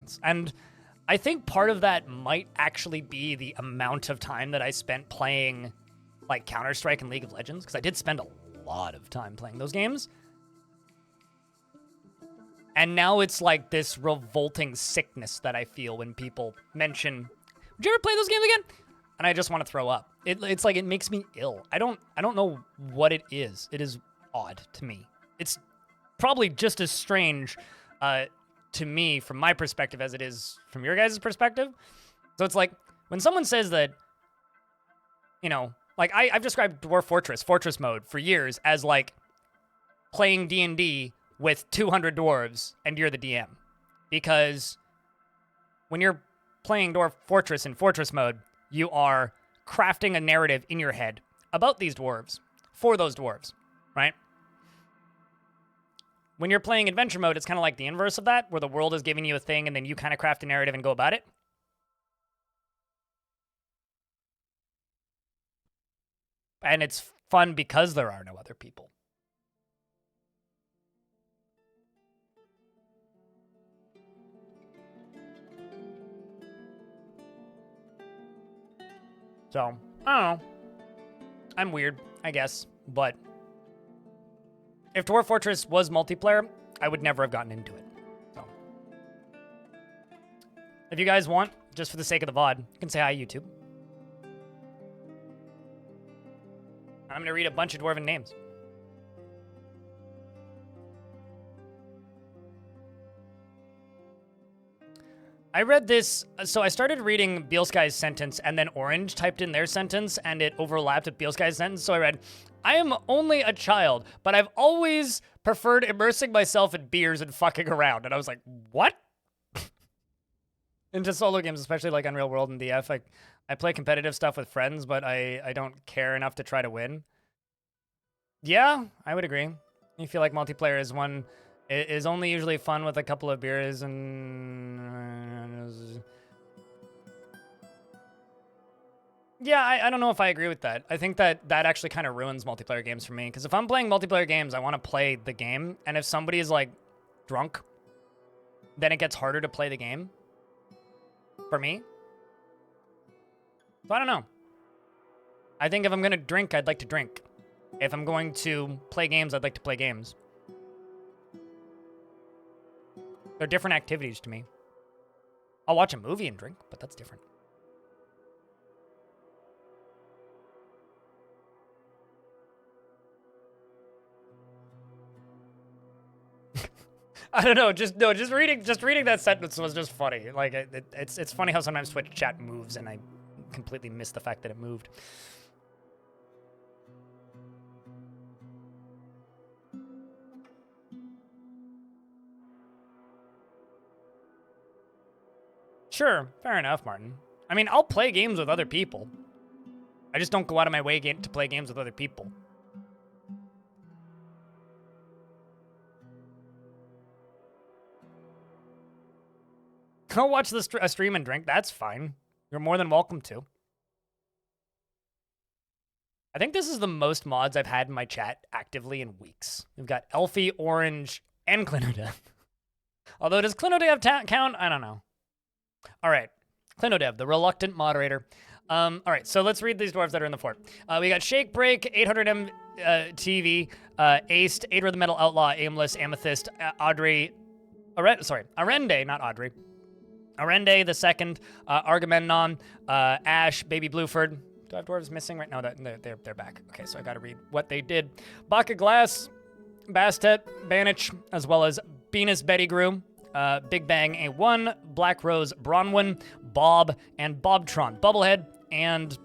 Legends. And I think part of that might actually be the amount of time that I spent playing like Counter-Strike and League of Legends, because I did spend a lot of time playing those games. And now it's like this revolting sickness that I feel when people mention, would you ever play those games again? And I just want to throw up. It's like it makes me ill. I don't know what it is. It is odd to me. It's probably just as strange to me from my perspective as it is from your guys' perspective. So it's like when someone says that, you know, like I've described Dwarf Fortress mode for years as like playing D&D with 200 dwarves and you're the DM. Because when you're playing Dwarf Fortress in Fortress mode, you are crafting a narrative in your head about these dwarves, for those dwarves, right? When you're playing adventure mode, it's kind of like the inverse of that, where the world is giving you a thing and then you kind of craft a narrative and go about it. And it's fun because there are no other people. So, I don't know. I'm weird, I guess, but if Dwarf Fortress was multiplayer, I would never have gotten into it. So, if you guys want, just for the sake of the VOD, you can say hi, YouTube. I'm going to read a bunch of dwarven names. I read this, so I started reading Bielskai's sentence, and then Orange typed in their sentence, and it overlapped with Bielskai's sentence, so I read, I am only a child, but I've always preferred immersing myself in beers and fucking around. And I was like, what? Into solo games, especially like Unreal World and DF, like, I play competitive stuff with friends, but I don't care enough to try to win. Yeah, I would agree. You feel like multiplayer is only usually fun with a couple of beers and... Yeah, I don't know if I agree with that. I think that actually kind of ruins multiplayer games for me. Because if I'm playing multiplayer games, I want to play the game. And if somebody is, like, drunk, then it gets harder to play the game. For me. So I don't know. I think if I'm going to drink, I'd like to drink. If I'm going to play games, I'd like to play games. They're different activities to me. I'll watch a movie and drink, but that's different. I don't know. Just reading that sentence was just funny. Like it's funny how sometimes Twitch chat moves, and I completely miss the fact that it moved. Sure, fair enough, Martin. I mean, I'll play games with other people. I just don't go out of my way to play games with other people. Go watch a stream and drink. That's fine. You're more than welcome to. I think this is the most mods I've had in my chat actively in weeks. We've got Elfie, Orange, and Clinodev. Although, does Clinodev count? I don't know. All right. Clinodev, the reluctant moderator. All right, so let's read these dwarves that are in the fort. We got Shake Break, 800M TV, Aced, Ader the Metal Outlaw, Aimless, Amethyst, Audrey... Arende, not Audrey. Arende the second, Argamemnon, Ash, Baby Blueford. Do I have dwarves missing right now? They're back. Okay, so I got to read what they did. Baka Glass, Bastet, Banich, as well as Venus Betty Groom, Big Bang A1, Black Rose Bronwyn, Bob, and Bobtron, Bubblehead, and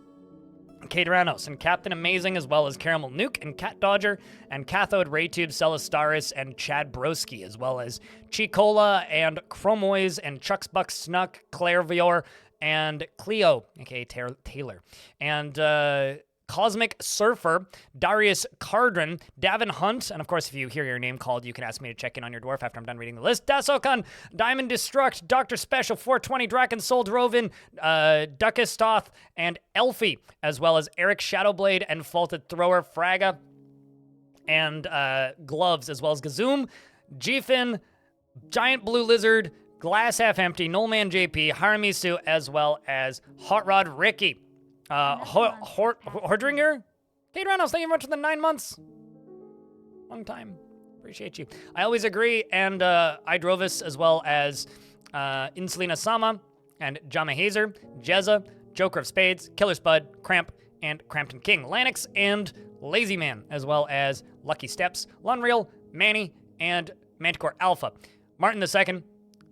Cadranos, and Captain Amazing, as well as Caramel Nuke, and Cat Dodger, and Cathode Raytube, Celastaris, and Chad Broski, as well as Chicola, and Chromoise, and Chucks Buck Snuck, Clairvior, and Cleo, aka Taylor, and Cosmic Surfer, Darius Cardron, Davin Hunt, and of course, if you hear your name called, you can ask me to check in on your dwarf after I'm done reading the list. Dasokan, Diamond Destruct, Dr. Special, 420, Draken Soul Drovin, Duckistoth, and Elfie, as well as Eric Shadowblade and Faulted Thrower, Fraga, and Gloves, as well as Gazoom, Gfin, Giant Blue Lizard, Glass Half Empty, Nullman JP, Haramisu, as well as Hot Rod Ricky. Hordringer? Kate Reynolds, thank you very much for the 9 months. Long time. Appreciate you. I always agree, and Idrovis, as well as Insulina Sama, and Jama Hazer, Jezza, Joker of Spades, Killer Spud, Cramp, and Crampton King, Lanix, and Lazy Man, as well as Lucky Steps, Lunreal, Manny, and Manticore Alpha. Martin II,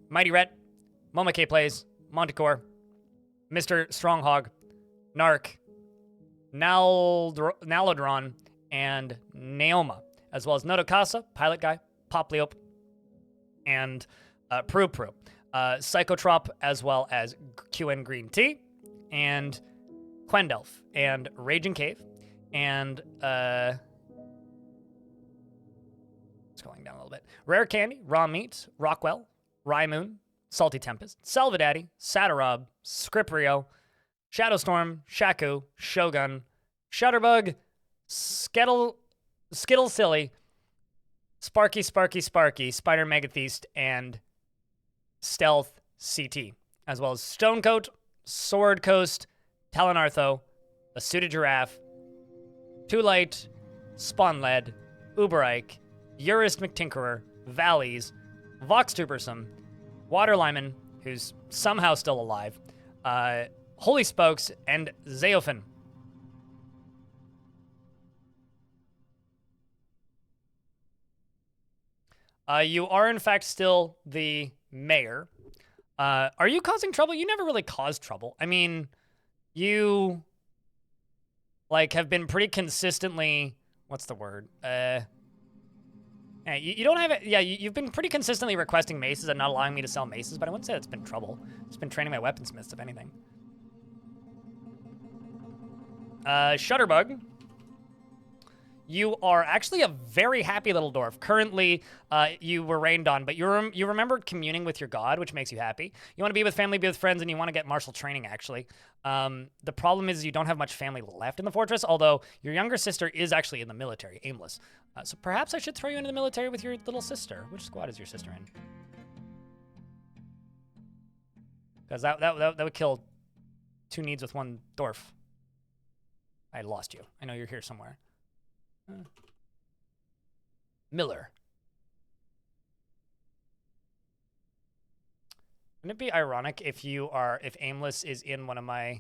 Mighty Rhett, Moma K Plays, Montecore, Mr. Stronghog, Narc, Nalodron, and Naoma, as well as Notokasa, Pilot Guy, Popleop, and Pru, Psychotrop, as well as QN Green Tea, and Quendelf, and Raging Cave, and scrolling down a little bit. Rare Candy, Raw Meat, Rockwell, Rymoon, Salty Tempest, Salvadaddy, Satarob, Scriprio, Shadowstorm, Shaku, Shogun, Shutterbug, Skittle Silly, Sparky, Spider Megatheist, and Stealth CT, as well as Stonecoat, Sword Coast, Talonartho, a Suited Giraffe, Too Light, Spawnled, Uberike, Urist McTinkerer, Valleys, Vox Tubersome, Water Lyman, who's somehow still alive, Holy Spokes, and Zeophin. You are, in fact, still the mayor. Are you causing trouble? You never really caused trouble. I mean, you, like, have been pretty consistently... What's the word? Yeah, you don't have it. Yeah, you've been pretty consistently requesting maces and not allowing me to sell maces, but I wouldn't say it's been trouble. It's been training my weaponsmiths, if anything. Shutterbug. You are actually a very happy little dwarf. Currently, you were rained on, but you remembered communing with your god, which makes you happy. You want to be with family, be with friends, and you want to get martial training, actually. The problem is you don't have much family left in the fortress, although your younger sister is actually in the military, aimless. So perhaps I should throw you into the military with your little sister. Which squad is your sister in? Because that would kill 2 needs with 1 dwarf. I lost you. I know you're here somewhere. Miller. Wouldn't it be ironic if if Aimless is in one of my...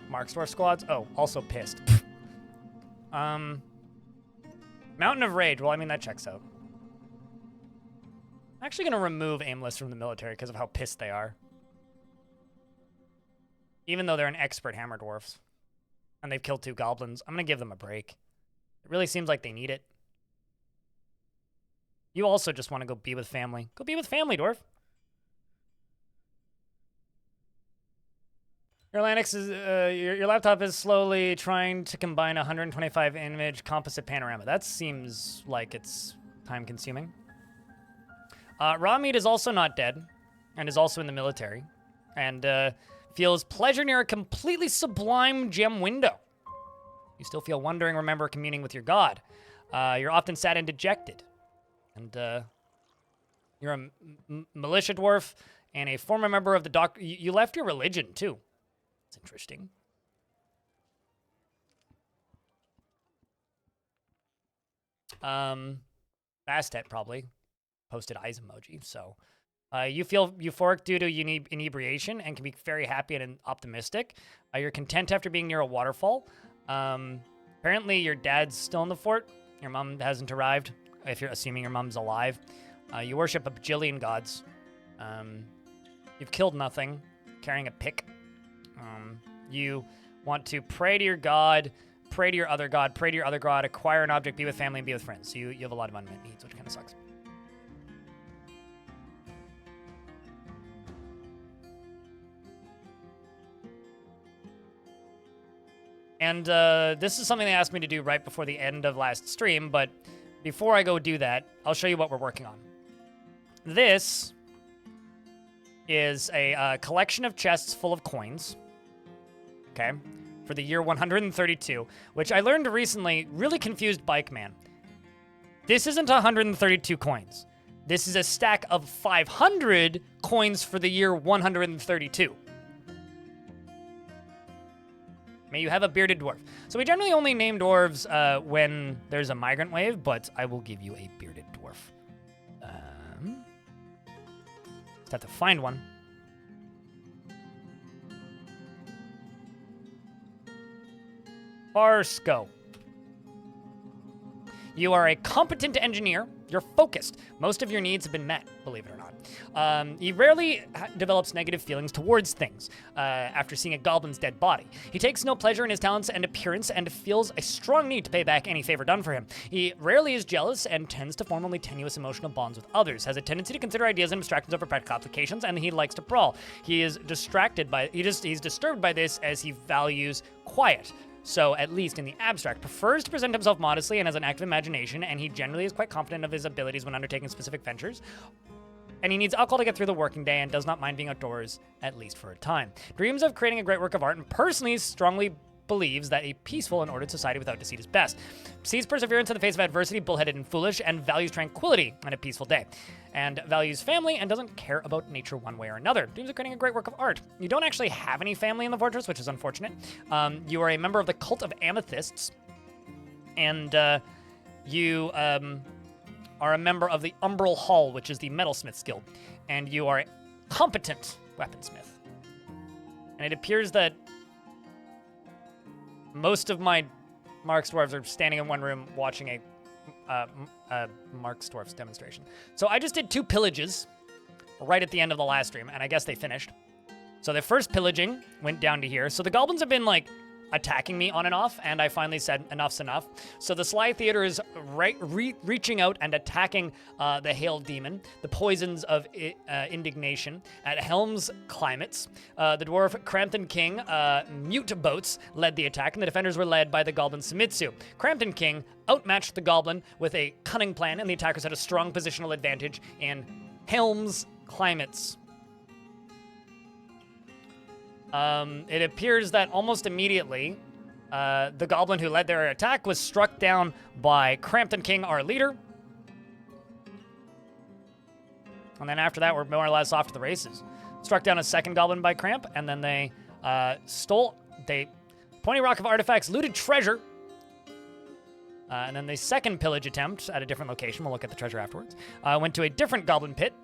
Marksdorf squads? Oh, also pissed. Mountain of Rage. Well, I mean, that checks out. I'm actually going to remove Aimless from the military because of how pissed they are. Even though they're an expert hammer dwarfs. And they've killed 2 goblins. I'm going to give them a break. It really seems like they need it. You also just want to go be with family. Go be with family, dwarf. Your Lanix is, your laptop is slowly trying to combine a 125 image composite panorama. That seems like it's time consuming. Raw Meat is also not dead, and is also in the military, and feels pleasure near a completely sublime gem window. You still feel wondering, remember communing with your god. You're often sad and dejected, and you're a militia dwarf and a former member of the You left your religion too. It's interesting. Bastet probably posted eyes emoji. So you feel euphoric due to inebriation and can be very happy and optimistic. You're content after being near a waterfall. Apparently your dad's still in the fort. Your mom hasn't arrived, if you're assuming your mom's alive. You worship a bajillion gods. You've killed nothing, carrying a pick. You want to pray to your god, pray to your other god, pray to your other god, acquire an object, be with family, and be with friends. So you have a lot of unmet needs, which kind of sucks. And this is something they asked me to do right before the end of last stream, but before I go do that, I'll show you what we're working on. This is a collection of chests full of coins. Okay. for the year 132, which I learned recently really confused Bike Man. This isn't 132 coins. This is a stack of 500 coins for the year 132. May you have a bearded dwarf. So we generally only name dwarves when there's a migrant wave, but I will give you a bearded dwarf. Just have to find one. Barsco. You are a competent engineer. You're focused. Most of your needs have been met, believe it or not. He rarely develops negative feelings towards things after seeing a goblin's dead body. He takes no pleasure in his talents and appearance and feels a strong need to pay back any favor done for him. He rarely is jealous and tends to form only tenuous emotional bonds with others, has a tendency to consider ideas and abstractions over practical applications, and he likes to brawl. He is distracted by, he's disturbed by this as he values quiet. So, at least in the abstract, prefers to present himself modestly and has an active imagination, and he generally is quite confident of his abilities when undertaking specific ventures. And he needs alcohol to get through the working day and does not mind being outdoors, at least for a time. Dreams of creating a great work of art and personally strongly believes that a peaceful and ordered society without deceit is best. Sees perseverance in the face of adversity, bullheaded and foolish, and values tranquility and a peaceful day. And values family and doesn't care about nature one way or another. Dreams of creating a great work of art. You don't actually have any family in the fortress, which is unfortunate. You are a member of the cult of amethysts. And you are a member of the Umbral Hall, which is the Metalsmiths Guild. And you are a competent weaponsmith. And it appears that most of my Mark's Dwarves are standing in one room watching a Mark's Dwarves demonstration. So I just did 2 pillages right at the end of the last stream, and I guess they finished. So the first pillaging went down to here. So the goblins have been, like, attacking me on and off, and I finally said enough's enough. So the Sly Theater is reaching out and attacking the Hail Demon, the Poisons of Indignation at Helm's Climates. The dwarf Crampton King, Mute Boats, led the attack, and the defenders were led by the goblin Sumitsu. Crampton King outmatched the goblin with a cunning plan, and the attackers had a strong positional advantage in Helm's Climates. It appears that almost immediately, the goblin who led their attack was struck down by Crampton King, our leader. And then after that, we're more or less off to the races. Struck down a second goblin by Cramp, and then they Pointy Rock of Artifacts looted treasure. And then the second pillage attempt at a different location, we'll look at the treasure afterwards, went to a different goblin pit.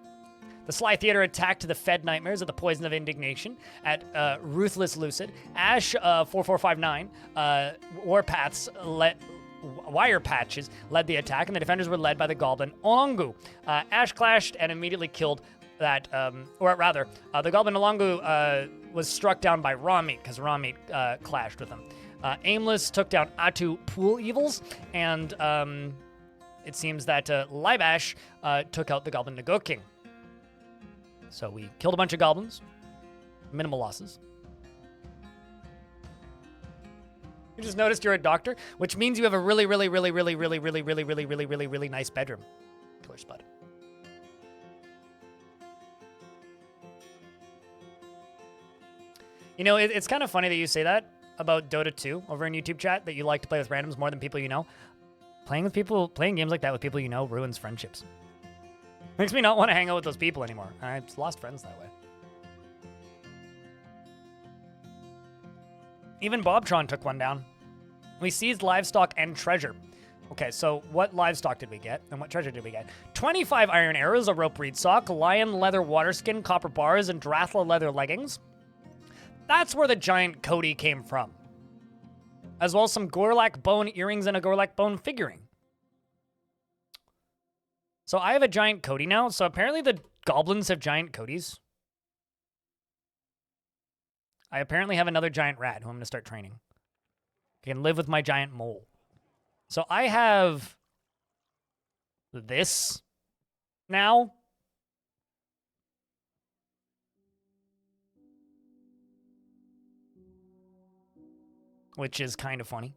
The Sly Theater attacked the Fed Nightmares of the Poison of Indignation at Ruthless Lucid. Ash 4459, Warpaths Wire Patches led the attack, and the defenders were led by the Goblin Olongu. Ash clashed and immediately killed that, or rather, the Goblin Olongu was struck down by Raw Meat, because Raw Meat clashed with him. Aimless took down Atu Pool Evils, and it seems that Libash took out the Goblin Nago King. So we killed a bunch of goblins. Minimal losses. You just noticed you're a doctor, which means you have a really nice bedroom. Killer Spud. You know, it's kind of funny that you say that about Dota 2 over in YouTube chat, that you like to play with randoms more than people you know. Playing games like that with people you know ruins friendships. Makes me not want to hang out with those people anymore. I just lost friends that way. Even Bobtron took one down. We seized livestock and treasure. Okay, so what livestock did we get? And what treasure did we get? 25 iron arrows, a rope reed sock, lion leather water skin, copper bars, and Drathla leather leggings. That's where the giant Cody came from. As well as some Gorlak bone earrings and a Gorlak bone figurine. So I have a giant Cody now. So apparently the goblins have giant Codys. I apparently have another giant rat who I'm going to start training. I can live with my giant mole. So I have this now. Which is kind of funny.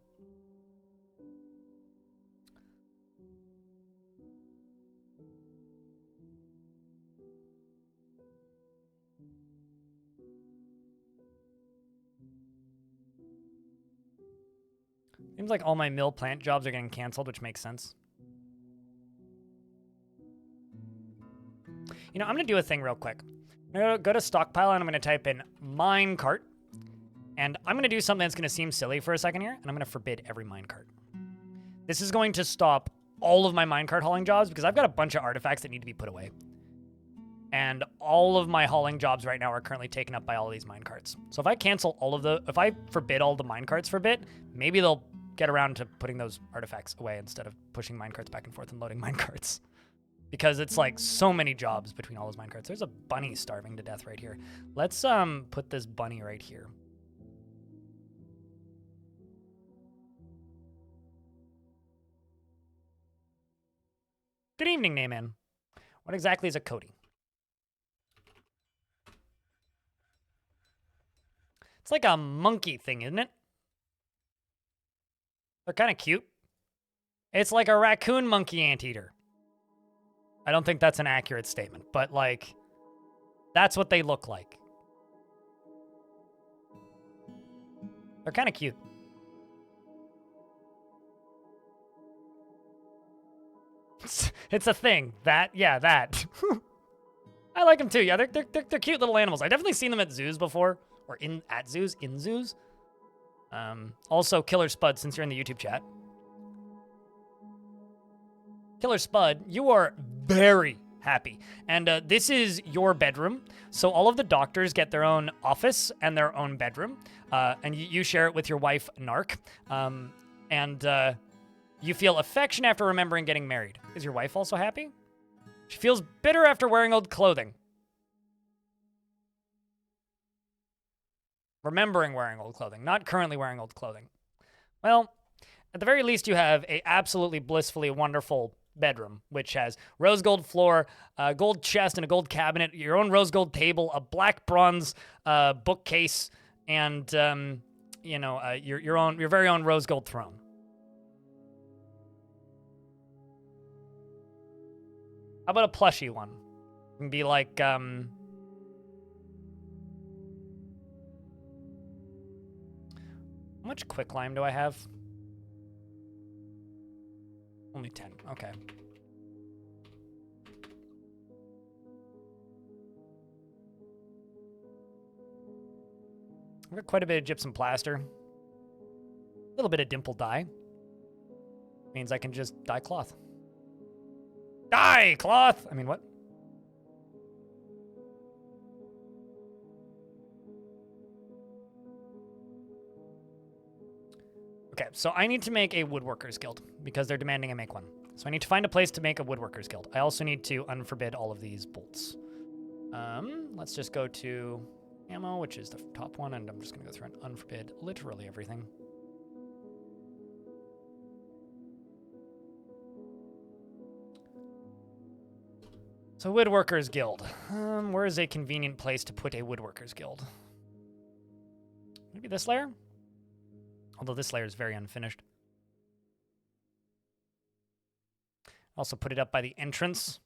Seems like all my mill plant jobs are getting canceled, which makes sense. You know, I'm going to do a thing real quick. I'm going to go to stockpile and I'm going to type in minecart. And I'm going to do something that's going to seem silly for a second here. And I'm going to forbid every minecart. This is going to stop all of my minecart hauling jobs because I've got a bunch of artifacts that need to be put away. And all of my hauling jobs right now are currently taken up by all of these minecarts. So if I cancel all of if I forbid all the minecarts for a bit, maybe they'll get around to putting those artifacts away instead of pushing minecarts back and forth and loading minecarts. Because it's like so many jobs between all those minecarts. There's a bunny starving to death right here. Let's put this bunny right here. Good evening, Nayman. What exactly is a Cody? It's like a monkey thing, isn't it? They're kind of cute. It's like a raccoon monkey anteater. I don't think that's an accurate statement, but like, that's what they look like. They're kind of cute. It's a thing. That. I like them too. Yeah, they're cute little animals. I've definitely seen them at zoos before. Or in zoos. Also, Killer Spud, since you're in the YouTube chat. Killer Spud, you are very happy. And this is your bedroom. So all of the doctors get their own office and their own bedroom. And you share it with your wife, Narc. And you feel affection after remembering getting married. Is your wife also happy? She feels bitter after wearing old clothing. Remembering wearing old clothing, not currently wearing old clothing. Well, at the very least, you have a absolutely blissfully wonderful bedroom, which has rose gold floor, a gold chest, and a gold cabinet, your own rose gold table, a black bronze bookcase, and your very own rose gold throne. How about a plushie one? It can be like how much quicklime do I have? Only 10. Okay. I've got quite a bit of gypsum plaster. A little bit of dimple dye. Means I can just dye cloth. Dye cloth! I mean, what? Okay, so I need to make a woodworkers guild because they're demanding I make one. So I need to find a place to make a woodworkers guild. I also need to unforbid all of these bolts. Let's just go to ammo, which is the top one, and I'm just gonna go through and unforbid literally everything. So woodworkers guild. Where is a convenient place to put a woodworkers guild? Maybe this layer? Although this layer is very unfinished. Also put it up by the entrance.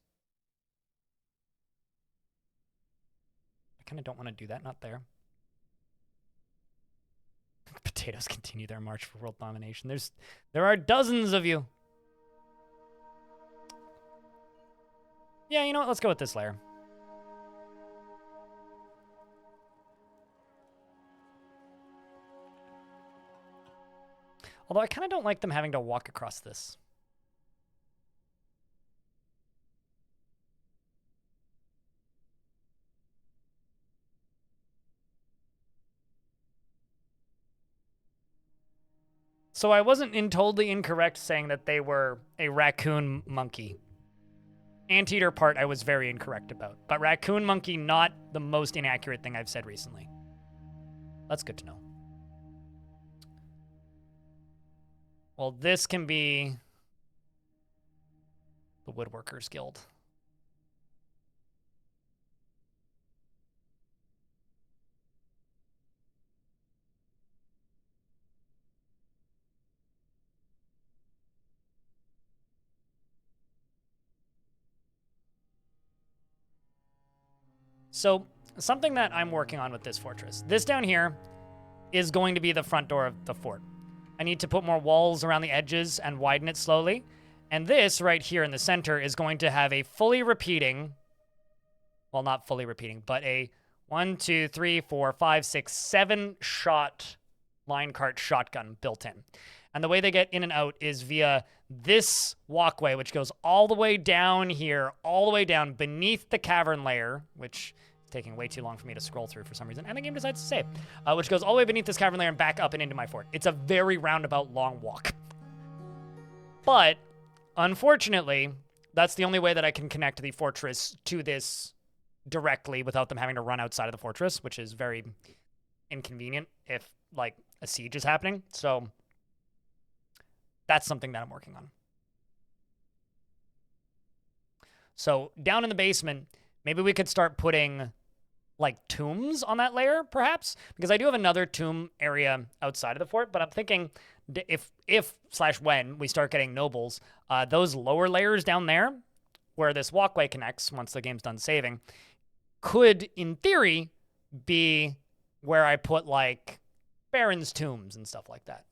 I kind of don't want to do that, not there. Potatoes continue their march for world domination. There are dozens of you. Yeah, you know what? Let's go with this layer. Although I kind of don't like them having to walk across this. So I wasn't totally incorrect saying that they were a raccoon monkey. Anteater part I was very incorrect about. But raccoon monkey, not the most inaccurate thing I've said recently. That's good to know. Well, this can be the Woodworkers Guild. So, something that I'm working on with this fortress. This down here is going to be the front door of the fort. I need to put more walls around the edges and widen it slowly. And this right here in the center is going to have a fully repeating, well, not fully repeating, but a 1, 2, 3, 4, 5, 6, 7 shot line cart shotgun built in. And the way they get in and out is via this walkway, which goes all the way down here, all the way down beneath the cavern layer, which is taking way too long for me to scroll through for some reason. And the game decides to save, which goes all the way beneath this cavern layer and back up and into my fort. It's a very roundabout long walk. But unfortunately, that's the only way that I can connect the fortress to this directly without them having to run outside of the fortress, which is very inconvenient if, like, a siege is happening. So that's something that I'm working on. So down in the basement, maybe we could start putting, like, tombs on that layer, perhaps? Because I do have another tomb area outside of the fort, but I'm thinking if/when we start getting nobles, those lower layers down there, where this walkway connects once the game's done saving, could, in theory, be where I put, like, barons' tombs and stuff like that.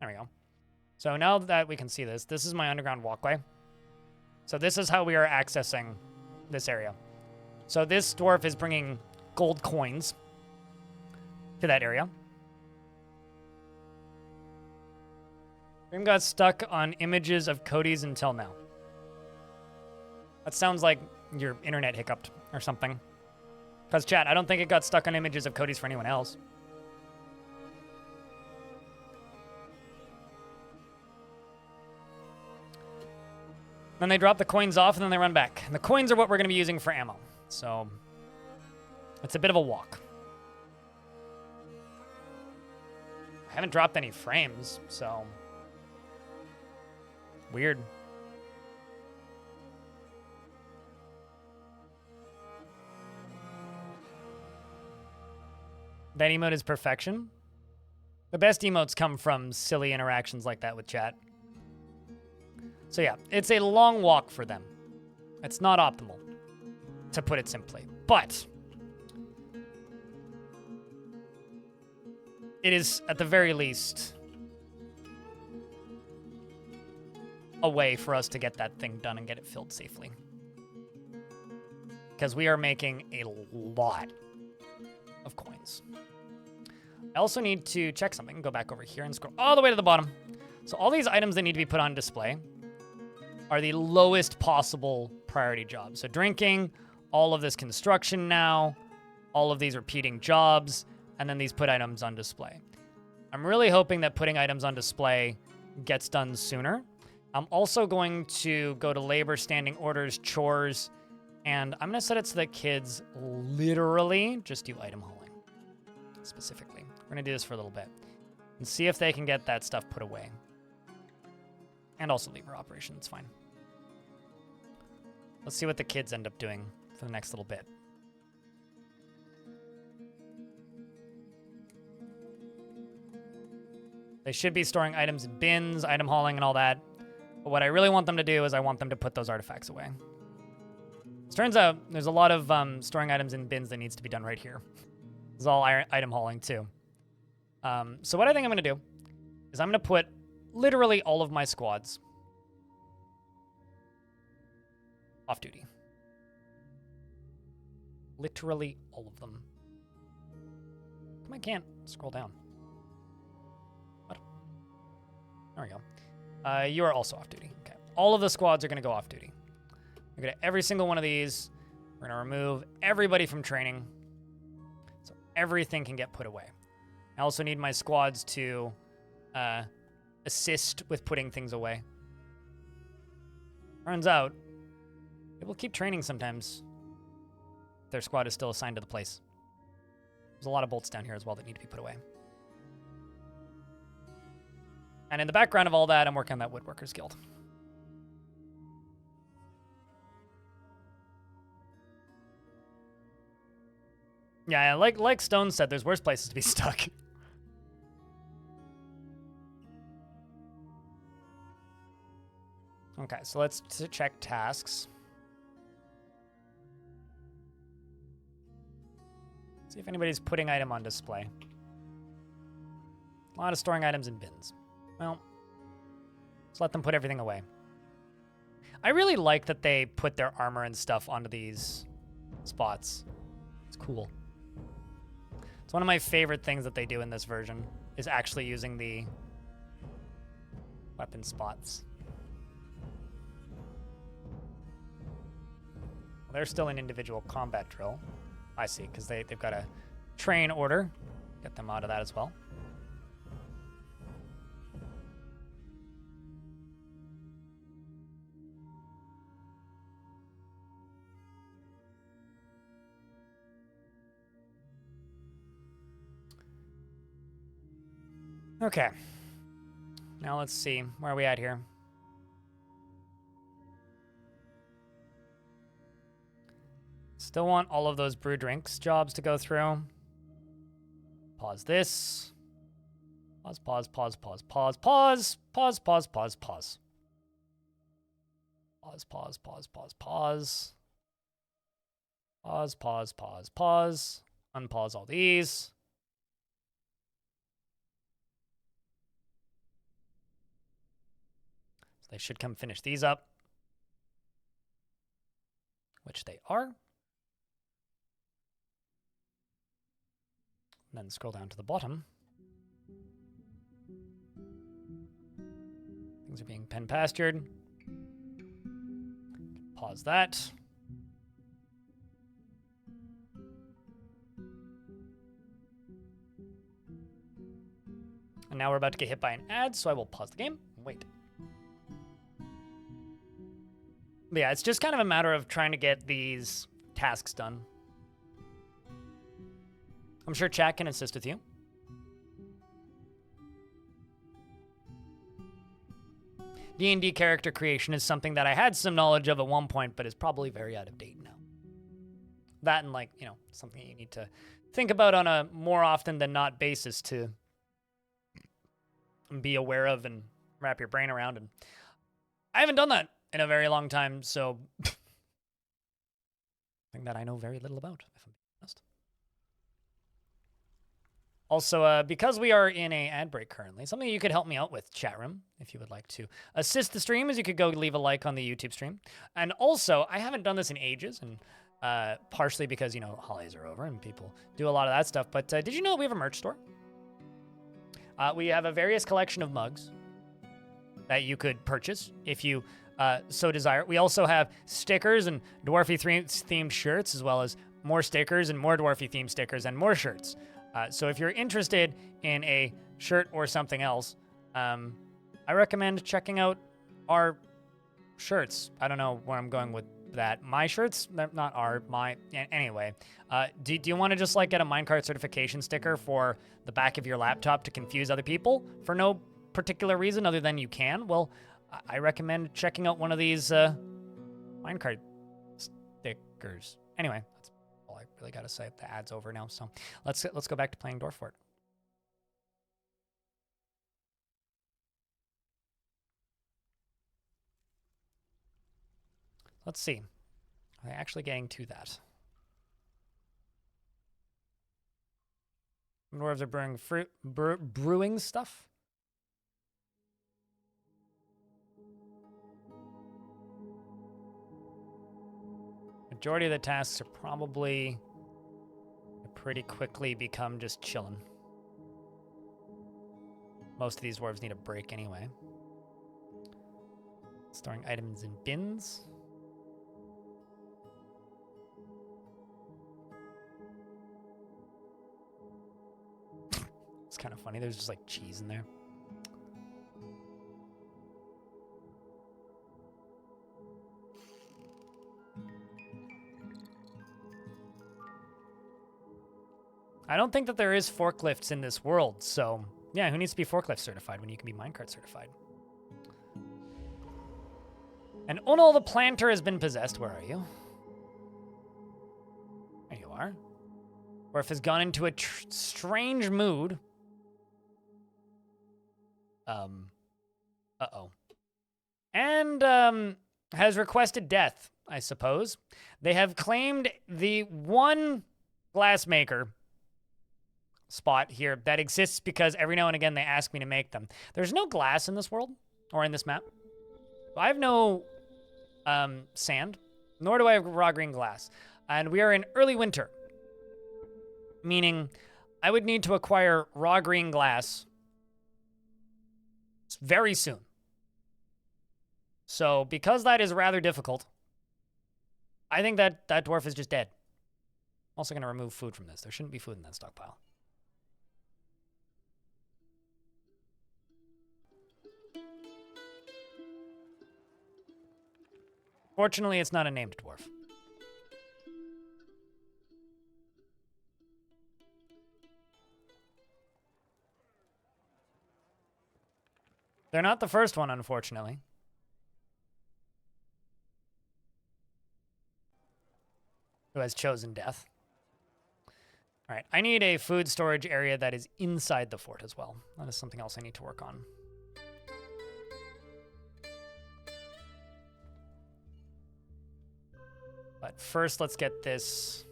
There we go. So now that we can see this, this is my underground walkway. So this is how we are accessing this area. So this dwarf is bringing gold coins to that area. Dream got stuck on images of Cody's until now. That sounds like your internet hiccuped or something. Because chat, I don't think it got stuck on images of Cody's for anyone else. Then they drop the coins off, and then they run back. And the coins are what we're going to be using for ammo. So it's a bit of a walk. I haven't dropped any frames, so weird. That emote is perfection. The best emotes come from silly interactions like that with chat. So yeah, it's a long walk for them. It's not optimal, to put it simply. But it is, at the very least, a way for us to get that thing done and get it filled safely. Because we are making a lot of coins. I also need to check something. Go back over here and scroll all the way to the bottom. So all these items that need to be put on display are the lowest possible priority jobs. So drinking, all of this construction now, all of these repeating jobs, and then these put items on display. I'm really hoping that putting items on display gets done sooner. I'm also going to go to labor, standing orders, chores, and I'm going to set it so that kids literally just do item hauling, specifically. We're going to do this for a little bit and see if they can get that stuff put away. And also labor operation, it's fine. Let's see what the kids end up doing for the next little bit. They should be storing items in bins, item hauling, and all that. But what I really want them to do is I want them to put those artifacts away. It turns out there's a lot of storing items in bins that needs to be done right here. It's all item hauling too. So what I think I'm going to do is I'm going to put literally all of my squads off duty. Literally all of them. Come on, I can't scroll down. What? There we go. You are also off duty. Okay. All of the squads are going to go off duty. We're going to every single one of these. We're going to remove everybody from training. So everything can get put away. I also need my squads to assist with putting things away. Turns out, people keep training sometimes. Their squad is still assigned to the place. There's a lot of bolts down here as well that need to be put away. And in the background of all that, I'm working on that Woodworkers Guild. Yeah, like Stone said, there's worse places to be stuck. Okay, so let's check tasks. See if anybody's putting item on display. A lot of storing items in bins. Well, let's let them put everything away. I really like that they put their armor and stuff onto these spots. It's cool. It's one of my favorite things that they do in this version, is actually using the weapon spots. Well, they're still in individual combat drill. I see, because they've got a train order. Get them out of that as well. Okay. Now let's see. Where are we at here? Still want all of those brew drinks jobs to go through. Pause this. Pause, pause, pause, pause, pause, pause, pause, pause, pause, pause. Pause, pause, pause, pause, pause. Pause, pause, pause, pause. Unpause all these. So they should come finish these up. Which they are. Then scroll down to the bottom. Things are being pen pastured. Pause that. And now we're about to get hit by an ad, so I will pause the game and wait. But yeah, it's just kind of a matter of trying to get these tasks done. I'm sure chat can assist with you. D&D character creation is something that I had some knowledge of at one point, but is probably very out of date now. That and, like, you know, something you need to think about on a more often than not basis to be aware of and wrap your brain around. And I haven't done that in a very long time, so something that I know very little about, if I'm being honest. Also, because we are in a ad break currently, something you could help me out with, chat room, if you would like to assist the stream, is you could go leave a like on the YouTube stream. And also, I haven't done this in ages, and partially because, you know, holidays are over and people do a lot of that stuff. But did you know we have a merch store? We have a various collection of mugs that you could purchase if you so desire. We also have stickers and Dwarfy themed shirts, as well as more stickers and more Dwarfy themed stickers and more shirts. So if you're interested in a shirt or something else, I recommend checking out our shirts. I don't know where I'm going with that. My shirts? Not our, my. Anyway, do you want to just like get a minecart certification sticker for the back of your laptop to confuse other people for no particular reason other than you can? Well, I recommend checking out one of these minecart stickers. Anyway, that's all I really got to say. The ad's over now, so let's go back to playing Dwarf. Let's see. Are they actually getting to that? Dwarves are brewing stuff. Majority of the tasks are probably pretty quickly become just chilling. Most of these dwarves need a break anyway. Storing items in bins. It's kind of funny. There's just like cheese in there. I don't think that there is forklifts in this world, so yeah, who needs to be forklift certified when you can be minecart certified? And Onal the planter has been possessed. Where are you? There you are. Dwarf has gone into a strange mood. Uh-oh. And, has requested death, I suppose. They have claimed the one glassmaker spot here that exists because every now and again they ask me to make them. There's no glass in this world, or in this map. I have no sand, nor do I have raw green glass. And we are in early winter, meaning I would need to acquire raw green glass very soon. So because that is rather difficult, I think that dwarf is just dead. I'm also going to remove food from this. There shouldn't be food in that stockpile. Fortunately, it's not a named dwarf. They're not the first one, unfortunately. Who has chosen death. All right, I need a food storage area that is inside the fort as well. That is something else I need to work on. But first, let's get this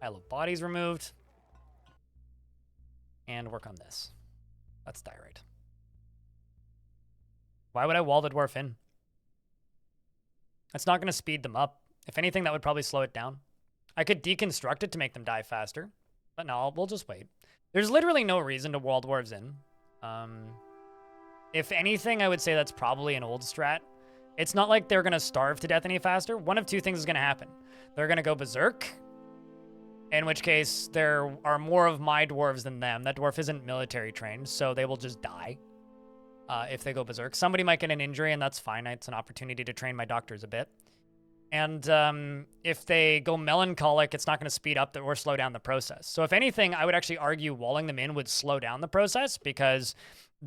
pile of bodies removed and work on this. That's diorite. Why would I wall the dwarf in? It's not going to speed them up. If anything, that would probably slow it down. I could deconstruct it to make them die faster, but no, we'll just wait. There's literally no reason to wall dwarves in. If anything, I would say that's probably an old strat. It's not like they're going to starve to death any faster. One of two things is going to happen. They're going to go berserk, in which case there are more of my dwarves than them. That dwarf isn't military trained, so they will just die if they go berserk. Somebody might get an injury, and that's fine. It's an opportunity to train my doctors a bit. And if they go melancholic, it's not going to speed up or slow down the process. So if anything, I would actually argue walling them in would slow down the process, because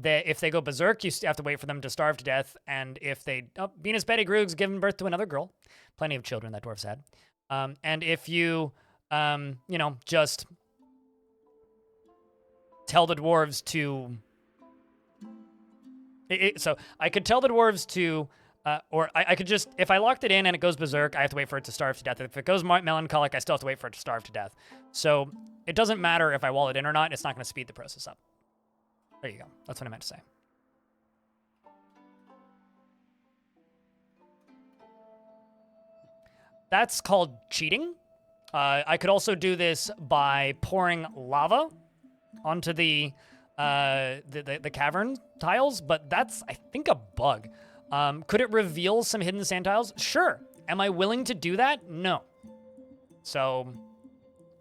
if they go berserk, you have to wait for them to starve to death. And if they... Oh, Venus Betty Groog's given birth to another girl. Plenty of children that dwarf's had. And if you, you know, just tell the dwarves to... So I could tell the dwarves to... or I could just... If I locked it in and it goes berserk, I have to wait for it to starve to death. If it goes melancholic, I still have to wait for it to starve to death. So it doesn't matter if I wall it in or not. It's not going to speed the process up. There you go. That's what I meant to say. That's called cheating. I could also do this by pouring lava onto the cavern tiles, but that's, I think, a bug. Could it reveal some hidden sand tiles? Sure. Am I willing to do that? No. So,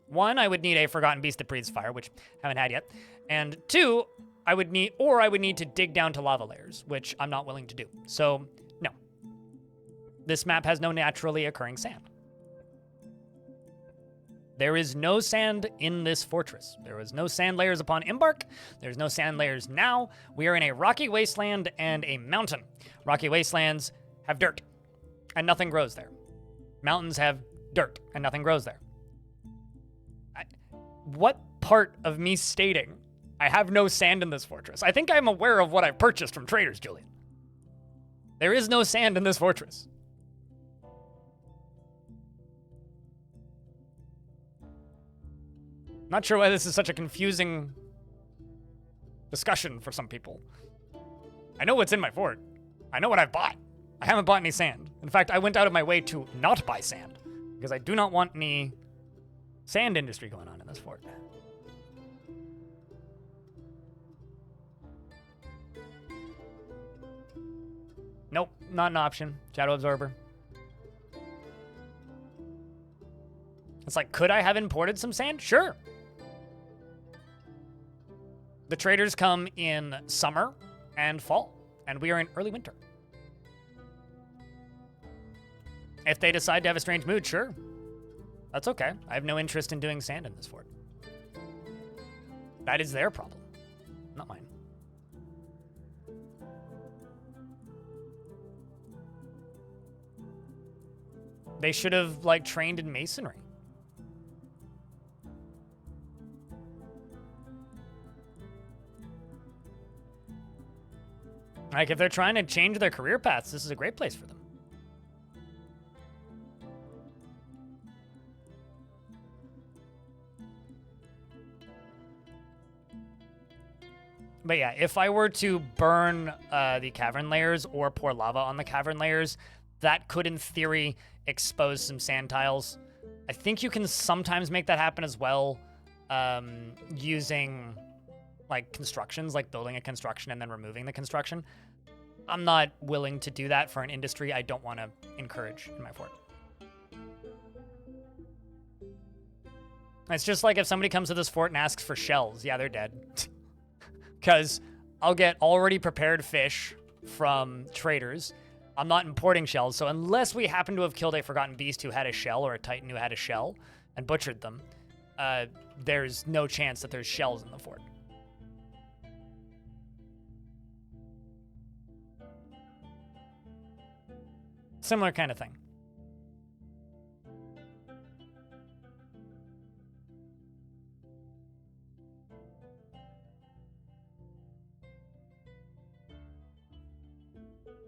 one, I would need a Forgotten Beast that breathes fire, which I haven't had yet. And two, I would need to dig down to lava layers, which I'm not willing to do. So, no. This map has no naturally occurring sand. There is no sand in this fortress. There was no sand layers upon embark. There's no sand layers now. We are in a rocky wasteland and a mountain. Rocky wastelands have dirt, and nothing grows there. Mountains have dirt, and nothing grows there. What part of me stating I have no sand in this fortress? I think I'm aware of what I've purchased from traders, Julian. There is no sand in this fortress. Not sure why this is such a confusing discussion for some people. I know what's in my fort. I know what I've bought. I haven't bought any sand. In fact, I went out of my way to not buy sand, because I do not want any sand industry going on in this fort. Nope, not an option. Shadow Absorber. It's like, could I have imported some sand? Sure. The traders come in summer and fall, and we are in early winter. If they decide to have a strange mood, sure. That's okay. I have no interest in doing sand in this fort. That is their problem, not mine. They should have, like, trained in masonry. Like, if they're trying to change their career paths, this is a great place for them. But yeah, if I were to burn the cavern layers or pour lava on the cavern layers, that could, in theory, expose some sand tiles. I think you can sometimes make that happen as well, using, like, constructions, like building a construction and then removing the construction. I'm not willing to do that for an industry I don't want to encourage in my fort. It's just like if somebody comes to this fort and asks for shells, yeah, they're dead. Because I'll get already prepared fish from traders. I'm not importing shells, so unless we happen to have killed a Forgotten Beast who had a shell or a Titan who had a shell and butchered them, there's no chance that there's shells in the fort. Similar kind of thing.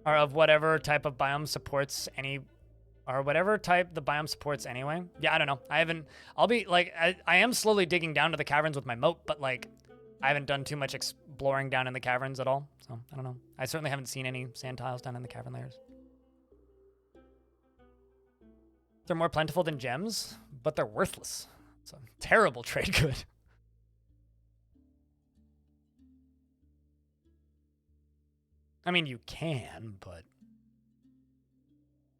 Or of whatever type of biome supports any, or whatever type the biome supports anyway. Yeah, I don't know. I'll be, like, I am slowly digging down to the caverns with my moat, but, like, I haven't done too much exploring down in the caverns at all. So, I don't know. I certainly haven't seen any sand tiles down in the cavern layers. They're more plentiful than gems, but they're worthless. It's a terrible trade good. I mean, you can, but...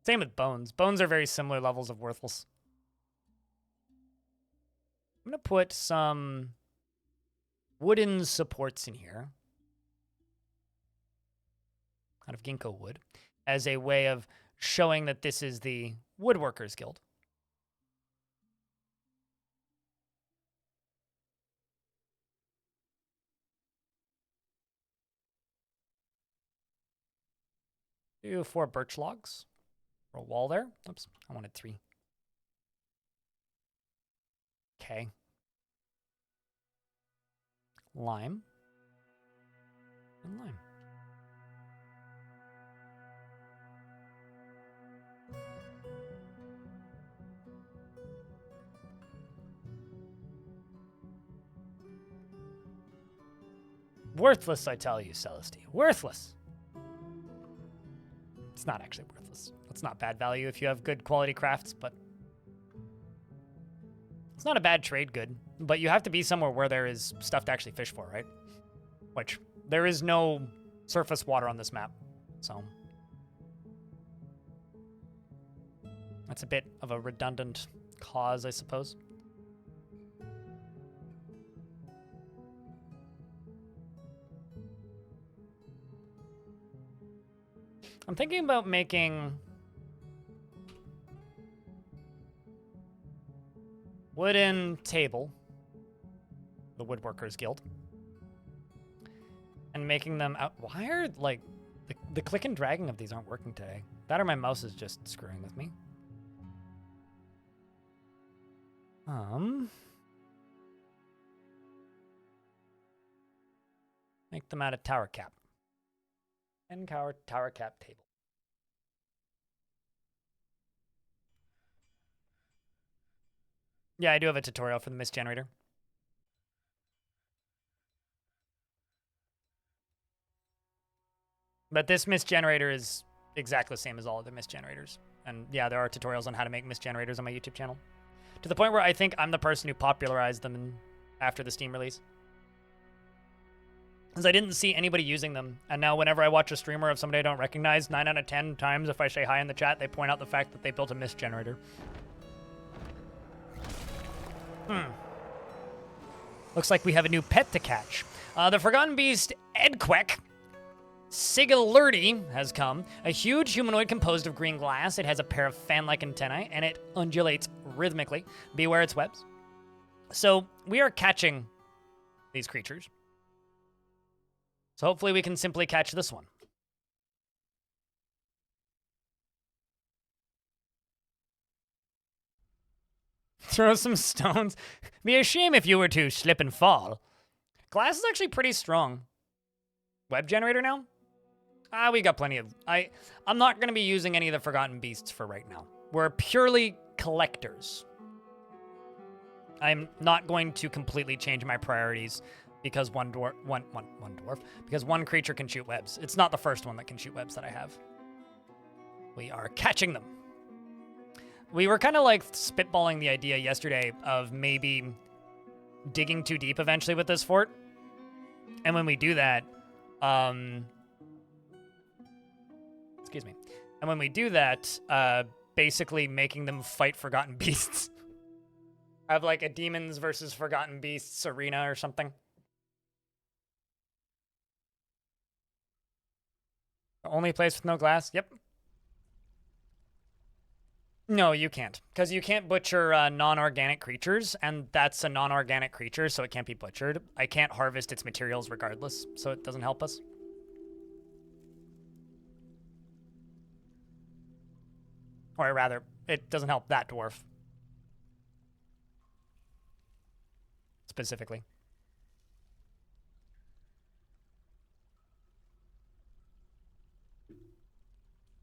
Same with bones. Bones are very similar levels of worthless. I'm going to put some wooden supports in here out of ginkgo wood as a way of showing that this is the Woodworkers Guild. Do 4 birch logs for a wall there. Oops, I wanted 3. Okay. Lime. And lime. Worthless, I tell you, Celestia. Worthless. It's not actually worthless. It's not bad value if you have good quality crafts, but it's not a bad trade good. But you have to be somewhere where there is stuff to actually fish for, right? Which, there is no surface water on this map, so that's a bit of a redundant cause, I suppose. I'm thinking about making wooden table, the Woodworkers Guild, and making them out. Why are, like, the click and dragging of these aren't working today? That or my mouse is just screwing with me. Make them out of tower cap. And tower cap table. Yeah, I do have a tutorial for the mist generator. But this mist generator is exactly the same as all of the mist generators. And yeah, there are tutorials on how to make mist generators on my YouTube channel. To the point where I think I'm the person who popularized them after the Steam release. Because I didn't see anybody using them. And now whenever I watch a streamer of somebody I don't recognize, 9 out of 10 times if I say hi in the chat, they point out the fact that they built a mist generator. Looks like we have a new pet to catch. The Forgotten Beast Edquek Sigilurdi has come. A huge humanoid composed of green glass. It has a pair of fan-like antennae, and it undulates rhythmically. Beware its webs. So we are catching these creatures. So hopefully we can simply catch this one. Throw some stones. Be a shame if you were to slip and fall. Glass is actually pretty strong. Web generator now? We got plenty of... I'm not going to be using any of the Forgotten Beasts for right now. We're purely collectors. I'm not going to completely change my priorities because one dwarf, because one creature can shoot webs. It's not the first one that can shoot webs that I have. We are catching them. We were kind of like spitballing the idea yesterday of maybe digging too deep eventually with this fort. And when we do that, excuse me. And when we do that, basically making them fight Forgotten Beasts. Have like a Demons versus Forgotten Beasts arena or something. The only place with no glass? Yep. No, you can't. Because you can't butcher non-organic creatures, and that's a non-organic creature, so it can't be butchered. I can't harvest its materials regardless, so it doesn't help us. Or rather, it doesn't help that dwarf. Specifically.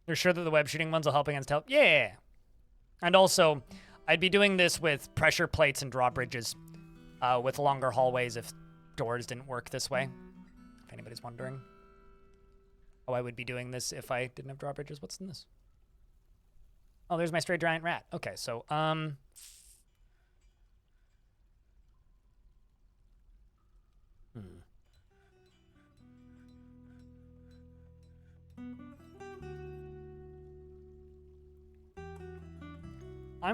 You're sure that the web shooting ones will help against help? Yeah. And also, I'd be doing this with pressure plates and drawbridges, with longer hallways if doors didn't work this way. If anybody's wondering. Oh, I would be doing this if I didn't have drawbridges. What's in this? Oh, there's my stray giant rat. Okay, so, I'm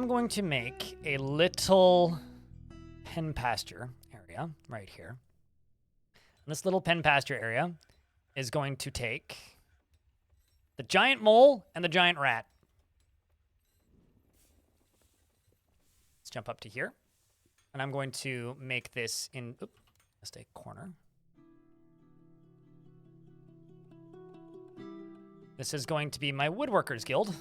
going to make a little pen pasture area right here. And this little pen pasture area is going to take the giant mole and the giant rat. Let's jump up to here. And I'm going to make this in, just a corner. This is going to be my Woodworkers Guild.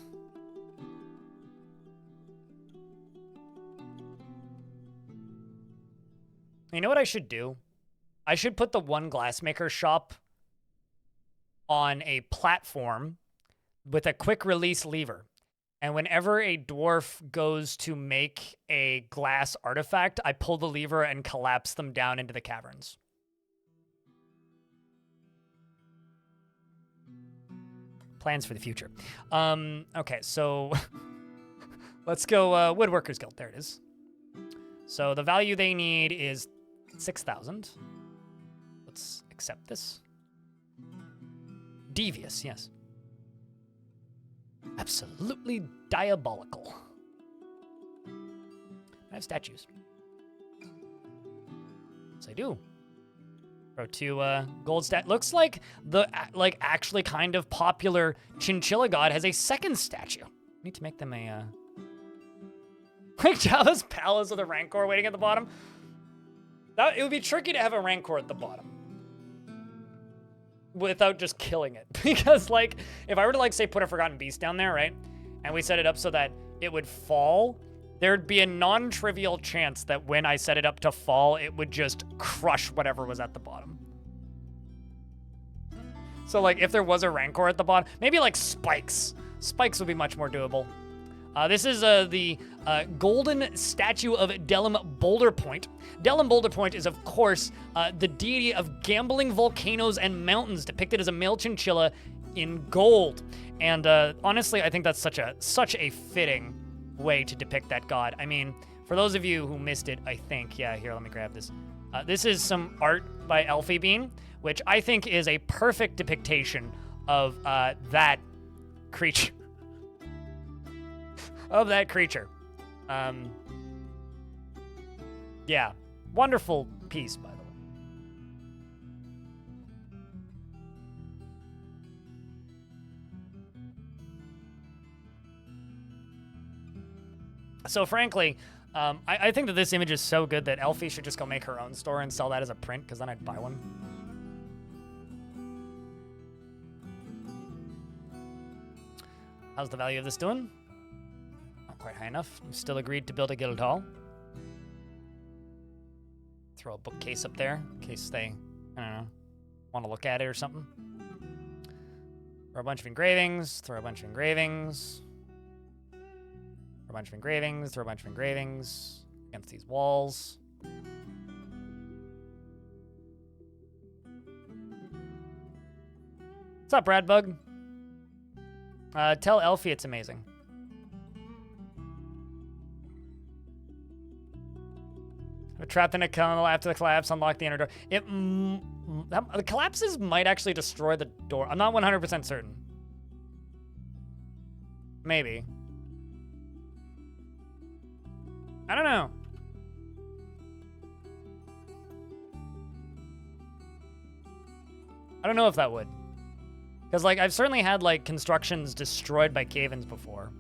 You know what I should do? I should put the one glassmaker shop on a platform with a quick release lever. And whenever a dwarf goes to make a glass artifact, I pull the lever and collapse them down into the caverns. Plans for the future. Okay, so let's go Woodworkers Guild. There it is. So the value they need is 6,000. Let's accept this. Devious, yes. Absolutely diabolical. I have statues. Yes, I do. Throw 2 gold looks like the actually kind of popular Chinchilla God has a second statue. Need to make them a like Java's Palace with a Rancor waiting at the bottom. It would be tricky to have a Rancor at the bottom without just killing it. Because, like, if I were to, like, say, put a Forgotten Beast down there, right? And we set it up so that it would fall, there'd be a non-trivial chance that when I set it up to fall, it would just crush whatever was at the bottom. So, like, if there was a Rancor at the bottom, maybe, like, spikes. Spikes would be much more doable. This is the golden statue of Delum Boulder Point. Delum Boulder Point is, of course, the deity of gambling volcanoes and mountains, depicted as a male chinchilla in gold. And honestly, I think that's such a fitting way to depict that god. I mean, for those of you who missed it, I think, yeah, here, let me grab this. This is some art by Elfie Bean, which I think is a perfect depiction of that creature. Of that creature. Yeah. Wonderful piece, by the way. So frankly, I think that this image is so good that Elfie should just go make her own store and sell that as a print, because then I'd buy one. How's the value of this doing? Quite high enough. We've still agreed to build a guild hall. Throw a bookcase up there in case they, I don't know, want to look at it or something. Throw a bunch of engravings. Throw a bunch of engravings. Throw a bunch of engravings. Throw a bunch of engravings against these walls. What's up, Bradbug? Tell Elfie it's amazing. We're trapped in a tunnel after the collapse. Unlock the inner door. The collapses might actually destroy the door. I'm not 100% certain. Maybe. I don't know. I don't know if that would. Because, like, I've certainly had, like, constructions destroyed by cave-ins before.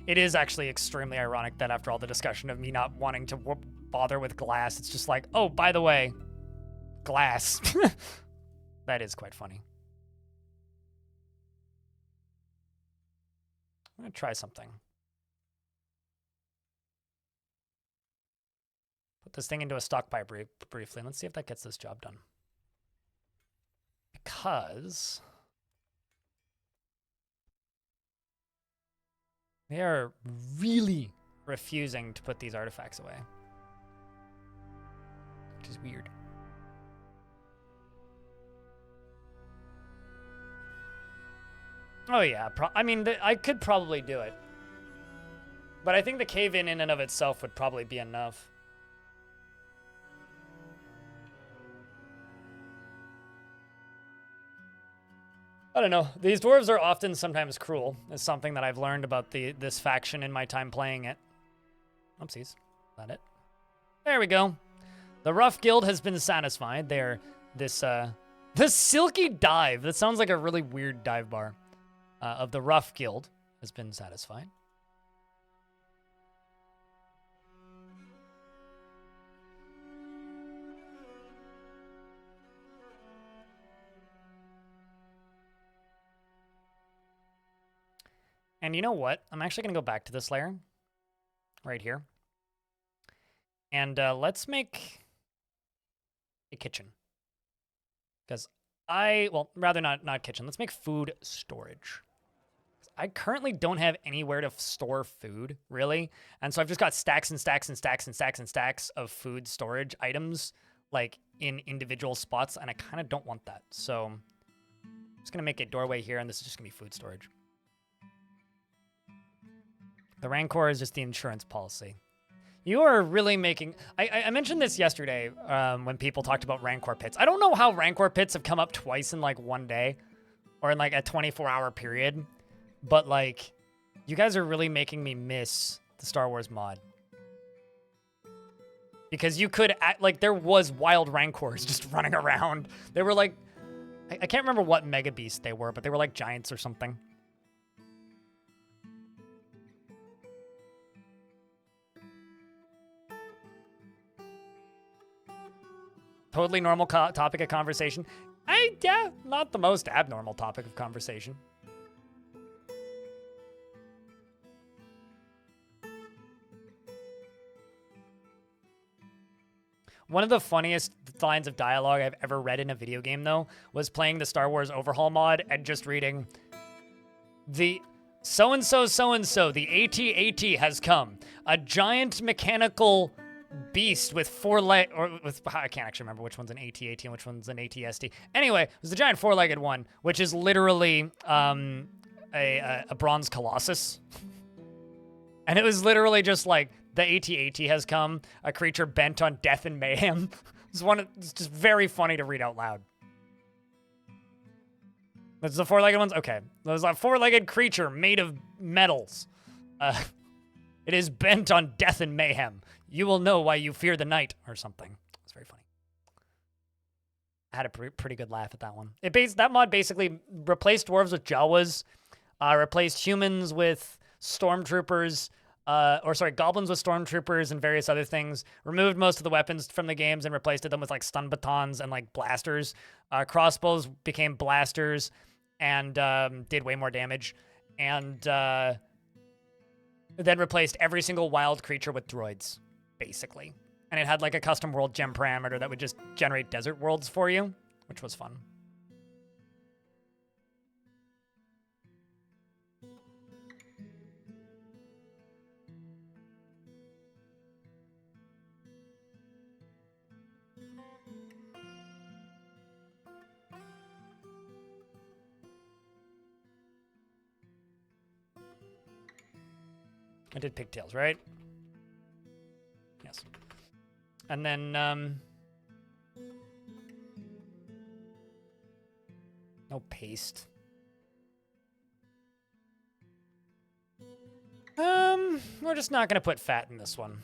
It is actually extremely ironic that after all the discussion of me not wanting to bother with glass, it's just like, oh, by the way, glass. That is quite funny. I'm going to try something. Put this thing into a stockpile briefly, and let's see if that gets this job done. Because they are really refusing to put these artifacts away, which is weird. Oh yeah, I mean, I could probably do it. But I think the cave-in and of itself would probably be enough. I don't know. These dwarves are often sometimes cruel. Is something that I've learned about this faction in my time playing it. Oopsies. Is that it? There we go. The Rough Guild has been satisfied. They're this silky dive. That sounds like a really weird dive bar. Of the Rough Guild has been satisfied. And you know what? I'm actually going to go back to this layer right here. And let's make a kitchen. Because well, rather not kitchen. Let's make food storage. I currently don't have anywhere to store food, really. And so I've just got stacks and stacks and stacks and stacks and stacks of food storage items, like, in individual spots, and I kind of don't want that. So I'm just going to make a doorway here, and this is just going to be food storage. The Rancor is just the insurance policy. You are really making... I mentioned this yesterday when people talked about Rancor pits. I don't know how Rancor pits have come up twice in, like, one day. Or in, like, a 24-hour period. But, like, you guys are really making me miss the Star Wars mod. Because you could... like, there was wild Rancors just running around. They were, like... I can't remember what Mega Beast they were, but they were, like, giants or something. Totally normal topic of conversation. Yeah, not the most abnormal topic of conversation. One of the funniest lines of dialogue I've ever read in a video game, though, was playing the Star Wars Overhaul mod and just reading, the so-and-so, the AT-AT has come. A giant mechanical beast with I can't actually remember which one's an AT-AT and which one's an AT-ST. Anyway, it was the giant four-legged one, which is literally a bronze colossus. And it was literally just like, the AT-AT has come, a creature bent on death and mayhem. It's just very funny to read out loud. That's the four-legged ones? Okay. There's a four-legged creature made of metals. It is bent on death and mayhem. You will know why you fear the night, or something. It's very funny. I had a pretty good laugh at that one. That mod basically replaced dwarves with Jawas, replaced humans with stormtroopers, goblins with stormtroopers and various other things, removed most of the weapons from the games and replaced them with, like, stun batons and, like, blasters. Crossbows became blasters, and did way more damage, and then replaced every single wild creature with droids, basically. And it had like a custom world gem parameter that would just generate desert worlds for you, which was fun. I did pigtails, right? Yes. And then, no paste. We're just not gonna put fat in this one.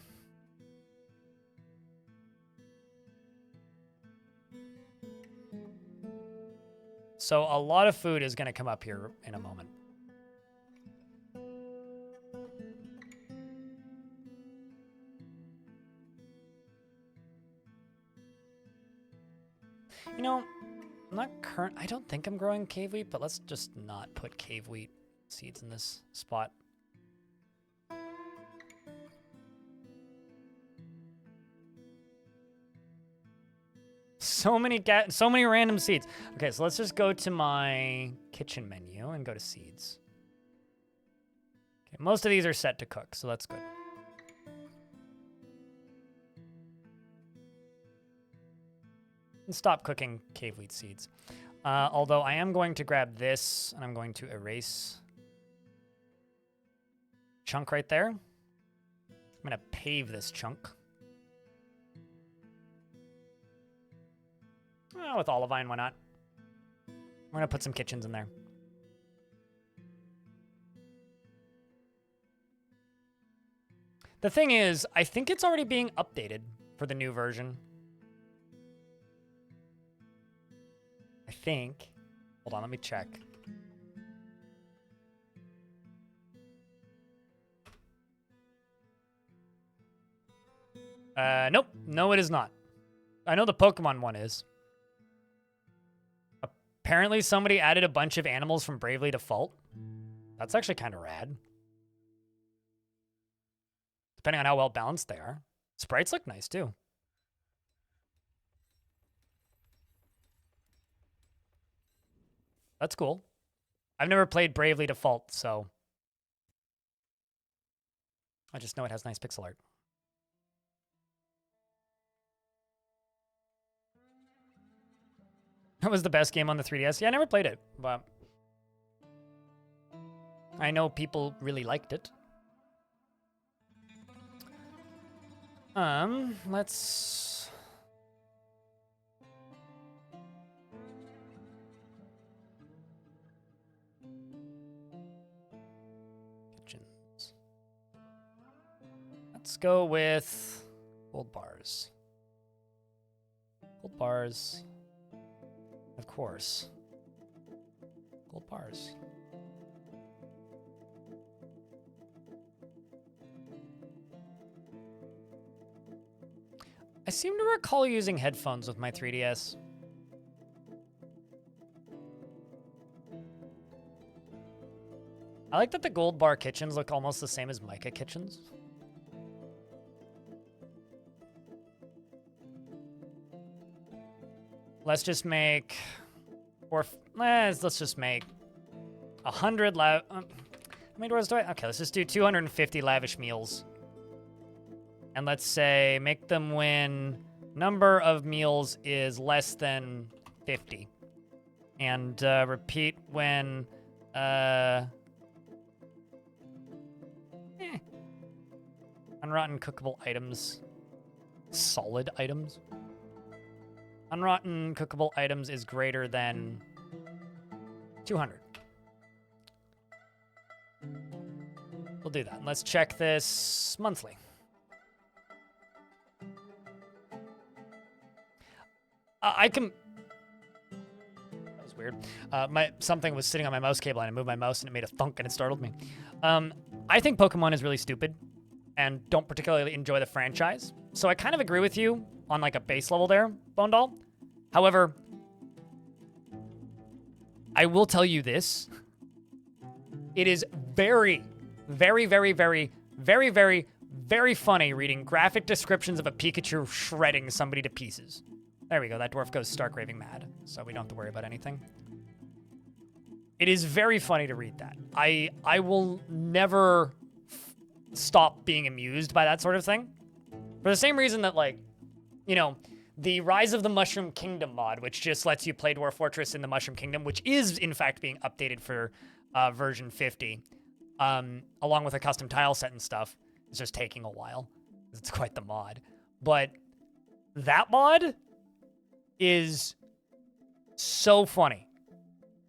So a lot of food is gonna come up here in a moment. You know, I don't think I'm growing cave wheat, but let's just not put cave wheat seeds in this spot. So many random seeds. Okay, so let's just go to my kitchen menu and go to seeds. Okay, most of these are set to cook, so that's good. And stop cooking cave wheat seeds. Although I am going to grab this and I'm going to erase chunk right there. I'm going to pave this chunk. With olivine, why not? We're going to put some kitchens in there. The thing is, I think it's already being updated for the new version. I think. Hold on, let me check. Nope. No, it is not. I know the Pokemon one is. Apparently somebody added a bunch of animals from Bravely Default. That's actually kind of rad. Depending on how well balanced they are. Sprites look nice too. That's cool. I've never played Bravely Default, so I just know it has nice pixel art. That was the best game on the 3DS. Yeah, I never played it, but I know people really liked it. Let's... Kitchens. Let's go with gold bars. Gold bars. Of course. Gold bars. I seem to recall using headphones with my 3DS. I like that the gold bar kitchens look almost the same as mica kitchens. Let's just make, let's just make 100 how many doors do I? Okay, let's just do 250 lavish meals. And let's say make them when number of meals is less than 50. And repeat when unrotten cookable items. Solid items. Unrotten cookable items is greater than 200. We'll do that. Let's check this monthly. I can... That was weird. Something was sitting on my mouse cable and I moved my mouse and it made a thunk and it startled me. I think Pokemon is really stupid and don't particularly enjoy the franchise. So I kind of agree with you on like a base level there, Bone Doll. However, I will tell you this. It is very, very, very, very, very, very, very funny reading graphic descriptions of a Pikachu shredding somebody to pieces. There we go. That dwarf goes stark raving mad, so we don't have to worry about anything. It is very funny to read that. I will never stop being amused by that sort of thing. For the same reason that, like, you know, the Rise of the Mushroom Kingdom mod, which just lets you play Dwarf Fortress in the Mushroom Kingdom, which is, in fact, being updated for version 50, along with a custom tile set and stuff. It's just taking a while. It's quite the mod. But that mod is so funny.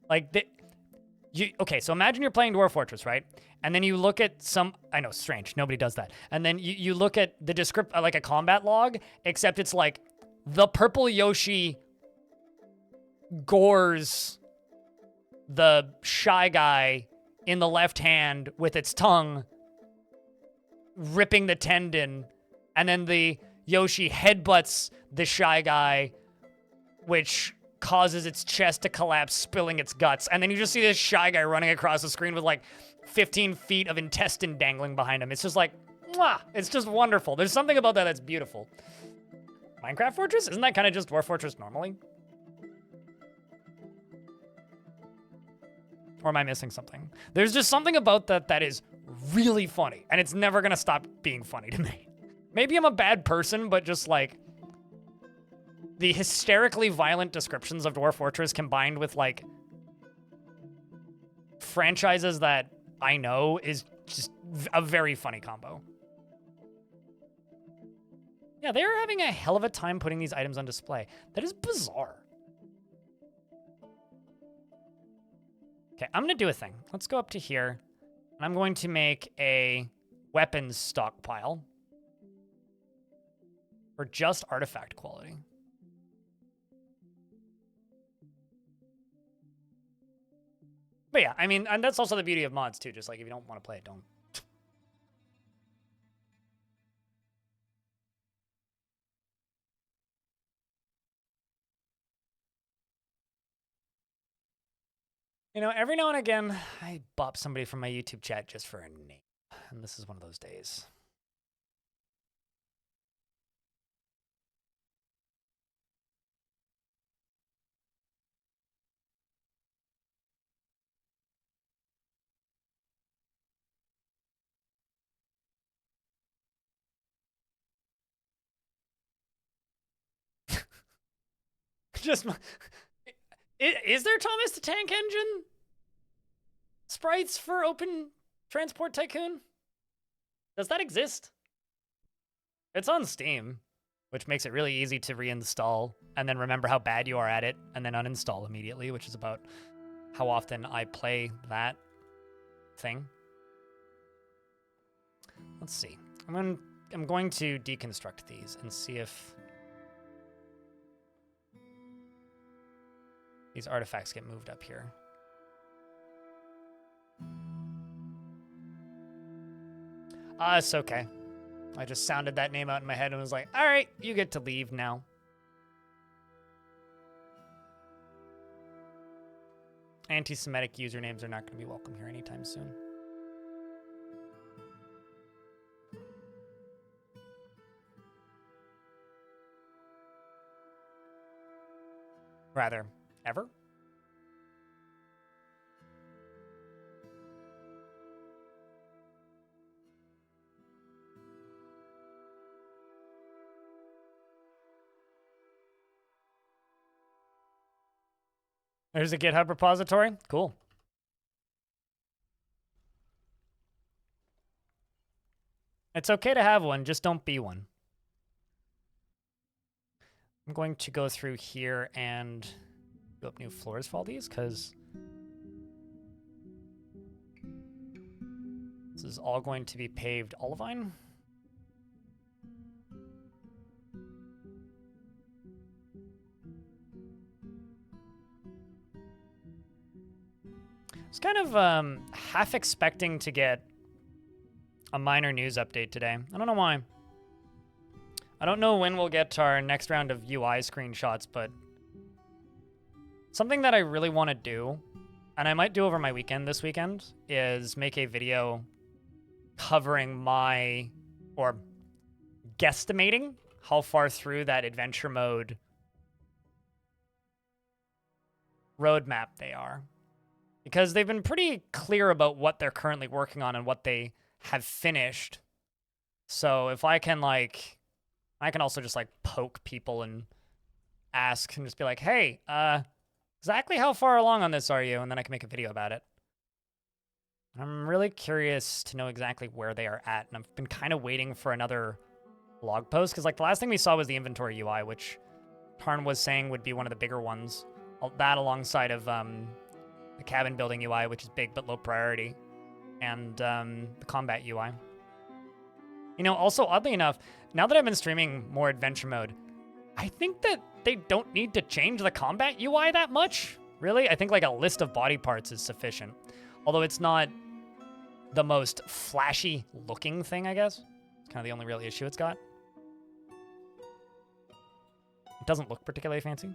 Like, okay, so imagine you're playing Dwarf Fortress, right? And then you look at some, I know, strange, nobody does that. And then you look at the like a combat log, except it's like the purple Yoshi gores the Shy Guy in the left hand with its tongue, ripping the tendon, and then the Yoshi headbutts the Shy Guy, which causes its chest to collapse, spilling its guts. And then you just see this Shy Guy running across the screen with like 15 feet of intestine dangling behind him. It's just like, mwah! It's just wonderful. There's something about that that's beautiful. Minecraft Fortress? Isn't that kind of just Dwarf Fortress normally? Or am I missing something? There's just something about that that is really funny, and it's never gonna stop being funny to me. Maybe I'm a bad person, but just like the hysterically violent descriptions of Dwarf Fortress combined with like franchises that I know is just a very funny combo. Yeah, they are having a hell of a time putting these items on display. That is bizarre. Okay, I'm gonna do a thing. Let's go up to here, and I'm going to make a weapons stockpile for just artifact quality. But yeah, I mean, and that's also the beauty of mods too. Just like if you don't want to play it, don't. You know, every now and again, I bop somebody from my YouTube chat just for a name. And this is one of those days. Just, is there Thomas the Tank Engine sprites for Open Transport Tycoon? Does that exist? It's on Steam, which makes it really easy to reinstall and then remember how bad you are at it and then uninstall immediately, which is about how often I play that thing. Let's see. I'm going to deconstruct these and see if these artifacts get moved up here. It's okay. I just sounded that name out in my head and was like, all right, you get to leave now. Anti-Semitic usernames are not going to be welcome here anytime soon. Rather, ever? There's a GitHub repository. Cool. It's okay to have one, just don't be one. I'm going to go through here and do up new floors for all these, because this is all going to be paved olivine. I was kind of half expecting to get a minor news update today. I don't know why. I don't know when we'll get to our next round of UI screenshots, but something that I really want to do and I might do over my weekend this weekend, is make a video covering my, or guesstimating how far through that adventure mode roadmap they are. Because they've been pretty clear about what they're currently working on and what they have finished. So if I can, like, I can also just, like, poke people and ask and just be like, hey, exactly how far along on this are you? And then I can make a video about it. I'm really curious to know exactly where they are at. And I've been kind of waiting for another blog post. Because, like, the last thing we saw was the inventory UI, which Tarn was saying would be one of the bigger ones. That alongside of the cabin building UI, which is big but low priority. And the combat UI. You know, also, oddly enough, now that I've been streaming more adventure mode, I think that they don't need to change the combat UI that much. Really, I think like a list of body parts is sufficient. Although it's not the most flashy looking thing, I guess. It's kind of the only real issue it's got. It doesn't look particularly fancy.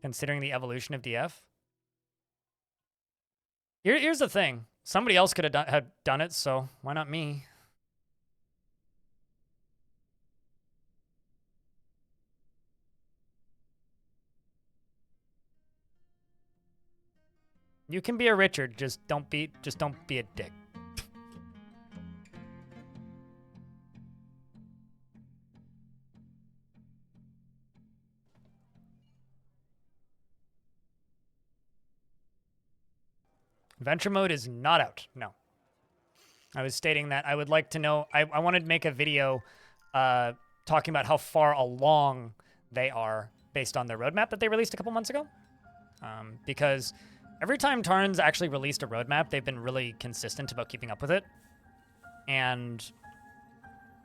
Considering the evolution of DF. Here's the thing. Somebody else could have done it, so why not me? You can be a Richard, just don't be a dick. Adventure mode is not out, no. I was stating that I would like to know, I wanted to make a video talking about how far along they are based on their roadmap that they released a couple months ago. Because every time Tarn's actually released a roadmap, they've been really consistent about keeping up with it. And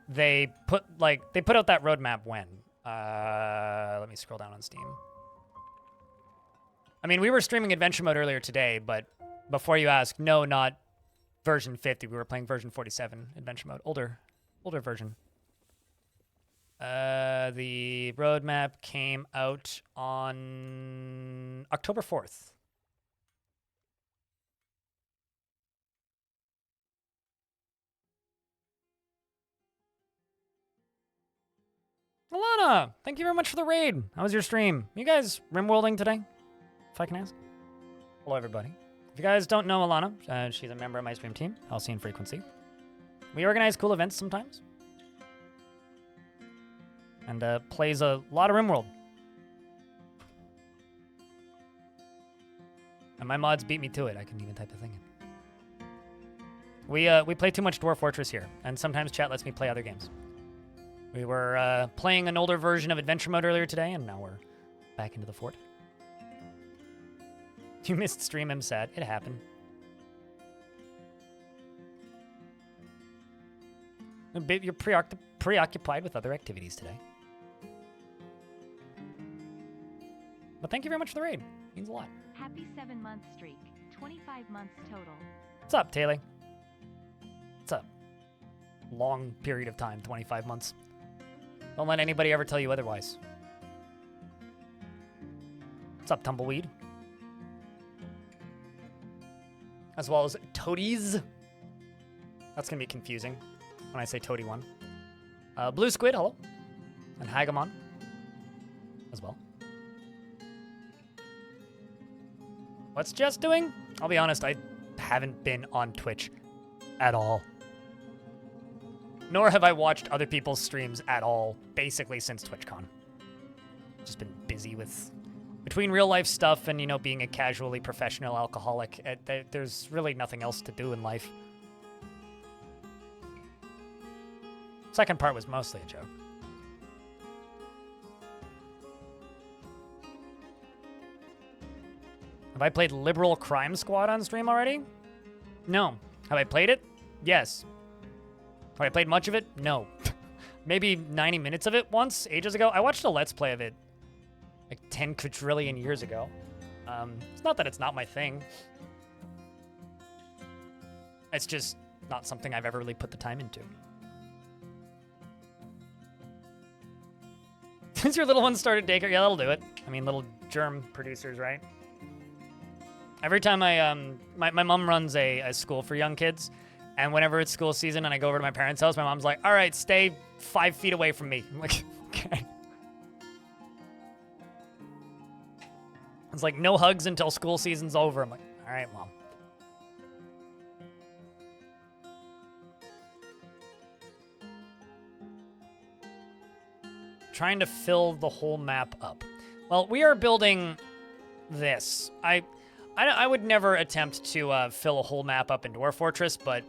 they put out that roadmap when? Let me scroll down on Steam. I mean, we were streaming adventure mode earlier today, but before you ask, no, not version 50. We were playing version 47 adventure mode. Older version. The roadmap came out on October 4th. Alana, thank you very much for the raid. How was your stream? You guys rimworlding today? If I can ask. Hello, everybody. If you guys don't know Alana, she's a member of my stream team, Halcyon Frequency. We organize cool events sometimes. And plays a lot of RimWorld. And my mods beat me to it. I couldn't even type the thing in. We play too much Dwarf Fortress here, and sometimes chat lets me play other games. We were playing an older version of Adventure Mode earlier today, and now we're back into the fort. You missed stream, I'm sad. It happened. You're preoccupied with other activities today. But thank you very much for the raid. It means a lot. Happy 7-month streak. 25 months total. What's up, Taylor? What's up? Long period of time, 25 months. Don't let anybody ever tell you otherwise. What's up, Tumbleweed? As well as Toadies. That's going to be confusing when I say Toady 1. Blue Squid, hello. And Hagamon as well. What's Jess doing? I'll be honest, I haven't been on Twitch at all. Nor have I watched other people's streams at all, basically since TwitchCon. Just been busy with... Between real life stuff and, you know, being a casually professional alcoholic, there's really nothing else to do in life. Second part was mostly a joke. Have I played Liberal Crime Squad on stream already? No. Have I played it? Yes. Have I played much of it? No. Maybe 90 minutes of it once, ages ago. I watched a Let's Play of it like 10 quadrillion years ago. It's not that it's not my thing. It's just not something I've ever really put the time into. Since your little one started daycare, yeah, that'll do it. I mean, little germ producers, right? Every time my mom runs a school for young kids, and whenever it's school season and I go over to my parents' house, my mom's like, all right, stay 5 feet away from me. I'm like, okay. It's like, no hugs until school season's over. I'm like, all right, Mom. Trying to fill the whole map up. Well, we are building this. I would never attempt to fill a whole map up in Dwarf Fortress, but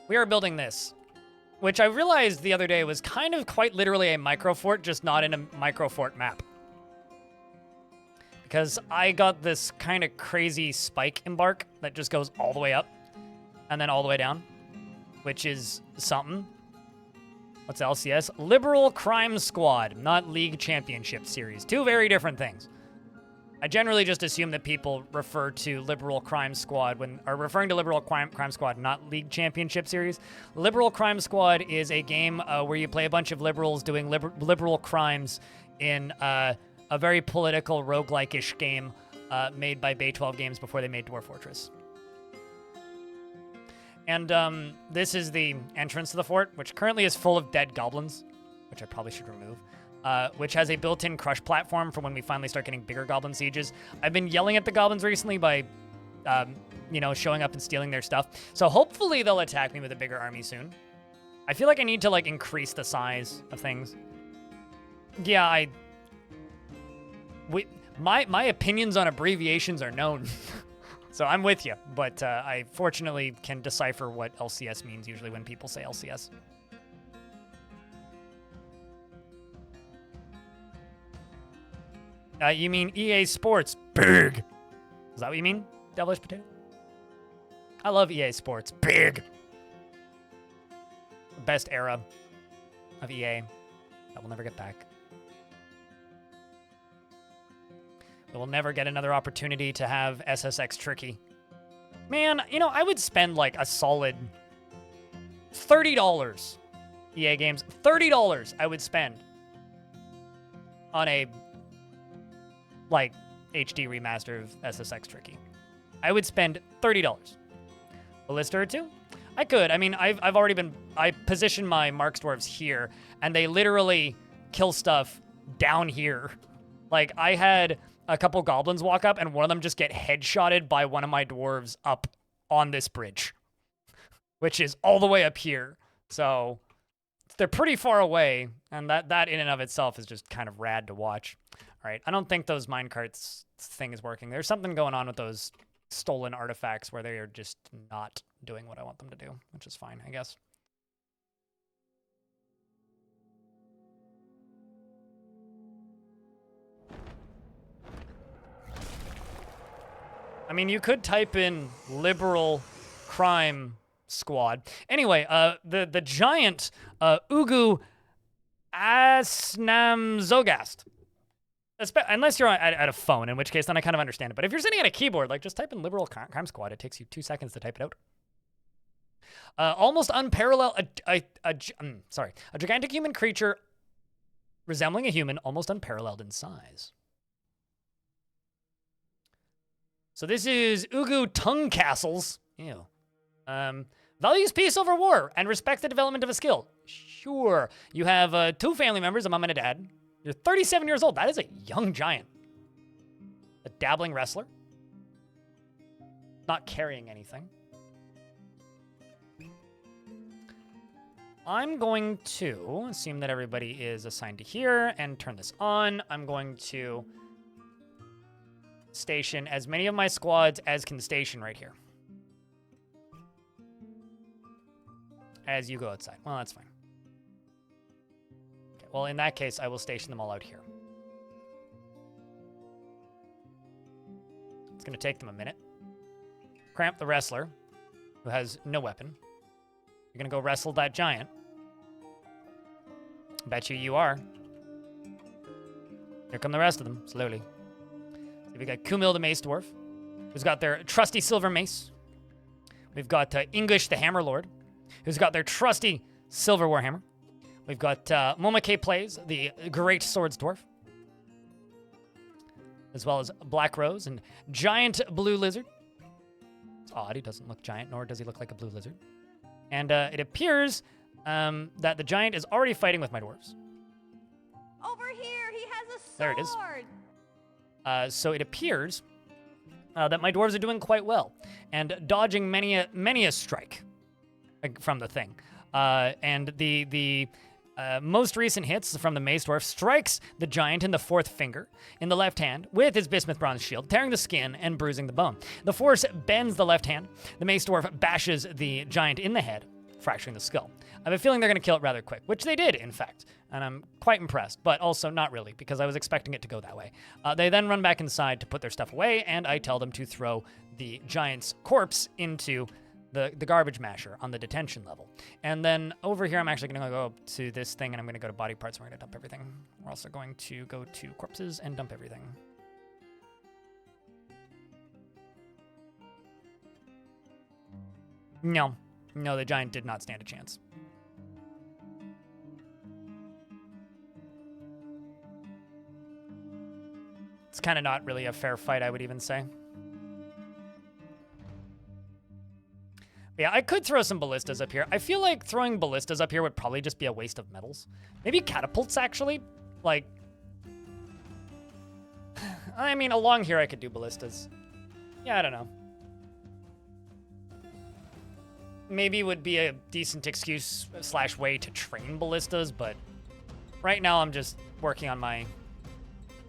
we are building this, which I realized the other day was kind of quite literally a microfort, just not in a microfort map. Because I got this kind of crazy spike embark that just goes all the way up and then all the way down, which is something. What's LCS? Liberal Crime Squad, not League Championship Series. Two very different things. I generally just assume that people refer to Liberal Crime Squad when are referring to Liberal Crime Squad, not League Championship Series. Liberal Crime Squad is a game where you play a bunch of liberals doing liberal crimes in a very political roguelike-ish game made by Bay 12 Games before they made Dwarf Fortress. And this is the entrance to the fort, which currently is full of dead goblins, which I probably should remove, which has a built-in crush platform for when we finally start getting bigger goblin sieges. I've been yelling at the goblins recently by, showing up and stealing their stuff. So hopefully they'll attack me with a bigger army soon. I feel like I need to, increase the size of things. Yeah, my opinions on abbreviations are known. So I'm with you, but I fortunately can decipher what LCS means usually when people say LCS. You mean EA Sports? Big. Is that what you mean, Devilish Potato? I love EA Sports. Big. The best era of EA that we'll never get back. We'll never get another opportunity to have SSX Tricky. Man, I would spend a solid $30 EA games. $30 I would spend on a HD remaster of SSX Tricky. I would spend $30. Ballista or two? I could. I mean, I positioned my Marks Dwarves here, and they literally kill stuff down here. I had a couple goblins walk up, and one of them just get headshotted by one of my dwarves up on this bridge, which is all the way up here. So they're pretty far away, and that in and of itself is just kind of rad to watch. All right, I don't think those minecarts thing is working. There's something going on with those stolen artifacts where they are just not doing what I want them to do, which is fine, I guess. I mean, you could type in liberal crime squad. Anyway, the giant Ugu Asnamzogast. Unless you're at a phone, in which case then I kind of understand it. But if you're sitting at a keyboard, just type in liberal crime squad. It takes you 2 seconds to type it out. Almost unparalleled. A gigantic human creature resembling a human, almost unparalleled in size. So this is Ugu Tongue Castles. Ew. Values peace over war and respects the development of a skill. Sure. You have 2 family members, a mom and a dad. You're 37 years old. That is a young giant. A dabbling wrestler. Not carrying anything. I'm going to assume that everybody is assigned to here and turn this on. I'm going to station as many of my squads as can station right here. As you go outside. Well, that's fine. Okay, well, in that case, I will station them all out here. It's going to take them a minute. Cramp the wrestler, who has no weapon. You're going to go wrestle that giant. Bet you are. Here come the rest of them, slowly. We've got Kumil the Mace Dwarf, who's got their trusty silver mace. We've got English the Hammer Lord, who's got their trusty silver warhammer. We've got Momake Plays, the Great Swords Dwarf, as well as Black Rose and Giant Blue Lizard. It's odd, he doesn't look giant, nor does he look like a blue lizard. And it appears that the giant is already fighting with my dwarves. Over here, he has a sword. There it is. So it appears that my dwarves are doing quite well and dodging many a strike from the thing. And the most recent hits from the Mace Dwarf strikes the giant in the fourth finger in the left hand with his bismuth bronze shield, tearing the skin and bruising the bone. The force bends the left hand. The Mace Dwarf bashes the giant in the head, fracturing the skull. I have a feeling they're going to kill it rather quick, which they did, in fact. And I'm quite impressed, but also not really, because I was expecting it to go that way. They then run back inside to put their stuff away, and I tell them to throw the giant's corpse into the garbage masher on the detention level. And then over here, I'm actually going to go to this thing, and I'm going to go to body parts, and we're going to dump everything. We're also going to go to corpses and dump everything. No, the giant did not stand a chance. It's kind of not really a fair fight, I would even say. Yeah, I could throw some ballistas up here. I feel like throwing ballistas up here would probably just be a waste of metals. Maybe catapults, actually. Like, I mean, along here I could do ballistas. Yeah, I don't know. Maybe would be a decent excuse / way to train ballistas, but right now I'm just working on my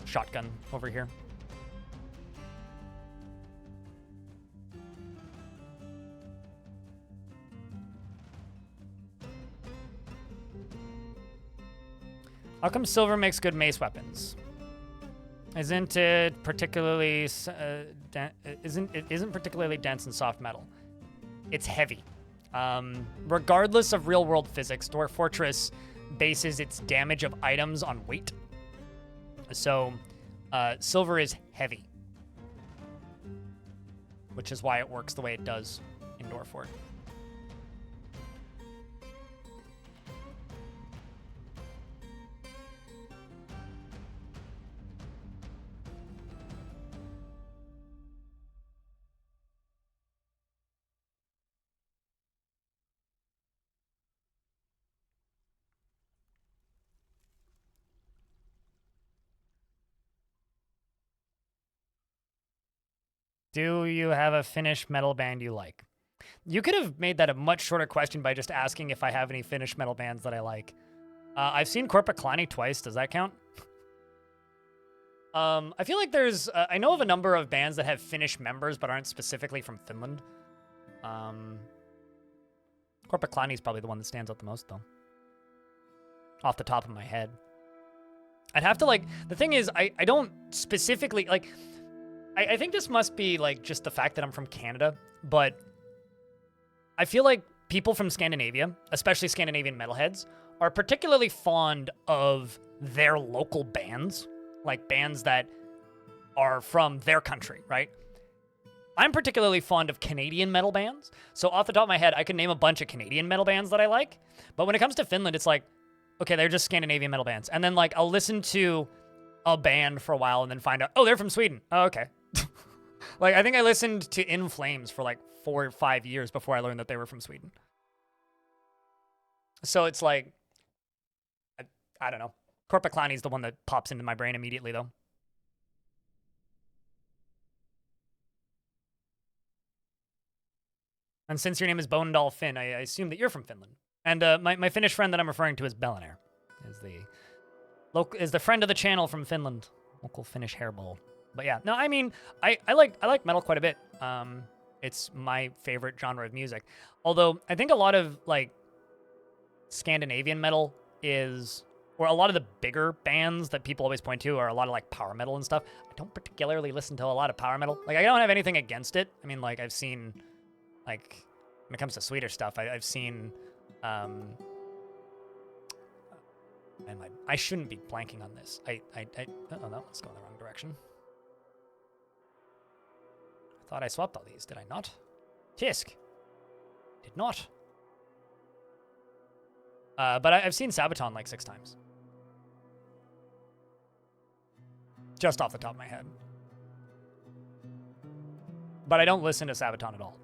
shotgun over here. How come silver makes good mace weapons? Isn't it particularly isn't particularly dense and soft metal? It's heavy. Regardless of real-world physics, Dwarf Fortress bases its damage of items on weight. So, silver is heavy, which is why it works the way it does in Dwarf Fort. Do you have a Finnish metal band you like? You could have made that a much shorter question by just asking if I have any Finnish metal bands that I like. I've seen Creaturekeepers twice. Does that count? I feel like there's... I know of a number of bands that have Finnish members but aren't specifically from Finland. Creaturekeepers is probably the one that stands out the most, though. Off the top of my head. I'd have to, like... The thing is, I don't specifically... Like... I think this must be, like, just the fact that I'm from Canada, but I feel like people from Scandinavia, especially Scandinavian metalheads, are particularly fond of their local bands, like bands that are from their country, right? I'm particularly fond of Canadian metal bands, so off the top of my head, I can name a bunch of Canadian metal bands that I like, but when it comes to Finland, it's like, okay, they're just Scandinavian metal bands, and then, like, I'll listen to a band for a while and then find out, oh, they're from Sweden. Oh, okay. Like, I think I listened to In Flames for like 4 or 5 years before I learned that they were from Sweden. So it's like, I don't know. Creaturekeepers is the one that pops into my brain immediately, though. And since your name is Bonedal Finn, I assume that you're from Finland. And my Finnish friend that I'm referring to is Bellinair, is the friend of the channel from Finland, local Finnish hairball. But yeah, no, I mean, I like metal quite a bit. It's my favorite genre of music. Although I think a lot of like Scandinavian metal is, or a lot of the bigger bands that people always point to are a lot of like power metal and stuff. I don't particularly listen to a lot of power metal. Like, I don't have anything against it. I mean, like, I've seen, like, when it comes to Swedish stuff, I've seen, and I shouldn't be blanking on this. Oh no, let's go in the wrong direction. I thought I swapped all these, did I not? Tisk. Did not. But I've seen Sabaton like 6 times. Just off the top of my head. But I don't listen to Sabaton at all.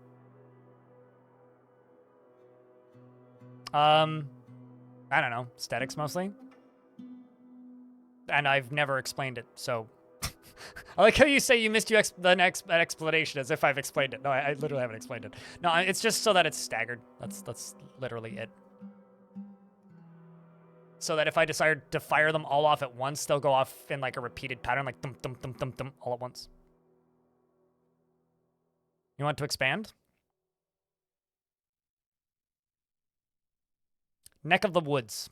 I don't know. Aesthetics mostly. And I've never explained it, so... I like how you say you missed an explanation as if I've explained it. No, I literally haven't explained it. No, it's just so that it's staggered. That's literally it. So that if I decide to fire them all off at once, they'll go off in like a repeated pattern, like thump, thump, thump, thump, thump, all at once. You want to expand? Neck of the Woods.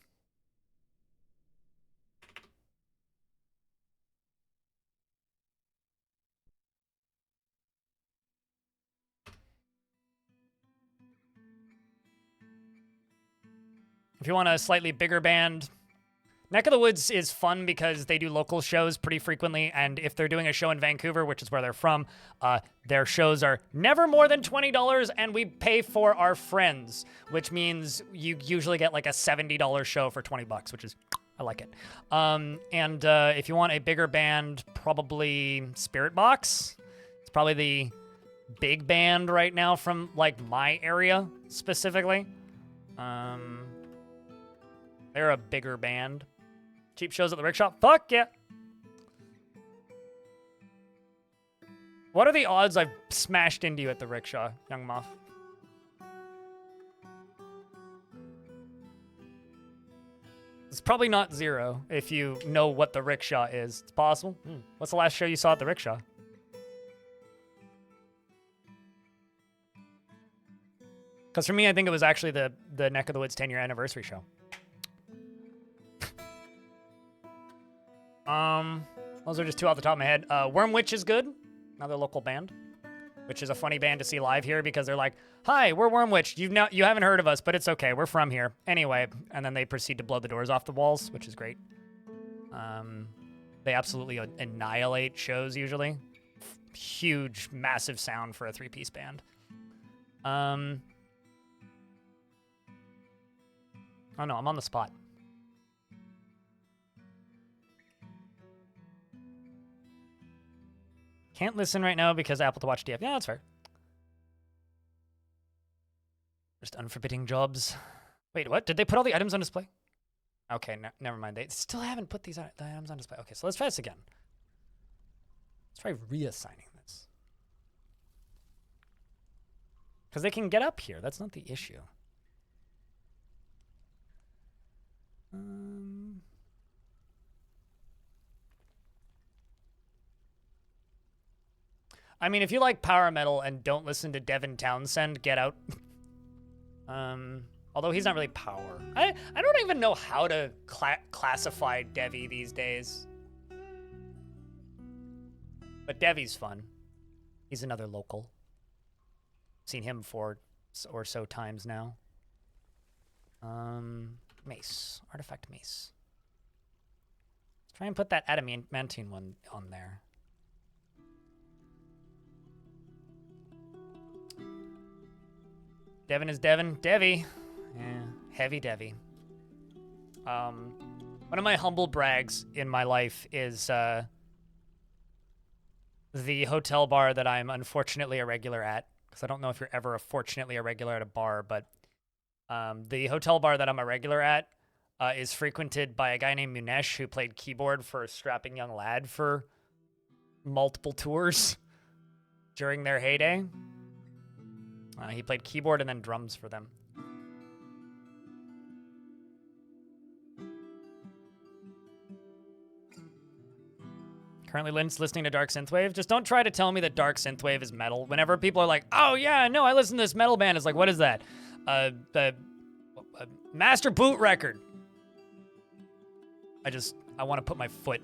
If you want a slightly bigger band, Neck of the Woods is fun because they do local shows pretty frequently, and if they're doing a show in Vancouver, which is where they're from, their shows are never more than $20, and we pay for our friends, which means you usually get like a $70 show for $20, which is, I like it. If you want a bigger band, probably Spirit Box. It's probably the big band right now from like my area specifically. They're a bigger band. Cheap shows at the rickshaw? Fuck yeah. What are the odds I've smashed into you at the rickshaw, young muff? It's probably not 0 if you know what the rickshaw is. It's possible. What's the last show you saw at the rickshaw? Because for me, I think it was actually the Neck of the Woods 10-year anniversary show. Those are just 2 off the top of my head. Worm Witch is good. Another local band, which is a funny band to see live here because they're like, "Hi, we're Worm Witch. You haven't heard of us, but it's okay. We're from here anyway." And then they proceed to blow the doors off the walls, which is great. They absolutely annihilate shows usually. Huge, massive sound for a 3-piece band. Oh no, I'm on the spot. Can't listen right now because Apple to Watch DF. Yeah, that's fair. Just unforbidding jobs. Wait, what? Did they put all the items on display? Okay, never mind. They still haven't put the items on display. Okay, so let's try this again. Let's try reassigning this. Because they can get up here. That's not the issue. I mean, if you like power metal and don't listen to Devin Townsend, get out. Although he's not really power. I don't even know how to classify Devi these days. But Devi's fun. He's another local. Seen him 4 or so times now. Mace. Artifact mace. Let's try and put that adamantine one on there. Devin is Devin. Devi. Yeah, heavy Devi. One of my humble brags in my life is the hotel bar that I'm unfortunately a regular at. Because I don't know if you're ever fortunately a regular at a bar, but the hotel bar that I'm a regular at is frequented by a guy named Munesh who played keyboard for Strapping Young Lad for multiple tours during their heyday. He played keyboard and then drums for them. Currently listening to Dark Synthwave. Just don't try to tell me that Dark Synthwave is metal. Whenever people are like, "Oh yeah, no, I listen to this metal band," it's like, what is that? The Master Boot record. I want to put my foot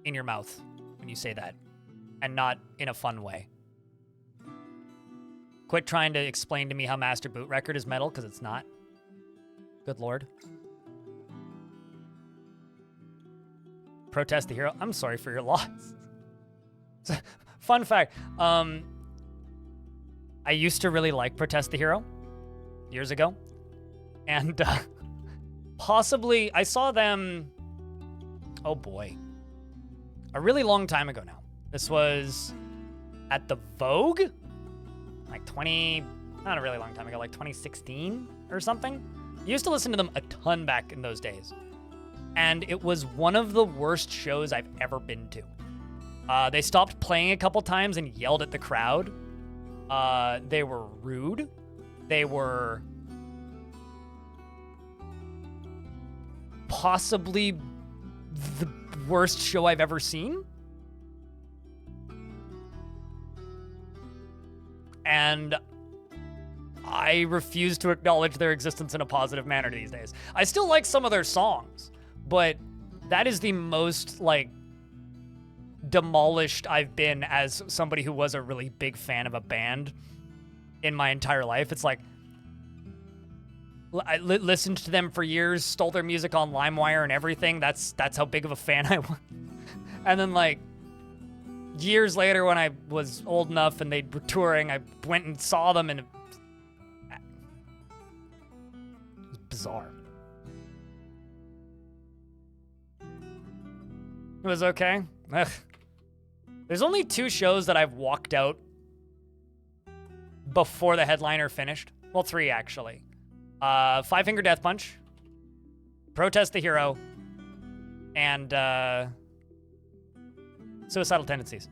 in your mouth when you say that, and not in a fun way. Quit trying to explain to me how Master Boot record is metal, because it's not. Good lord. Protest the Hero. I'm sorry for your loss. Fun fact. I used to really like Protest the Hero years ago. And possibly, I saw them, oh boy, a really long time ago now. This was at the Vogue, like not a really long time ago, like 2016 or something. I used to listen to them a ton back in those days. And it was one of the worst shows I've ever been to. They stopped playing a couple times and yelled at the crowd. They were rude. They were possibly the worst show I've ever seen. And I refuse to acknowledge their existence in a positive manner these days. I still like some of their songs, but that is the most, like, demolished I've been as somebody who was a really big fan of a band in my entire life. It's like, I listened to them for years, stole their music on LimeWire and everything. That's how big of a fan I was. And then, like, years later when I was old enough and they were touring, I went and saw them, and it was bizarre. It was okay. Ugh. There's only 2 shows that I've walked out before the headliner finished. Well, 3 actually. Five Finger Death Punch, Protest the Hero, and Suicidal Tendencies.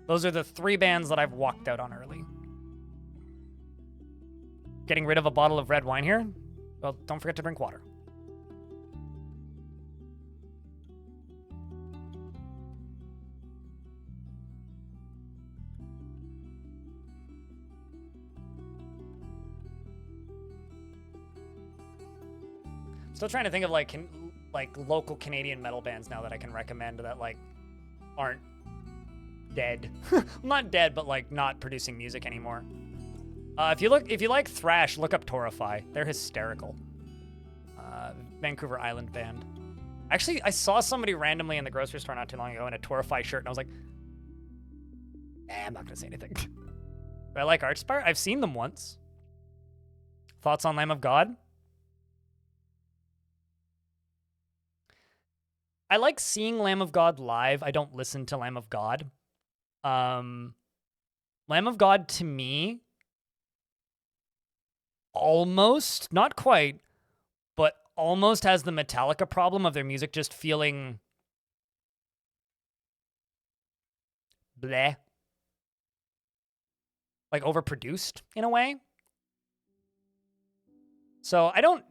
Those are the 3 bands that I've walked out on early. Getting rid of a bottle of red wine here? Well, don't forget to drink water. Still trying to think of like local Canadian metal bands now that I can recommend that like aren't dead. Not dead, but like not producing music anymore. If you like thrash, look up Torify. They're hysterical. Vancouver Island band. Actually, I saw somebody randomly in the grocery store not too long ago in a Torify shirt, and I was like, I'm not gonna say anything. But I like Archspire. I've seen them once. Thoughts on Lamb of God? I like seeing Lamb of God live. I don't listen to Lamb of God. Lamb of God, to me, almost, not quite, but almost has the Metallica problem of their music just feeling bleh. Like overproduced in a way. So I don't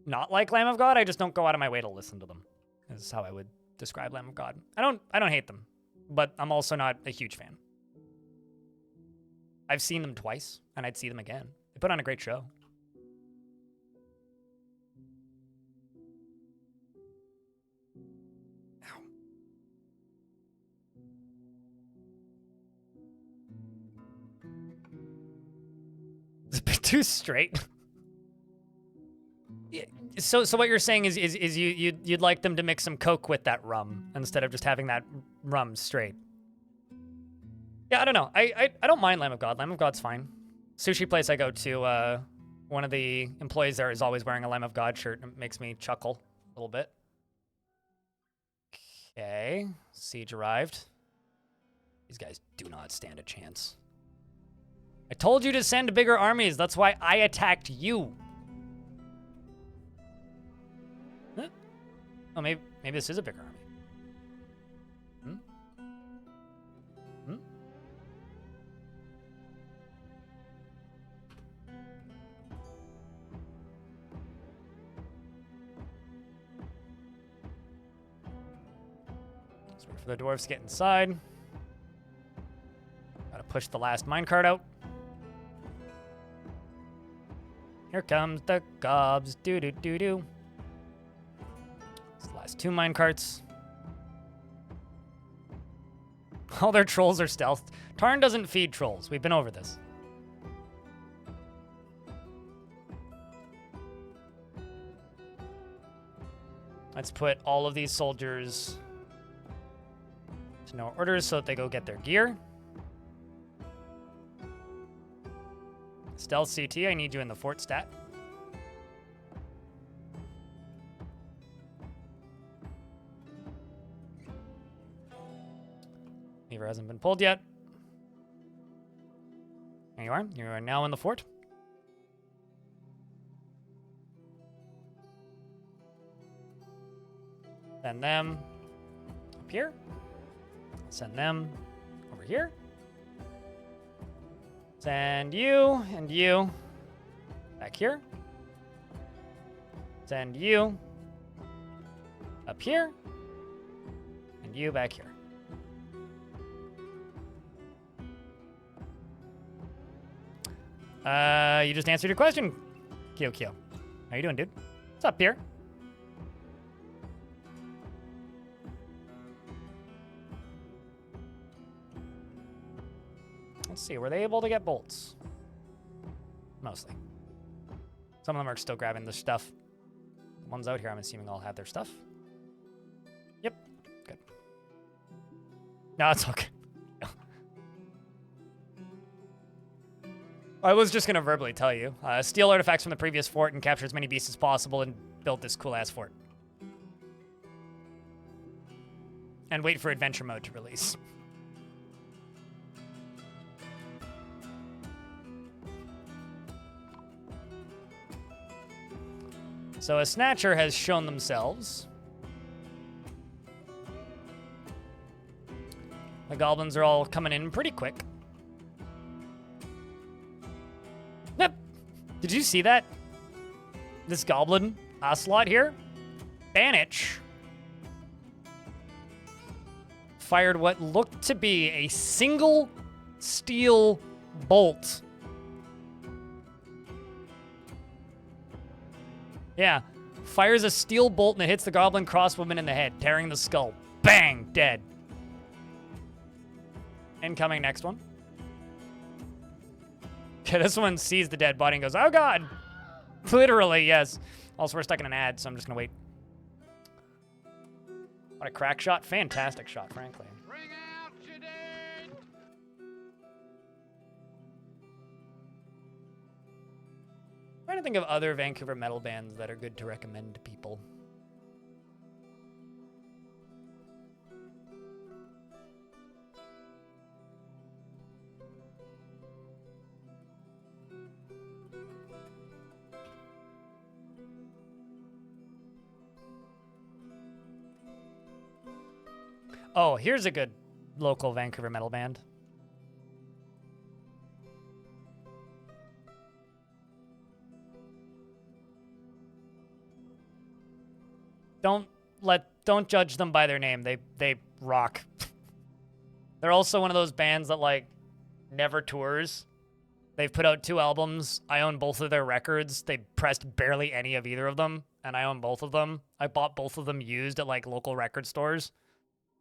not like Lamb of God. I just don't go out of my way to listen to them. Is how I would describe Lamb of God. I don't hate them, but I'm also not a huge fan. I've seen them twice, and I'd see them again. They put on a great show. Ow. It's a bit too straight. So what you're saying is you'd like them to mix some Coke with that rum instead of just having that rum straight. Yeah, I don't know. I don't mind Lamb of God. Lamb of God's fine. Sushi place I go to, one of the employees there is always wearing a Lamb of God shirt, and it makes me chuckle a little bit. Okay, siege arrived. These guys do not stand a chance. I told you to send bigger armies. That's why I attacked you. Huh? Oh, maybe this is a bigger army. Hmm? Let's wait for the dwarves to get inside. Gotta push the last minecart out. Here comes the gobs. Do-do-do-do. Last 2 minecarts. All their trolls are stealthed. Tarn doesn't feed trolls. We've been over this. Let's put all of these soldiers to no orders so that they go get their gear. Stealth CT, I need you in the fort stat. Lever hasn't been pulled yet. There you are. You are now in the fort. Send them up here. Send them over here. Send you and you back here. Send you up here. And you back here. You just answered your question, Kyo. How you doing, dude? What's up, Pierre? Let's see, were they able to get bolts? Mostly. Some of them are still grabbing the stuff. The ones out here, I'm assuming, all have their stuff. Yep, good. No, it's okay. I was just gonna verbally tell you. Steal artifacts from the previous fort and capture as many beasts as possible and build this cool-ass fort. And wait for adventure mode to release. So a Snatcher has shown themselves. The goblins are all coming in pretty quick. Yep. Did you see that? This goblin slot here? Banich fired what looked to be a single steel bolt. Yeah, fires a steel bolt and it hits the goblin crossbowman in the head, tearing the skull. Bang! Dead. Incoming next one. Okay, this one sees the dead body and goes, oh god! Literally, yes. Also, we're stuck in an ad, so I'm just gonna wait. What a crack shot. Fantastic shot, frankly. Bring out your dead. Trying to think of other Vancouver metal bands that are good to recommend to people. Oh, here's a good local Vancouver metal band. Don't judge them by their name. They rock. They're also one of those bands that like never tours. They've put out 2 albums. I own both of their records. They pressed barely any of either of them, and I own both of them. I bought both of them used at like local record stores.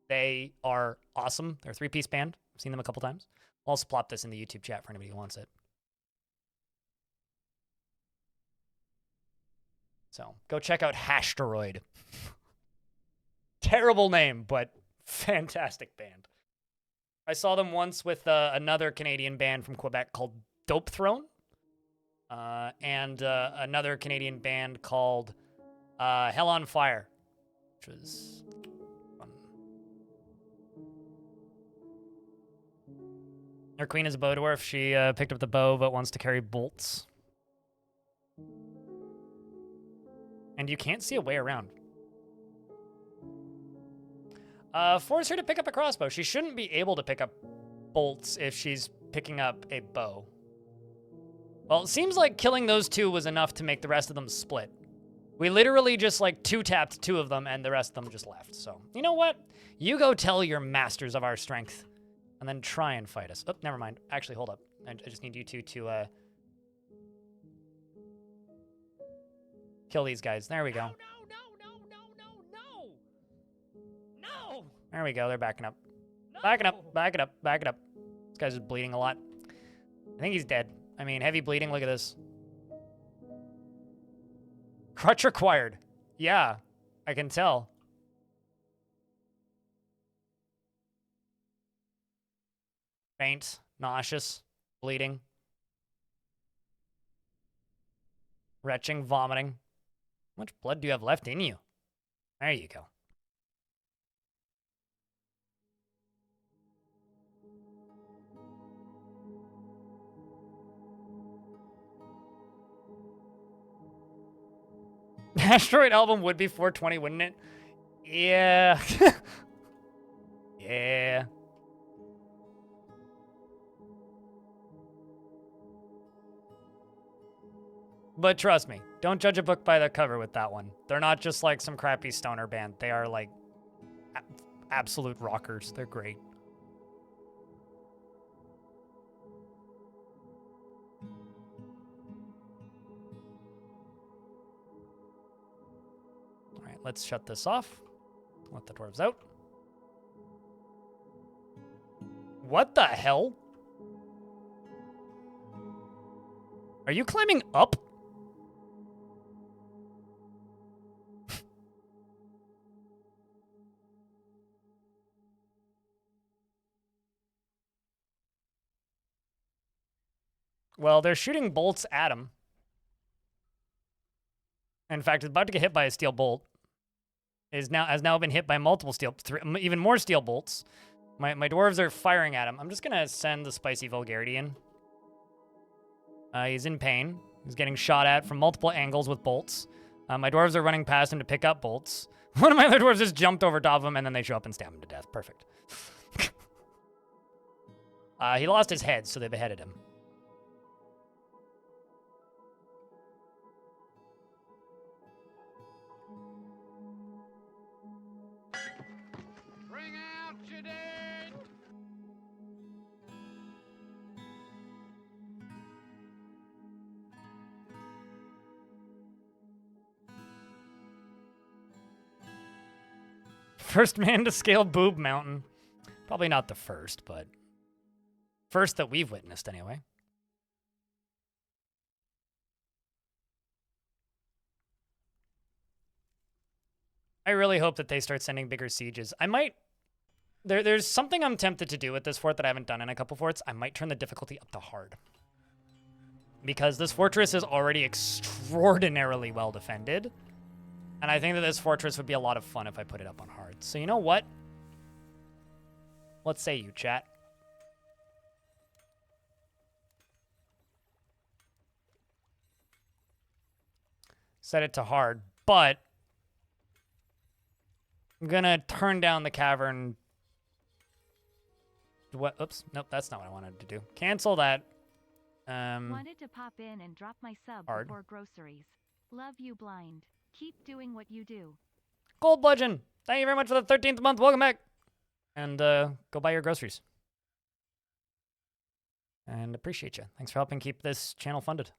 They are awesome. They're a 3-piece band. I've seen them a couple times. I'll also plop this in the YouTube chat for anybody who wants it. So go check out Hashtaroid. Terrible name, but fantastic band. I saw them once with another Canadian band from Quebec called Dope Throne, and another Canadian band called Hell on Fire, which was fun. Our queen is a bow dwarf. She picked up the bow but wants to carry bolts. And you can't see a way around. Force her to pick up a crossbow. She shouldn't be able to pick up bolts if she's picking up a bow. Well, it seems like killing those 2 was enough to make the rest of them split. We literally just like 2-tapped 2 of them and the rest of them just left. So, you know what? You go tell your masters of our strength and then try and fight us. Oh, never mind. Actually, hold up. I just need you 2 to kill these guys. There we go. No. There we go. They're backing up. No. Back it up. Back it up. Back it up. This guy's just bleeding a lot. I think he's dead. I mean, heavy bleeding. Look at this. Crutch required. Yeah, I can tell. Faint, nauseous, bleeding. Retching, vomiting. How much blood do you have left in you? There you go. Asteroid album would be 420, wouldn't it? Yeah. Yeah. But trust me, don't judge a book by the cover with that one. They're not just like some crappy stoner band. They are like absolute rockers. They're great. All right, let's shut this off. Let the dwarves out. What the hell? Are you climbing up? Well, they're shooting bolts at him. In fact, it's about to get hit by a steel bolt. Has now been hit by multiple even more steel bolts. My dwarves are firing at him. I'm just gonna send the spicy vulgarity in. He's in pain. He's getting shot at from multiple angles with bolts. My dwarves are running past him to pick up bolts. One of my other dwarves just jumped over top of him, and then they show up and stab him to death. Perfect. He lost his head, so they beheaded him. Bring out your dead! First man to scale Boob Mountain. Probably not the first, but first that we've witnessed anyway. I really hope that they start sending bigger sieges. I might... There's something I'm tempted to do with this fort that I haven't done in a couple forts. I might turn the difficulty up to hard. Because this fortress is already extraordinarily well defended. And I think that this fortress would be a lot of fun if I put it up on hard. So you know what? What say you, chat? Set it to hard, but I'm gonna turn down the cavern. What? Oops. Nope, that's not what I wanted to do. Cancel that. Wanted to pop in and drop my sub Hard. before groceries. Love you, blind. Keep doing what you do. Gold Bludgeon, thank you very much for the 13th month. Welcome back. And go buy your groceries. And appreciate you. Thanks for helping keep this channel funded.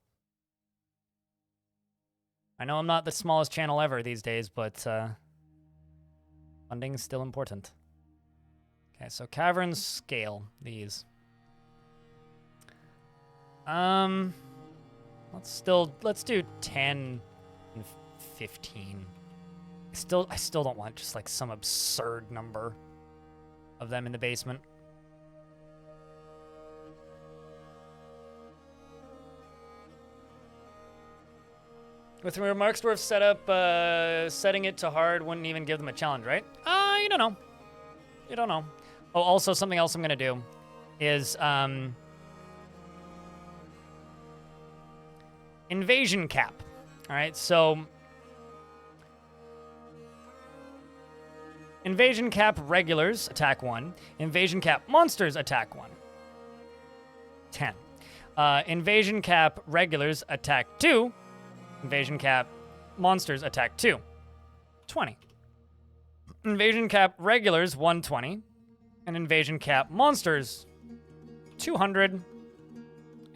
I know I'm not the smallest channel ever these days, but funding is still important. Okay, so caverns scale these. Let's do 10 and 15. I still don't want just like some absurd number of them in the basement. With remarks Dwarf set up, setting it to hard wouldn't even give them a challenge, right? You don't know. You don't know. Oh, also something else I'm gonna do is invasion cap. All right, so invasion cap regulars attack 1. Invasion cap monsters attack 1. 10. Invasion cap regulars attack 2. Invasion cap monsters attack 2. 20. Invasion cap regulars 120. And invasion cap monsters 200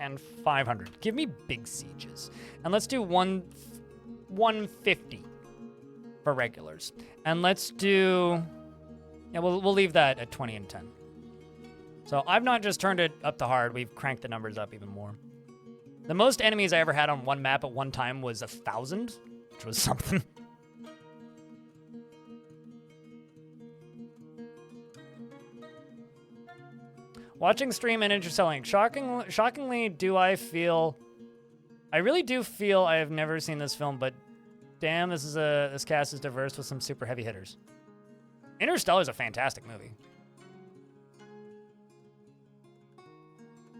and 500. Give me big sieges. And let's do 150 for regulars. And let's do... Yeah, we'll leave that at 20 and 10. So I've not just turned it up to hard, we've cranked the numbers up even more. The most enemies I ever had on one map at one time was 1,000, which was something. Watching stream and interselling. Shockingly, do I feel I really do feel I have never seen this film, but damn, this cast is diverse with some super heavy hitters. Interstellar is a fantastic movie.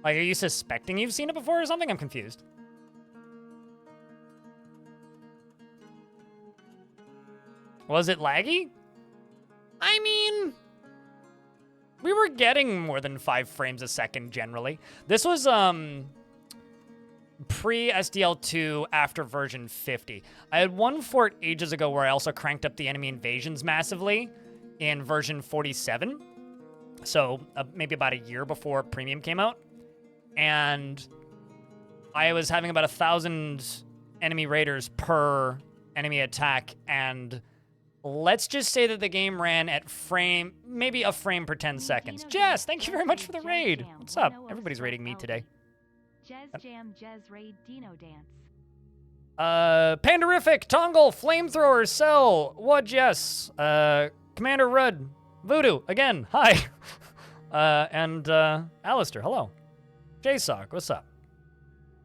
Like, are you suspecting you've seen it before or something? I'm confused. Was it laggy? I mean, we were getting more than 5 frames a second generally. This was pre-SDL2 after version 50. I had one fort ages ago where I also cranked up the enemy invasions massively in version 47. So maybe about a year before Premium came out. And I was having about 1,000 enemy raiders per enemy attack, and let's just say that the game ran at maybe a frame per 10 seconds. Jess, thank you very much for the raid. What's up? Everybody's raiding me today. Jez Jam Jez Raid Dino Dance. Pandarific, Tongle, Flamethrower, Cell, what Jess, Commander Rudd, Voodoo, again, hi. And Alistair, hello. JSOC, what's up?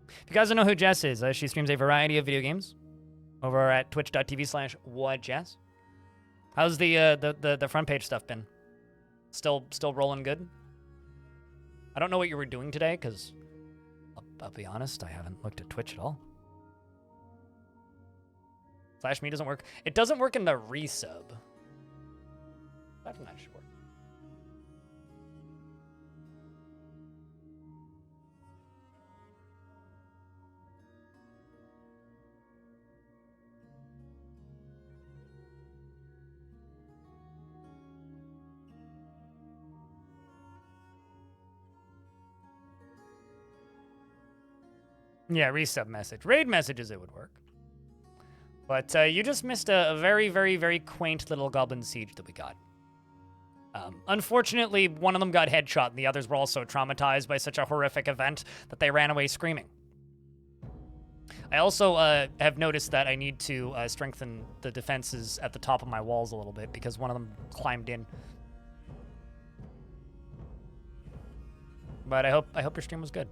If you guys don't know who Jess is, she streams a variety of video games over at twitch.tv/whatjess. How's the front page stuff been? Still rolling good? I don't know what you were doing today, because I'll be honest, I haven't looked at Twitch at all. /me doesn't work. It doesn't work in the resub. That should work. Yeah, resub message. Raid messages, it would work. But you just missed a very, very, very quaint little goblin siege that we got. Unfortunately, one of them got headshot, and the others were also traumatized by such a horrific event that they ran away screaming. I also have noticed that I need to strengthen the defenses at the top of my walls a little bit because one of them climbed in. But I hope your stream was good.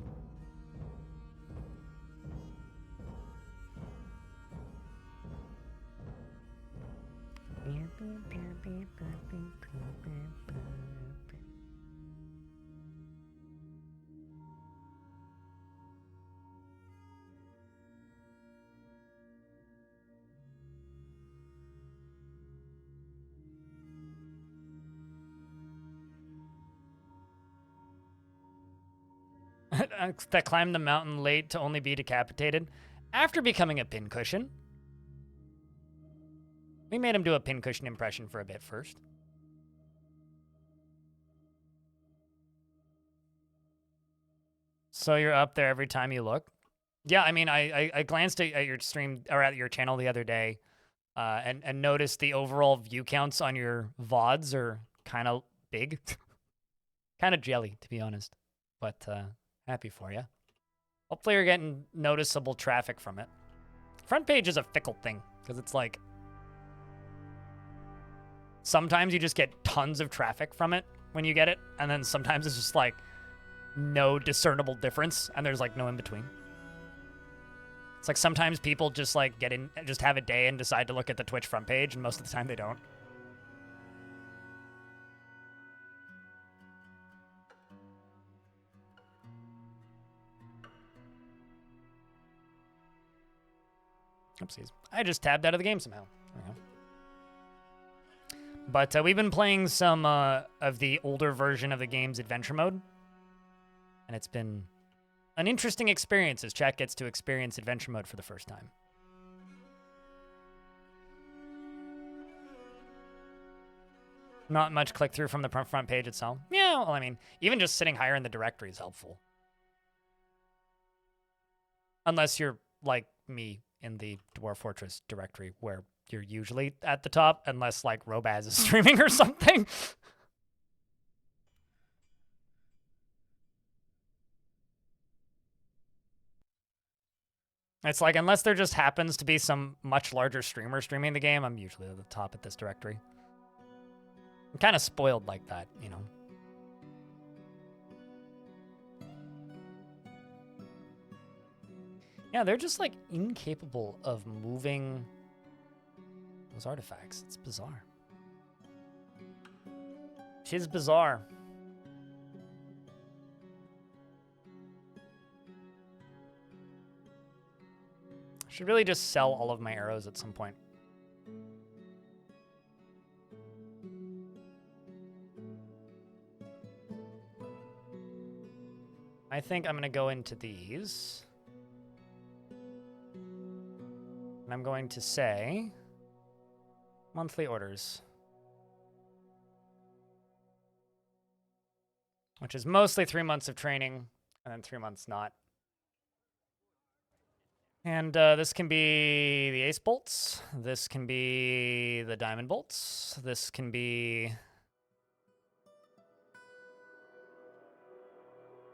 That climbed the mountain late to only be decapitated after becoming a pincushion. We made him do a pincushion impression for a bit first. So you're up there every time you look? Yeah, I mean, I glanced at your stream, or at your channel the other day, and noticed the overall view counts on your VODs are kind of big. Kind of jelly, to be honest. But happy for you. Hopefully you're getting noticeable traffic from it. Front page is a fickle thing, because it's like, sometimes you just get tons of traffic from it when you get it, and then sometimes it's just like no discernible difference, and there's like no in between. It's like sometimes people just like just have a day and decide to look at the Twitch front page, and most of the time they don't. Oopsies. I just tabbed out of the game somehow. There we go. But we've been playing some of the older version of the game's adventure mode. And it's been an interesting experience as chat gets to experience adventure mode for the first time. Not much click-through from the front page itself. Yeah, well, I mean, even just sitting higher in the directory is helpful. Unless you're like me in the Dwarf Fortress directory, where you're usually at the top, unless like Robaz is streaming or something. It's like, unless there just happens to be some much larger streamer streaming the game, I'm usually at the top at this directory. I'm kind of spoiled like that, you know. Yeah, they're just like incapable of moving those artifacts. It's bizarre. She's bizarre. Should really just sell all of my arrows at some point. I think I'm going to go into these. And I'm going to say monthly orders. Which is mostly 3 months of training and then 3 months not. And this can be the ace bolts. This can be the diamond bolts. This can be...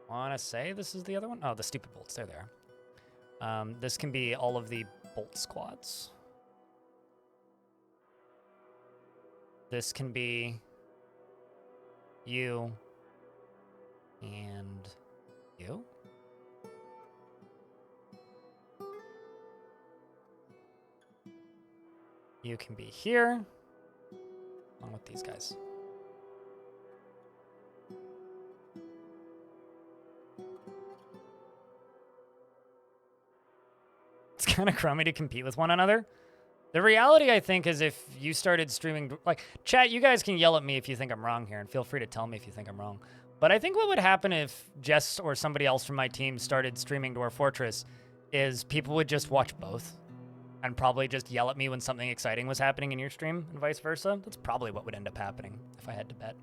I want to say this is the other one. Oh, the stupid bolts. There they are. This can be all of the bolt squads. This can be you and you. You can be here, along with these guys. It's kind of crummy to compete with one another. The reality, I think, is if you started streaming... Like, chat, you guys can yell at me if you think I'm wrong here, and feel free to tell me if you think I'm wrong. But I think what would happen if Jess or somebody else from my team started streaming Dwarf Fortress is people would just watch both. And probably just yell at me when something exciting was happening in your stream, and vice versa. That's probably what would end up happening, if I had to bet.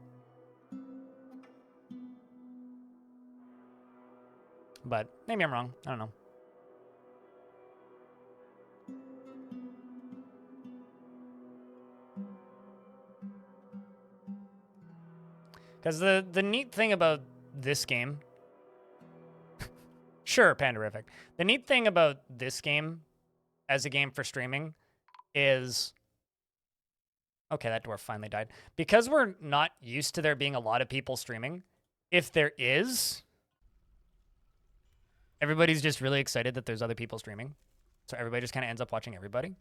But maybe I'm wrong. I don't know. Because the neat thing about this game... Sure, Pandarific. The neat thing about this game as a game for streaming is... Okay, that dwarf finally died. Because we're not used to there being a lot of people streaming, if there is, everybody's just really excited that there's other people streaming. So everybody just kind of ends up watching everybody.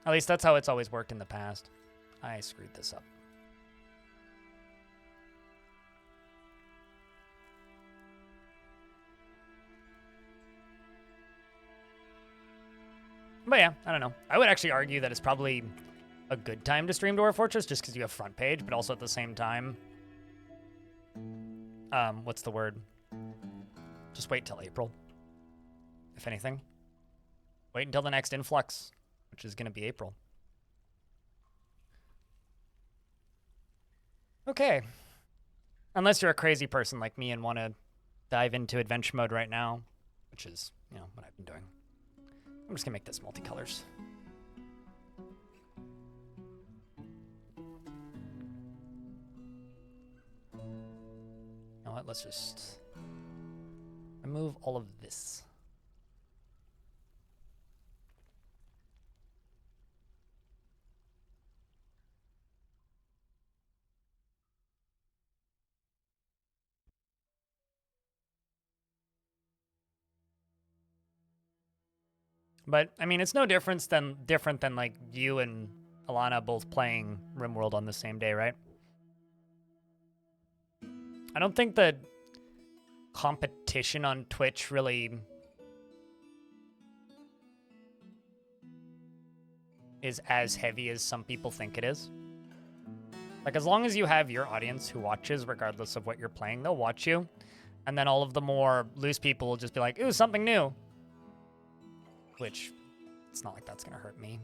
At least that's how it's always worked in the past. I screwed this up. But yeah, I don't know. I would actually argue that it's probably a good time to stream Dwarf Fortress just because you have front page, but also at the same time, what's the word? Just wait till April, if anything. Wait until the next influx, which is going to be April. Okay. Unless you're a crazy person like me and want to dive into adventure mode right now, which is, you know, what I've been doing. I'm just gonna make this multicolors. You know what? Let's just remove all of this. But I mean, it's no different than like you and Alana both playing RimWorld on the same day, right? I don't think the competition on Twitch really is as heavy as some people think it is. Like, as long as you have your audience who watches, regardless of what you're playing, they'll watch you. And then all of the more loose people will just be like, ooh, something new. Which, it's not like that's going to hurt me.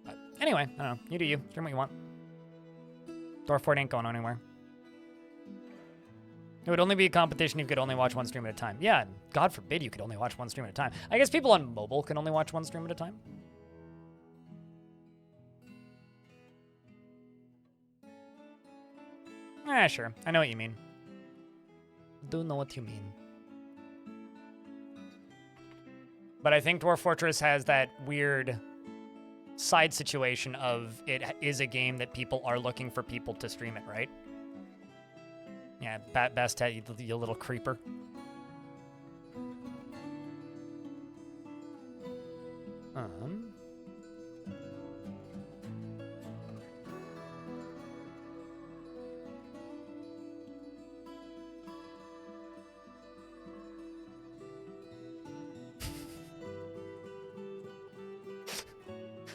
But anyway, I don't know. You do you. Stream what you want. Dwarf Fort ain't going anywhere. It would only be a competition if you could only watch one stream at a time. Yeah, God forbid you could only watch one stream at a time. I guess people on mobile can only watch one stream at a time. Sure. I know what you mean. Do know what you mean. But I think Dwarf Fortress has that weird side situation of it is a game that people are looking for people to stream it, right? Yeah, Bastet, you little creeper.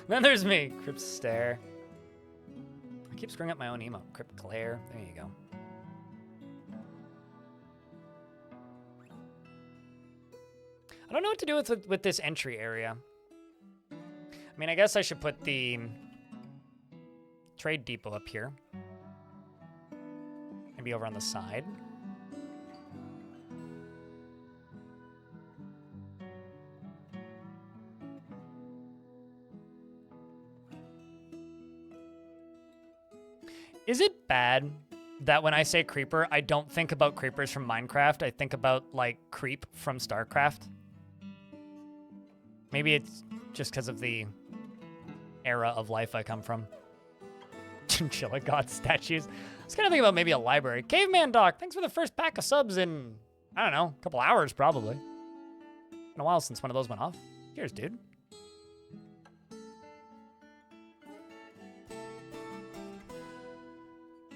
Then there's me, Crypt Stare. I keep screwing up my own emote. Crypt Glare. There you go. I don't know what to do with this entry area. I mean, I guess I should put the trade depot up here. Maybe over on the side. Is it bad that when I say creeper, I don't think about creepers from Minecraft? I think about, like, creep from StarCraft? Maybe it's just because of the era of life I come from. Chinchilla God statues. I was kind of thinking about maybe a library. Caveman Doc, thanks for the first pack of subs in, I don't know, a couple hours probably. Been a while since one of those went off. Cheers, dude.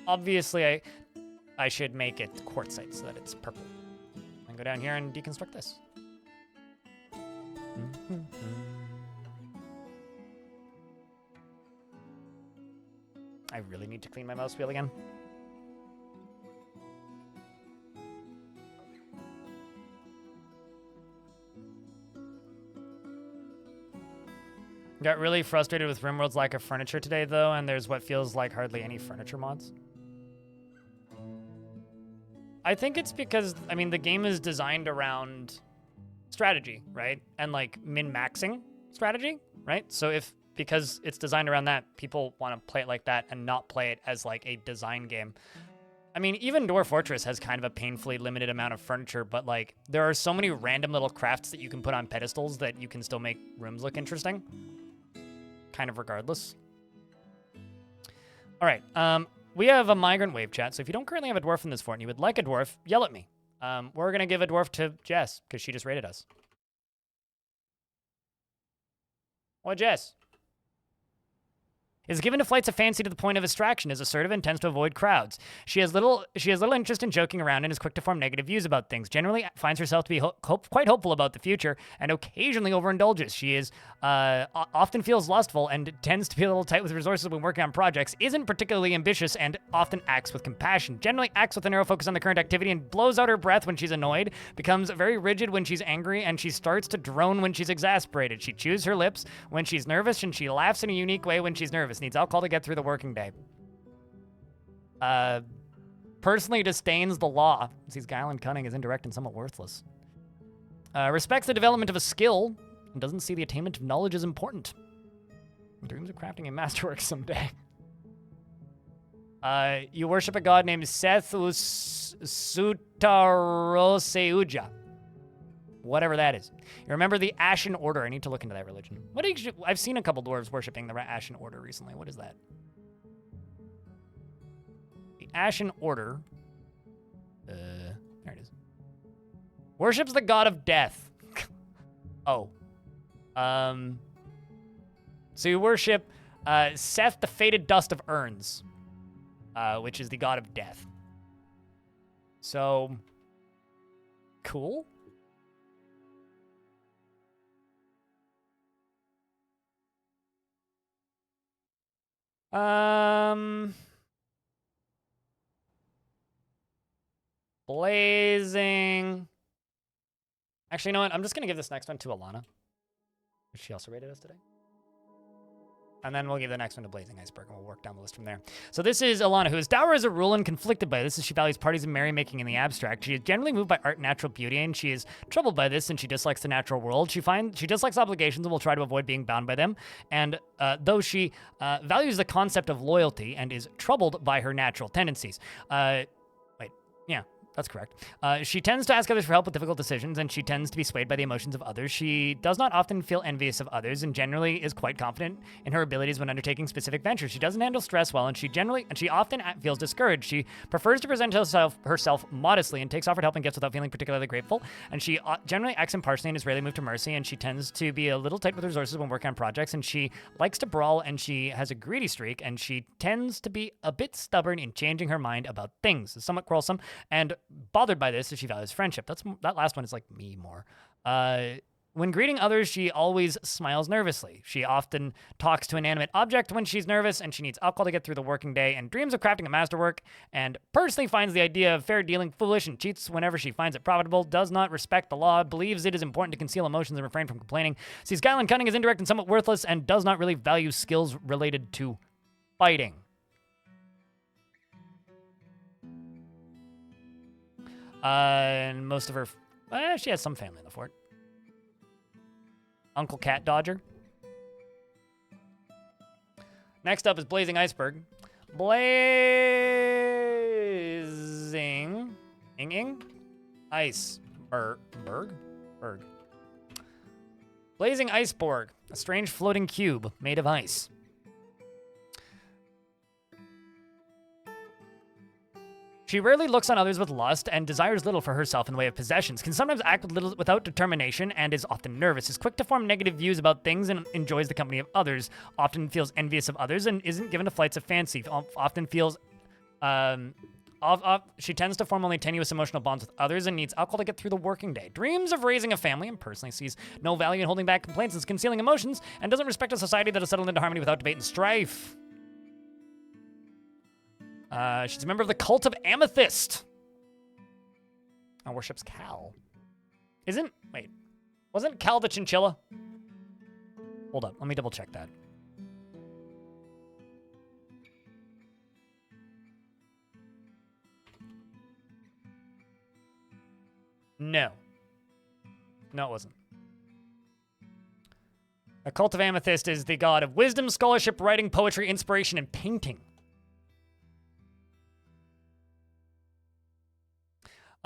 Obviously, I should make it quartzite so that it's purple. And go down here and deconstruct this. I really need to clean my mouse wheel again. Got really frustrated with RimWorld's lack of furniture today, though, and there's what feels like hardly any furniture mods. I think it's because, I mean, the game is designed around strategy, right? And, like, min-maxing strategy, right? So because it's designed around that, people want to play it like that and not play it as, like, a design game. I mean, even Dwarf Fortress has kind of a painfully limited amount of furniture, but, like, there are so many random little crafts that you can put on pedestals that you can still make rooms look interesting. Kind of regardless. All right, we have a migrant wave chat, so if you don't currently have a dwarf in this fort and you would like a dwarf, yell at me. We're going to give a dwarf to Jess, because she just raided us. What, Jess? Is given to flights of fancy to the point of abstraction, is assertive and tends to avoid crowds. She has little interest in joking around and is quick to form negative views about things. Generally finds herself to be quite hopeful about the future and occasionally overindulges. She is often feels lustful and tends to be a little tight with resources when working on projects. Isn't particularly ambitious and often acts with compassion. Generally acts with a narrow focus on the current activity and blows out her breath when she's annoyed. Becomes very rigid when she's angry and she starts to drone when she's exasperated. She chews her lips when she's nervous and she laughs in a unique way when she's nervous. Needs alcohol to get through the working day. Personally disdains the law. Sees guile and cunning as indirect and somewhat worthless. Respects the development of a skill and doesn't see the attainment of knowledge as important. Dreams of crafting a masterwork someday. You worship a god named Seth Sutaroseuja. Whatever that is. You remember the Ashen Order. I need to look into that religion. I've seen a couple dwarves worshiping the Ashen Order recently. What is that? The Ashen Order. There it is. Worships the god of death. Oh. So you worship Seth, the fated dust of urns, which is the god of death. So, cool. Blazing. Actually, you know what? I'm just going to give this next one to Alana. She also rated us today. And then we'll give the next one to Blazing Iceberg, and we'll work down the list from there. So this is Alana, who is dour as a rule and conflicted by this, as she values parties and merrymaking in the abstract. She is generally moved by art and natural beauty, and she is troubled by this, and she dislikes the natural world. She dislikes obligations and will try to avoid being bound by them. And though she values the concept of loyalty and is troubled by her natural tendencies. That's correct. She tends to ask others for help with difficult decisions, and she tends to be swayed by the emotions of others. She does not often feel envious of others, and generally is quite confident in her abilities when undertaking specific ventures. She doesn't handle stress well, and she often feels discouraged. She prefers to present herself modestly and takes offered help and gifts without feeling particularly grateful. And she generally acts impartially and is rarely moved to mercy. And she tends to be a little tight with resources when working on projects. And she likes to brawl, and she has a greedy streak. And she tends to be a bit stubborn in changing her mind about things. Is somewhat quarrelsome and bothered by this as she values friendship. That last one is like me more. When greeting others, she always smiles nervously. She often talks to an inanimate object when she's nervous, and she needs alcohol to get through the working day, and dreams of crafting a masterwork, and personally finds the idea of fair dealing foolish and cheats whenever she finds it profitable, does not respect the law, believes it is important to conceal emotions and refrain from complaining, sees guile and cunning as indirect and somewhat worthless, and does not really value skills related to fighting. And most of her, she has some family in the fort. Uncle Cat Dodger. Next up is Blazing Iceberg. Blazing Iceberg. Blazing Iceberg, a strange floating cube made of ice. She rarely looks on others with lust and desires little for herself in the way of possessions, can sometimes act without determination and is often nervous, is quick to form negative views about things and enjoys the company of others, often feels envious of others and isn't given to flights of fancy, often feels, she tends to form only tenuous emotional bonds with others and needs alcohol to get through the working day, dreams of raising a family and personally sees no value in holding back complaints and concealing emotions, and doesn't respect a society that is settled into harmony without debate and strife. She's a member of the Cult of Amethyst. And worships Cal. Wasn't Cal the chinchilla? Hold up, let me double check that. No. No, it wasn't. The Cult of Amethyst is the god of wisdom, scholarship, writing, poetry, inspiration, and painting.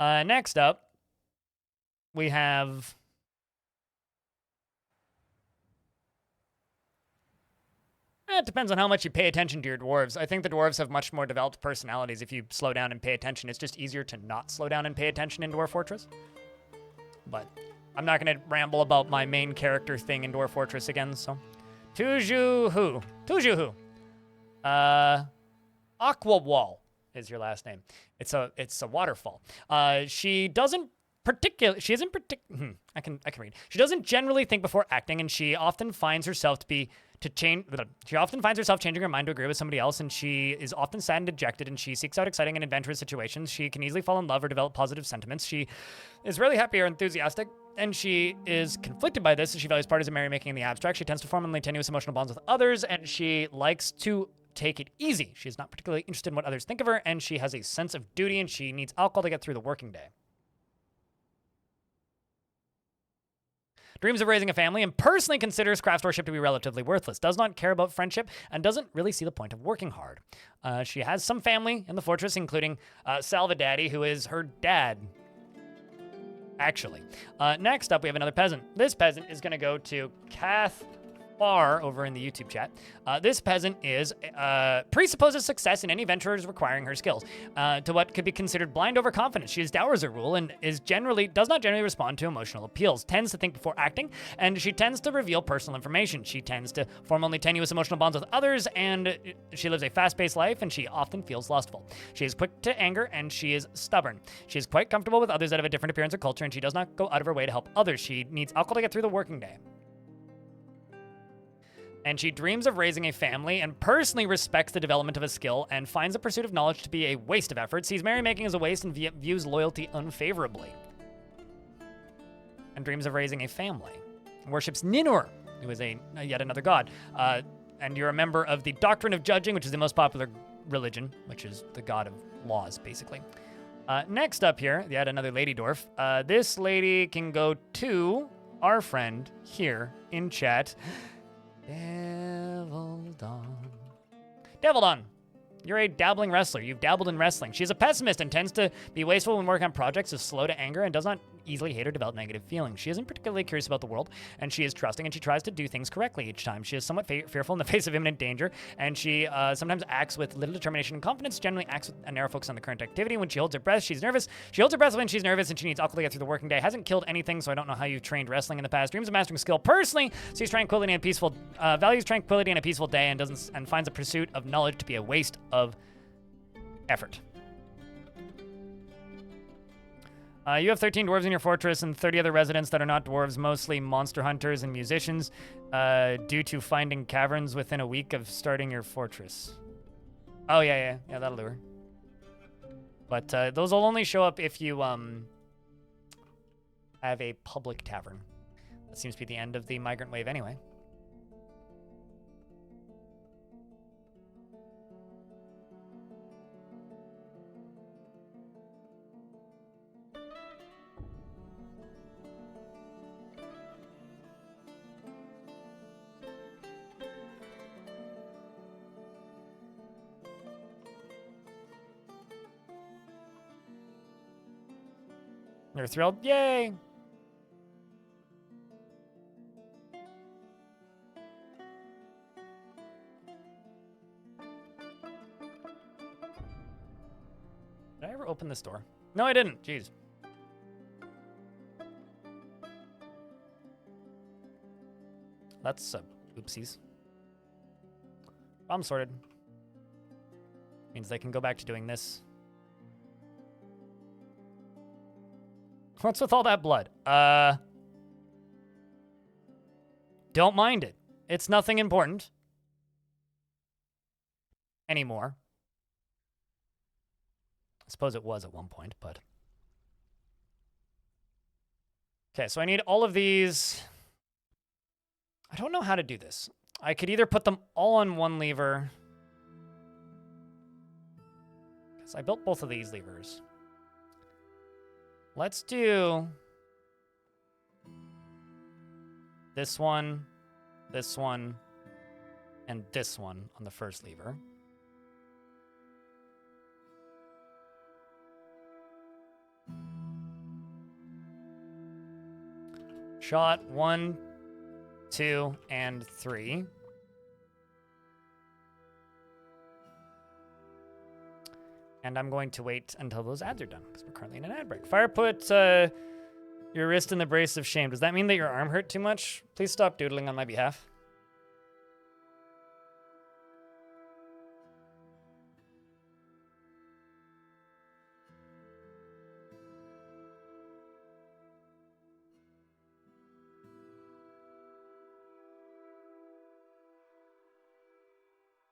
Next up, we have it depends on how much you pay attention to your dwarves. I think the dwarves have much more developed personalities if you slow down and pay attention. It's just easier to not slow down and pay attention in Dwarf Fortress. But I'm not going to ramble about my main character thing in Dwarf Fortress again, so. Tujuhu. Aqua Wall is your last name. It's a waterfall. She isn't I can read. She doesn't generally think before acting, and she often finds herself changing her mind to agree with somebody else, and she is often sad and dejected, and she seeks out exciting and adventurous situations. She can easily fall in love or develop positive sentiments. She is rarely happy or enthusiastic, and she is conflicted by this, as she values parties and merrymaking in the abstract. She tends to form only tenuous emotional bonds with others, and she likes to take it easy. She is not particularly interested in what others think of her, and she has a sense of duty, and she needs alcohol to get through the working day. Dreams of raising a family and personally considers craftsmanship to be relatively worthless, does not care about friendship, and doesn't really see the point of working hard. She has some family in the fortress, including Salvadaddy, who is her dad, actually. Next up, we have another peasant. This peasant is going to go to Kath Far over in the YouTube chat. This peasant presupposes success in any ventures requiring her skills to what could be considered blind overconfidence. She is dour as a rule and does not generally respond to emotional appeals, tends to think before acting, and she tends to reveal personal information. She tends to form only tenuous emotional bonds with others, and she lives a fast-paced life, and she often feels lustful. She is quick to anger, and she is stubborn. She is quite comfortable with others that have a different appearance or culture, and she does not go out of her way to help others. She needs alcohol to get through the working day. And she dreams of raising a family and personally respects the development of a skill and finds the pursuit of knowledge to be a waste of effort, sees merrymaking as a waste, and views loyalty unfavorably. And dreams of raising a family. Worships Ninur, who is yet another god. And you're a member of the Doctrine of Judging, which is the most popular religion, which is the god of laws, basically. Next up here, yet another lady dwarf. This lady can go to our friend here in chat. Devildon. You're a dabbling wrestler. You've dabbled in wrestling. She's a pessimist and tends to be wasteful when working on projects, is slow to anger, and does not easily hate or develop negative feelings. She isn't particularly curious about the world, and she is trusting, and she tries to do things correctly each time. She is somewhat fearful in the face of imminent danger, and she sometimes acts with little determination and confidence, generally acts with a narrow focus on the current activity. When she holds her breath, she's nervous. She holds her breath when she's nervous, and she needs alcohol to get through the working day. Hasn't killed anything, so I don't know how you've trained wrestling in the past. Dreams of mastering skill personally, sees tranquility and peaceful, values tranquility and a peaceful day, and finds the pursuit of knowledge to be a waste of effort. You have 13 dwarves in your fortress and 30 other residents that are not dwarves, mostly monster hunters and musicians, due to finding caverns within a week of starting your fortress. Oh, yeah, that'll do her. But those will only show up if you have a public tavern. That seems to be the end of the migrant wave anyway. You're thrilled? Yay! Did I ever open this door? No, I didn't. Jeez. That's oopsies. Problem sorted. Means they can go back to doing this. What's with all that blood? Don't mind it. It's nothing important. Anymore. I suppose it was at one point, but... Okay, so I need all of these. I don't know how to do this. I could either put them all on one lever. Because I built both of these levers. Let's do this one, and this one on the first lever. Shot 1, 2, and 3. And I'm going to wait until those ads are done, because we're currently in an ad break. Fire put your wrist in the brace of shame. Does that mean that your arm hurt too much? Please stop doodling on my behalf.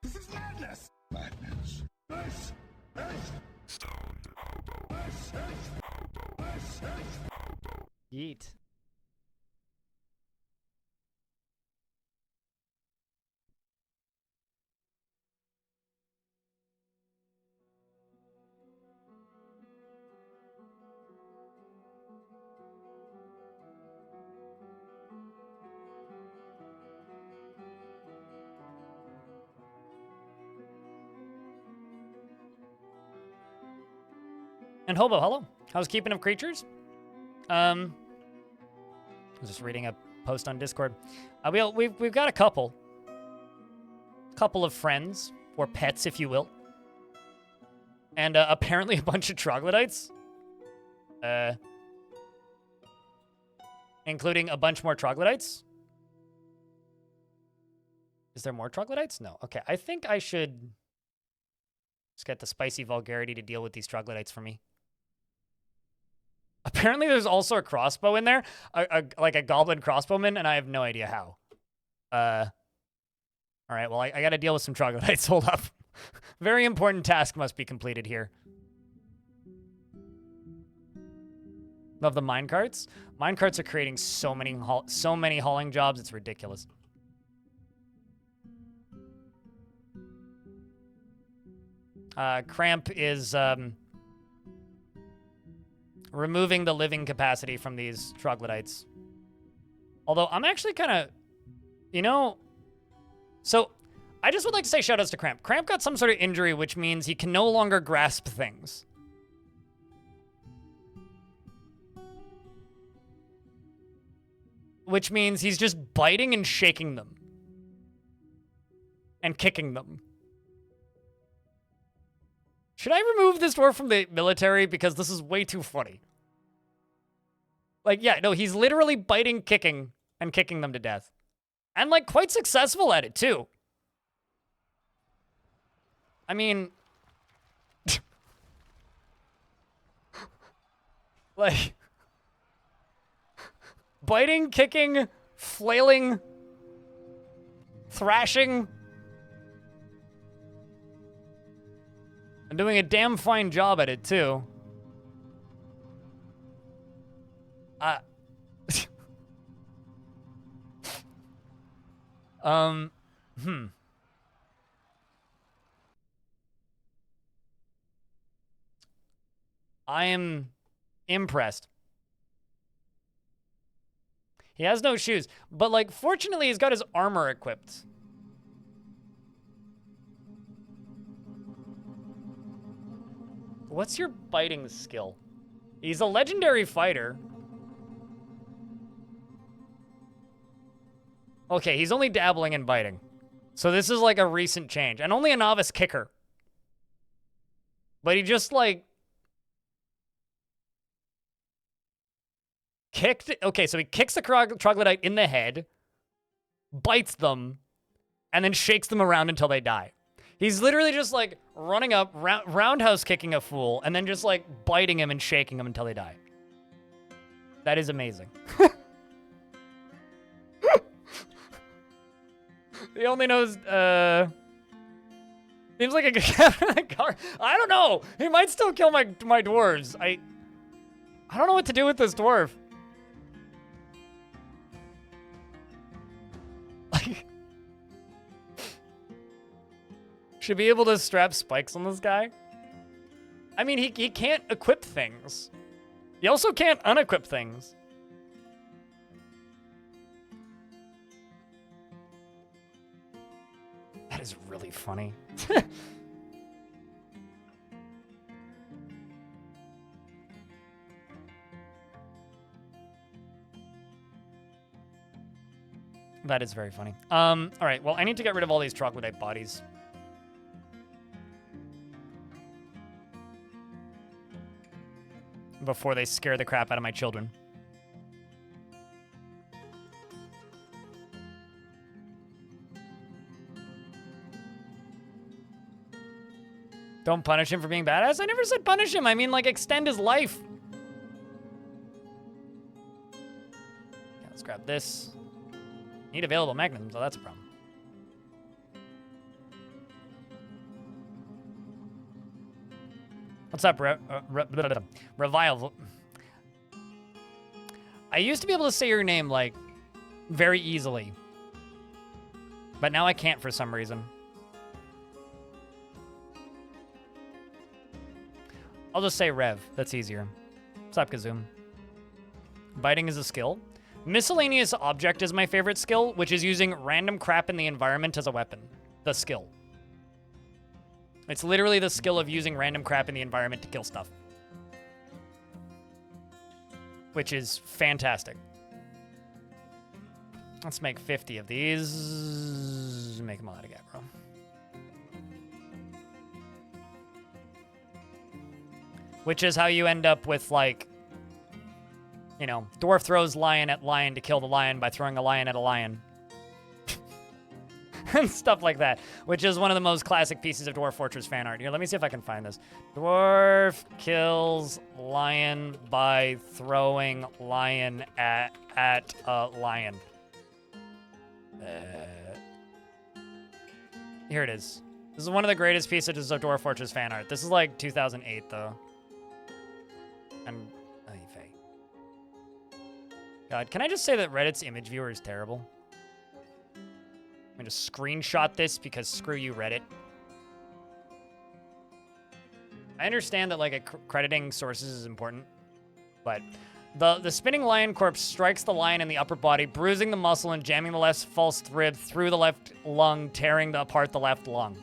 This is madness! Madness. This is Stoned Hobo. This is Hobo. This is Hobo. Yeet. And Hobo, hello. How's keeping of creatures? I was just reading a post on Discord. We've got a couple of friends, or pets, if you will, and apparently a bunch of troglodytes, including a bunch more troglodytes. Is there more troglodytes? No. Okay, I think I should just get the spicy vulgarity to deal with these troglodytes for me. Apparently there's also a crossbow in there, like a goblin crossbowman, and I have no idea how. All right, well, I got to deal with some troglodytes. Hold up. Very important task must be completed here. Love the minecarts. Minecarts are creating so many hauling jobs, it's ridiculous. Cramp is removing the living capacity from these troglodytes. Although I'm actually kind of, so I just would like to say shoutouts to Cramp. Cramp got some sort of injury, which means he can no longer grasp things. Which means he's just biting and shaking them. And kicking them. Should I remove this dwarf from the military? Because this is way too funny. Like, yeah, no, he's literally biting, kicking, and kicking them to death. And, like, quite successful at it, too. I mean... like... biting, kicking, flailing, thrashing... and doing a damn fine job at it, too. I am impressed. He has no shoes, but, like, fortunately, he's got his armor equipped. What's your biting skill? He's a legendary fighter. Okay, he's only dabbling in biting. So this is like a recent change. And only a novice kicker. But he just like... kicked... Okay, so he kicks the troglodyte in the head, bites them, and then shakes them around until they die. He's literally just like running up, roundhouse kicking a fool, and then just like biting him and shaking him until they die. That is amazing. He only knows, seems like a good captain of the guard. I don't know. He might still kill my dwarves. I don't know what to do with this dwarf. Like, should be able to strap spikes on this guy. I mean, he can't equip things. He also can't unequip things. That is really funny. That is very funny. All right, well, I need to get rid of all these troglodyte bodies. Before they scare the crap out of my children. Don't punish him for being badass? I never said punish him. I mean, like, extend his life. Yeah, let's grab this. Need available magnums, so that's a problem. What's up, Revival? I used to be able to say your name, like, very easily. But now I can't for some reason. I'll just say Rev. That's easier. What's up, Kazoom? Biting is a skill. Miscellaneous object is my favorite skill, which is using random crap in the environment as a weapon. The skill. It's literally the skill of using random crap in the environment to kill stuff. Which is fantastic. Let's make 50 of these. Make them all out of bro. Which is how you end up with, like, you know, dwarf throws lion at lion to kill the lion by throwing a lion at a lion. And stuff like that, which is one of the most classic pieces of Dwarf Fortress fan art. Here, let me see if I can find this. Dwarf kills lion by throwing lion at a lion. Here it is. This is one of the greatest pieces of Dwarf Fortress fan art. This is like 2008, though. And... God, can I just say that Reddit's image viewer is terrible? I'm gonna screenshot this because screw you, Reddit. I understand that, like, crediting sources is important, but The spinning lion corpse strikes the lion in the upper body, bruising the muscle and jamming the left false rib through the left lung, tearing apart the left lung.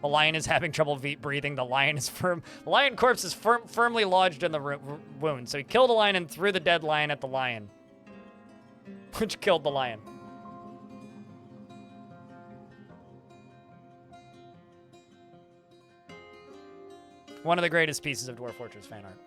The lion is having trouble breathing. The lion is firm. The lion corpse is firmly lodged in the wound. So he killed a lion and threw the dead lion at the lion, which killed the lion. One of the greatest pieces of Dwarf Fortress fan art.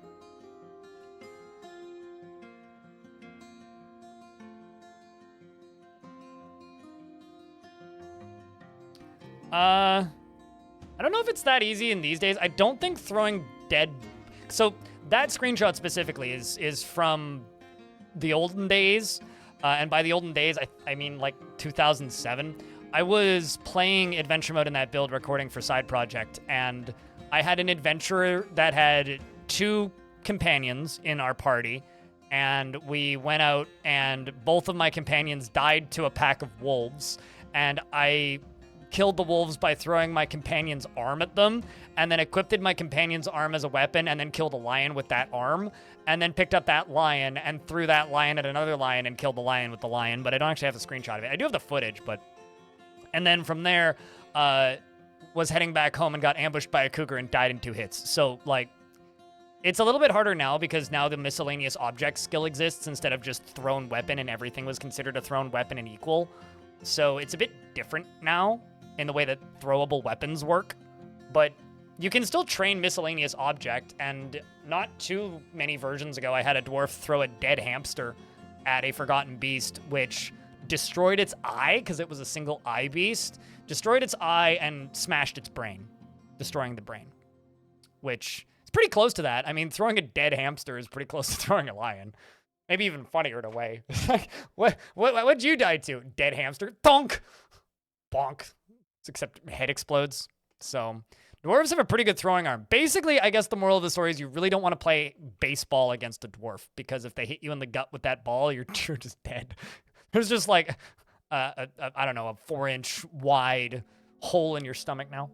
I don't know if it's that easy in these days. I don't think throwing dead... So that screenshot specifically is from the olden days. And by the olden days, I mean like 2007. I was playing adventure mode in that build recording for side project, and I had an adventurer that had 2 companions in our party, and we went out and both of my companions died to a pack of wolves, and I killed the wolves by throwing my companion's arm at them, and then equipped my companion's arm as a weapon, and then killed a lion with that arm, and then picked up that lion and threw that lion at another lion and killed the lion with the lion, but I don't actually have a screenshot of it. I do have the footage, but... And then from there, was heading back home and got ambushed by a cougar and died in 2 hits. So, like, it's a little bit harder now because now the miscellaneous object skill exists instead of just thrown weapon, and everything was considered a thrown weapon and equal. So it's a bit different now in the way that throwable weapons work. But you can still train miscellaneous object, and not too many versions ago, I had a dwarf throw a dead hamster at a forgotten beast, which destroyed its eye, because it was a single eye beast, destroyed its eye and smashed its brain, destroying the brain, which is pretty close to that. I mean, throwing a dead hamster is pretty close to throwing a lion. Maybe even funnier in a way. What'd you die to? Dead hamster? Thunk! Bonk. Except head explodes. So, dwarves have a pretty good throwing arm. Basically, I guess the moral of the story is you really don't want to play baseball against a dwarf, because if they hit you in the gut with that ball, you're just dead. There's just like, I don't know, a 4-inch wide hole in your stomach now.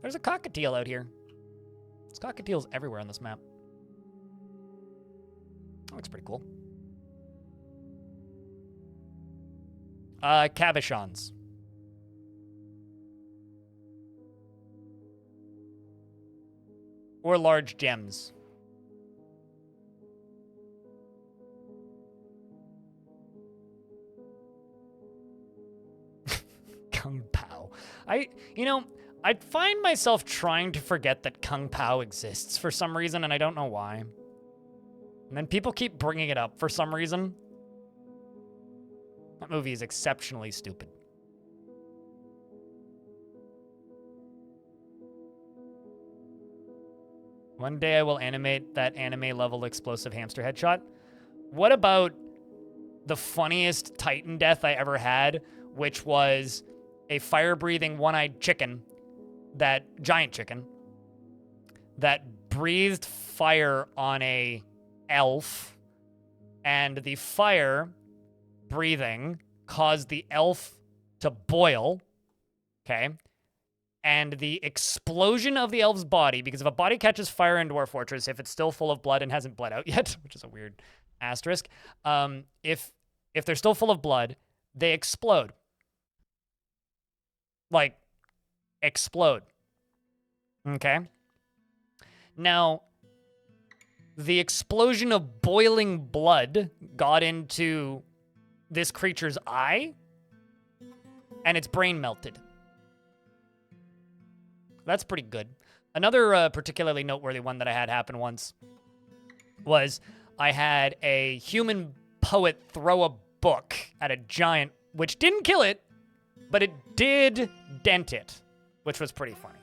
There's a cockatiel out here. There's cockatiels everywhere on this map. That looks pretty cool. Cabochons. Or large gems. Kung Pao. I'd find myself trying to forget that Kung Pao exists for some reason, and I don't know why. And then people keep bringing it up for some reason. That movie is exceptionally stupid. One day I will animate that anime-level explosive hamster headshot. What about the funniest Titan death I ever had, which was a fire-breathing one-eyed chicken, that giant chicken, that breathed fire on a elf, and the fire breathing caused the elf to boil, okay? And the explosion of the elf's body, because if a body catches fire in Dwarf Fortress, if it's still full of blood and hasn't bled out yet, which is a weird asterisk, if they're still full of blood, they explode. Like, explode. Okay? Now, the explosion of boiling blood got into this creature's eye, and its brain melted. That's pretty good. Another particularly noteworthy one that I had happen once was I had a human poet throw a book at a giant, which didn't kill it, but it did dent it, which was pretty funny.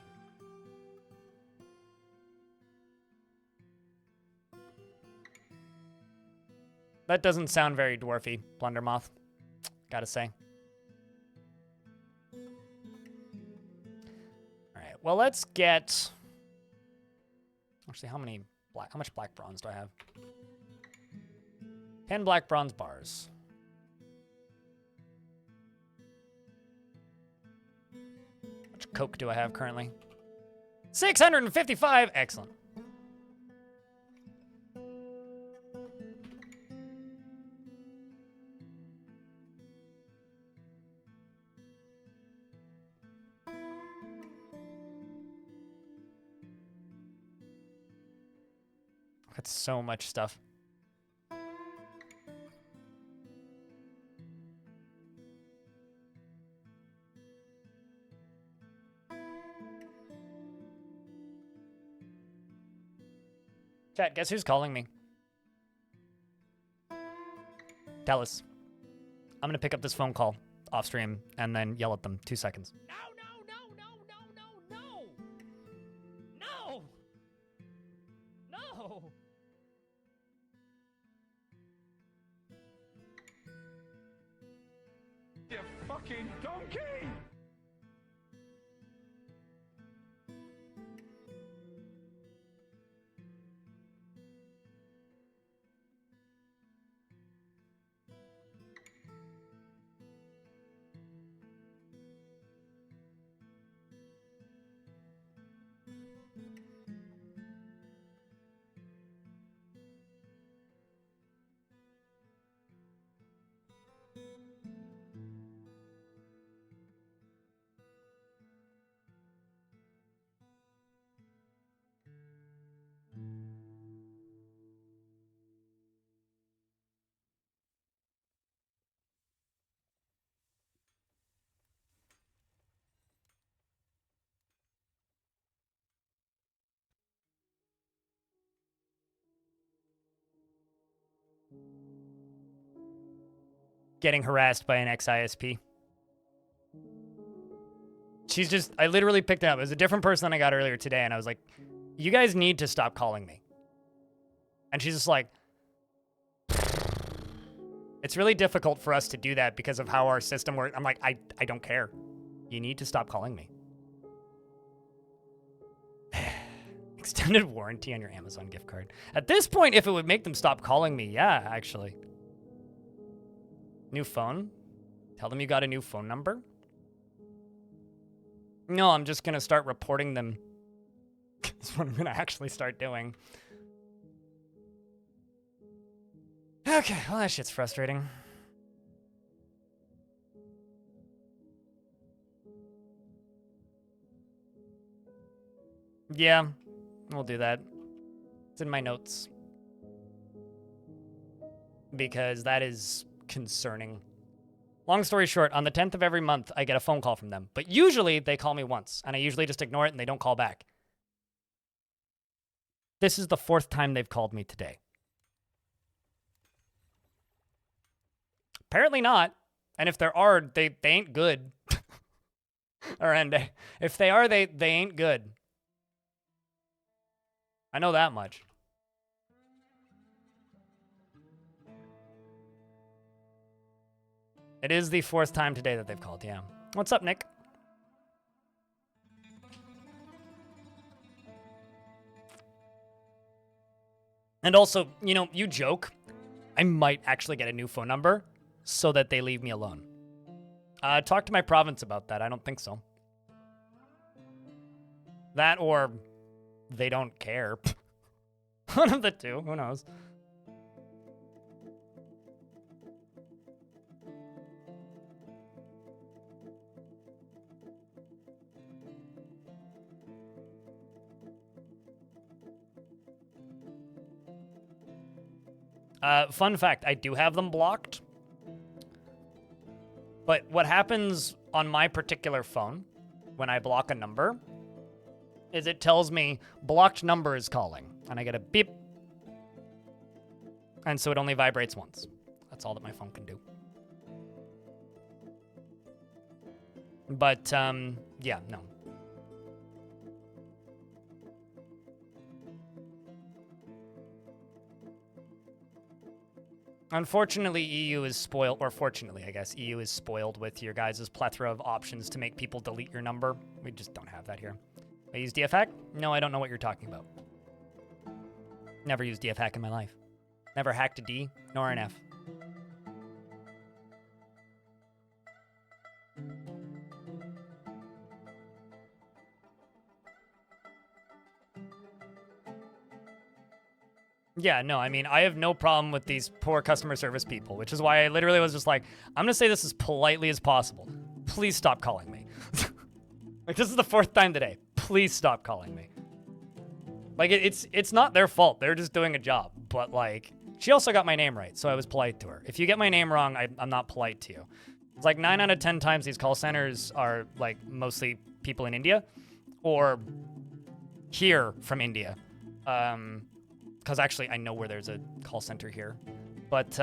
That doesn't sound very dwarfy, Blundermoth, gotta say. All right, well, let's get... Actually, how much black bronze do I have? 10 black bronze bars. How much coke do I have currently? 655. Excellent. That's so much stuff. Chat, guess who's calling me? Dallas. I'm gonna pick up this phone call off stream and then yell at them. 2 seconds. No, no, no, no, no, no, no! No! No! You fucking donkey! Getting harassed by an ex-ISP. She's just, I literally picked it up. It was a different person than I got earlier today, and I was like, you guys need to stop calling me. And she's just like, it's really difficult for us to do that because of how our system works. I'm like, I don't care. You need to stop calling me. Extended warranty on your Amazon gift card. At this point, if it would make them stop calling me, yeah, actually. New phone? Tell them you got a new phone number? No, I'm just gonna start reporting them. That's what I'm gonna actually start doing. Okay, well that shit's frustrating. Yeah, we'll do that. It's in my notes. Because that is concerning. Long story short, on the 10th of every month, I get a phone call from them. But usually, they call me once, and I usually just ignore it and they don't call back. This is the 4th time they've called me today. Apparently not. And if there are, they ain't good. And if they are, they ain't good. I know that much. It is the 4th time today that they've called, yeah. What's up, Nick? And also, you know, you joke. I might actually get a new phone number so that they leave me alone. Talk to my province about that. I don't think so. That or they don't care. One of the two. Who knows? Fun fact, I do have them blocked. But what happens on my particular phone when I block a number is it tells me blocked number is calling. And I get a beep. And so it only vibrates once. That's all that my phone can do. But, yeah, no. Unfortunately, EU is spoiled, or fortunately, I guess, EU is spoiled with your guys' plethora of options to make people delete your number. We just don't have that here. I use DFhack? No, I don't know what you're talking about. Never used DFhack in my life. Never hacked a D, nor an F. Yeah, no, I mean, I have no problem with these poor customer service people, which is why I literally was just like, I'm gonna say this as politely as possible. Please stop calling me. Like, this is the 4th time today. Please stop calling me. Like, it's not their fault. They're just doing a job. But, like, she also got my name right, so I was polite to her. If you get my name wrong, I'm not polite to you. It's like 9 out of 10 times these call centers are, like, mostly people in India or here from India. Because actually, I know where there's a call center here. But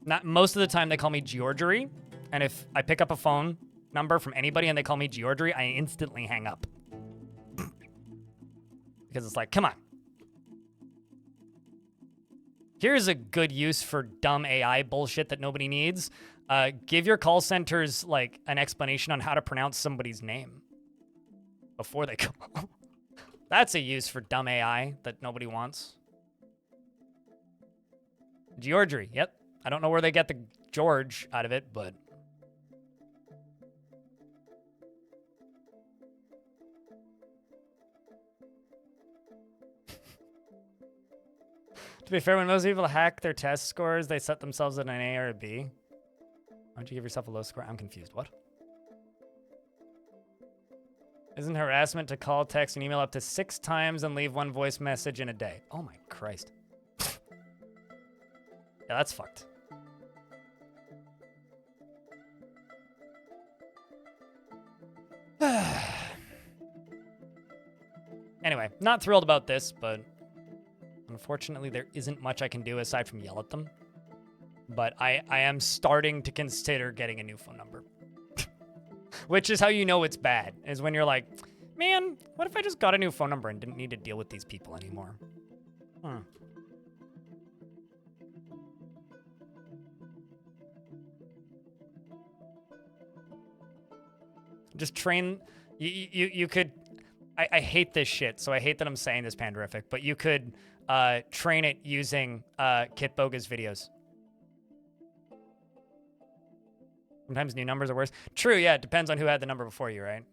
not most of the time, they call me Georgery. And if I pick up a phone number from anybody and they call me Georgery, I instantly hang up. Because it's like, come on. Here's a good use for dumb AI bullshit that nobody needs. Give your call centers, like, an explanation on how to pronounce somebody's name before they call. That's a use for dumb AI that nobody wants. Georgery, yep. I don't know where they get the George out of it, but... To be fair, when most people hack their test scores, they set themselves at an A or a B. Why don't you give yourself a low score? I'm confused. What? Isn't harassment to call, text, and email up to 6 times and leave 1 voice message in a day? Oh my Christ. Yeah, that's fucked. Anyway, not thrilled about this, but unfortunately there isn't much I can do aside from yell at them. But I am starting to consider getting a new phone number. Which is how you know it's bad, is when you're like, man, what if I just got a new phone number and didn't need to deal with these people anymore? Just train, you could, I hate this shit, so I hate that I'm saying this, Panderific, but you could train it using Kitboga's videos. Sometimes new numbers are worse. True, yeah, it depends on who had the number before you, right?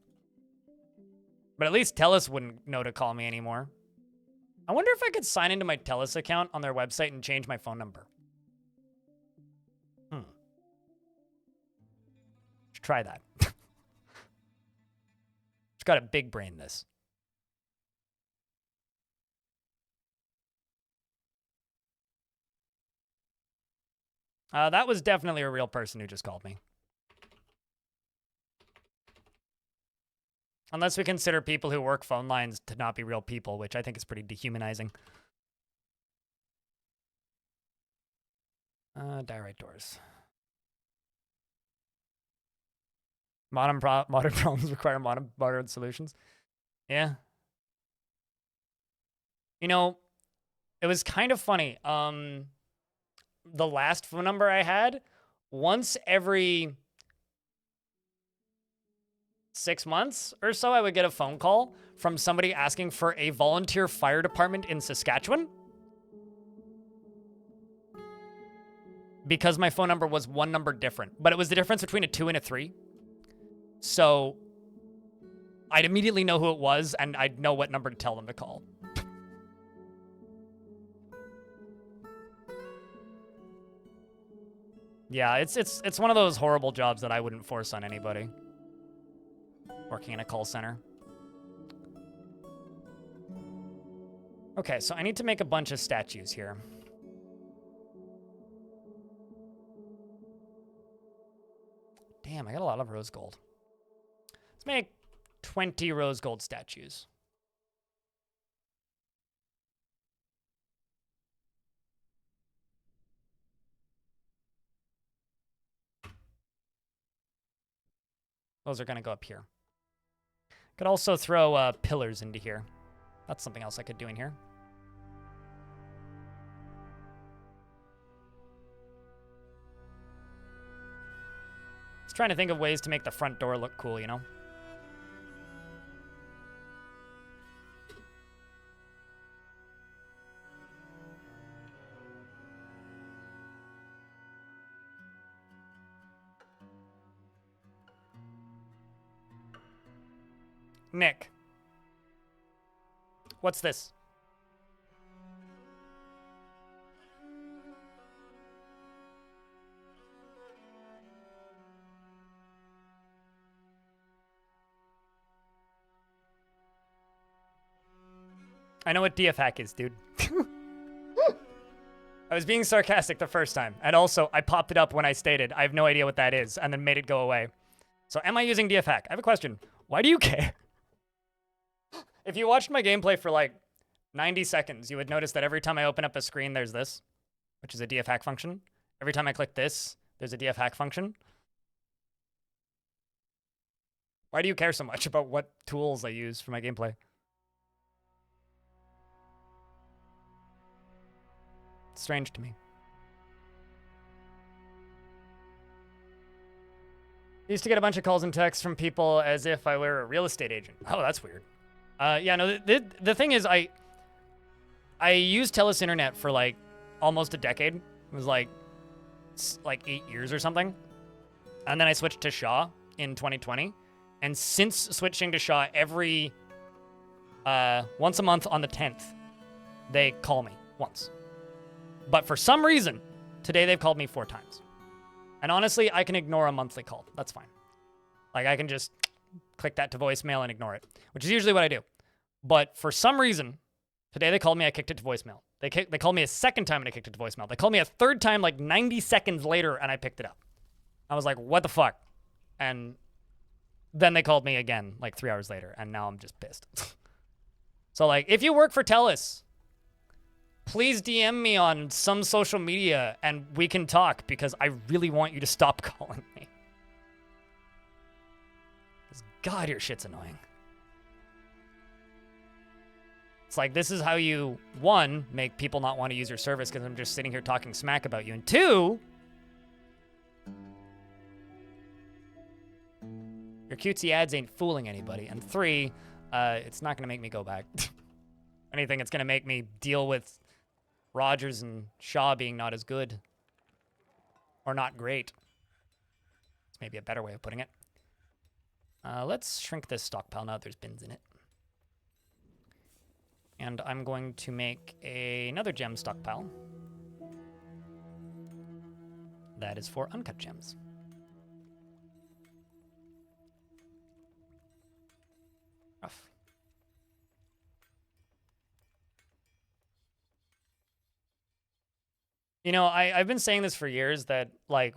But at least TELUS wouldn't know to call me anymore. I wonder if I could sign into my TELUS account on their website and change my phone number. Should try that. Just got a big brain this. That was definitely a real person who just called me. Unless we consider people who work phone lines to not be real people, which I think is pretty dehumanizing. Direct doors. Modern problems require modern solutions. Yeah. You know, it was kind of funny. The last phone number I had, once every 6 months or so, I would get a phone call from somebody asking for a volunteer fire department in Saskatchewan. Because my phone number was 1 number different, but it was the difference between a 2 and a 3. So I'd immediately know who it was, and I'd know what number to tell them to call. Yeah, it's one of those horrible jobs that I wouldn't force on anybody. Working in a call center. Okay, so I need to make a bunch of statues here. Damn, I got a lot of rose gold. Let's make 20 rose gold statues. Those are going to go up here. Could also throw pillars into here. That's something else I could do in here. Just trying to think of ways to make the front door look cool, you know? Nick. What's this? I know what DF hack is, dude. I was being sarcastic the first time. And also, I popped it up when I stated I have no idea what that is and then made it go away. So am I using DF hack? I have a question. Why do you care? If you watched my gameplay for like 90 seconds, you would notice that every time I open up a screen, there's this, which is a DF hack function. Every time I click this, there's a DF hack function. Why do you care so much about what tools I use for my gameplay? It's strange to me. I used to get a bunch of calls and texts from people as if I were a real estate agent. Oh, that's weird. Yeah, no, the thing is, I used Telus Internet for like almost a decade. It was like 8 years or something. And then I switched to Shaw in 2020. And since switching to Shaw, every once a month on the 10th, they call me once. But for some reason, today they've called me 4 times. And honestly, I can ignore a monthly call. That's fine. Like, I can just click that to voicemail and ignore it, which is usually what I do. But for some reason, today they called me, I kicked it to voicemail. They called me a second time and I kicked it to voicemail. They called me a third time like 90 seconds later and I picked it up. I was like, what the fuck? And then they called me again like 3 hours later and now I'm just pissed. So like, if you work for Telus, please DM me on some social media and we can talk because I really want you to stop calling me. Because God, your shit's annoying. It's like, this is how you, 1, make people not want to use your service because I'm just sitting here talking smack about you. And 2, your cutesy ads ain't fooling anybody. And 3, it's not going to make me go back. Anything, it's going to make me deal with Rogers and Shaw being not as good. Or not great. It's maybe a better way of putting it. Let's shrink this stockpile now that there's bins in it. And I'm going to make another gem stockpile. That is for uncut gems. Rough. You know, I've been saying this for years that, like,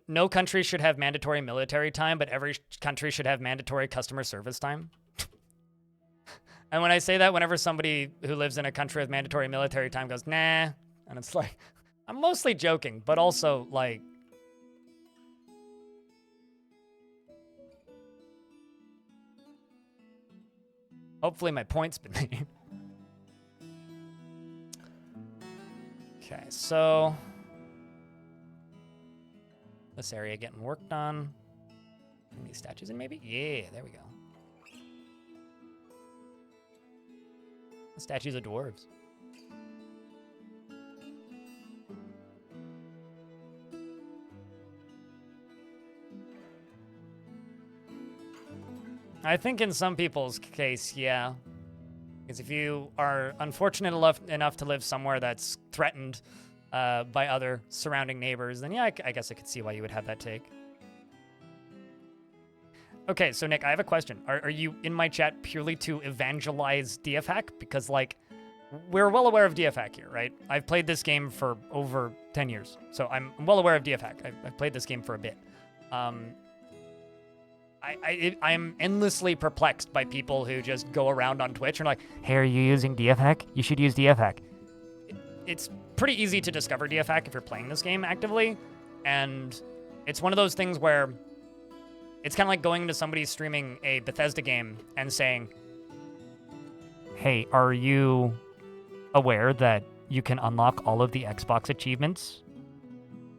no country should have mandatory military time, but every country should have mandatory customer service time. And when I say that, whenever somebody who lives in a country with mandatory military time goes, nah, and it's like, I'm mostly joking, but also, like, hopefully my point's been made. Okay, so this area getting worked on. Bring these statues in, maybe? Yeah, there we go. The statues of dwarves. I think in some people's case, yeah. Because if you are unfortunate enough to live somewhere that's threatened by other surrounding neighbors, then yeah, I guess I could see why you would have that take. Okay, so Nick, I have a question. Are you in my chat purely to evangelize DFHack? Because, like, we're well aware of DFHack here, right? I've played this game for over 10 years, so I'm well aware of DFHack. I've played this game for a bit. I'm endlessly perplexed by people who just go around on Twitch and are like, hey, are you using DFHack? You should use DFHack. It's pretty easy to discover DFHack if you're playing this game actively, and it's one of those things where it's kind of like going into somebody streaming a Bethesda game and saying, hey, are you aware that you can unlock all of the Xbox achievements?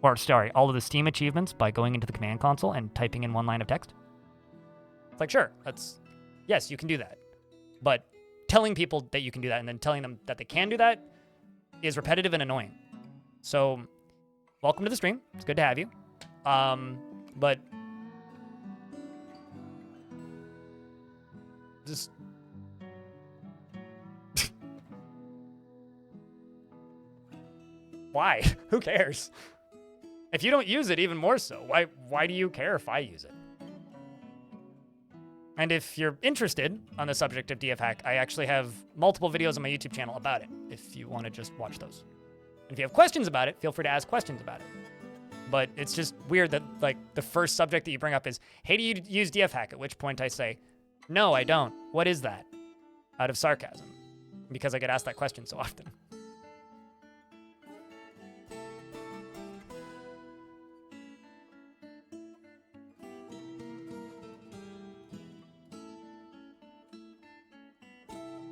Or, sorry, all of the Steam achievements by going into the command console and typing in one line of text? It's like, sure, yes, you can do that. But telling people that you can do that and then telling them that they can do that is repetitive and annoying. So, welcome to the stream. It's good to have you. But just why? Who cares? If you don't use it, even more so. Why do you care if I use it? And if you're interested on the subject of DF hack, I actually have multiple videos on my YouTube channel about it, if you want to just watch those. And if you have questions about it, feel free to ask questions about it. But it's just weird that, like, the first subject that you bring up is, hey, do you use DF hack? At which point I say, no, I don't. What is that? Out of sarcasm. Because I get asked that question so often.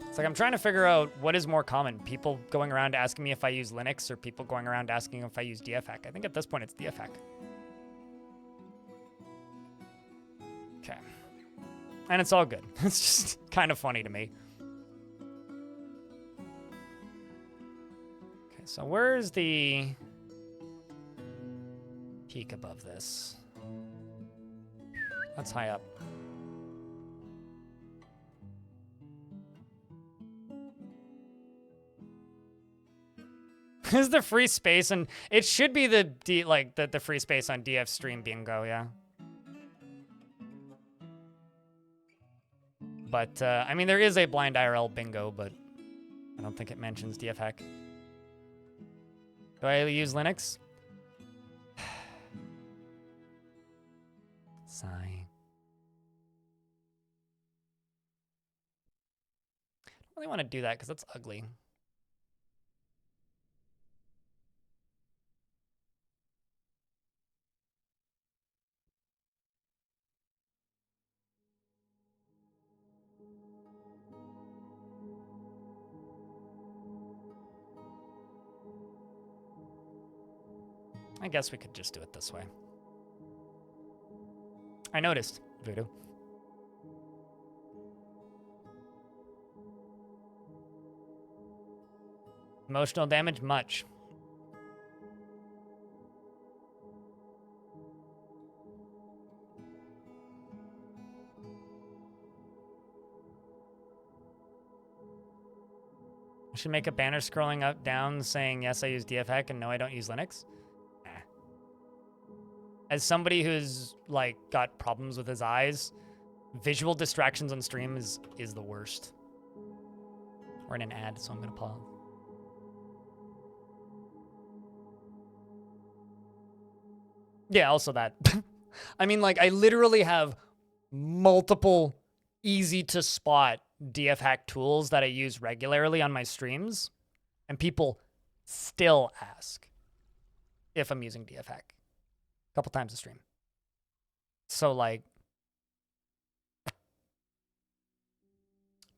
It's like I'm trying to figure out what is more common. People going around asking me if I use Linux or people going around asking if I use DF hack. I think at this point it's DF hack. Okay. And it's all good. It's just kind of funny to me. Okay, so where's the peak above this? That's high up. Is the free space, and it should be the the free space on DF stream bingo, yeah. But I mean, there is a blind IRL bingo, but I don't think it mentions DF hack. Do I use Linux? Sigh. I don't really want to do that because that's ugly. I guess we could just do it this way. I noticed, Voodoo. Emotional damage, much. I should make a banner scrolling up down saying, yes, I use DF hack and no, I don't use Linux. As somebody who's like got problems with his eyes, visual distractions on stream is the worst. We're in an ad, so I'm gonna pause. Yeah, also that. I mean, like, I literally have multiple easy to spot DF hack tools that I use regularly on my streams, and people still ask if I'm using DF hack. A couple times a stream. So, like,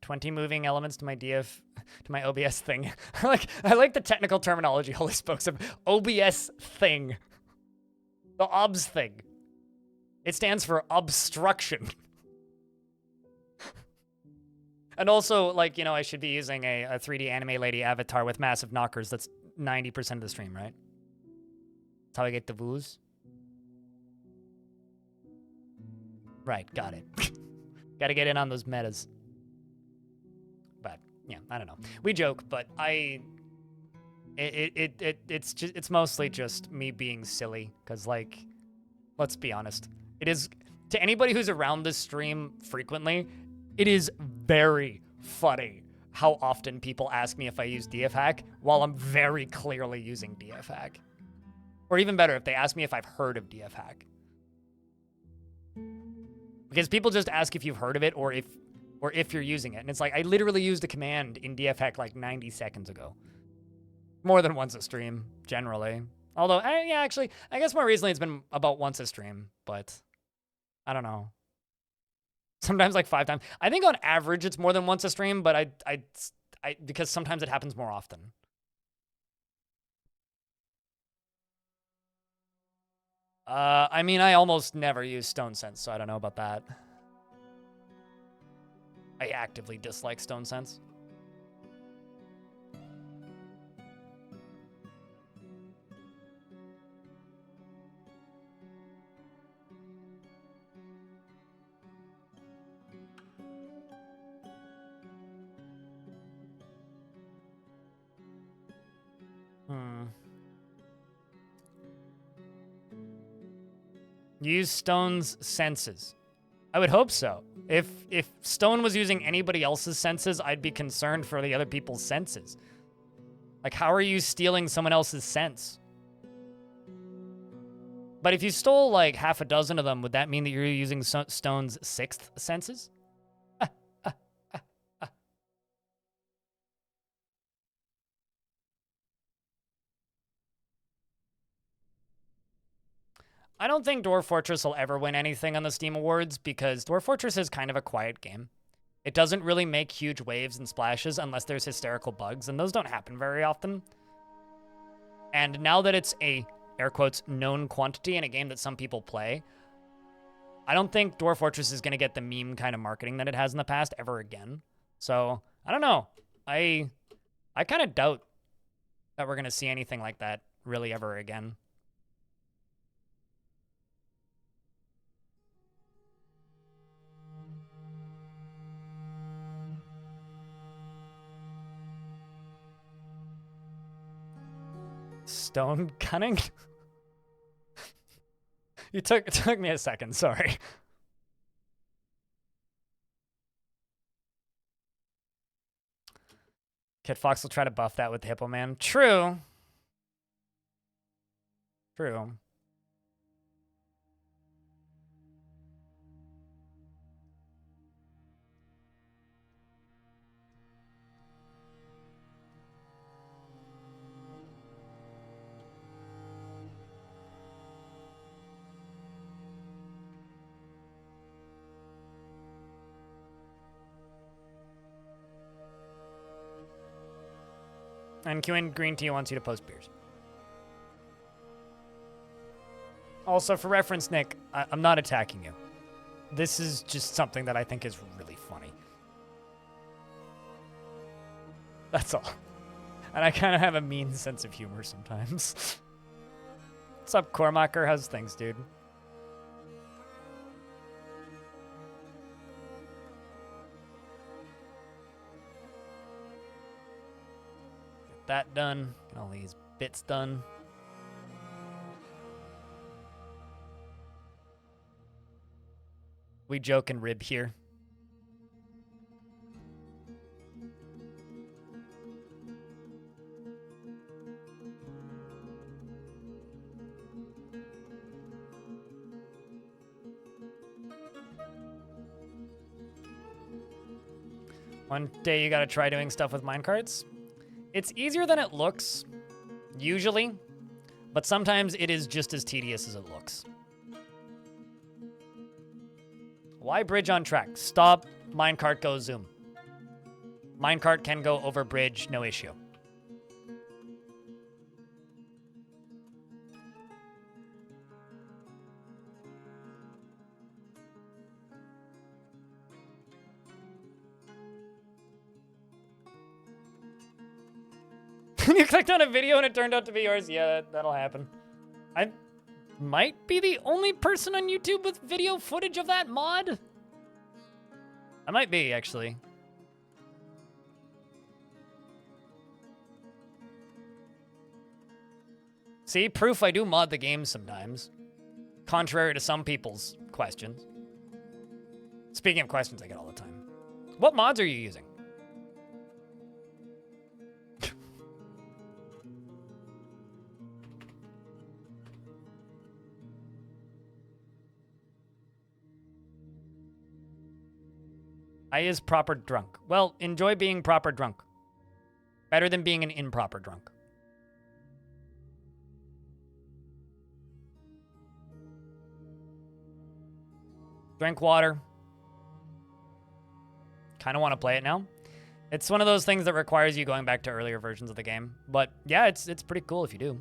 20 moving elements to my OBS thing. I like the technical terminology Holy spokes of OBS thing. The OBS thing. It stands for obstruction. And also, like, you know, I should be using a 3D anime lady avatar with massive knockers. That's 90% of the stream, right? That's how I get the views. Right, got it. Gotta get in on those metas. But, yeah, I don't know. We joke, but it's mostly just me being silly. Because, like, let's be honest. It is, to anybody who's around this stream frequently, it is very funny how often people ask me if I use DF hack while I'm very clearly using DF hack. Or even better, if they ask me if I've heard of DF hack. Because people just ask if you've heard of it or if you're using it. And it's like, I literally used a command in DF hack like 90 seconds ago. More than once a stream, generally. Although, yeah, actually, I guess more recently it's been about once a stream, but I don't know. Sometimes like 5 times. I think on average it's more than once a stream, but I because sometimes it happens more often. I mean, I almost never use Stone Sense, so I don't know about that. I actively dislike Stone Sense. Use Stone's senses. I would hope so. If stone was using anybody else's senses, I'd be concerned for the other people's senses. Like, how are you stealing someone else's sense? But if you stole like half a dozen of them, would that mean that you're using stone's sixth senses? I don't think Dwarf Fortress will ever win anything on the Steam Awards because Dwarf Fortress is kind of a quiet game. It doesn't really make huge waves and splashes unless there's hysterical bugs, and those don't happen very often. And now that it's a, air quotes, known quantity in a game that some people play, I don't think Dwarf Fortress is going to get the meme kind of marketing that it has in the past ever again. So, I don't know. I kind of doubt that we're going to see anything like that really ever again. Stone cunning? It took me a second, sorry. Kid Fox will try to buff that with the Hippo Man. True. True. And Qin Green Tea wants you to post beers. Also, for reference, Nick, I'm not attacking you. This is just something that I think is really funny. That's all. And I kind of have a mean sense of humor sometimes. What's up, Cormacher? How's things, dude? That done. Get all these bits done. We joke and rib here. One day you gotta try doing stuff with minecarts. It's easier than it looks, usually, but sometimes it is just as tedious as it looks. Why bridge on track? Stop, minecart, go zoom. Minecart can go over bridge, no issue. You clicked on a video and it turned out to be yours. Yeah, that'll happen. I might be the only person on YouTube with video footage of that mod. I might be, actually. See, proof I do mod the game sometimes. Contrary to some people's questions. Speaking of questions I get all the time. What mods are you using? I is proper drunk. Well, enjoy being proper drunk. Better than being an improper drunk. Drink water. Kind of want to play it now. It's one of those things that requires you going back to earlier versions of the game. But yeah, it's pretty cool if you do.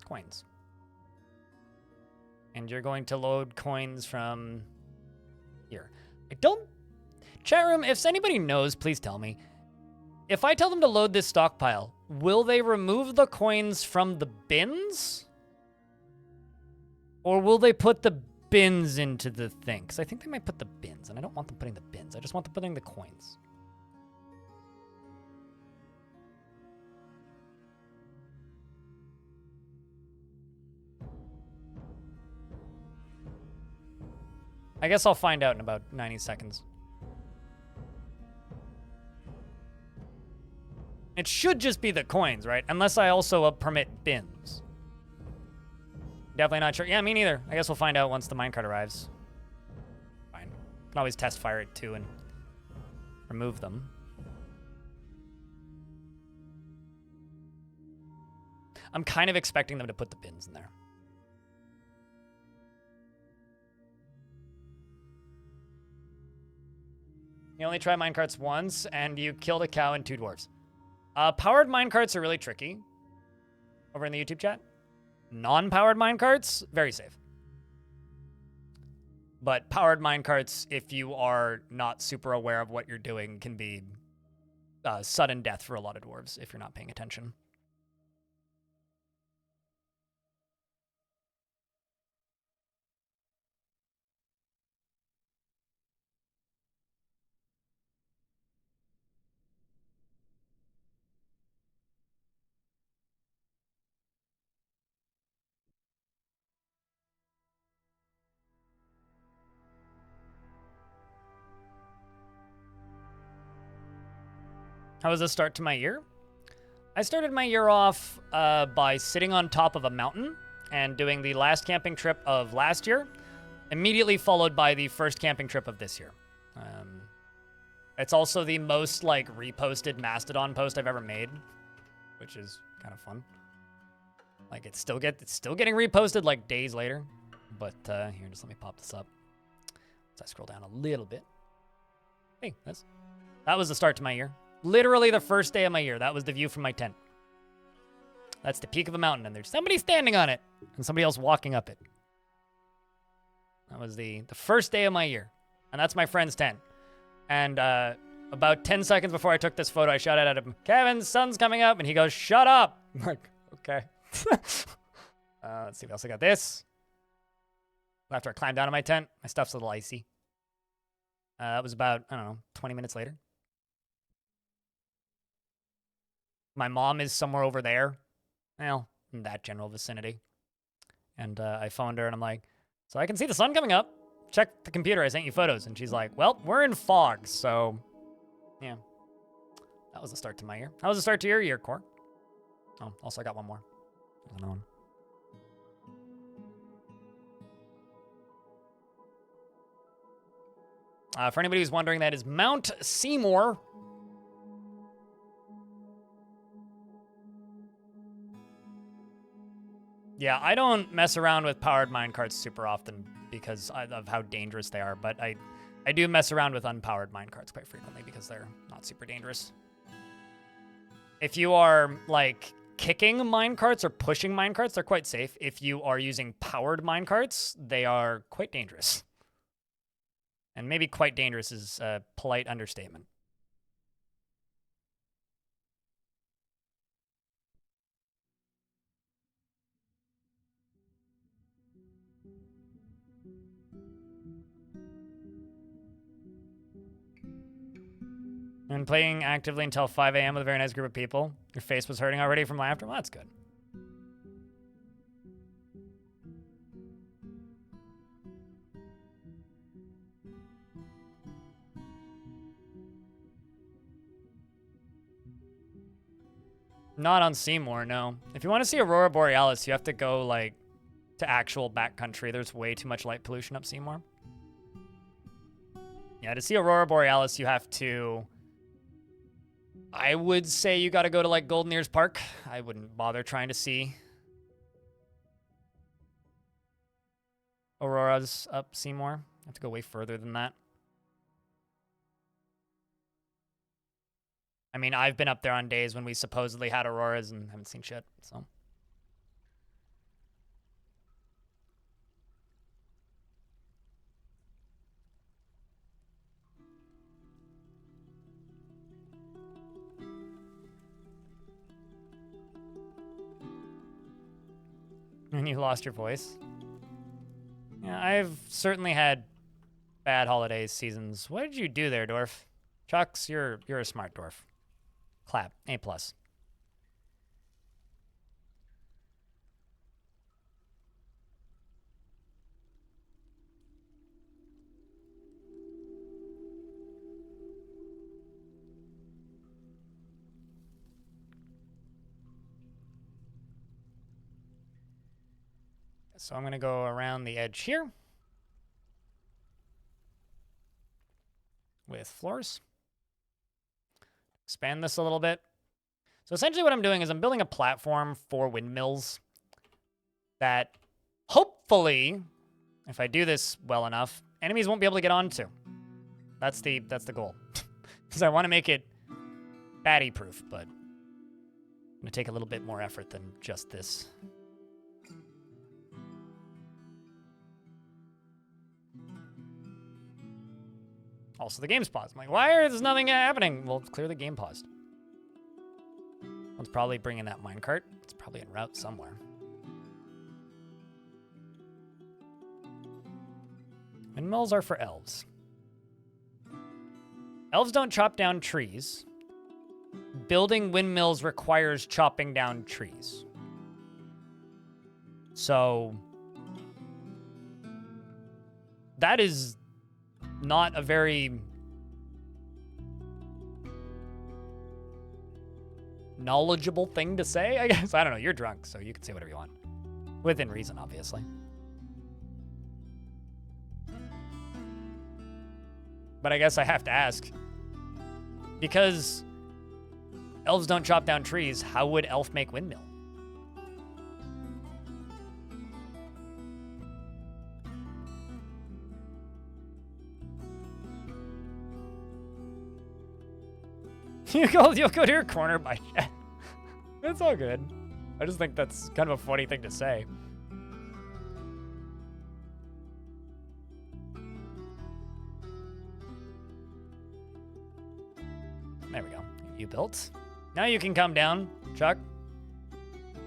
Coins. And you're going to load coins from here. I don't Chat room, if anybody knows, please tell me. If I tell them to load this stockpile, will they remove the coins from the bins? Or will they put the bins into the thing? Because I think they might put the bins, and I don't want them putting the bins. I just want them putting the coins. I guess I'll find out in about 90 seconds. It should just be the coins, right? Unless I also permit bins. Definitely not sure. Yeah, me neither. I guess we'll find out once the minecart arrives. Fine. Can always test fire it too and remove them. I'm kind of expecting them to put the bins in there. You only try minecarts once, and you killed a cow and 2 dwarves. Powered minecarts are really tricky. Over in the YouTube chat. Non-powered minecarts, very safe. But powered minecarts, if you are not super aware of what you're doing, can be sudden death for a lot of dwarves if you're not paying attention. How was the start to my year? I started my year off by sitting on top of a mountain and doing the last camping trip of last year, immediately followed by the first camping trip of this year. It's also the most like reposted Mastodon post I've ever made, which is kind of fun. Like it's still getting reposted like days later. But here, just let me pop this up. As I scroll down a little bit. Hey, that was the start to my year. Literally the first day of my year. That was the view from my tent. That's the peak of a mountain, and there's somebody standing on it, and somebody else walking up it. That was the first day of my year, and that's my friend's tent. And about 10 seconds before I took this photo, I shouted at him, "Kevin, sun's coming up," and he goes, "Shut up!" I'm like, okay. Let's see what else I got. This. After I climbed down in my tent, my stuff's a little icy. That was about, I don't know, 20 minutes later. My mom is somewhere over there. Well, in that general vicinity. And I phoned her and I'm like, "So I can see the sun coming up. Check the computer. I sent you photos." And she's like, "Well, we're in fog, so yeah." That was the start to my year. How was the start to your year, Core? Oh, also I got one more. There's another one. For anybody who's wondering, that is Mount Seymour. Yeah, I don't mess around with powered minecarts super often because of how dangerous they are, but I do mess around with unpowered minecarts quite frequently because they're not super dangerous. If you are, like, kicking minecarts or pushing minecarts, they're quite safe. If you are using powered minecarts, they are quite dangerous. And maybe quite dangerous is a polite understatement. And playing actively until 5 a.m. with a very nice group of people. Your face was hurting already from laughter? Well, that's good. Not on Seymour, no. If you want to see Aurora Borealis, you have to go, like, to actual backcountry. There's way too much light pollution up Seymour. Yeah, to see Aurora Borealis, you have to... I would say you got to go to, like, Golden Ears Park. I wouldn't bother trying to see Auroras up Seymour. You have to go way further than that. I mean, I've been up there on days when we supposedly had auroras and haven't seen shit, so. And you lost your voice. Yeah, I've certainly had bad holiday seasons. What did you do there, Dwarf? Chucks, you're a smart dwarf. Clap. A+. So I'm going to go around the edge here with floors. Expand this a little bit. So essentially what I'm doing is I'm building a platform for windmills that hopefully, if I do this well enough, enemies won't be able to get onto. That's the goal. Because I want to make it baddie proof, but it's going to take a little bit more effort than just this. Also, the game's paused. I'm like, why is nothing happening? Well, it's clear the game paused. One's probably bringing that minecart. It's probably en route somewhere. Windmills are for elves. Elves don't chop down trees. Building windmills requires chopping down trees. So that is not a very knowledgeable thing to say, I guess. I don't know. You're drunk, so you can say whatever you want. Within reason, obviously. But I guess I have to ask. Because elves don't chop down trees, how would elf make windmill? You'll go to your corner by chat. It's all good. I just think that's kind of a funny thing to say. There we go. You built. Now you can come down, Chuck.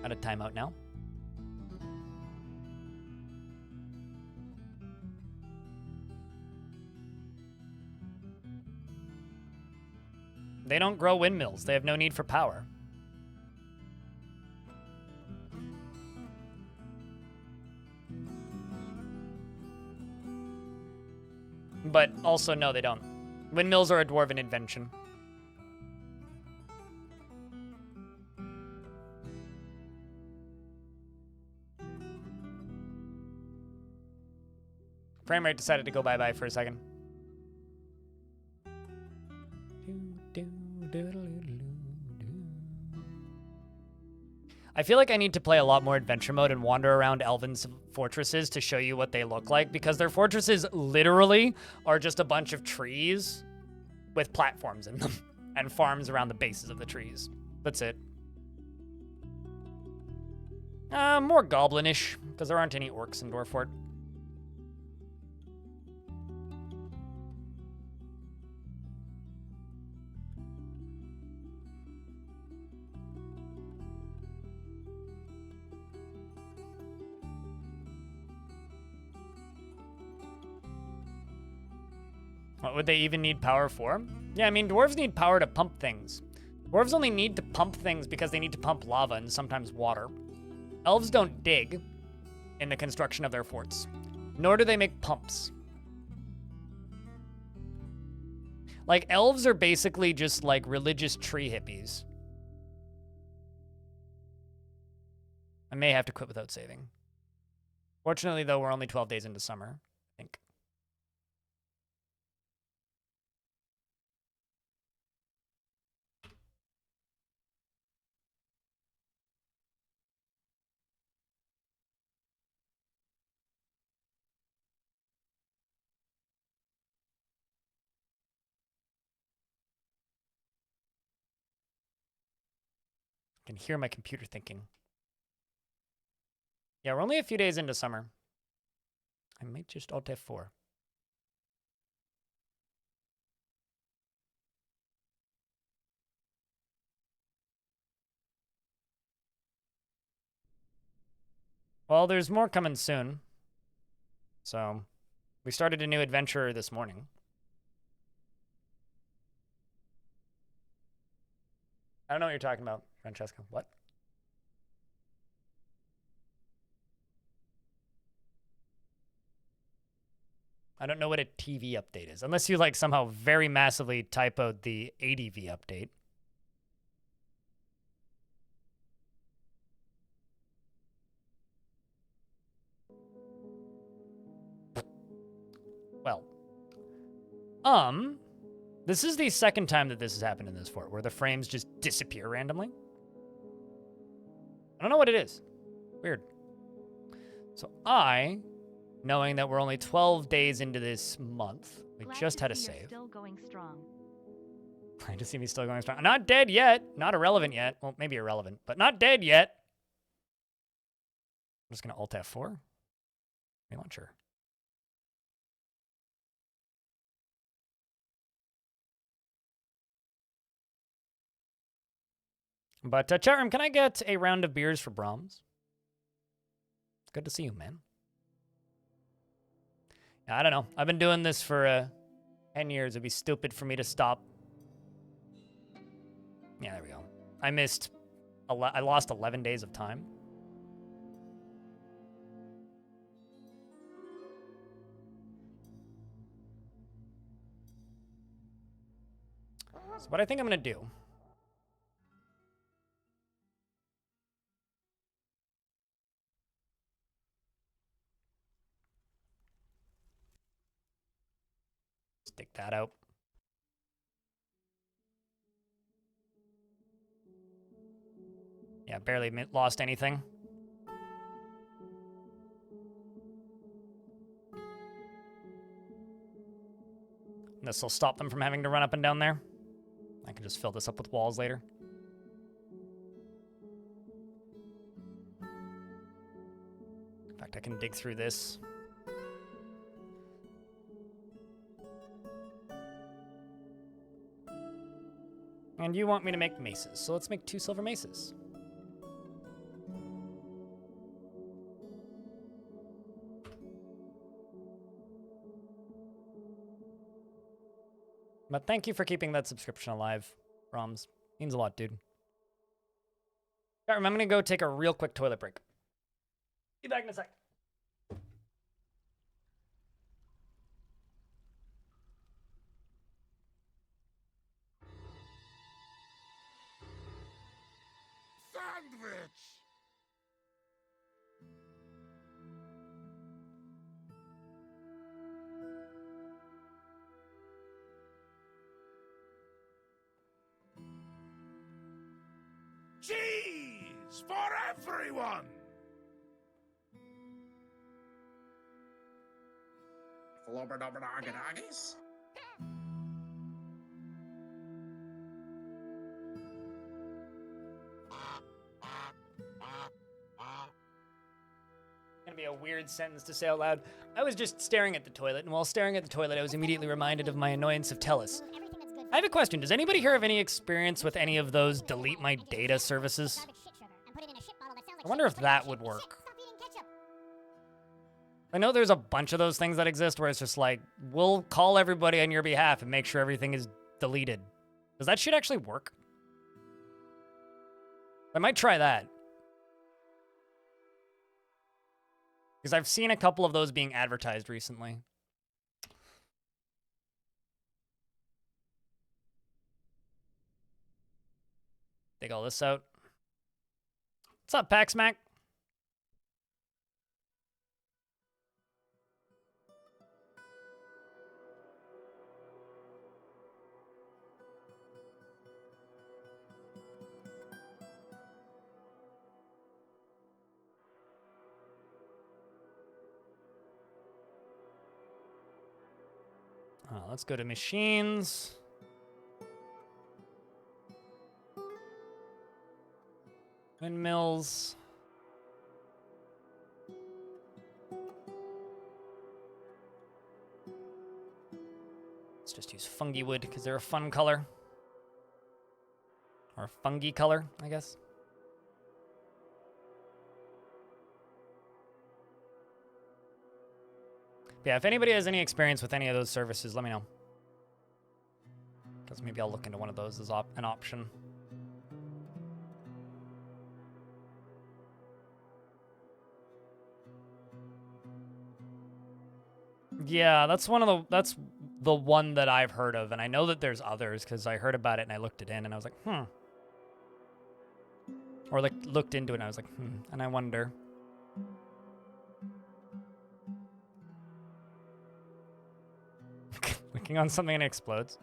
Out of timeout now. They don't grow windmills. They have no need for power. But also, no, they don't. Windmills are a dwarven invention. Frame rate decided to go bye-bye for a second. I feel like I need to play a lot more adventure mode and wander around Elven's fortresses to show you what they look like, because their fortresses literally are just a bunch of trees with platforms in them and farms around the bases of the trees. That's it. More goblinish, because there aren't any orcs in Dwarfort. What would they even need power for? Yeah, I mean, dwarves need power to pump things. Dwarves only need to pump things because they need to pump lava and sometimes water. Elves don't dig in the construction of their forts, nor do they make pumps. Like, elves are basically just like religious tree hippies. I may have to quit without saving. Fortunately, though, we're only 12 days into summer, I think. I can hear my computer thinking. Yeah, we're only a few days into summer. I might just Alt F4. Well, there's more coming soon. So, we started a new adventure this morning. I don't know what you're talking about, Francesca. What? I don't know what a TV update is, unless you like somehow very massively typoed the ADV update. Well, this is the second time that this has happened in this fort, where the frames just disappear randomly. I don't know what it is. Weird. So knowing that we're only 12 days into this month, we Glad just to had a see you're save. Still going strong. I just see me still going strong. Not dead yet. Not irrelevant yet. Well, maybe irrelevant, but not dead yet. I'm just going to Alt F4. Relauncher. But chat room, can I get a round of beers for Brahms? Good to see you, man. I don't know. I've been doing this for 10 years. It'd be stupid for me to stop. Yeah, there we go. I lost 11 days of time. So what I think I'm going to do. Stick that out. Yeah, barely lost anything. This will stop them from having to run up and down there. I can just fill this up with walls later. In fact, I can dig through this. And you want me to make maces, so let's make 2 silver maces. But thank you for keeping that subscription alive, Roms. Means a lot, dude. I'm gonna go take a real quick toilet break. Be back in a sec. Sandwich! Cheese for everyone! Flobberdobberdoggadoggies? Gonna be a weird sentence to say out loud. I was just staring at the toilet, and while staring at the toilet, I was immediately reminded of my annoyance of Tellus. I have a question. Does anybody here have any experience with any of those delete my data services? I wonder if that would work. I know there's a bunch of those things that exist where it's just like, we'll call everybody on your behalf and make sure everything is deleted. Does that shit actually work? I might try that. Because I've seen a couple of those being advertised recently. Dig all this out. What's up, Pax Mac? Let's go to machines. Windmills. Let's just use fungi wood because they're a fun color. Or fungi color, I guess. Yeah, if anybody has any experience with any of those services, let me know. Because maybe I'll look into one of those as an option. Yeah, that's the one that I've heard of, and I know that there's others because I heard about it and I looked it in and I was like, or like looked into it and I was like, and I wonder. Clicking on something and it explodes.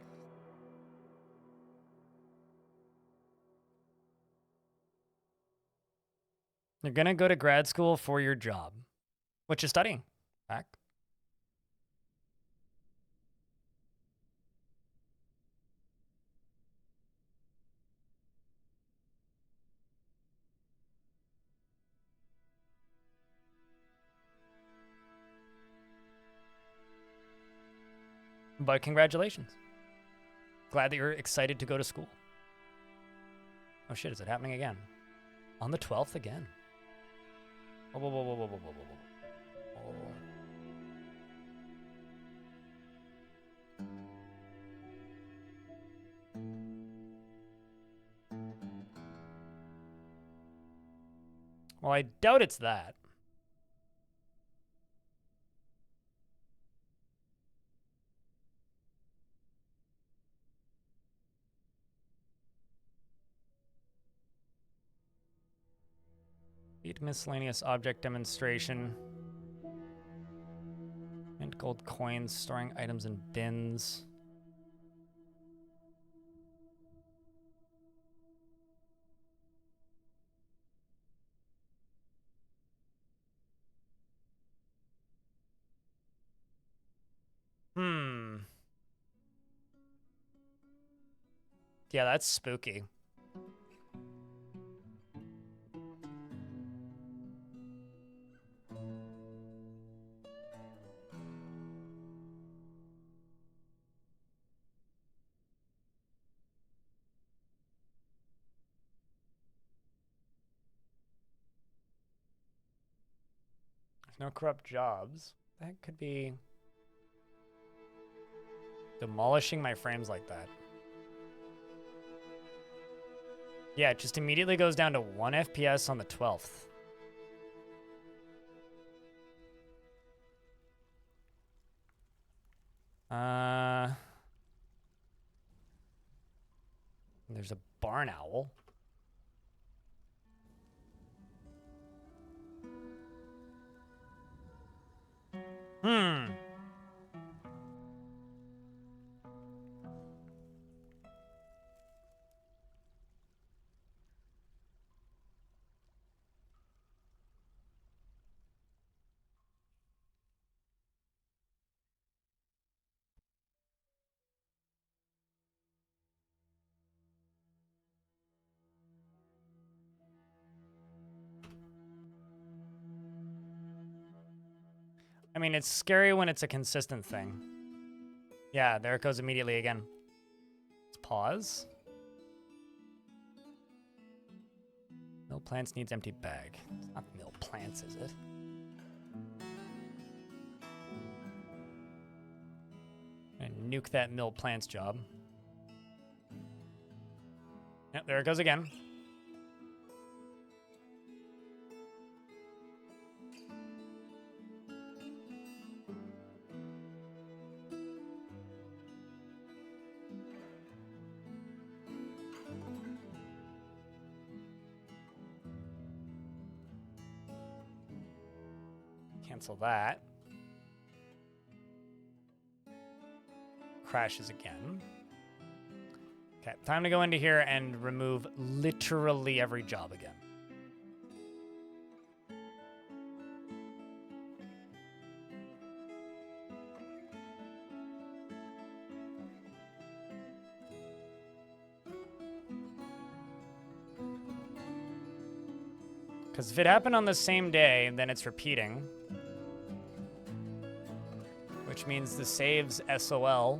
You're gonna go to grad school for your job. What you studying? Back. But congratulations. Glad that you're excited to go to school. Oh shit, is it happening again? On the 12th again? Whoa, whoa, whoa, whoa, whoa, whoa, whoa, whoa, whoa. Well, I doubt it's that. Eat miscellaneous object demonstration. Mint gold coins, storing items in bins. Yeah, that's spooky. There's no corrupt jobs. That could be demolishing my frames like that. Yeah, it just immediately goes down to 1 FPS on the 12th. There's a barn owl. I mean, it's scary when it's a consistent thing. Yeah, there it goes immediately again. Let's pause. Mill plants needs empty bag. It's not mill plants, is it? And nuke that mill plants job. Yep, there it goes again. Cancel that. Crashes again. Okay, time to go into here and remove literally every job again. Because if it happened on the same day, then it's repeating. Which means the save's SOL,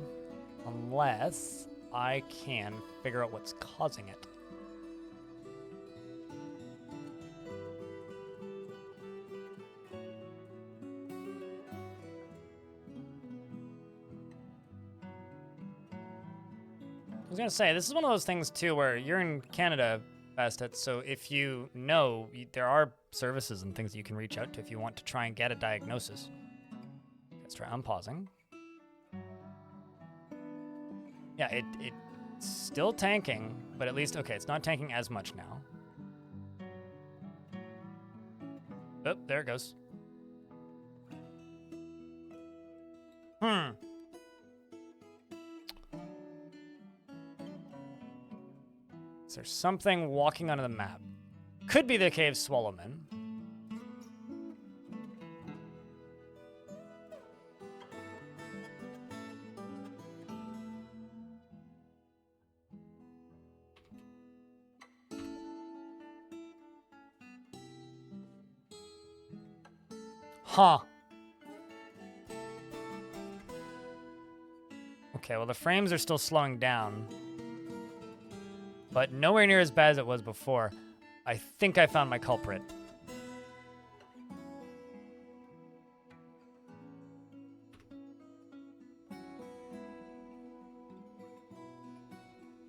unless I can figure out what's causing it. was gonna say, this is one of those things too where you're in Canada, Bastet, so if you know, there are services and things that you can reach out to if you want to try and get a diagnosis. Let's try, I'm pausing. Yeah, it's still tanking, but at least, okay, it's not tanking as much now. Oh, there it goes. Is there something walking onto the map? Could be the cave swallowmen. Huh. Okay, well the frames are still slowing down, but nowhere near as bad as it was before. I think I found my culprit.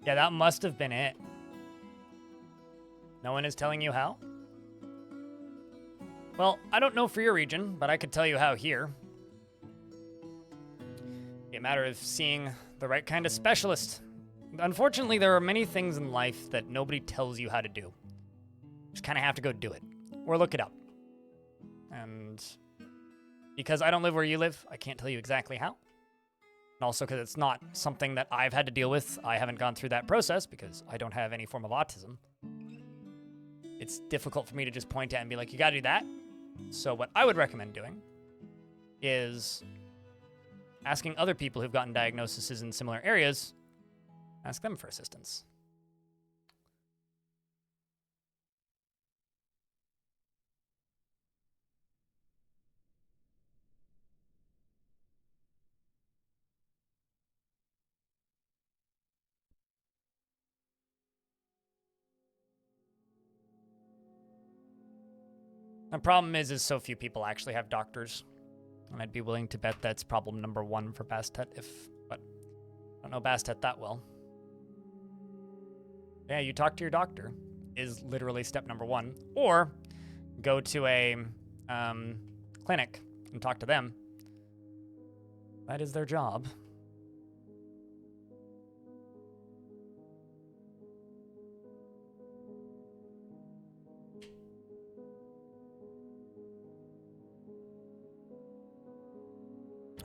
Yeah, that must have been it. No one is telling you how? Well, I don't know for your region, but I could tell you how here. Be a matter of seeing the right kind of specialist. Unfortunately, there are many things in life that nobody tells you how to do. Just kind of have to go do it, or look it up. And because I don't live where you live, I can't tell you exactly how. And also because it's not something that I've had to deal with. I haven't gone through that process because I don't have any form of autism. It's difficult for me to just point at and be like, you gotta do that. So what I would recommend doing is asking other people who've gotten diagnoses in similar areas, ask them for assistance. The problem is so few people actually have doctors. And I'd be willing to bet that's problem number one for Bastet but I don't know Bastet that well. Yeah, you talk to your doctor is literally step number one. Or go to a clinic and talk to them. That is their job.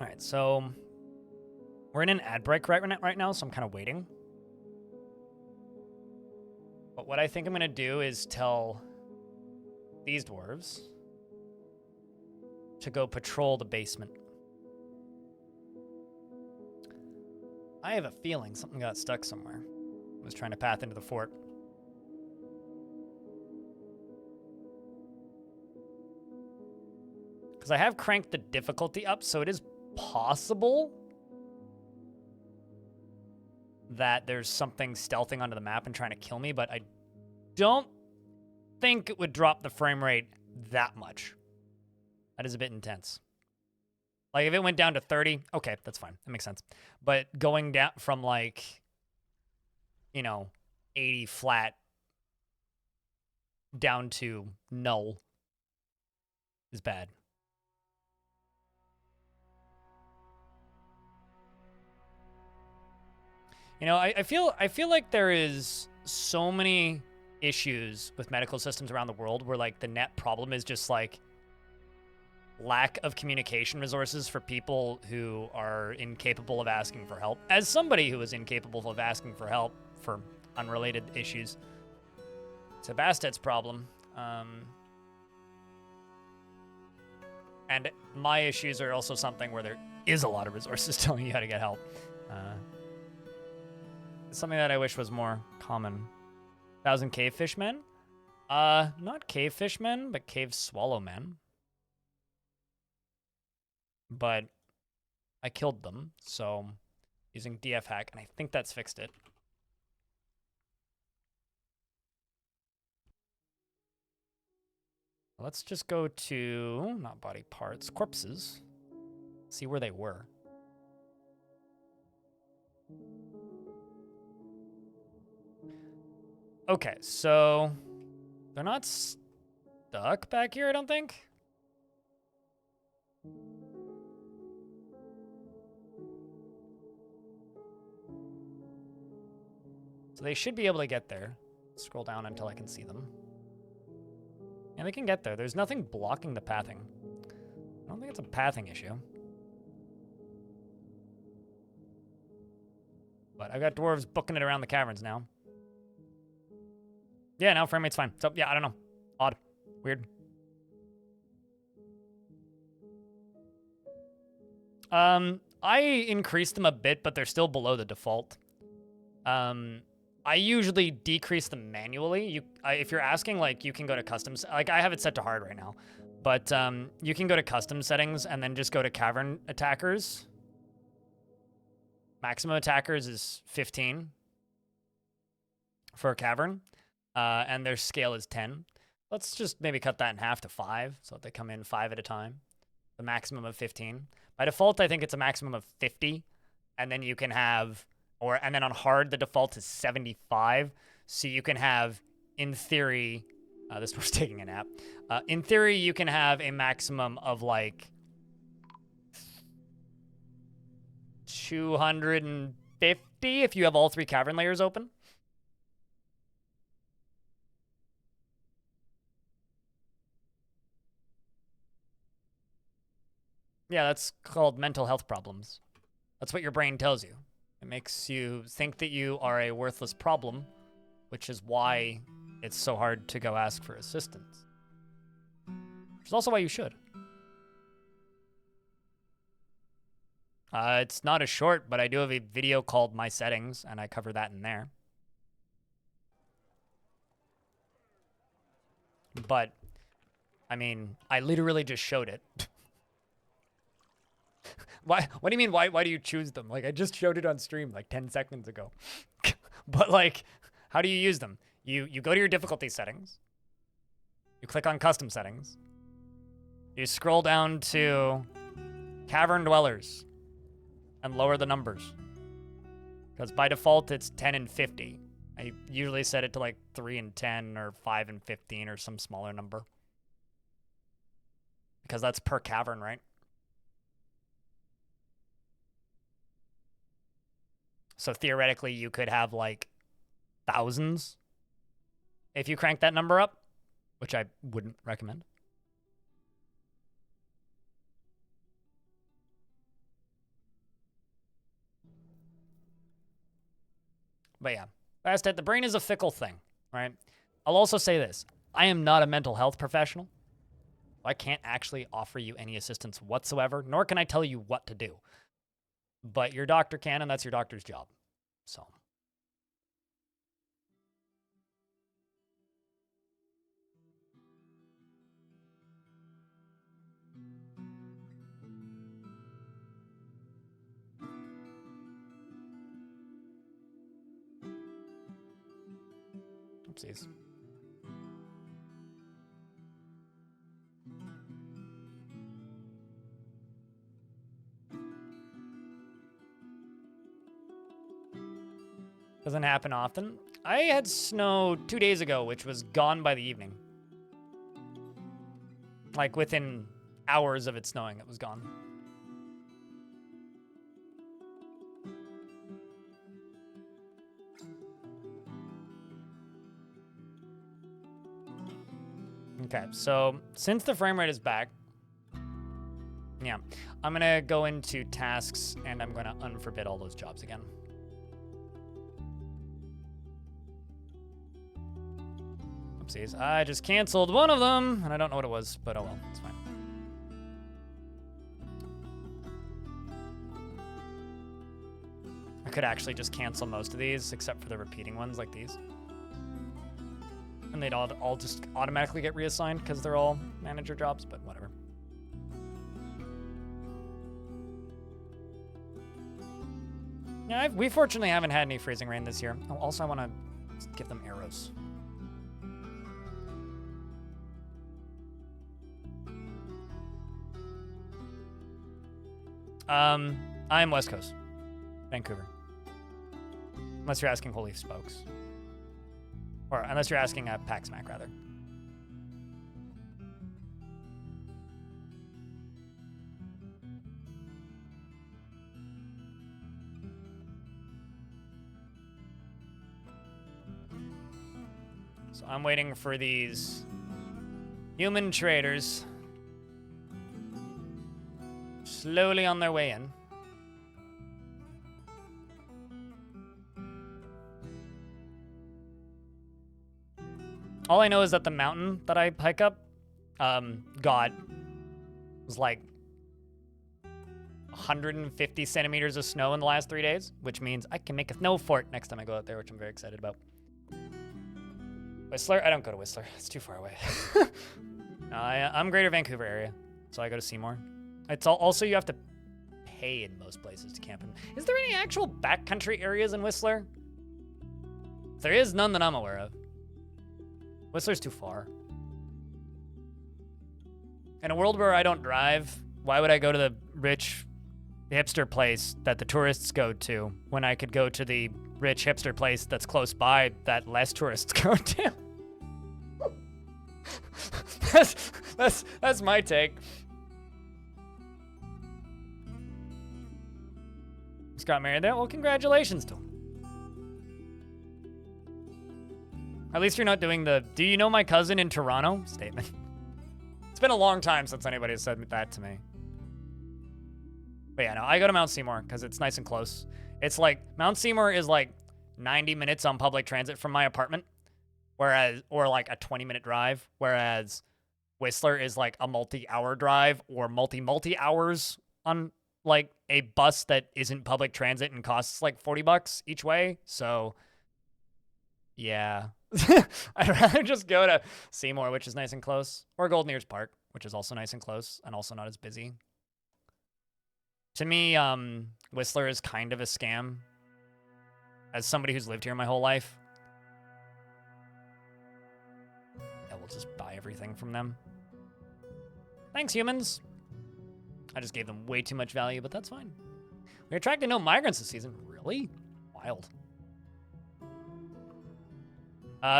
All right, so we're in an ad break right now, so I'm kind of waiting. But what I think I'm going to do is tell these dwarves to go patrol the basement. I have a feeling something got stuck somewhere. I was trying to path into the fort. Because I have cranked the difficulty up, so it is possible that there's something stealthing onto the map and trying to kill me, but I don't think it would drop the frame rate that much. That is a bit intense. Like, if it went down to 30, okay, that's fine. That makes sense. But going down from, like, 80 flat down to null is bad. I feel like there is so many issues with medical systems around the world where, like, the net problem is just, like, lack of communication resources for people who are incapable of asking for help. As somebody who is incapable of asking for help for unrelated issues, it's a Bastet's problem. And my issues are also something where there is a lot of resources telling you how to get help. It's something that I wish was more common. 1,000 cave fishmen? Not cave fishmen, but cave swallowmen. But I killed them, so using DF hack, and I think that's fixed it. Let's just go to, not body parts, corpses. See where they were. Okay, so they're not stuck back here, I don't think. So they should be able to get there. Scroll down until I can see them. Yeah, they can get there. There's nothing blocking the pathing. I don't think it's a pathing issue. But I've got dwarves booking it around the caverns now. Yeah, now frame rate's fine. So, yeah, I don't know. Odd. Weird. I increased them a bit, but they're still below the default. I usually decrease them manually. If you're asking, like, you can go to customs. Like, I have it set to hard right now. But you can go to custom settings and then just go to cavern attackers. Maximum attackers is 15 for a cavern. And their scale is 10. Let's just maybe cut that in half to 5 so that they come in 5 at a time. The maximum of 15. By default, I think it's a maximum of 50. And then you can have, and then on hard, the default is 75. So you can have, in theory, this was taking a nap. In theory, you can have a maximum of like 250 if you have all 3 cavern layers open. Yeah, that's called mental health problems. That's what your brain tells you. It makes you think that you are a worthless problem, which is why it's so hard to go ask for assistance. Which is also why you should. It's not as short, but I do have a video called My Settings, and I cover that in there. But, I mean, I literally just showed it. Why? What do you mean? Why do you choose them? Like, I just showed it on stream like 10 seconds ago. But like, how do you use them? You go to your difficulty settings. You click on custom settings. You scroll down to cavern dwellers and lower the numbers. Because by default, it's 10 and 50. I usually set it to like 3 and 10 or 5 and 15 or some smaller number. Because that's per cavern, right? So theoretically, you could have like thousands if you crank that number up, which I wouldn't recommend. But yeah, Bastet, the brain is a fickle thing, right? I'll also say this. I am not a mental health professional. I can't actually offer you any assistance whatsoever, nor can I tell you what to do. But your doctor can, and that's your doctor's job. So. Oopsies. Doesn't happen often. I had snow 2 days ago, which was gone by the evening. Like within hours of it snowing, it was gone. Okay, so since the frame rate is back, yeah, I'm gonna go into tasks and I'm gonna unforbid all those jobs again. Oopsies, I just canceled one of them and I don't know what it was, but oh well, it's fine. I could actually just cancel most of these except for the repeating ones like these. And they'd all just automatically get reassigned because they're all manager jobs, but whatever. Yeah, we fortunately haven't had any freezing rain this year. Oh, also, I want to give them arrows. I'm West Coast, Vancouver. Unless you're asking Holy Spokes. Or unless you're asking Pax Mac, rather. So I'm waiting for these human traders slowly on their way in. All I know is that the mountain that I hike up got was like 150 centimeters of snow in the last 3 days, which means I can make a snow fort next time I go out there, which I'm very excited about. Whistler? I don't go to Whistler. It's too far away. No, I'm Greater Vancouver area, so I go to Seymour. It's also you have to pay in most places to camp in. Is there any actual backcountry areas in Whistler? If there is, none that I'm aware of. Whistler's too far. In a world where I don't drive, why would I go to the rich hipster place that the tourists go to when I could go to the rich hipster place that's close by that less tourists go to? That's my take. Scott married there. Well, congratulations to him. At least you're not doing the "do you know my cousin in Toronto" statement. It's been a long time since anybody has said that to me. But yeah, no, I go to Mount Seymour because it's nice and close. It's like, Mount Seymour is like 90 minutes on public transit from my apartment, or like a 20-minute drive, whereas Whistler is like a multi-hour drive or multi-hours on like a bus that isn't public transit and costs like $40 each way. So yeah. I'd rather just go to Seymour, which is nice and close, or Golden Ears Park, which is also nice and close and also not as busy. To me, Whistler is kind of a scam. As somebody who's lived here my whole life, I will just buy everything from them. Thanks, humans. I just gave them way too much value, but that's fine. We attracted no migrants this season. Really? Wild.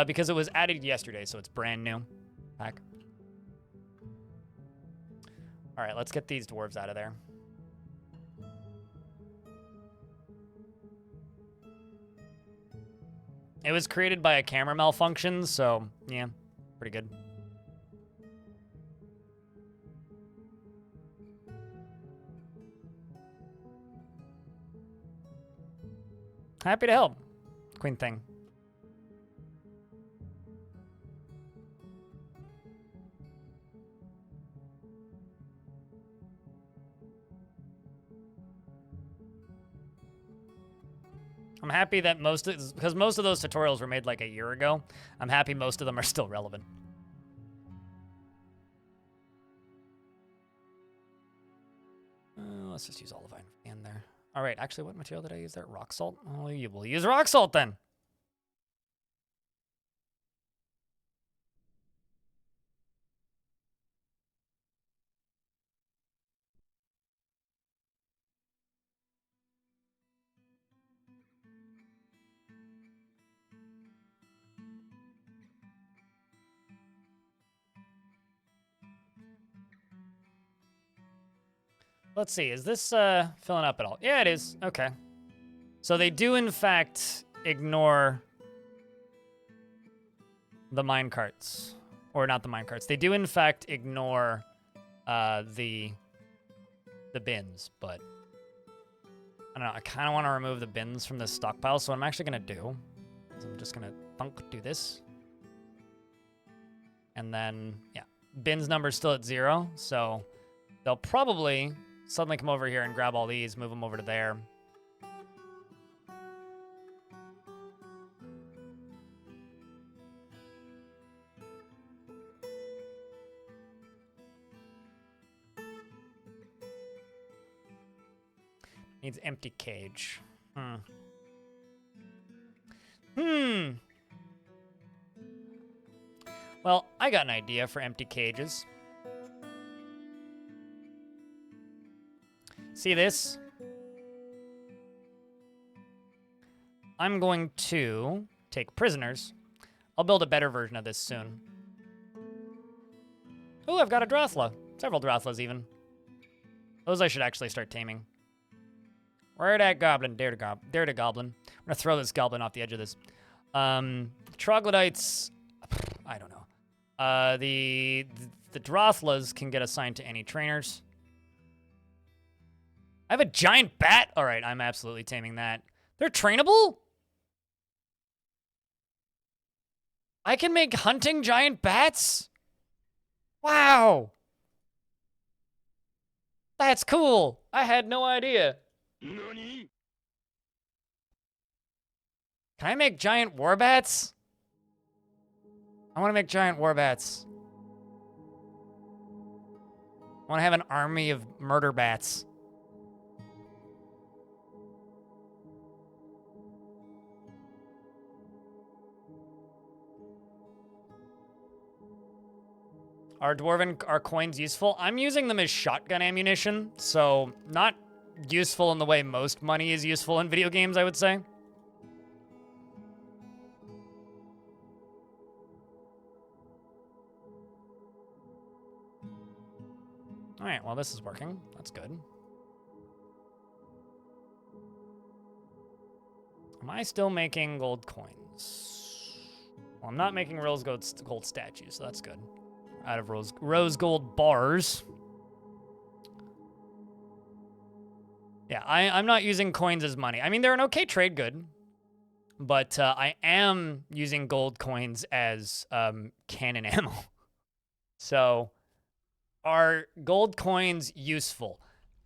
Because it was added yesterday, so it's brand new. Pack. All right, let's get these dwarves out of there. It was created by a camera malfunction, so yeah, pretty good. Happy to help. Queen thing. I'm happy that because most of those tutorials were made like a year ago, I'm happy most of them are still relevant. Let's just use Olivine in there. All right, actually, what material did I use there? Rock salt? Oh, you will use rock salt then. Let's see, is this filling up at all? Yeah, it is. Okay. So they do, in fact, ignore the minecarts. Or not the minecarts. They do, in fact, ignore the bins, but I don't know. I kind of want to remove the bins from this stockpile, so what I'm actually going to do is I'm just going to do this. And then, yeah, bins number's still at 0, so they'll probably suddenly come over here and grab all these, move them over to there. Needs empty cage. Well, I got an idea for empty cages. See this? I'm going to take prisoners, I'll build a better version of this soon. Ooh, I've got a Drothla. Several Drothlas, even. Those I should actually start taming. Where that goblin? There to goblin. I'm gonna throw this goblin off the edge of this. Troglodytes, I don't know. The Drothlas can get assigned to any trainers. I have a giant bat? All right, I'm absolutely taming that. They're trainable? I can make hunting giant bats? Wow. That's cool. I had no idea. Nani? Can I make giant warbats? I want to make giant warbats. I want to have an army of murder bats. Are coins useful? I'm using them as shotgun ammunition, so not useful in the way most money is useful in video games, I would say. All right, well, this is working. That's good. Am I still making gold coins? Well, I'm not making rose gold statues, so that's good. Out of rose gold bars. Yeah, I'm not using coins as money. I mean, they're an okay trade good, but I am using gold coins as cannon ammo. So, are gold coins useful?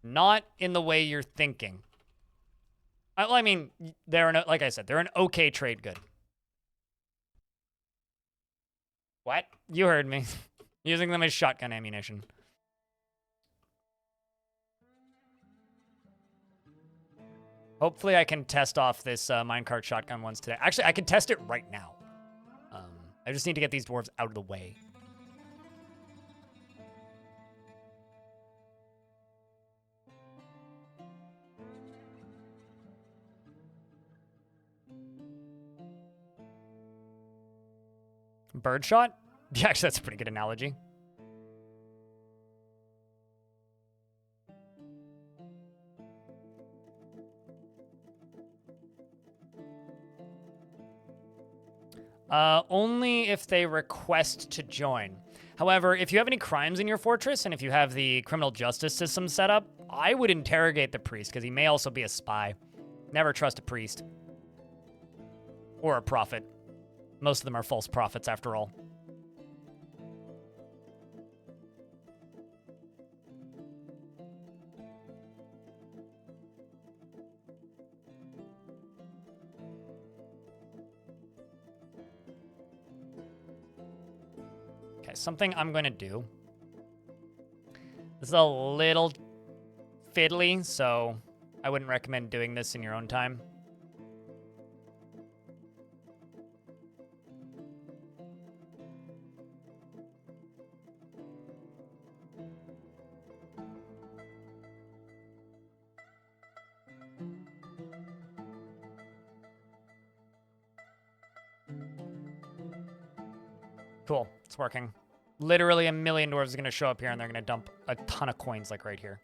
Not in the way you're thinking. I mean, like I said, they're an okay trade good. What? You heard me. Using them as shotgun ammunition. Hopefully I can test off this minecart shotgun ones today. Actually, I can test it right now. I just need to get these dwarves out of the way. Birdshot? Yeah, actually, that's a pretty good analogy. Only if they request to join. However, if you have any crimes in your fortress and if you have the criminal justice system set up, I would interrogate the priest because he may also be a spy. Never trust a priest. Or a prophet. Most of them are false prophets, after all. Okay, something I'm going to do. This is a little fiddly, so I wouldn't recommend doing this in your own time. Cool, it's working. Literally a million dwarves are going to show up here and they're going to dump a ton of coins like right here.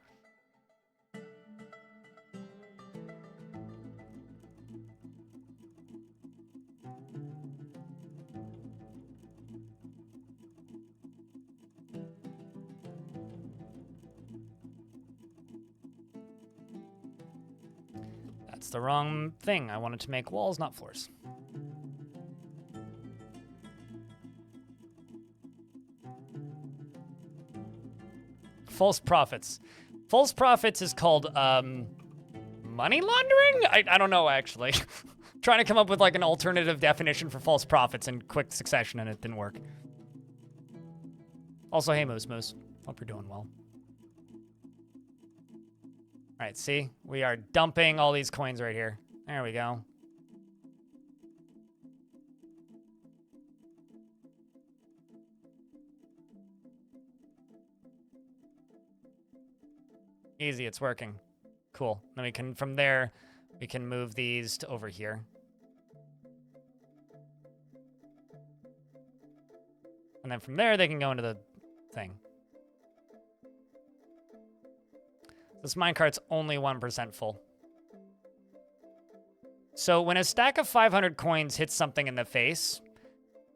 That's the wrong thing. I wanted to make walls, not floors. False profits. False profits is called, money laundering? I don't know, actually. Trying to come up with, like, an alternative definition for false profits in quick succession, and it didn't work. Also, hey, Moose Moose. Hope you're doing well. All right, see? We are dumping all these coins right here. There we go. Easy, it's working. Cool. Then we can, from there, we can move these to over here. And then from there, they can go into the thing. This minecart's only 1% full. So when a stack of 500 coins hits something in the face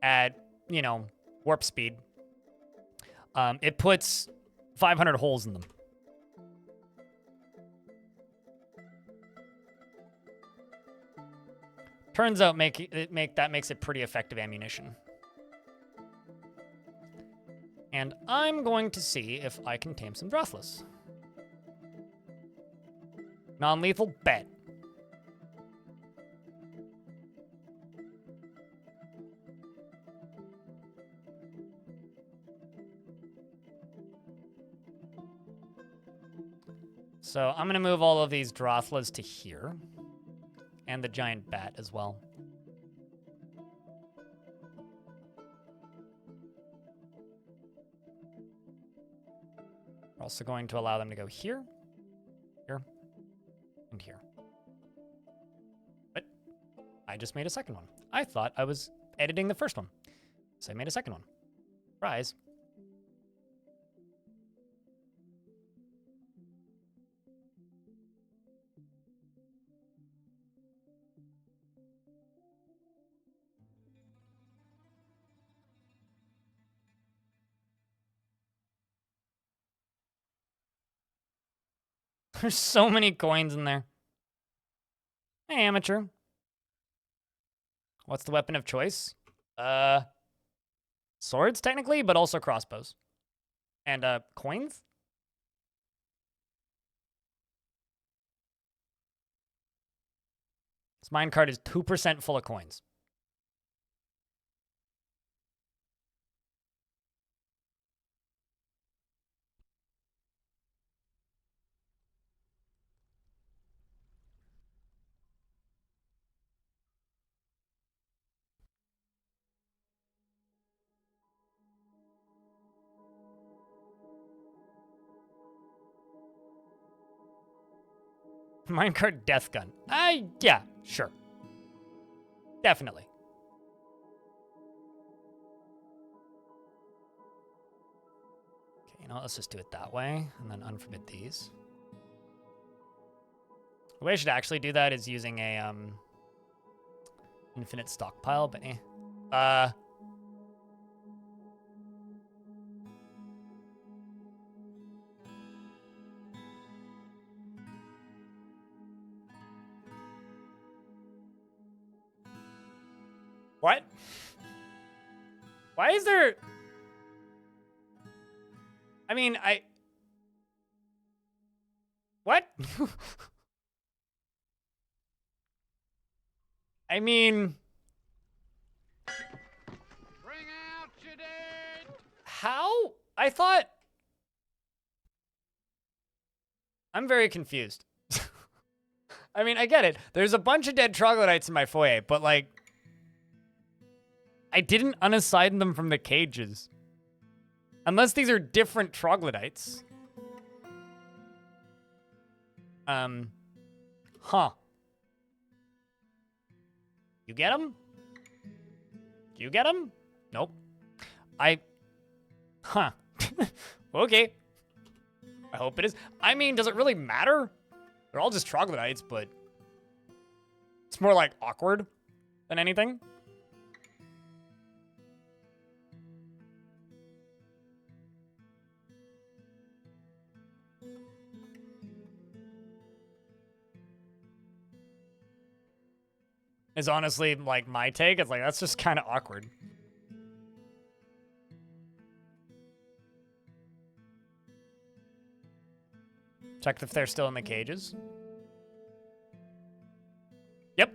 at, you know, warp speed, it puts 500 holes in them. Turns out that makes it pretty effective ammunition. And I'm going to see if I can tame some Drothless. Non-lethal, bet. So I'm going to move all of these Drothlas to here. And the giant bat as well. We're also going to allow them to go here, here, and here. But I just made a second one. I thought I was editing the first one. So I made a second one. Surprise. There's so many coins in there. Hey, amateur. What's the weapon of choice? Swords, technically, but also crossbows. And, coins? This minecart is 2% full of coins. Minecart death gun. Yeah, sure. Definitely. Okay, you know what? Let's just do it that way, and then unforbid these. The way I should actually do that is using a, infinite stockpile, but eh. What? Why is there... I mean, What? I mean... Bring out your dead! How? I thought... I'm very confused. I mean, I get it. There's a bunch of dead troglodytes in my foyer, but like... I didn't unassign them from the cages. Unless these are different troglodytes. Huh. You get them? Do you get them? Nope. Huh. Okay. I hope it is. I mean, does it really matter? They're all just troglodytes, but... It's more like awkward than anything. Is honestly, like, my take. It's like, that's just kind of awkward. Check if they're still in the cages. Yep.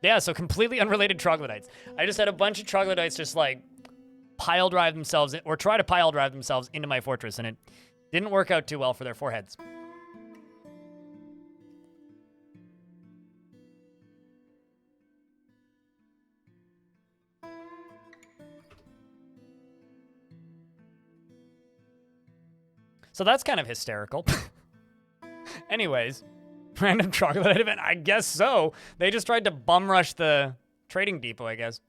Yeah, so completely unrelated troglodytes. I just had a bunch of troglodytes just, like, pile drive themselves, or try to pile drive themselves into my fortress, and it didn't work out too well for their foreheads. So that's kind of hysterical. Anyways, random troglodyte event? I guess so. They just tried to bum rush the trading depot, I guess.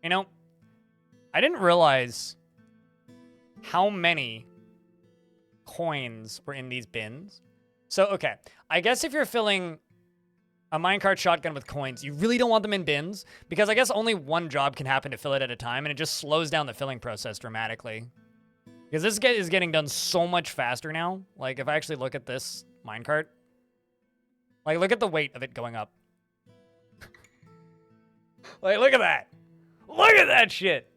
You know, I didn't realize how many coins were in these bins. So, okay, I guess if you're filling a minecart shotgun with coins, you really don't want them in bins, because I guess only one job can happen to fill it at a time, and it just slows down the filling process dramatically. Because this is getting done so much faster now. Like, if I actually look at this minecart, like, look at the weight of it going up. Like, look at that. Look at that shit.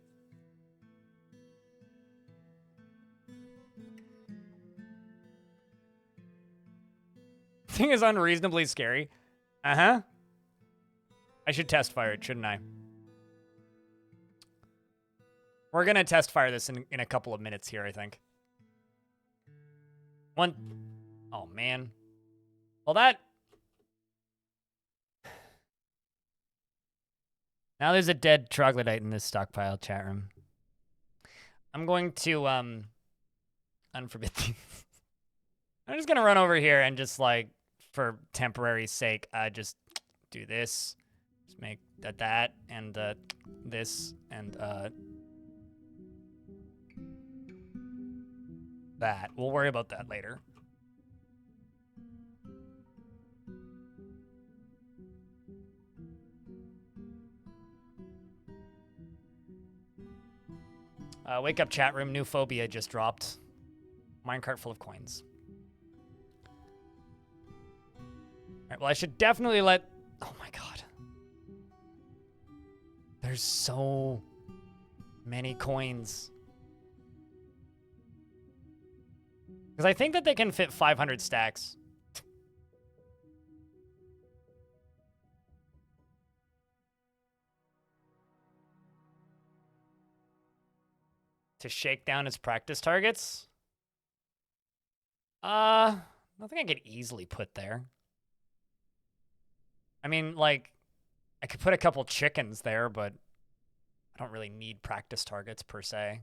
Thing is unreasonably scary. Uh-huh. I should test fire it, shouldn't I? We're gonna test fire this in a couple of minutes here, I think. Oh, man. Well, that... Now there's a dead troglodyte in this stockpile chat room. I'm going to, unforbid these. I'm just gonna run over here and just, like, for temporary sake, just do this. Just make that, and, this, and, that. We'll worry about that later. Wake up, chat room. New phobia just dropped. Minecart full of coins. Alright, well, I should definitely let... Oh my god. There's so many coins. Because I think that they can fit 500 stacks. To shake down his practice targets? Nothing I could easily put there. I mean, like, I could put a couple chickens there, but I don't really need practice targets per se.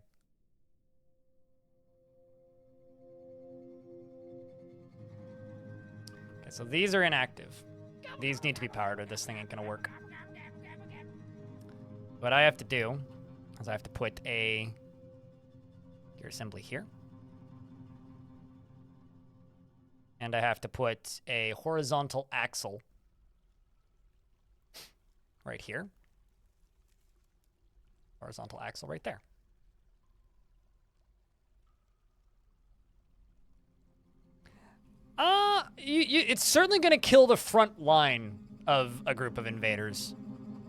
Okay, so these are inactive. These need to be powered or this thing ain't gonna work. What I have to do is I have to put a gear assembly here. And I have to put a horizontal axle right here. Horizontal axle right there. It's certainly going to kill the front line of a group of invaders.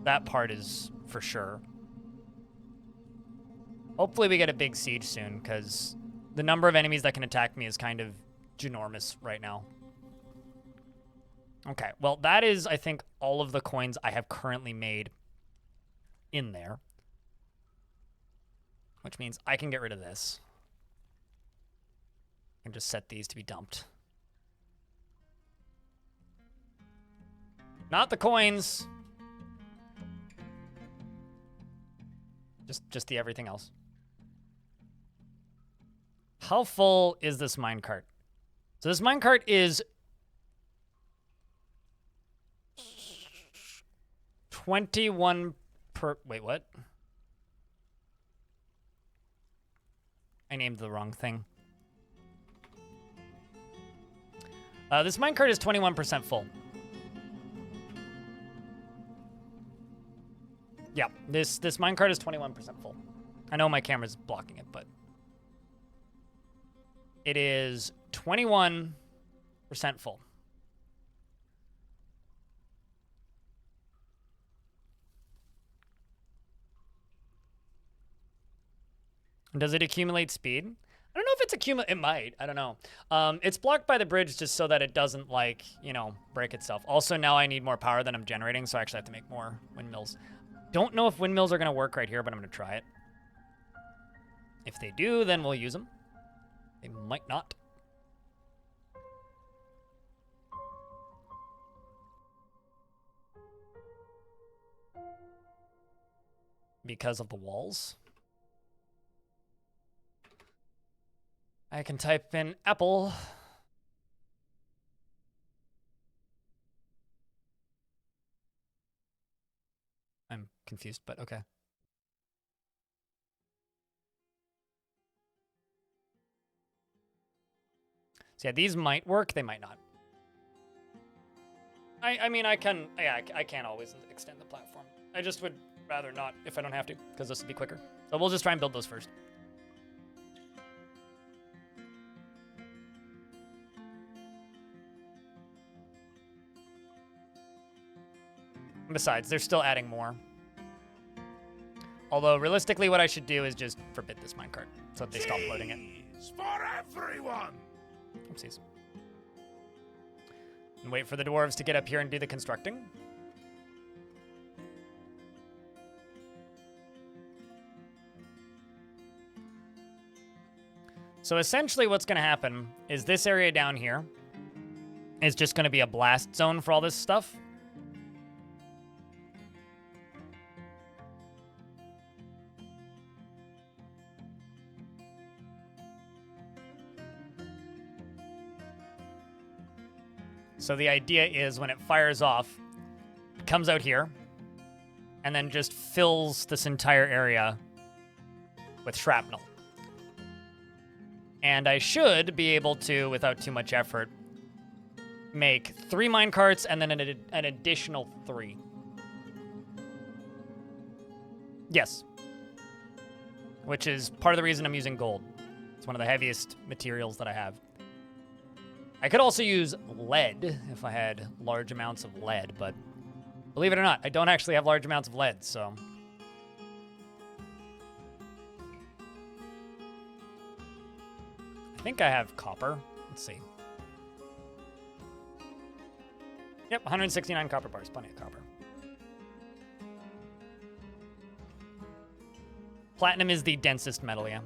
That part is for sure. Hopefully we get a big siege soon, because the number of enemies that can attack me is kind of ginormous right now. Okay, well, that is, I think, all of the coins I have currently made in there. Which means I can get rid of this. And just set these to be dumped. Not the coins. Just the everything else. How full is this minecart? So this minecart is 21 per... Wait, what? I named the wrong thing. This minecart is 21% full. Yeah, this minecart is 21% full. I know my camera's blocking it, but it is 21% full. Does it accumulate speed? I don't know if it's it might. I don't know. It's blocked by the bridge just so that it doesn't, like, you know, break itself. Also, now I need more power than I'm generating, so I actually have to make more windmills. Don't know if windmills are going to work right here, but I'm going to try it. If they do, then we'll use them. They might not. Because of the walls. I can type in apple. I'm confused, but okay. So yeah, these might work, they might not. I mean, I can always extend the platform. I just would rather not if I don't have to, because this would be quicker. So we'll just try and build those first. Besides, they're still adding more. Although, realistically, what I should do is just forbid this minecart so that they stop loading it. Cheese for everyone! Oopsies. And wait for the dwarves to get up here and do the constructing. So essentially what's going to happen is this area down here is just going to be a blast zone for all this stuff. So the idea is when it fires off, it comes out here and then just fills this entire area with shrapnel. And I should be able to, without too much effort, make 3 minecarts and then an additional 3. Yes. Which is part of the reason I'm using gold. It's one of the heaviest materials that I have. I could also use lead if I had large amounts of lead, but believe it or not, I don't actually have large amounts of lead, so... I think I have copper. Let's see. Yep, 169 copper bars. Plenty of copper. Platinum is the densest metal, yeah.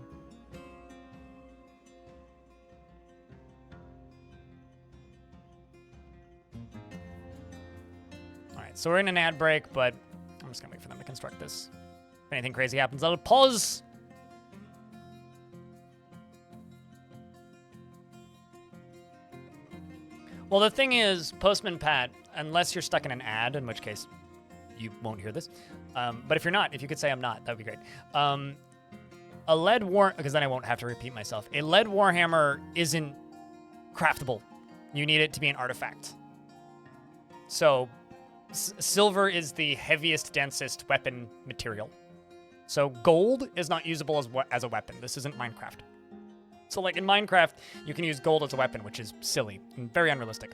Alright, so we're in an ad break, but I'm just gonna wait for them to construct this. If anything crazy happens, I'll pause. Well, the thing is, Postman Pat, unless you're stuck in an ad, in which case you won't hear this. But if you're not, if you could say I'm not, that would be great. A lead war, because then I won't have to repeat myself. A lead warhammer isn't craftable. You need it to be an artifact. So silver is the heaviest, densest weapon material. So gold is not usable as a weapon. This isn't Minecraft. So like in Minecraft, you can use gold as a weapon, which is silly and very unrealistic.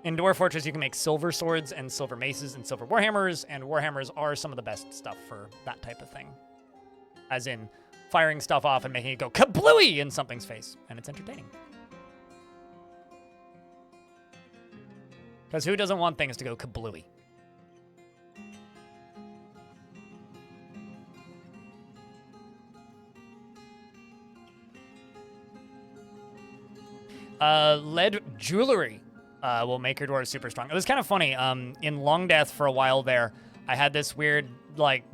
In Dwarf Fortress, you can make silver swords and silver maces and silver warhammers, and warhammers are some of the best stuff for that type of thing. As in firing stuff off and making it go kablooey in something's face, and it's entertaining. Because who doesn't want things to go kablooey? Lead jewelry will make your dwarves super strong. It was kind of funny. In Long Death for a while there, I had this weird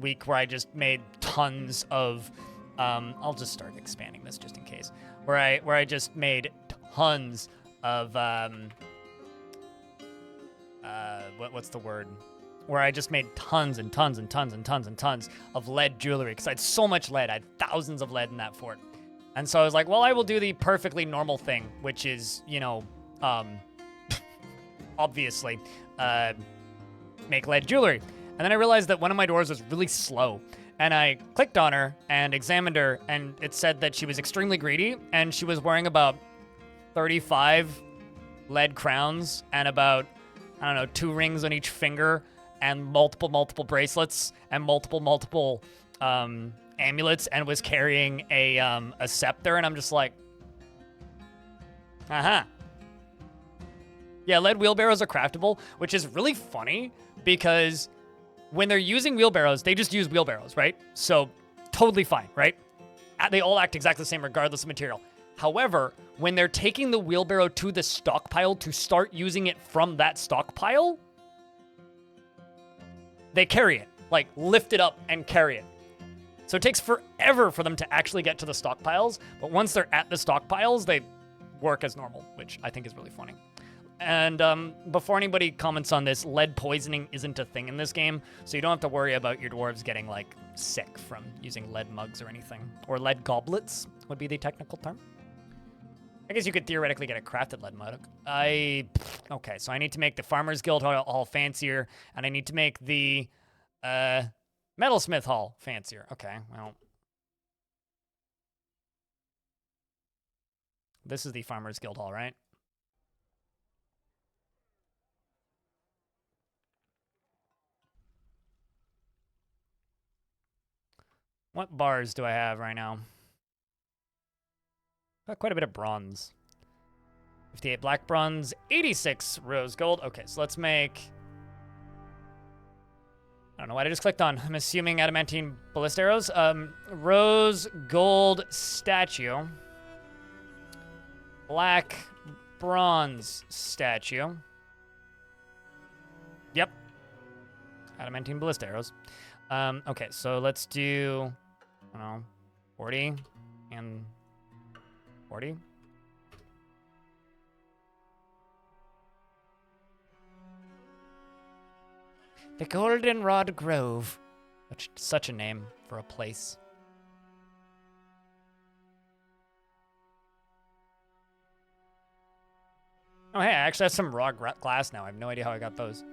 week where I just made tons of. I'll just start expanding this just in case. Where I just made tons of what's the word? Where I just made tons and tons and tons and tons and tons of lead jewelry because I had so much lead. I had thousands of lead in that fort. And so I was like, well, I will do the perfectly normal thing, which is, obviously, make lead jewelry. And then I realized that one of my dwarves was really slow. And I clicked on her and examined her, and it said that she was extremely greedy, and she was wearing about 35 lead crowns and about, 2 rings on each finger and multiple bracelets and multiple amulets, and was carrying a scepter, and I'm just like, yeah, lead wheelbarrows are craftable, which is really funny because when they're using wheelbarrows, they just use wheelbarrows, right? So totally fine, right? They all act exactly the same regardless of material. However, when they're taking the wheelbarrow to the stockpile to start using it from that stockpile, they carry it, lift it up and carry it. So it takes forever for them to actually get to the stockpiles, but once they're at the stockpiles, they work as normal, which I think is really funny. And before anybody comments on this, lead poisoning isn't a thing in this game, so you don't have to worry about your dwarves getting, sick from using lead mugs or anything. Or lead goblets would be the technical term. I guess you could theoretically get a crafted lead mud. Okay, so I need to make the Farmer's Guild Hall fancier, and I need to make the Metalsmith Hall fancier. Okay, well. This is the Farmer's Guild Hall, right? What bars do I have right now? Got quite a bit of bronze. 58 black bronze, 86 rose gold. Okay, so let's make... I don't know what I just clicked on. I'm assuming adamantine ballista arrows. Rose gold statue. Black bronze statue. Yep. Adamantine ballista arrows. Okay, so let's do, I don't know, 40 and 40. The Goldenrod Grove. Such a name for a place. Oh, hey, I actually have some raw glass now. I have no idea how I got those.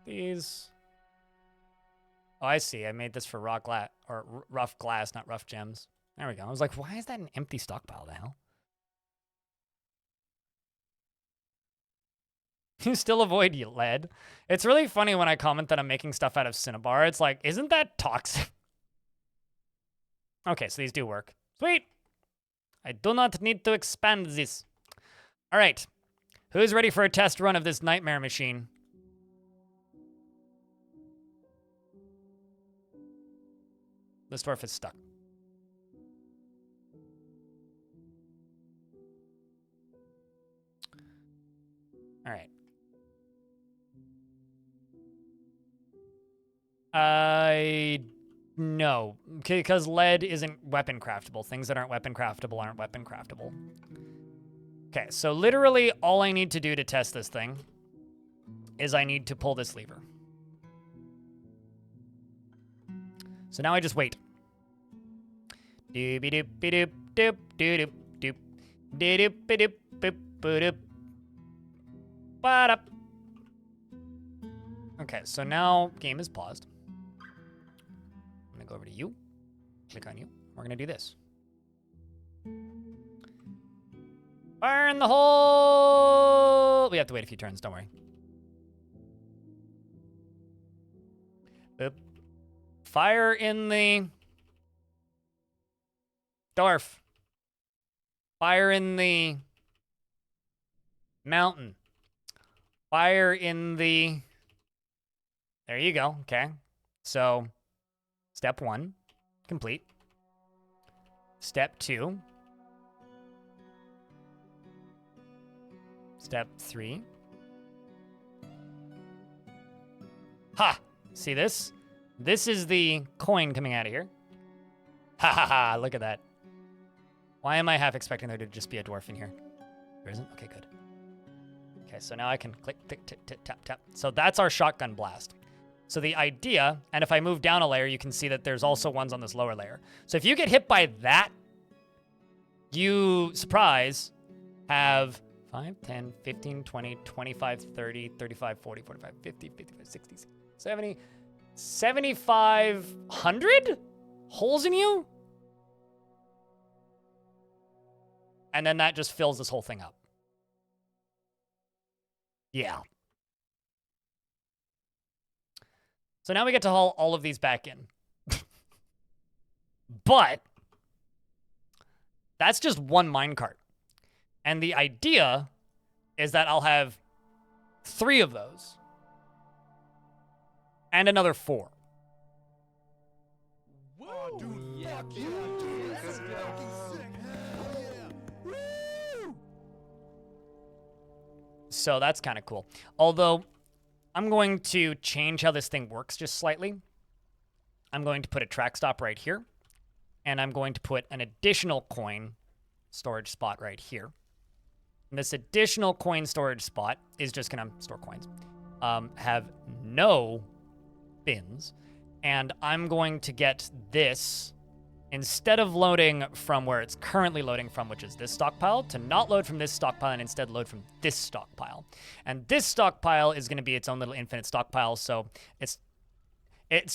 These. Oh, I see. I made this for raw glass, or rough glass, not rough gems. There we go. I was like, why is that an empty stockpile? The hell? You still avoid lead. It's really funny when I comment that I'm making stuff out of cinnabar. It's like, isn't that toxic? Okay, so these do work. Sweet. I do not need to expand this. All right. Who's ready for a test run of this nightmare machine? This dwarf is stuck. All right. No, because lead isn't weapon craftable. Things that aren't weapon craftable aren't weapon craftable. Okay, so literally all I need to do to test this thing is I need to pull this lever. So now I just wait. Okay, so now game is paused. I'm gonna go over to you, click on you. We're gonna do this. Fire in the hole! We have to wait a few turns, don't worry. Boop. Fire in the Dwarf. Fire in the mountain. Fire in the... There you go, okay. So, step 1, complete. Step 2. Step 3. Ha! See this? This is the coin coming out of here. Ha ha ha, look at that. Why am I half expecting there to just be a dwarf in here? There isn't? Okay, good. Okay, so now I can click, tick, tick, tick, tap, tap. So that's our shotgun blast. So the idea, and if I move down a layer, you can see that there's also ones on this lower layer. So if you get hit by that, you, surprise, have 5, 10, 15, 20, 25, 30, 35, 40, 45, 50, 55, 60, 70, 7,500 holes in you? And then that just fills this whole thing up. Yeah. So now we get to haul all of these back in. But that's just one minecart. And the idea is that I'll have 3 of those. And another 4. Whoa, dude, fuck yeah, dude. This is fucking sick. Hell yeah. Woo! So that's kind of cool. Although, I'm going to change how this thing works just slightly. I'm going to put a track stop right here. And I'm going to put an additional coin storage spot right here. And this additional coin storage spot is just going to store coins. Have no bins. And I'm going to get this instead of loading from where it's currently loading from, which is this stockpile, to not load from this stockpile and instead load from this stockpile. And this stockpile is going to be its own little infinite stockpile, so it's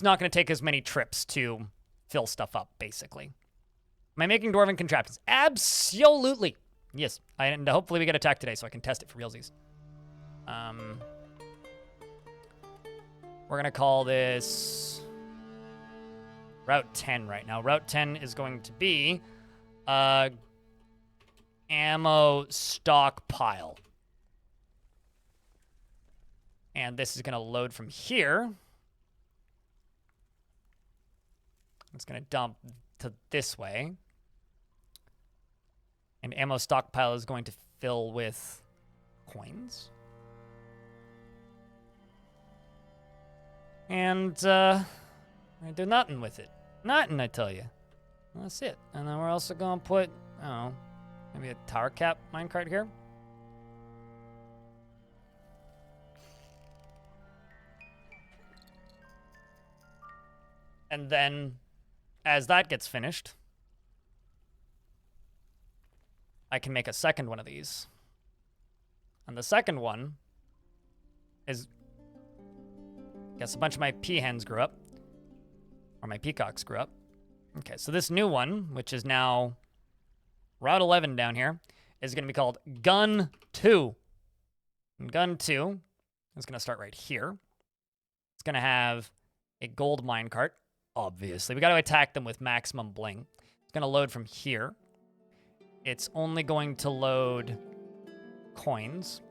not going to take as many trips to fill stuff up, basically. Am I making dwarven contraptions? Absolutely. Yes. And hopefully we get attacked today so I can test it for realsies. We're going to call this Route 10 right now. Route 10 is going to be ammo stockpile. And this is going to load from here. It's going to dump to this way. And ammo stockpile is going to fill with coins. And I do nothing with it. Nothing, I tell you. That's it. And then we're also going to put, I don't know, maybe a tower cap minecart here. And then, as that gets finished, I can make a second one of these. And the second one is, I guess a bunch of my peahens grew up. Or my peacocks grew up. Okay, so this new one, which is now Route 11 down here, is going to be called Gun 2. And Gun 2 is going to start right here. It's going to have a gold minecart, obviously. We got to attack them with maximum bling. It's going to load from here. It's only going to load coins.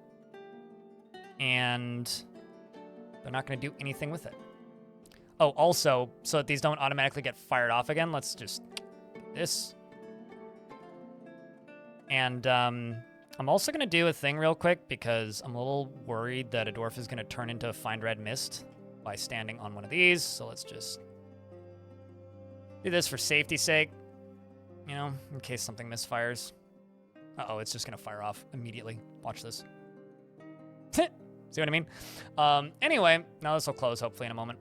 And they're not going to do anything with it. Oh, also, so that these don't automatically get fired off again, let's just do this. And I'm also going to do a thing real quick because I'm a little worried that a dwarf is going to turn into a Find Red Mist by standing on one of these. So let's just do this for safety's sake, you know, in case something misfires. Uh-oh, it's just going to fire off immediately. Watch this. See what I mean? Anyway, now this will close hopefully in a moment.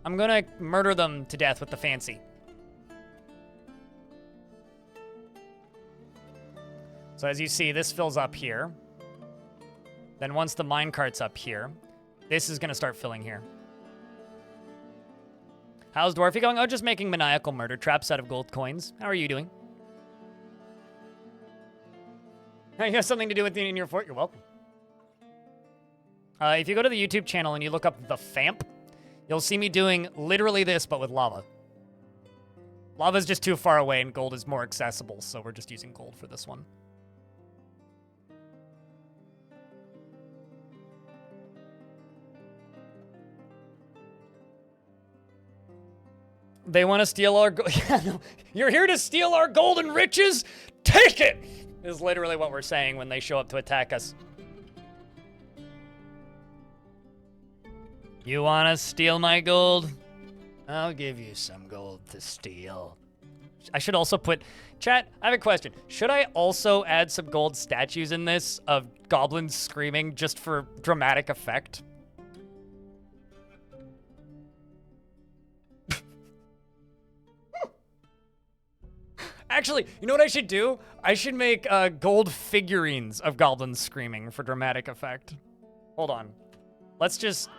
I'm gonna murder them to death with the fancy. So as you see, this fills up here. Then once the minecart's up here, this is gonna start filling here. How's Dwarfy going? Oh, just making maniacal murder traps out of gold coins. How are you doing? You have something to do with in your fort? You're welcome. If you go to the YouTube channel and you look up The Famp, you'll see me doing literally this, but with lava. Lava's just too far away and gold is more accessible, so we're just using gold for this one. They want to steal our gold. Yeah, no. You're here to steal our golden riches? Take it! Is literally what we're saying when they show up to attack us. You want to steal my gold? I'll give you some gold to steal. I should also put... Chat, I have a question. Should I also add some gold statues in this of goblins screaming just for dramatic effect? Actually, you know what I should do? I should make gold figurines of goblins screaming for dramatic effect. Hold on. Let's just...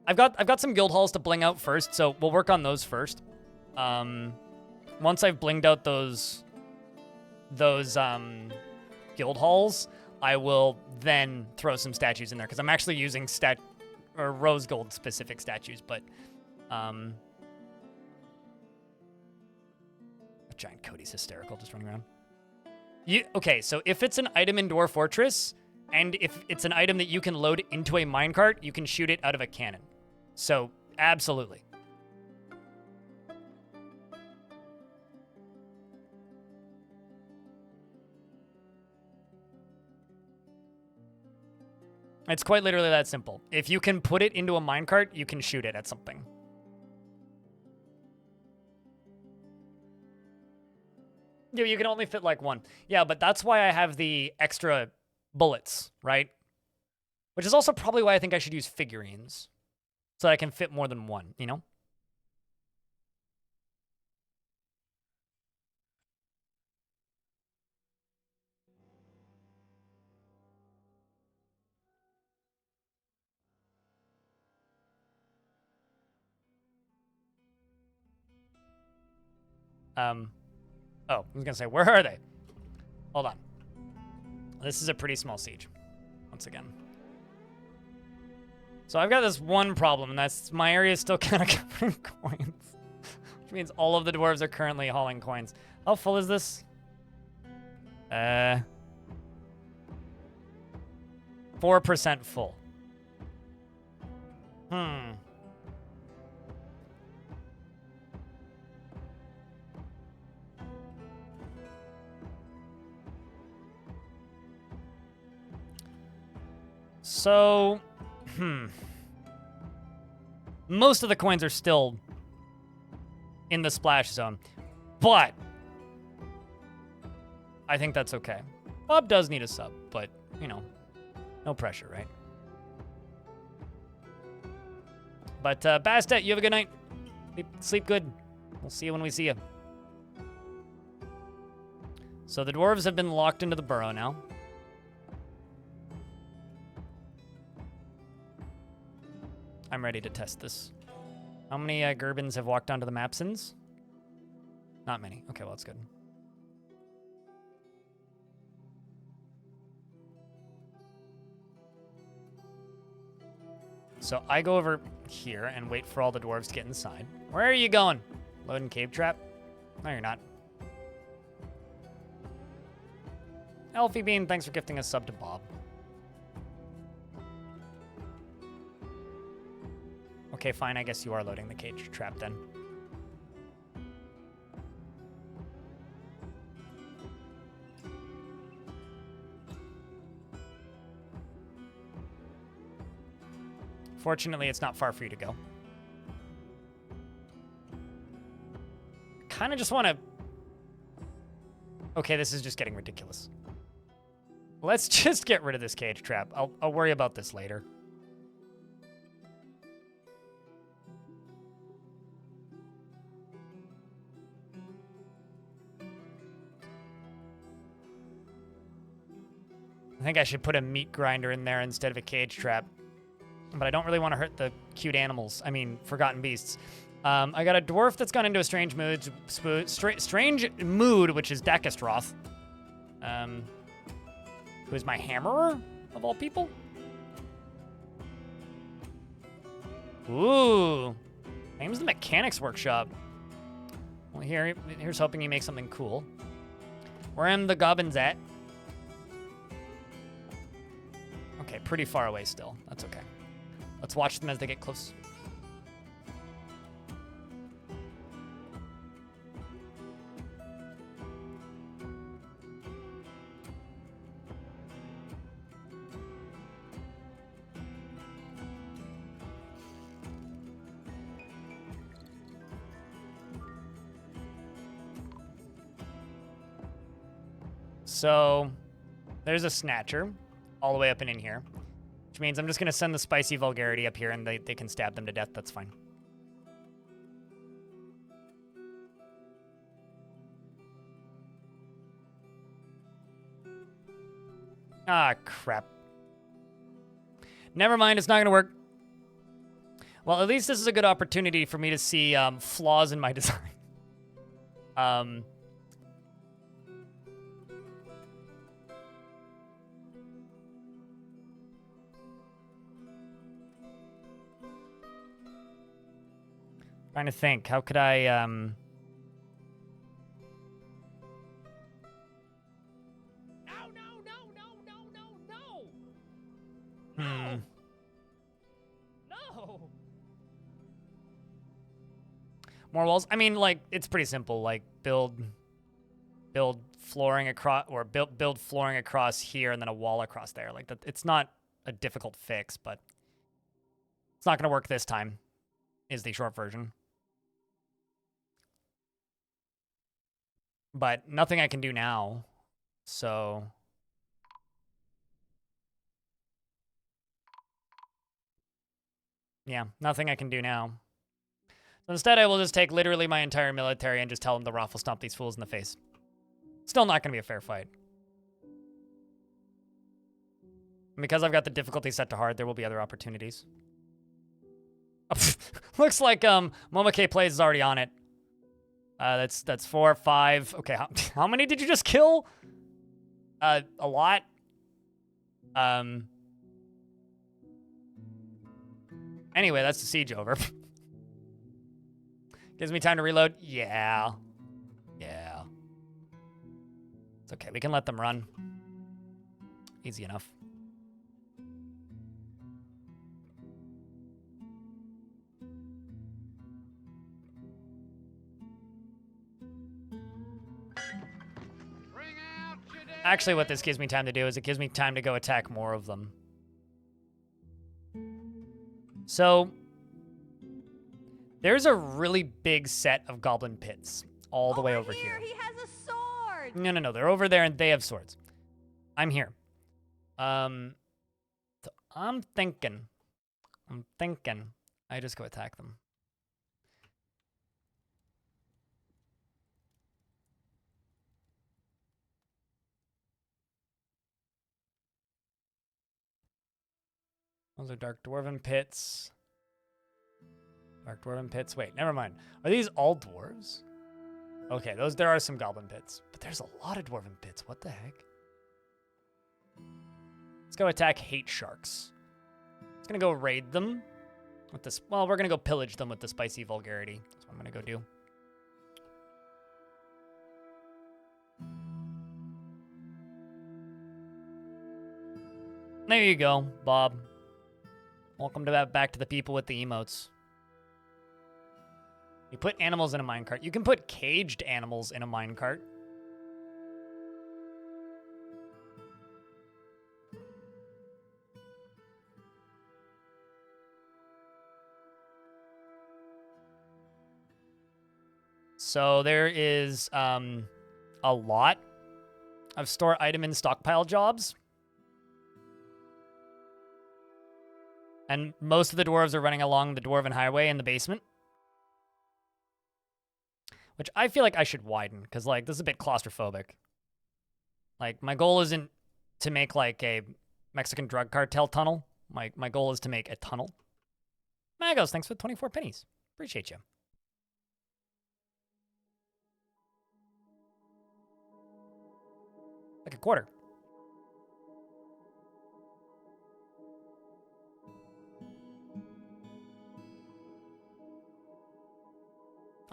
I've got some guild halls to bling out first, so we'll work on those first. Once I've blinged out those guild halls, I will then throw some statues in there because I'm actually using rose gold specific statues, but a giant Cody's hysterical just running around. Okay, so if it's an item in Dwarf Fortress, and if it's an item that you can load into a minecart, you can shoot it out of a cannon. So, absolutely. It's quite literally that simple. If you can put it into a minecart, you can shoot it at something. Yeah, you can only fit like one. Yeah, but that's why I have the extra bullets, right? Which is also probably why I think I should use figurines. So that I can fit more than one, you know? Oh, I was gonna say, where are they? Hold on. This is a pretty small siege, once again. So I've got this one problem, and that's my area is still kind of covered in coins. Which means all of the dwarves are currently hauling coins. How full is this? 4% full. So, most of the coins are still in the splash zone, but I think that's okay. Bob does need a sub, but, you know, no pressure, right? But, Bastet, you have a good night. Sleep good. We'll see you when we see you. So the dwarves have been locked into the burrow now. I'm ready to test this. How many Gerbins have walked onto the map since? Not many. Okay, well, that's good. So I go over here and wait for all the dwarves to get inside. Where are you going? Loading cave trap? No, you're not. Elfie Bean, thanks for gifting a sub to Bob. Okay, fine. I guess you are loading the cage trap then. Fortunately, it's not far for you to go. Kind of just want to... Okay, this is just getting ridiculous. Let's just get rid of this cage trap. I'll worry about this later. I think I should put a meat grinder in there instead of a cage trap. But I don't really want to hurt the cute animals. I mean, forgotten beasts. I got a dwarf that's gone into a strange mood, which is Dakistroth. Who is my hammerer, of all people? Ooh. Name's the Mechanics Workshop. Well, here's hoping you make something cool. Where am the goblins at? Okay, pretty far away still. That's okay. Let's watch them as they get close. So, there's a Snatcher all the way up and in here. Which means I'm just going to send the Spicy Vulgarity up here and they can stab them to death. That's fine. Ah, crap. Never mind, it's not going to work. Well, at least this is a good opportunity for me to see flaws in my design. Trying to think, how could I, No, no, no, no, no, no, no! No! More walls? I mean, like, it's pretty simple. Like, build flooring across, or build flooring across here and then a wall across there. Like, that, it's not a difficult fix, but it's not going to work this time, is the short version. But nothing I can do now, so... yeah, nothing I can do now. So instead, I will just take literally my entire military and just tell them to raffle stomp these fools in the face. Still not going to be a fair fight. And because I've got the difficulty set to hard, there will be other opportunities. Looks like Momoke Plays is already on it. That's 4, 5. Okay, how many did you just kill? A lot. Anyway, that's the siege over. Gives me time to reload. Yeah. Yeah. It's okay. We can let them run. Easy enough. Actually, what this gives me time to do is it gives me time to go attack more of them. So, there's a really big set of goblin pits all the way over here. He has a sword. No. They're over there and they have swords. I'm here. So I'm thinking I just go attack them. Those are Dark Dwarven Pits. Dark Dwarven Pits. Wait, never mind. Are these all dwarves? Okay, there are some Goblin Pits. But there's a lot of Dwarven Pits. What the heck? Let's go attack Hate Sharks. It's gonna go raid them with this. Well, we're gonna go pillage them with the Spicy Vulgarity. That's what I'm gonna go do. There you go, Bob. Welcome to back to the people with the emotes. You put animals in a minecart. You can put caged animals in a minecart. So there is a lot of store item and stockpile jobs. And most of the dwarves are running along the Dwarven Highway in the basement. Which I feel like I should widen, because, like, this is a bit claustrophobic. Like, my goal isn't to make, like, a Mexican drug cartel tunnel. My goal is to make a tunnel. Magos, thanks for 24 pennies. Appreciate you. Like a quarter.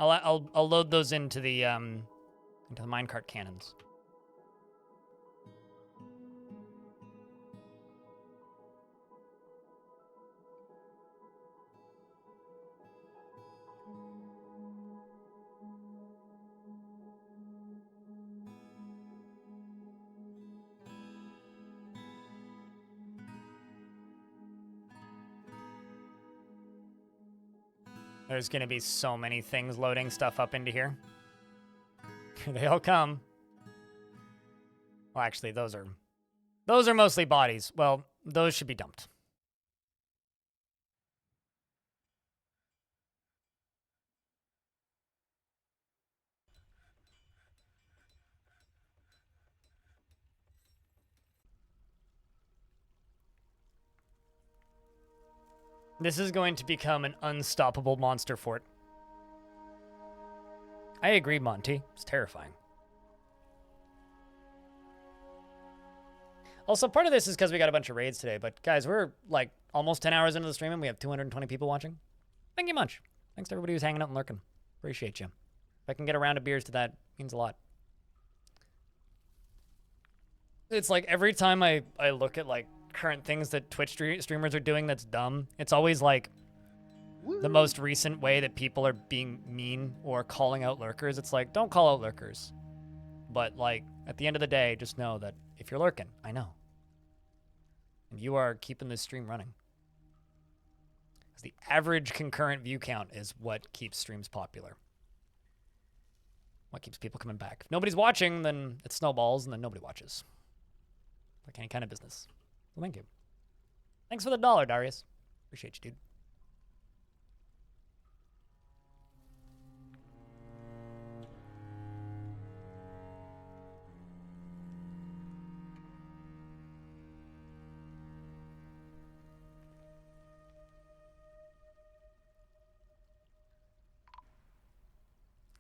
I'll load those into the minecart cannons. There's gonna be so many things loading stuff up into here. Here they all come. Well, actually, those are mostly bodies. Well, those should be dumped. This is going to become an unstoppable monster fort. I agree, Monty. It's terrifying. Also, part of this is because we got a bunch of raids today, but guys, we're like almost 10 hours into the stream and we have 220 people watching. Thank you much. Thanks to everybody who's hanging out and lurking. Appreciate you. If I can get a round of beers to that, means a lot. It's like every time I look at like current things that Twitch streamers are doing that's dumb, it's always like the most recent way that people are being mean or calling out lurkers. It's like, don't call out lurkers. But like, at the end of the day, just know that if you're lurking, I know. And you are keeping this stream running. Because the average concurrent view count is what keeps streams popular. What keeps people coming back. If nobody's watching, then it snowballs and then nobody watches. Like any kind of business. Well, thank you. Thanks for the $1, Darius. Appreciate you, dude.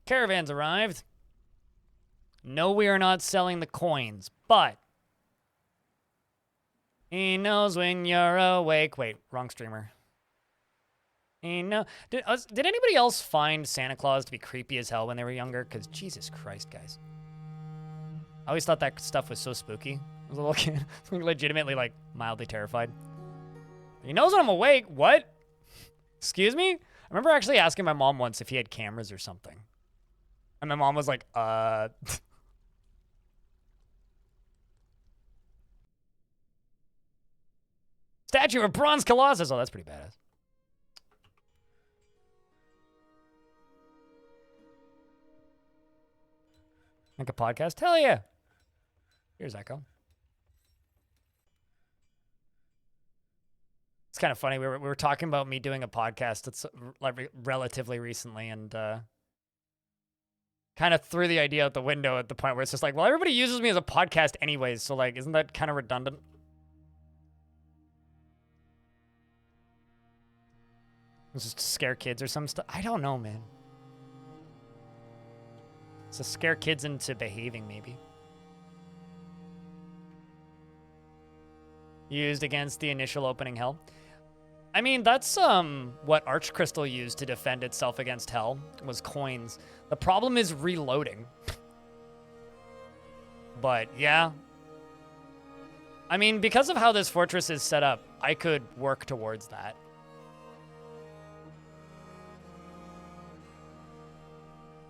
Caravans arrived. No, we are not selling the coins, but he knows when you're awake. Wait, wrong streamer. He know. Did anybody else find Santa Claus to be creepy as hell when they were younger? Because Jesus Christ, guys. I always thought that stuff was so spooky. I was a little kid. Legitimately, like, mildly terrified. He knows when I'm awake. What? Excuse me? I remember actually asking my mom once if he had cameras or something. And my mom was like, Statue of Bronze Colossus. Oh, that's pretty badass. Make a podcast? Hell yeah. Here's Echo. It's kind of funny. We were talking about me doing a podcast that's like relatively recently, and kind of threw the idea out the window at the point where it's just like, well, everybody uses me as a podcast anyways, so like, isn't that kind of redundant? It's just to scare kids or some stuff. I don't know, man. It's to scare kids into behaving, maybe. Used against the initial opening hell. I mean, that's what Archcrystal used to defend itself against hell, was coins. The problem is reloading. But yeah. I mean, because of how this fortress is set up, I could work towards that.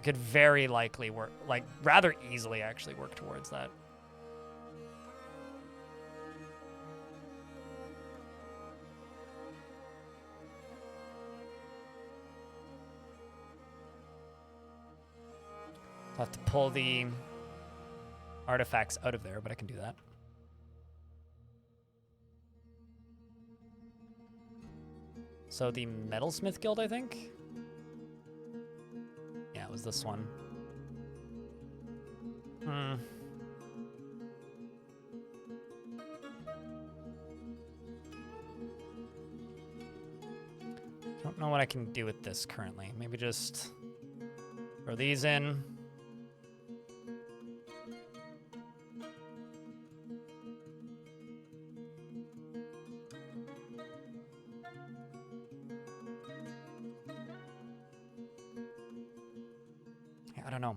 I could very likely work, like, rather easily actually work towards that. I'll have to pull the artifacts out of there, but I can do that. So the Metalsmith Guild, I think? Yeah, it was this one. Don't know what I can do with this currently. Maybe just throw these in. I don't know.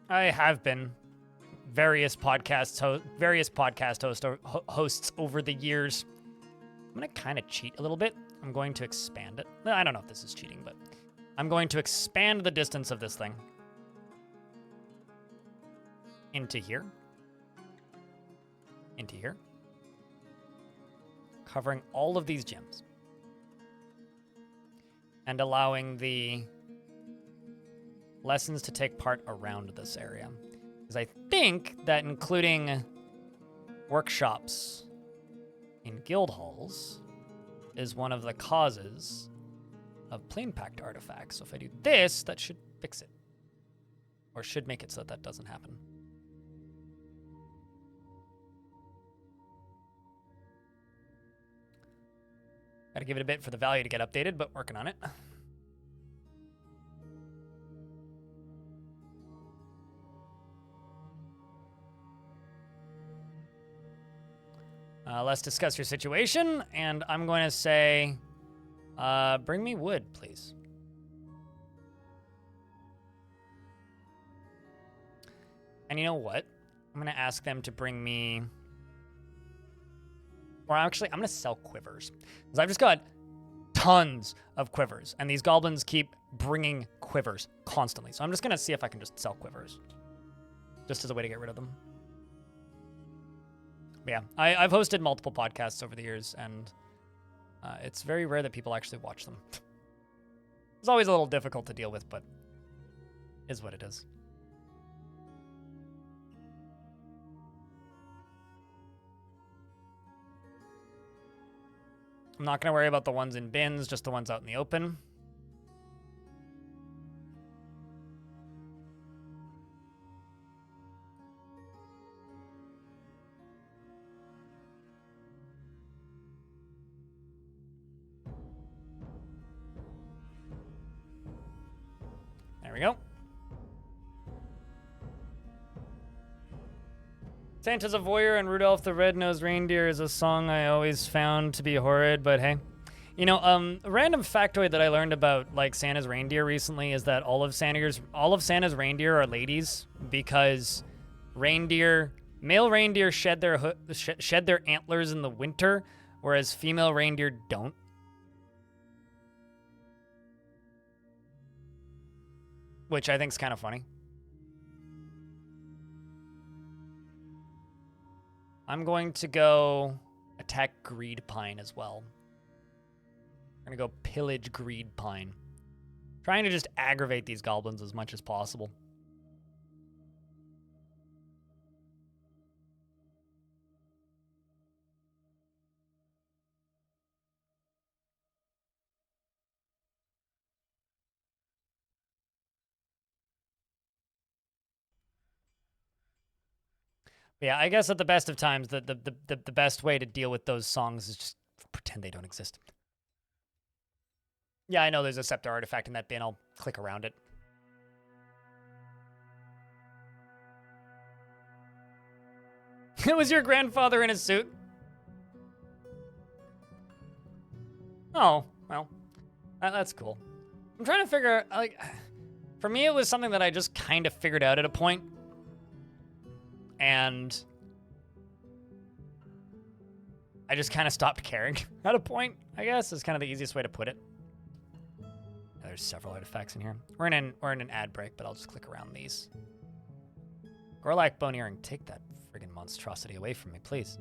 I have been various podcast hosts over the years. I'm gonna kind of cheat a little bit. I'm going to expand it. I don't know if this is cheating, but I'm going to expand the distance of this thing into here, into here, covering all of these gems. And allowing the lessons to take part around this area. Because I think that including workshops in guild halls is one of the causes of plane pact artifacts. So if I do this, that should fix it. Or should make it so that that doesn't happen. Gotta give it a bit for the value to get updated, but working on it. Let's discuss your situation, and I'm going to say, bring me wood, please. And you know what? I'm going to ask them to bring me... Or actually, I'm going to sell quivers. Because I've just got tons of quivers. And these goblins keep bringing quivers constantly. So I'm just going to see if I can just sell quivers. Just as a way to get rid of them. But yeah, I've hosted multiple podcasts over the years. And it's very rare that people actually watch them. It's always a little difficult to deal with, but is what it is. I'm not going to worry about the ones in bins, just the ones out in the open. Santa's a voyeur and Rudolph the Red-Nosed Reindeer is a song I always found to be horrid, but hey. You know, a random factoid that I learned about like Santa's reindeer recently is that all of Santa's reindeer are ladies because male reindeer shed their antlers in the winter, whereas female reindeer don't. Which I think is kind of funny. I'm going to go attack Greed Pine as well. I'm gonna go pillage Greed Pine. Trying to just aggravate these goblins as much as possible. Yeah, I guess at the best of times, the best way to deal with those songs is just pretend they don't exist. Yeah, I know there's a scepter artifact in that bin. I'll click around it. It was your grandfather in a suit. Oh, well, that's cool. I'm trying to figure, like, for me, it was something that I just kind of figured out at a point. And I just kind of stopped caring at a point, I guess, is kind of the easiest way to put it. There's several artifacts in here. We're in an ad break, but I'll just click around these. Gorlak Bone Earring, take that friggin' monstrosity away from me, please.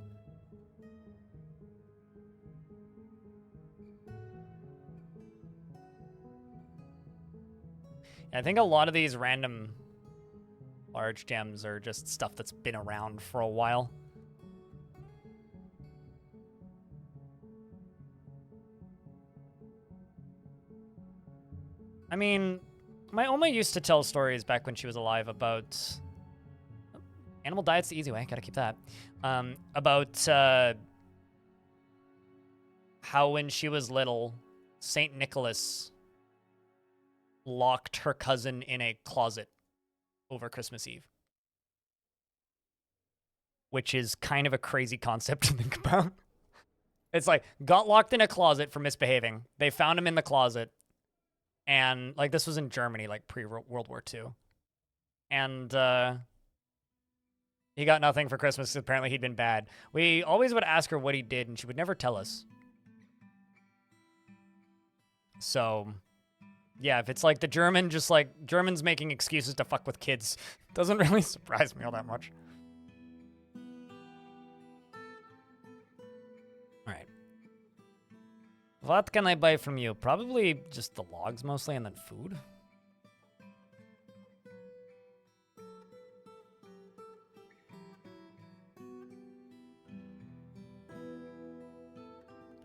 I think a lot of these random large gems are just stuff that's been around for a while. I mean, my Oma used to tell stories back when she was alive about... Animal diet's the easy way, gotta keep that. About how when she was little, St. Nicholas locked her cousin in a closet over Christmas Eve. Which is kind of a crazy concept to think about. It's like, got locked in a closet for misbehaving. They found him in the closet. And, like, this was in Germany, like, pre-World War II. And, he got nothing for Christmas. Apparently he'd been bad. We always would ask her what he did, and she would never tell us. So, yeah, if it's like the German, just like Germans making excuses to fuck with kids, doesn't really surprise me all that much. All right. What can I buy from you? Probably just the logs mostly, and then food.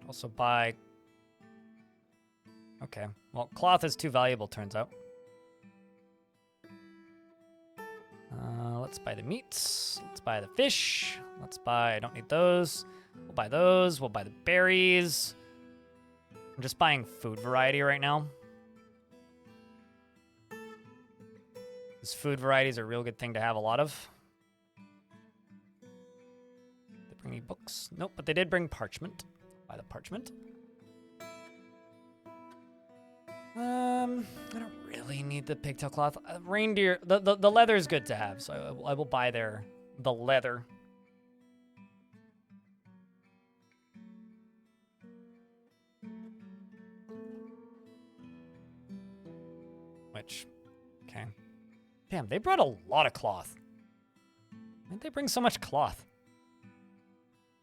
Also buy... Okay. Well, cloth is too valuable, turns out. Let's buy the meats. Let's buy the fish. Let's buy... I don't need those. We'll buy those. We'll buy the berries. I'm just buying food variety right now. Because food variety is a real good thing to have a lot of. Did they bring any books? Nope, but they did bring parchment. Buy the parchment. I don't really need the pigtail cloth. Reindeer, the leather is good to have, so I will buy the leather. Which, okay. Damn, they brought a lot of cloth. Why did they bring so much cloth?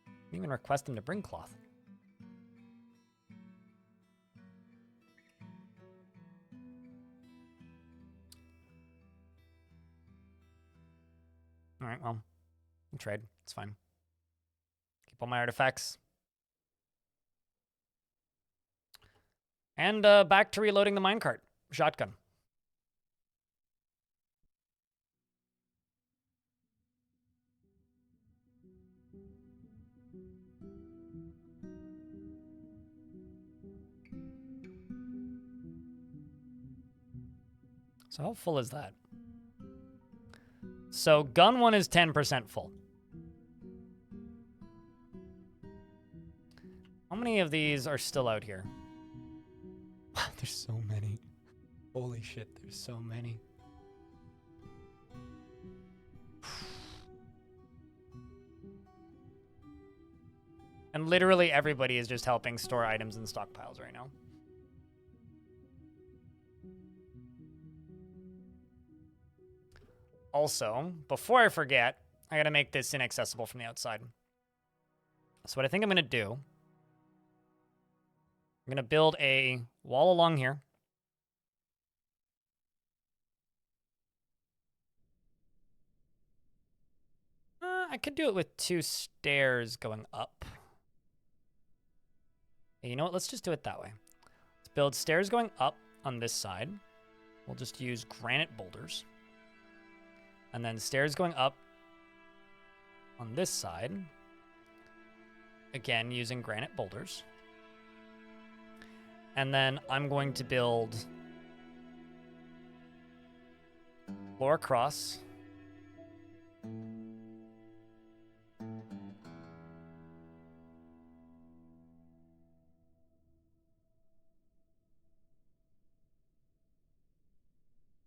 Didn't even request them to bring cloth. All right, well, we'll trade. It's fine. Keep all my artifacts. And back to reloading the minecart. Shotgun. So how full is that? So gun one is 10% full. many of these are still out here? There's so many. Holy shit, there's so many. And literally everybody is just helping store items in stockpiles right now. Also, before I forget, I gotta make this inaccessible from the outside. So what I think I'm gonna do, I'm gonna build a wall along here. I could do it with 2 stairs going up. Hey, you know what? Let's just do it that way. Let's build stairs going up on this side. We'll just use granite boulders. And then stairs going up on this side. Again, using granite boulders. And then I'm going to build floor across.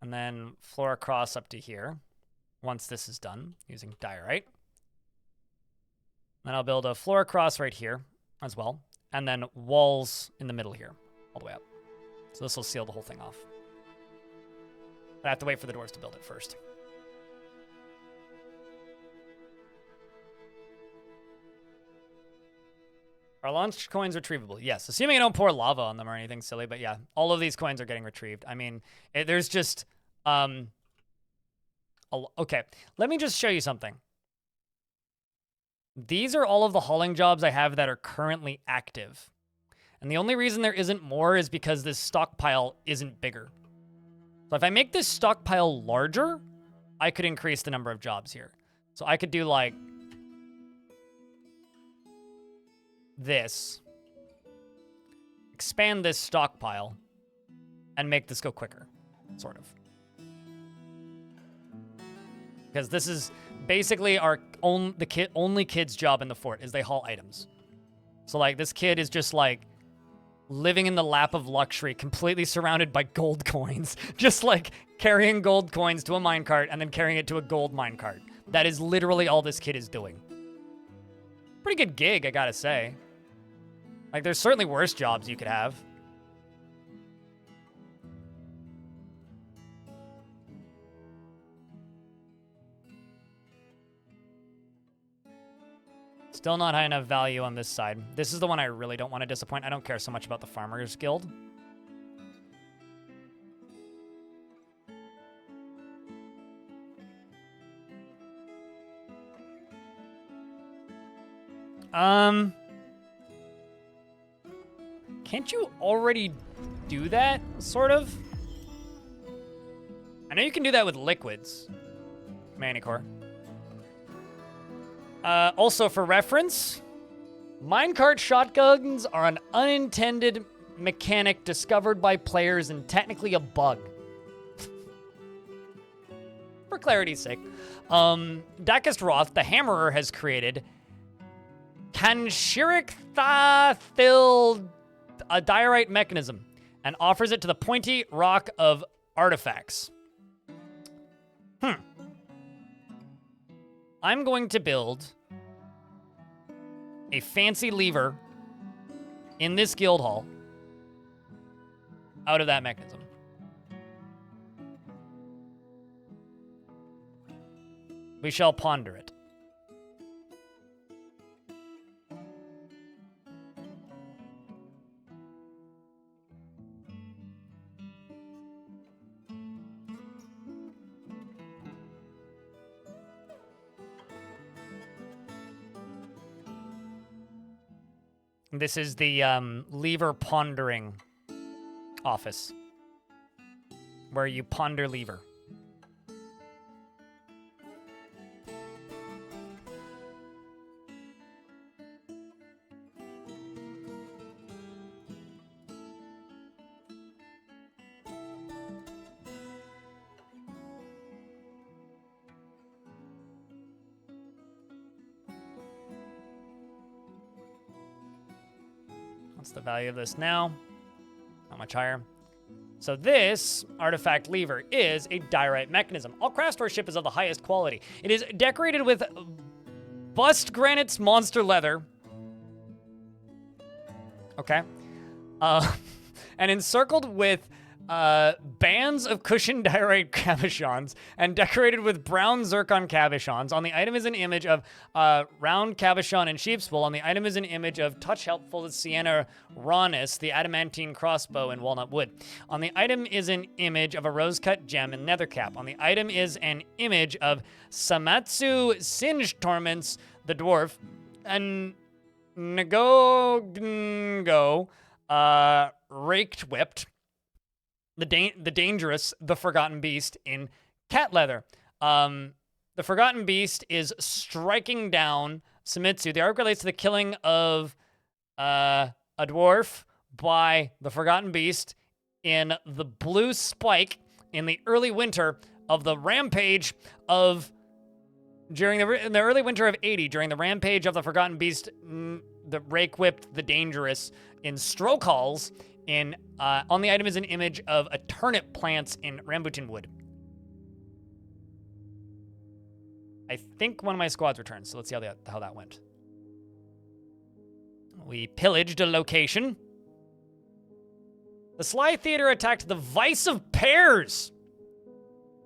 And then floor across up to here. Once this is done, using diorite. Then I'll build a floor across right here as well. And then walls in the middle here, all the way up. So this will seal the whole thing off. But I have to wait for the dwarves to build it first. Are launch coins retrievable? Yes, assuming I don't pour lava on them or anything silly, but yeah, all of these coins are getting retrieved. I mean, there's just, okay, let me just show you something. These are all of the hauling jobs I have that are currently active. And the only reason there isn't more is because this stockpile isn't bigger. So if I make this stockpile larger, I could increase the number of jobs here. So I could do like this, expand this stockpile, and make this go quicker, sort of. Because this is basically our only kid's job in the fort is they haul items. So like this kid is just like living in the lap of luxury, completely surrounded by gold coins, just like carrying gold coins to a minecart and then carrying it to a gold minecart. That is literally all this kid is doing. Pretty good gig, I gotta say. Like, there's certainly worse jobs you could have. Still not high enough value on this side. This is the one I really don't want to disappoint. I don't care so much about the Farmers Guild. Can't you already do that, sort of? I know you can do that with liquids. Manicore. Also, for reference, minecart shotguns are an unintended mechanic discovered by players and technically a bug. For clarity's sake. Dakist Roth, the Hammerer, has created Kanshirikthil, a diorite mechanism, and offers it to the pointy rock of artifacts. I'm going to build a fancy lever in this guild hall out of that mechanism. We shall ponder it. This is the lever pondering office, where you ponder lever. What's the value of this now? Not much higher. So this artifact lever is a diorite mechanism. All craft store ship is of the highest quality. It is decorated with bust granite's monster leather. Okay. And encircled with bands of cushioned diorite cabochons and decorated with brown zircon cabochons. On the item is an image of round cabochon and sheep's wool. On the item is an image of touch helpful Sienna rawness, the adamantine crossbow in walnut wood. On the item is an image of a rose-cut gem and nether cap. On the item is an image of Samatsu Singe Torments, the dwarf, and Nagogo, raked whipped. The dangerous, the forgotten beast in cat leather. The forgotten beast is striking down Samitsu. The arc relates to the killing of a dwarf by the forgotten beast in the blue spike in the early winter of the rampage of in the early winter of 80 during the rampage of the forgotten beast, the rake whipped the dangerous in stroke halls. On the item is an image of a turnip plants in rambutan wood. I think one of my squads returned, so let's see how that went. We pillaged a location. The Sly Theater attacked the Vice of Pears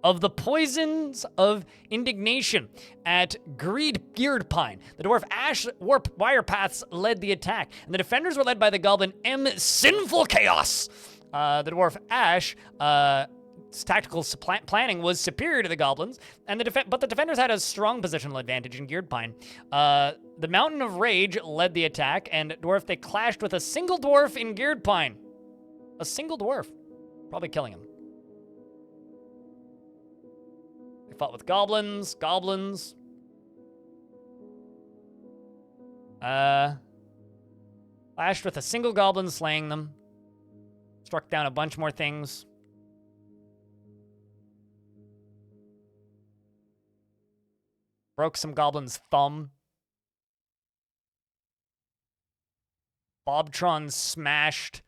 of the Poisons of Indignation at Geared Pine. The dwarf Ash Warp Wirepaths led the attack, and the defenders were led by the goblin M. Sinful Chaos. The dwarf Ash, tactical planning was superior to the goblins, and but the defenders had a strong positional advantage in Geared Pine. The Mountain of Rage led the attack, and dwarf they clashed with a single dwarf in Geared Pine. A single dwarf, probably killing him. They fought with goblins. Clashed with a single goblin, slaying them. Struck down a bunch more things. Broke some goblin's thumb. Bobtron smashed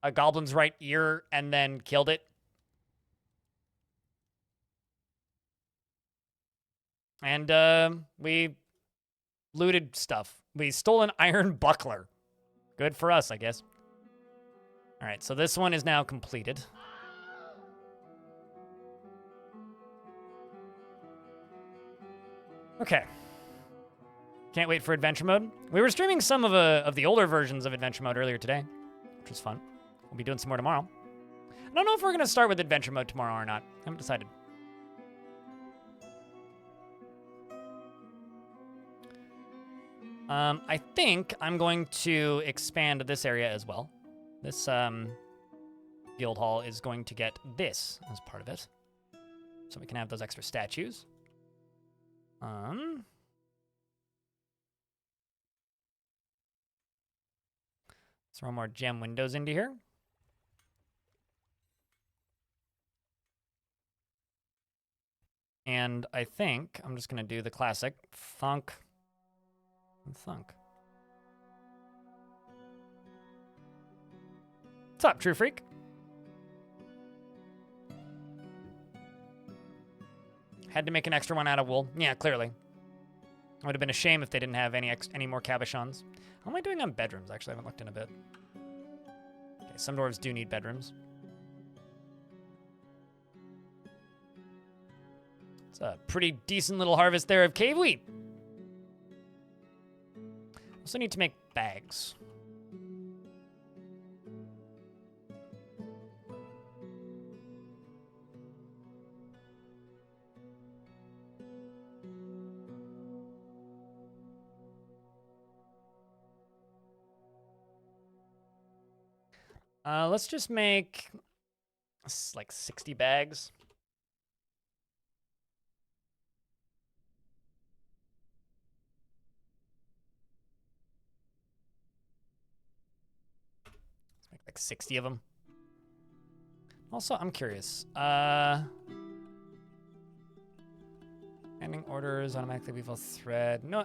a goblin's right ear and then killed it. And we looted stuff. We stole an iron buckler. Good for us, I guess. All right, so this one is now completed. Okay. Can't wait for adventure mode. We were streaming some of the older versions of adventure mode earlier today, which was fun. We'll be doing some more tomorrow. I don't know if we're going to start with adventure mode tomorrow or not. I haven't decided. I think I'm going to expand this area as well. This guild hall is going to get this as part of it. So we can have those extra statues. Throw more gem windows into here. And I think I'm just going to do the classic thunk and thunk. What's up, True Freak? Had to make an extra one out of wool. Yeah, clearly. It would have been a shame if they didn't have any more cabochons. How am I doing on bedrooms? Actually, I haven't looked in a bit. Okay, some dwarves do need bedrooms. It's a pretty decent little harvest there of cave wheat. Also need to make bags. Let's just make like 60 bags. Let's make like 60 of them. Also, I'm curious. Ending orders automatically weave a thread. No.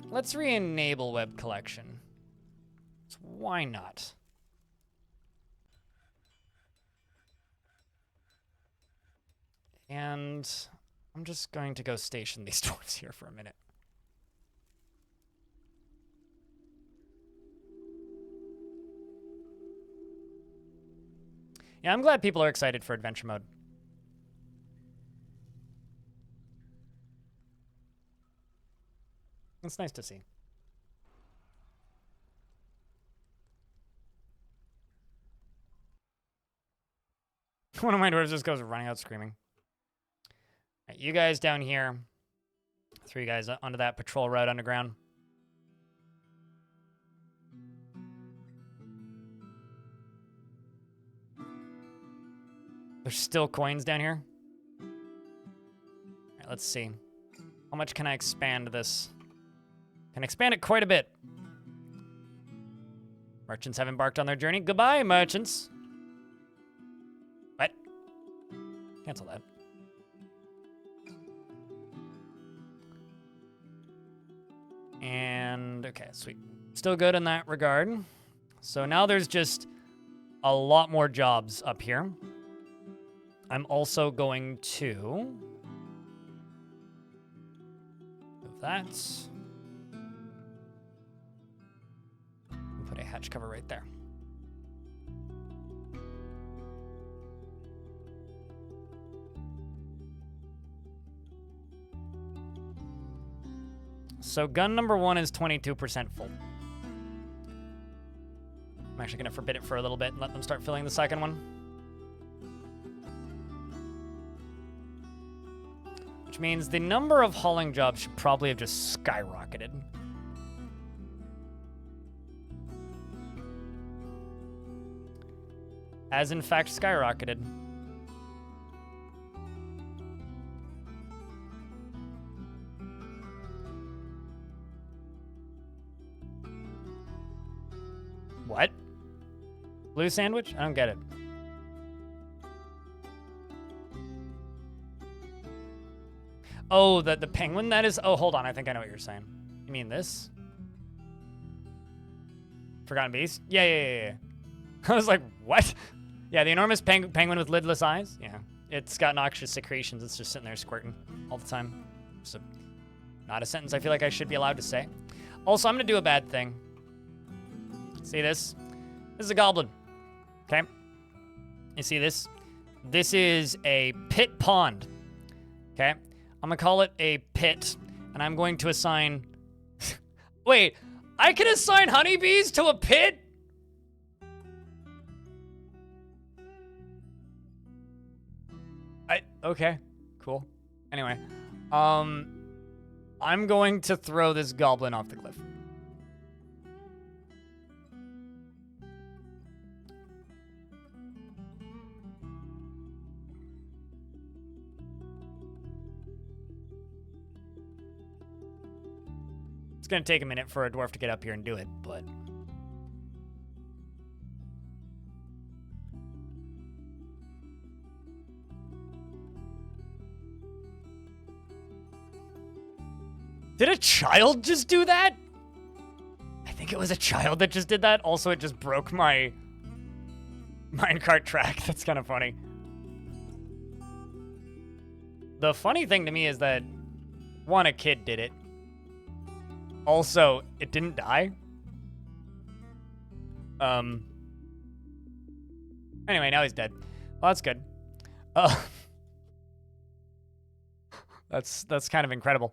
Let's re-enable web collection. Why not? And I'm just going to go station these dwarves here for a minute. Yeah, I'm glad people are excited for adventure mode. It's nice to see. One of my dwarves just goes running out screaming. All right, you guys down here. 3 guys onto that patrol route underground. There's still coins down here. All right, let's see. How much can I expand this? Can expand it quite a bit. Merchants have embarked on their journey. Goodbye, merchants. What? Cancel that. And, okay, sweet. Still good in that regard. So now there's just a lot more jobs up here. I'm also going to move that. Put a hatch cover right there. So gun number 1 is 22% full. I'm actually going to forbid it for a little bit and let them start filling the second one. Which means the number of hauling jobs should probably have just skyrocketed. Has in fact skyrocketed. What? Blue sandwich? I don't get it. Oh, the penguin that is? Oh, hold on. I think I know what you're saying. You mean this? Forgotten Beast? Yeah. I was like, what? Yeah, the enormous penguin with lidless eyes. Yeah. It's got noxious secretions. It's just sitting there squirting all the time. So, not a sentence I feel like I should be allowed to say. Also, I'm going to do a bad thing. See this? This is a goblin. Okay? You see this? This is a pit pond. Okay? I'm going to call it a pit, and I'm going to assign... Wait, I can assign honeybees to a pit? Okay, cool. Anyway, I'm going to throw this goblin off the cliff. It's going to take a minute for a dwarf to get up here and do it, but... Did a child just do that? I think it was a child that just did that. Also, it just broke my minecart track. That's kind of funny. The funny thing to me is that, one, a kid did it. Also, it didn't die. Anyway, now he's dead. Well, that's good. That's kind of incredible.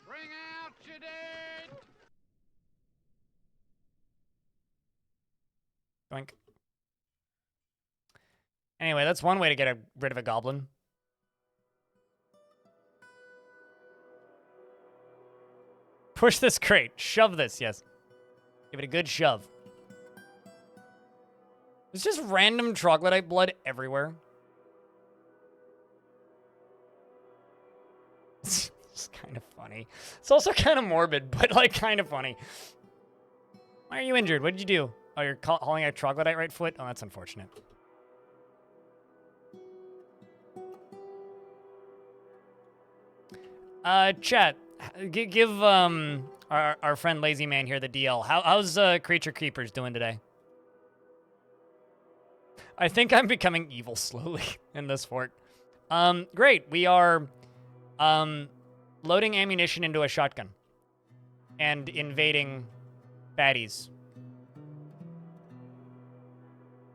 Bring out your dead! Doink. Anyway, that's one way to get rid of a goblin. Push this crate. Shove this, yes. Give it a good shove. There's just random troglodyte blood everywhere. It's kind of funny. It's also kind of morbid, but like kind of funny. Why are you injured? What did you do? Oh, you're hauling a troglodyte right foot? Oh, that's unfortunate. Chat, give our friend Lazy Man here the DL. How's Creaturekeepers doing today? I think I'm becoming evil slowly in this fort. Great. We are loading ammunition into a shotgun and invading baddies.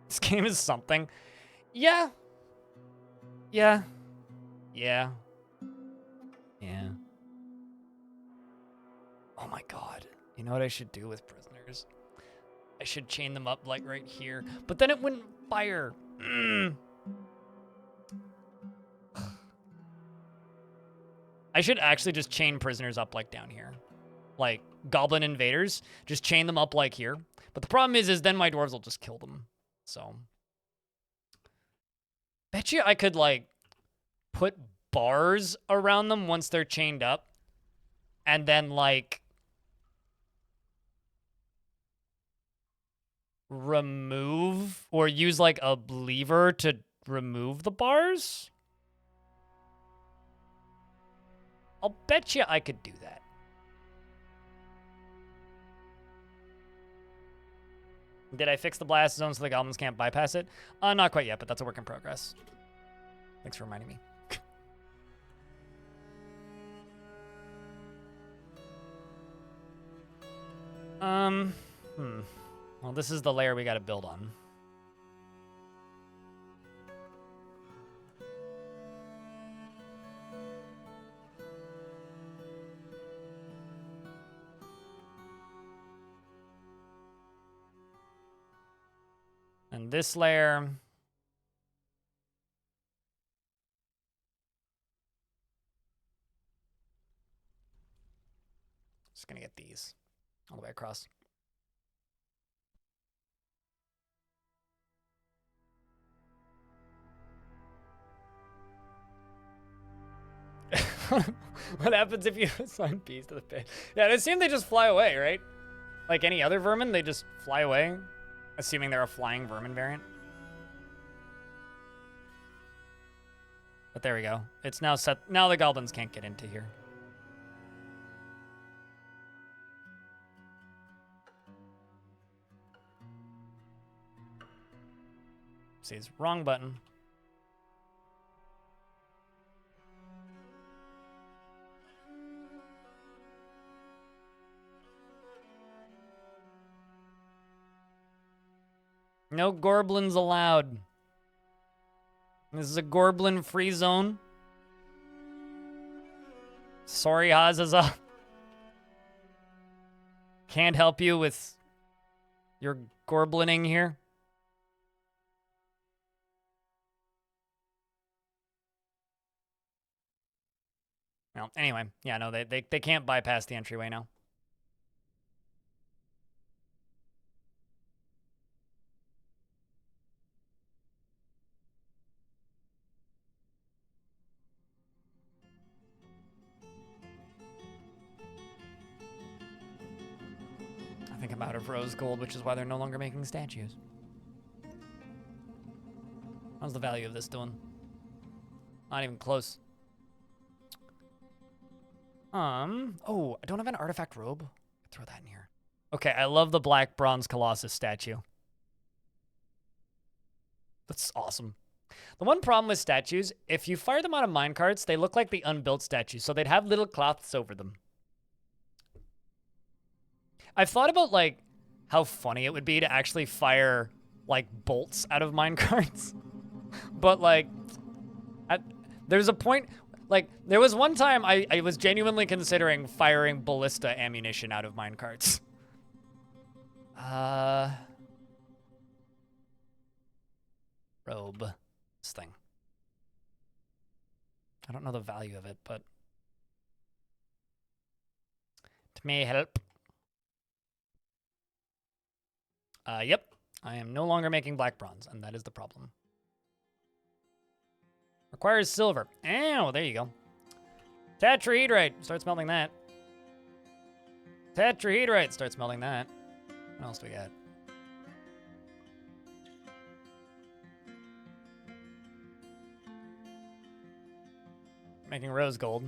This game is something. Yeah. Yeah. Yeah. Yeah. Oh my god. You know what I should do with prisoners? I should chain them up like right here, but then it wouldn't fire. I should actually just chain prisoners up like down here. Like goblin invaders, just chain them up like here. But the problem is then my dwarves will just kill them. So bet you I could like put bars around them once they're chained up and then like remove or use like a lever to remove the bars. I'll bet you I could do that. Did I fix the blast zone so the goblins can't bypass it? Not quite yet, but that's a work in progress. Thanks for reminding me. Well, this is the layer we got to build on. And this layer... Just gonna get these all the way across. What happens if you assign bees to the pit? Yeah, it seems they just fly away, right? Like any other vermin, they just fly away. Assuming they're a flying vermin variant. But there we go. It's now set. Now the goblins can't get into here. See, it's wrong button. No gorblins allowed. This is a gorblin-free zone. Sorry, Hazaza. Can't help you with your gorblining here. Well, anyway, yeah, no, they can't bypass the entryway now. I think I'm out of rose gold, which is why they're no longer making statues. How's the value of this doing? Not even close. Oh, I don't have an artifact robe. Throw that in here. Okay, I love the black bronze colossus statue. That's awesome. The one problem with statues, if you fire them out of minecarts, they look like the unbuilt statues, so they'd have little cloths over them. I've thought about, like, how funny it would be to actually fire, like, bolts out of minecarts. But, like, there's a point... Like, there was one time I was genuinely considering firing ballista ammunition out of minecarts. Robe. This thing. I don't know the value of it, but... it may help. Yep. I am no longer making black bronze, and that is the problem. Requires silver. Oh, there you go. Tetrahedrite. Start smelting that. Tetrahedrite. Start smelting that. What else do we got? Making rose gold.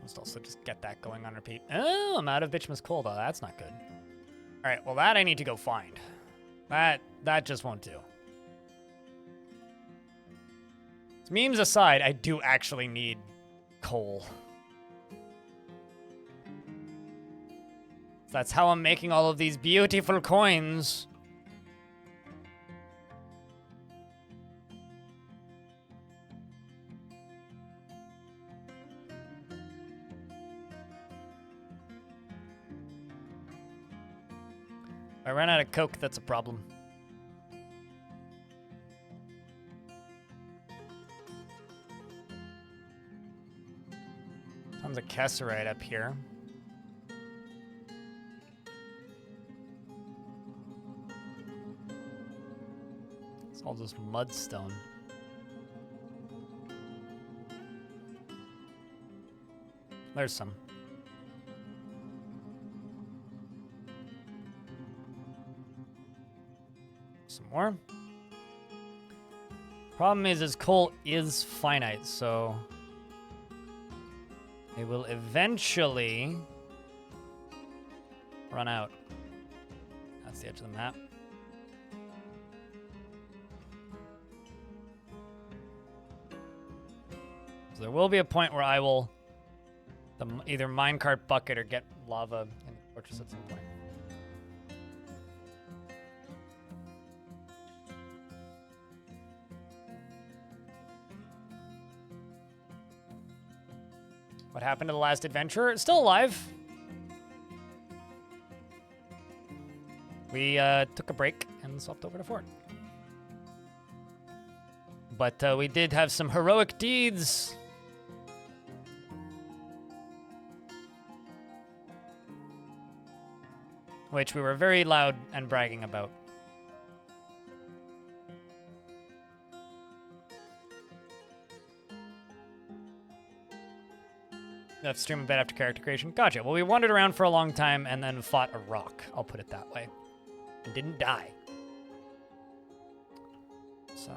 Must also just get that going on repeat. Oh, I'm out of bituminous coal, though. That's not good. All right, well, that I need to go find. That just won't do. Memes aside, I do actually need coal. That's how I'm making all of these beautiful coins. If I run out of coke, that's a problem. Tons of Kesserite up here. It's all just mudstone. There's some. Some more. Problem is coal is finite, so they will eventually run out. That's the edge of the map. So there will be a point where I will either minecart bucket or get lava in the fortress at some point. What happened to the last adventurer? It's still alive. We took a break and swapped over to Fort. But we did have some heroic deeds. Which we were very loud and bragging about. You have to stream a bit after character creation. Gotcha. Well, we wandered around for a long time and then fought a rock. I'll put it that way. And didn't die. So...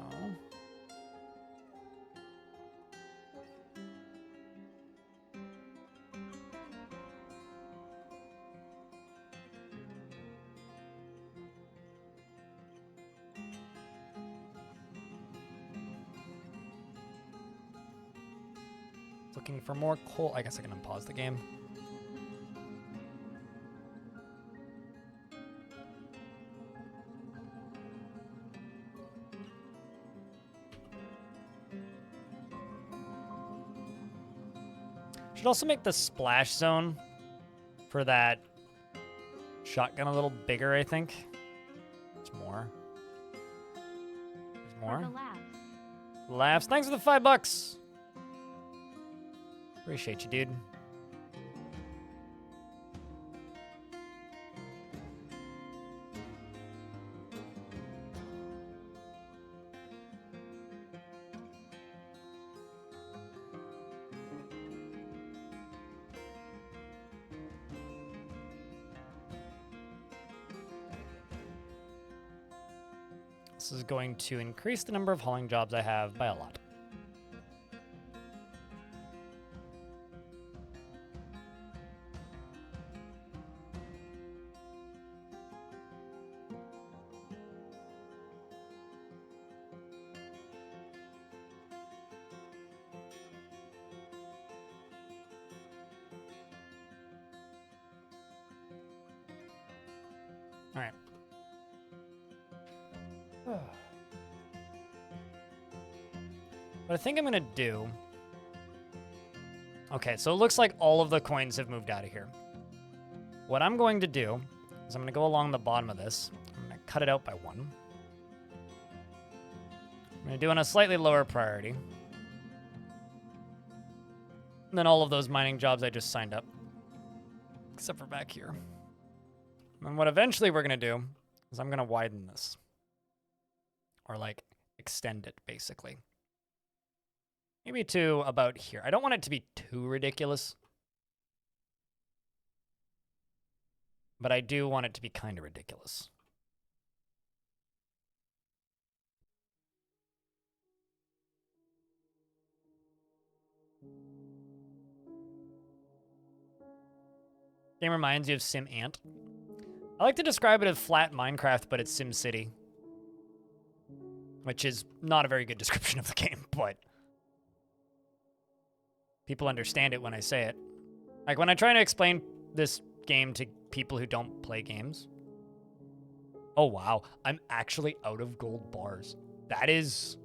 looking for more coal. I guess I can unpause the game. Should also make the splash zone for that shotgun a little bigger, I think. There's more. There's For more. the laughs. Laughs. Thanks for the $5. Appreciate you, dude. This is going to increase the number of hauling jobs I have by a lot. All right. What I think I'm gonna do... Okay, so it looks like all of the coins have moved out of here. What I'm going to do is I'm gonna go along the bottom of this. I'm gonna cut it out by 1. I'm gonna do it on a slightly lower priority. And then all of those mining jobs I just signed up. Except for back here. And what eventually we're gonna do is I'm gonna widen this. Or like extend it, basically. Maybe to about here. I don't want it to be too ridiculous. But I do want it to be kind of ridiculous. Game reminds you of Sim Ant. I like to describe it as flat Minecraft, but it's Sim City. Which is not a very good description of the game, but people understand it when I say it. Like when I try to explain this game to people who don't play games. Oh wow, I'm actually out of gold bars. That is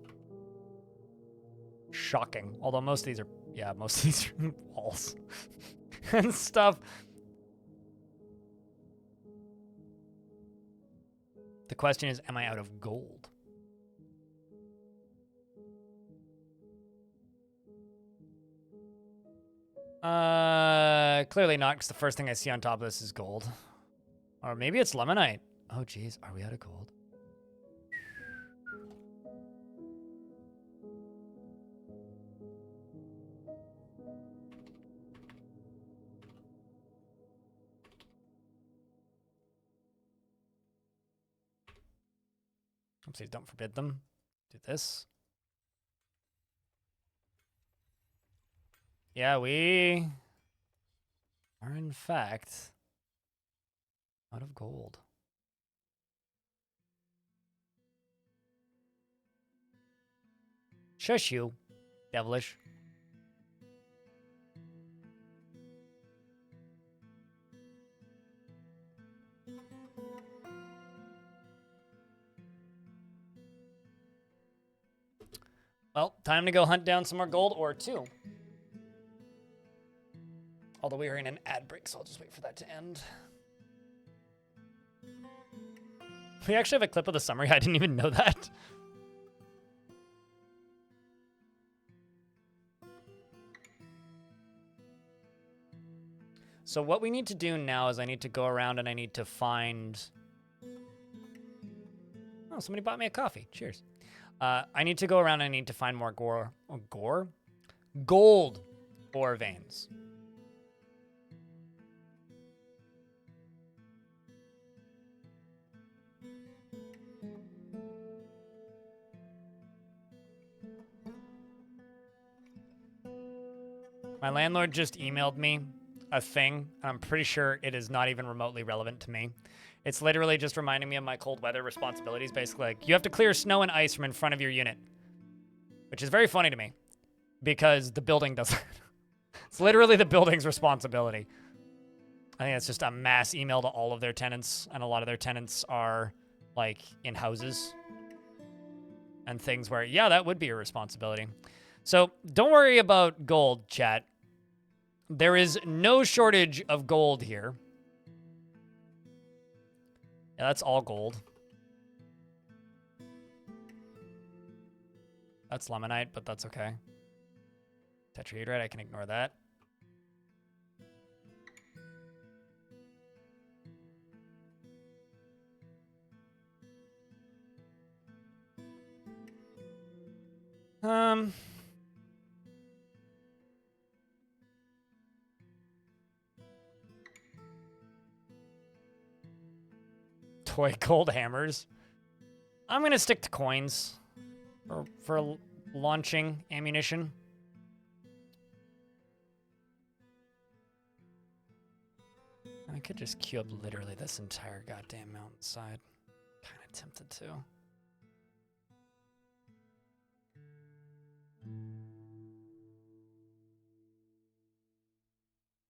shocking. Although most of these are, yeah, most of these are walls and stuff. The question is, am I out of gold? Clearly not, because the first thing I see on top of this is gold. Or maybe it's lemonite. Oh, geez. Are we out of gold? Oopsies, don't forbid them. Do this. Yeah, we are in fact out of gold. Shush you, devilish. Well, time to go hunt down some more gold or two. Although we are in an ad break, so I'll just wait for that to end. We actually have a clip of the summary. I didn't even know that. So what we need to do now is I need to go around and I need to find... Oh, somebody bought me a coffee. Cheers. I need to go around and I need to find more gold ore veins. My landlord just emailed me a thing, and I'm pretty sure it is not even remotely relevant to me. It's literally just reminding me of my cold weather responsibilities. Basically, like, you have to clear snow and ice from in front of your unit, which is very funny to me because the building doesn't. It's literally the building's responsibility. I think it's just a mass email to all of their tenants, and a lot of their tenants are like in houses and things where, yeah, that would be your responsibility. So don't worry about gold, chat. There is no shortage of gold here. Yeah, that's all gold. That's lemonite, but that's okay. Tetrahedrite, I can ignore that. Toy gold hammers. I'm gonna stick to coins for launching ammunition. I could just queue up literally this entire goddamn mountainside. Kind of tempted to.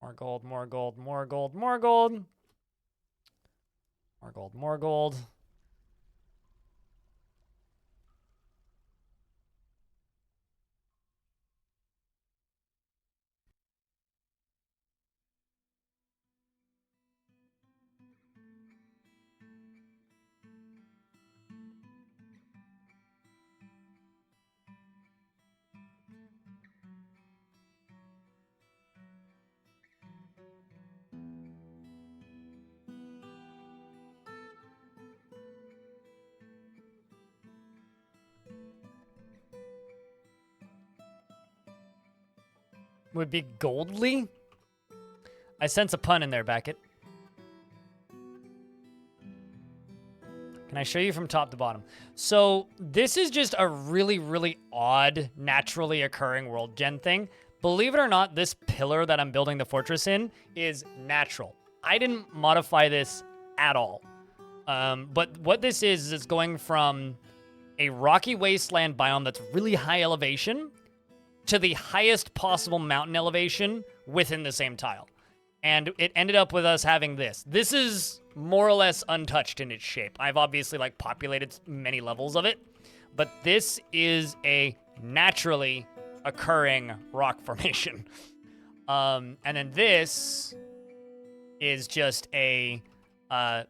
More gold, more gold, more gold, more gold. More gold, more gold. Would be Goldly? I sense a pun in there, Beckett. Can I show you from top to bottom? So this is just a really, really odd, naturally occurring world gen thing. Believe it or not, this pillar that I'm building the fortress in is natural. I didn't modify this at all. But what this is it's going from a rocky wasteland biome that's really high elevation to the highest possible mountain elevation within the same tile. And it ended up with us having this. This is more or less untouched in its shape. I've obviously like populated many levels of it, but this is a naturally occurring rock formation. And then this is just a, as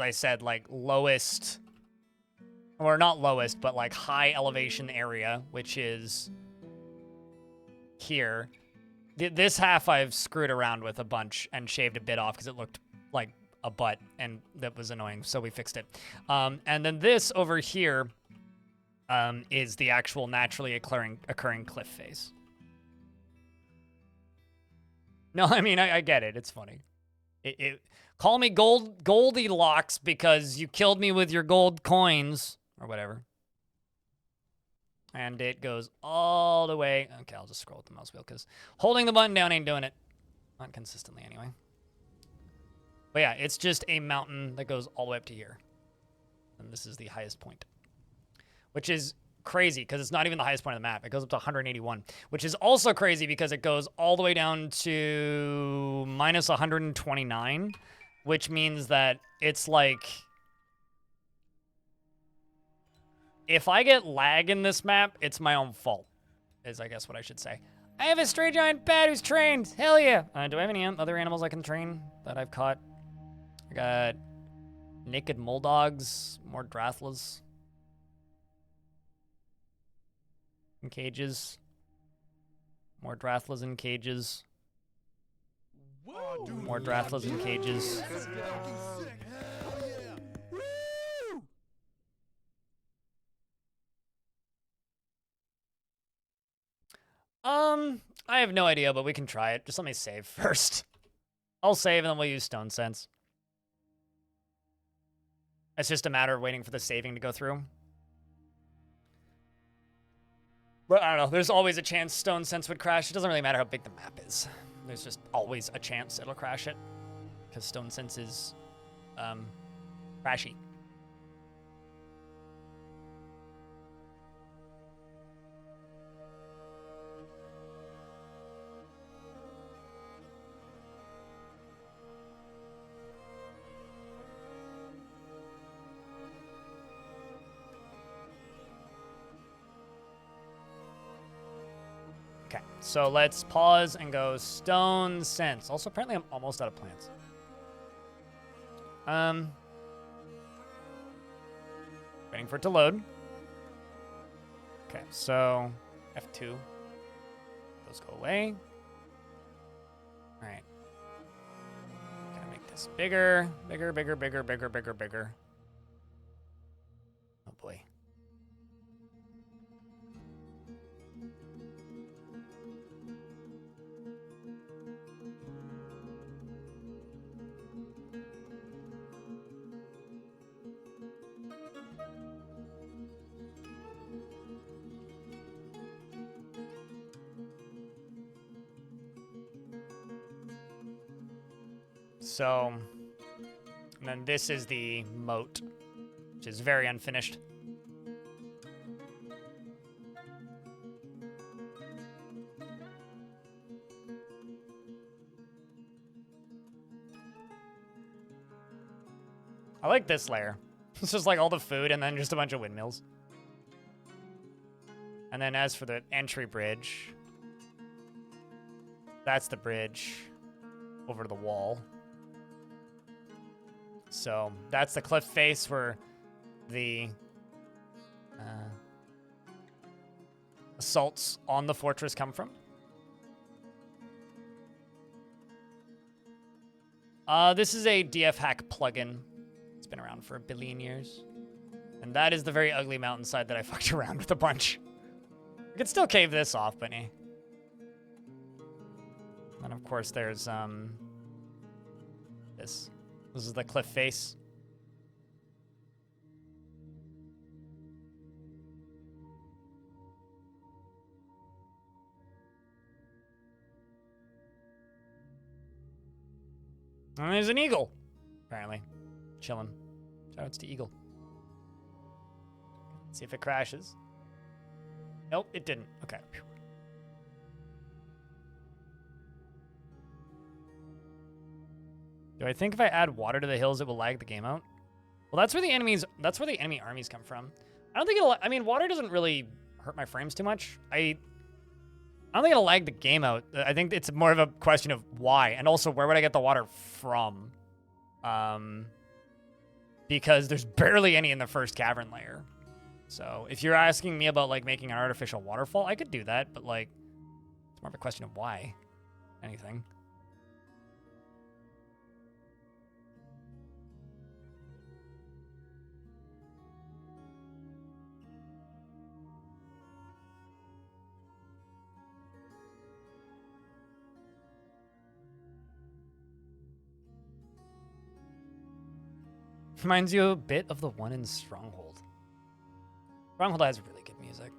I said, like lowest, or not lowest, but like high elevation area, which is here. This half I've screwed around with a bunch and shaved a bit off because it looked like a butt and that was annoying, so we fixed it. And then this over here is the actual naturally occurring cliff face. No, I mean, I get it. It's funny. Call me Goldilocks because you killed me with your gold coins or whatever. And it goes all the way. Okay, I'll just scroll with the mouse wheel because holding the button down ain't doing it. Not consistently, anyway. But yeah, it's just a mountain that goes all the way up to here. And this is the highest point. Which is crazy because it's not even the highest point of the map. It goes up to 181. Which is also crazy because it goes all the way down to minus 129. Which means that it's like... If I get lag in this map, it's my own fault, is I guess what I should say. I have a stray giant bat who's trained. Hell yeah. Do I have any other animals I can train that I've caught? I got naked moledogs, more Drathlas in cages, more Drathlas in cages, more Drathlas in cages. I have no idea, but we can try it. Just let me save first. I'll save and then we'll use Stone Sense. It's just a matter of waiting for the saving to go through. But I don't know, there's always a chance Stone Sense would crash. It doesn't really matter how big the map is. There's just always a chance it'll crash it. Because Stone Sense is, crashy. Okay, so let's pause and go Stone Sense. Also, apparently I'm almost out of plants. Waiting for it to load. Okay, so F2. Those go away. All right. Gonna make this bigger, bigger, bigger, bigger, bigger, bigger, bigger. Oh boy. So, and then this is the moat, which is very unfinished. I like this layer. It's just like all the food and then just a bunch of windmills. And then as for the entry bridge, that's the bridge over to the wall. So that's the cliff face where the assaults on the fortress come from. This is a DF hack plugin. It's been around for 1 billion years. And that is the very ugly mountainside that I fucked around with a bunch. We could still cave this off, but eh. And of course there's this. This is the cliff face. And there's an eagle, apparently. Chilling. Shoutouts to Eagle. Let's see if it crashes. Nope, it didn't. Okay. Phew. Do I think if I add water to the hills, it will lag the game out? Well, that's where the enemy armies come from. I don't think it'll, I mean, water doesn't really hurt my frames too much. I don't think it'll lag the game out. I think it's more of a question of why. And also, where would I get the water from? Because there's barely any in the first cavern layer. So if you're asking me about, like, making an artificial waterfall, I could do that. But, like, it's more of a question of why. Anything. Reminds you a bit of the one in Stronghold. Stronghold has really good music.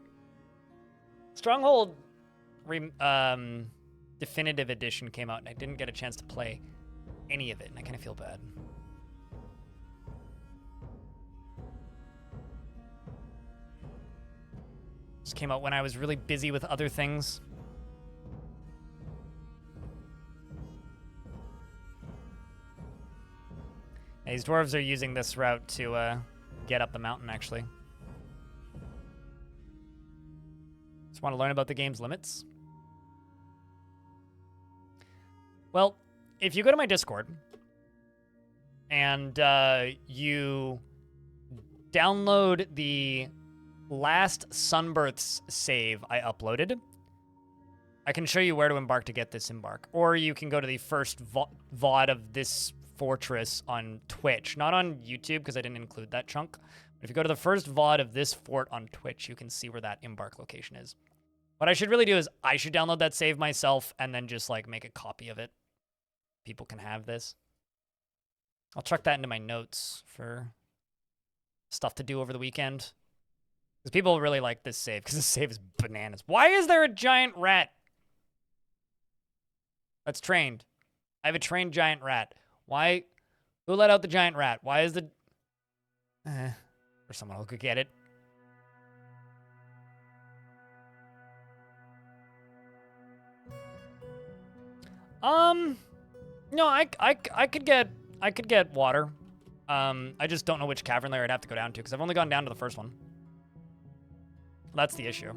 Stronghold Definitive Edition came out, and I didn't get a chance to play any of it, and I kind of feel bad. This came out when I was really busy with other things. These dwarves are using this route to get up the mountain, actually. Just want to learn about the game's limits. Well, if you go to my Discord and you download the last Sunbirths save I uploaded, I can show you where to embark to get this embark. Or you can go to the first VOD of this fortress on Twitch, not on YouTube because I didn't include that chunk. But if you go to the first VOD of this fort on Twitch, you can see where that embark location is. What I should really do is I should download that save myself and then just like make a copy of it. People can have this. I'll chuck that into my notes for stuff to do over the weekend. Because people really like this save because this save is bananas. Why is there a giant rat? That's trained. I have a trained giant rat. Why? Who let out the giant rat? Why is the... or someone who could get it. No, I could get water. I just don't know which cavern layer I'd have to go down to because I've only gone down to the first one. That's the issue.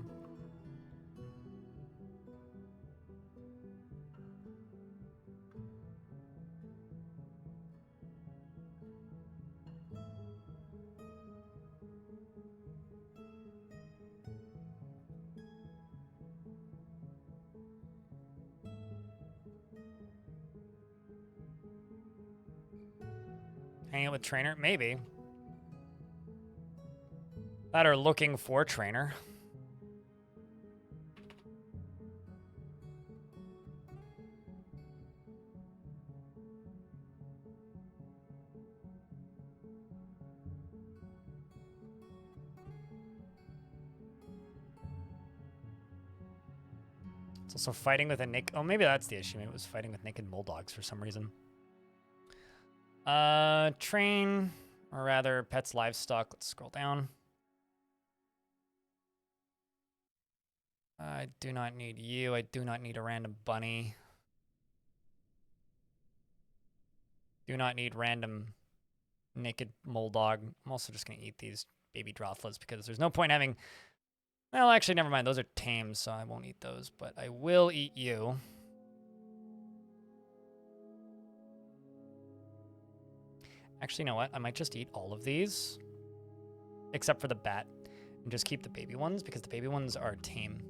Hanging out with trainer? Maybe. That are looking for trainer. It's also fighting with a Nick. Oh, maybe that's the issue. Maybe it was fighting with naked bulldogs for some reason. Train, or rather, pets, livestock. Let's scroll down. I do not need you. I do not need a random bunny. Do not need random naked mole dog. I'm also just going to eat these baby Drothlas because there's no point having... Well, actually, never mind. Those are tame, so I won't eat those, but I will eat you. Actually, you know what? I might just eat all of these, except for the bat, and just keep the baby ones, because the baby ones are tame.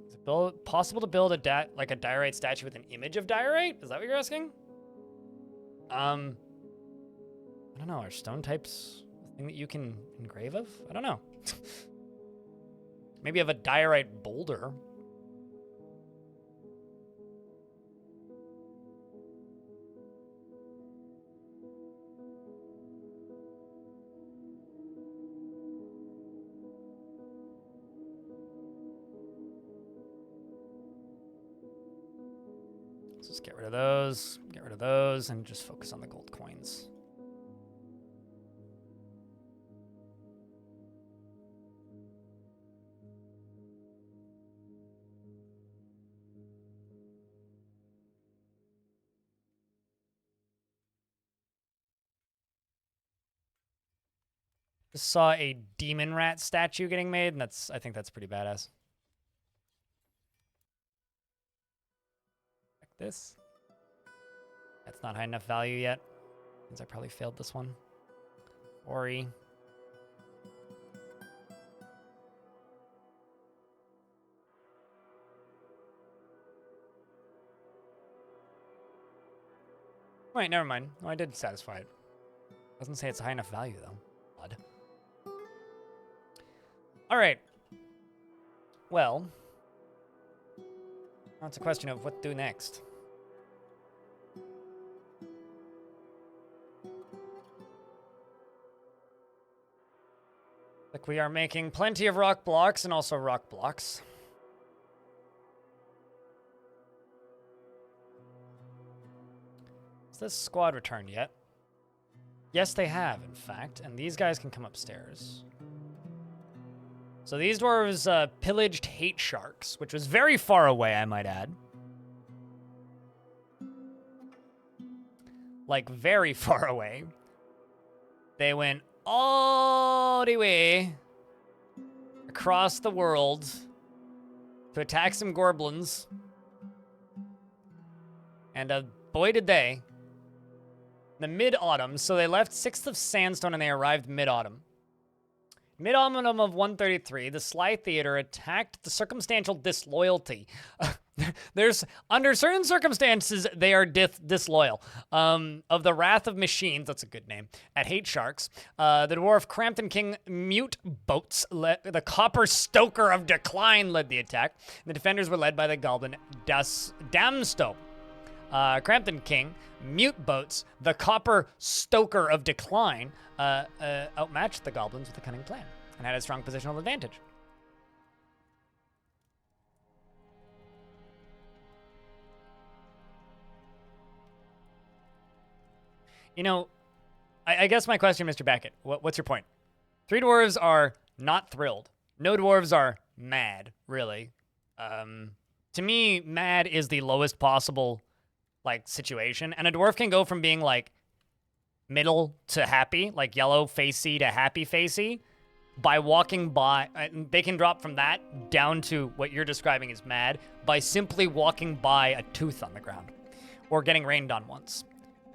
Is it possible to build a diorite statue with an image of diorite? Is that what you're asking? I don't know. Are stone types a thing that you can engrave of? I don't know. Maybe you have a diorite boulder. Just get rid of those, and just focus on the gold coins. Just saw a demon rat statue getting made, and I think that's pretty badass. Check this. That's not high enough value yet. Means I probably failed this one. Ori. Wait, never mind. Oh, I did satisfy it. Doesn't say it's high enough value, though. Odd. All right. Well, now it's a question of what to do next. Like, we are making plenty of rock blocks and also rock blocks. Has this squad returned yet? Yes, they have, in fact, and these guys can come upstairs. So these dwarves pillaged Hate Sharks, which was very far away, I might add. Like, very far away. They went all the way across the world to attack some goblins. And boy did they. The mid-autumn, so they left 6th of Sandstone and they arrived mid-autumn. Mid-autumn of 133, the Sly Theater attacked the circumstantial disloyalty. There's, under certain circumstances, they are disloyal. Of the Wrath of Machines, that's a good name, at Hate Sharks. The dwarf Crampton King Mute Boats, the Copper Stoker of Decline led the attack. The defenders were led by the Goblin Damstow. Crampton King, Mute Boats, the Copper Stoker of Decline, outmatched the goblins with a cunning plan and had a strong positional advantage. You know, I guess my question, Mr. Beckett, what's your point? 3 dwarves are not thrilled. No dwarves are mad, really. To me, mad is the lowest possible situation, and a dwarf can go from being middle to happy, like yellow facey to happy facey, by walking by. They can drop from that down to what you're describing as mad by simply walking by a tooth on the ground or getting rained on once,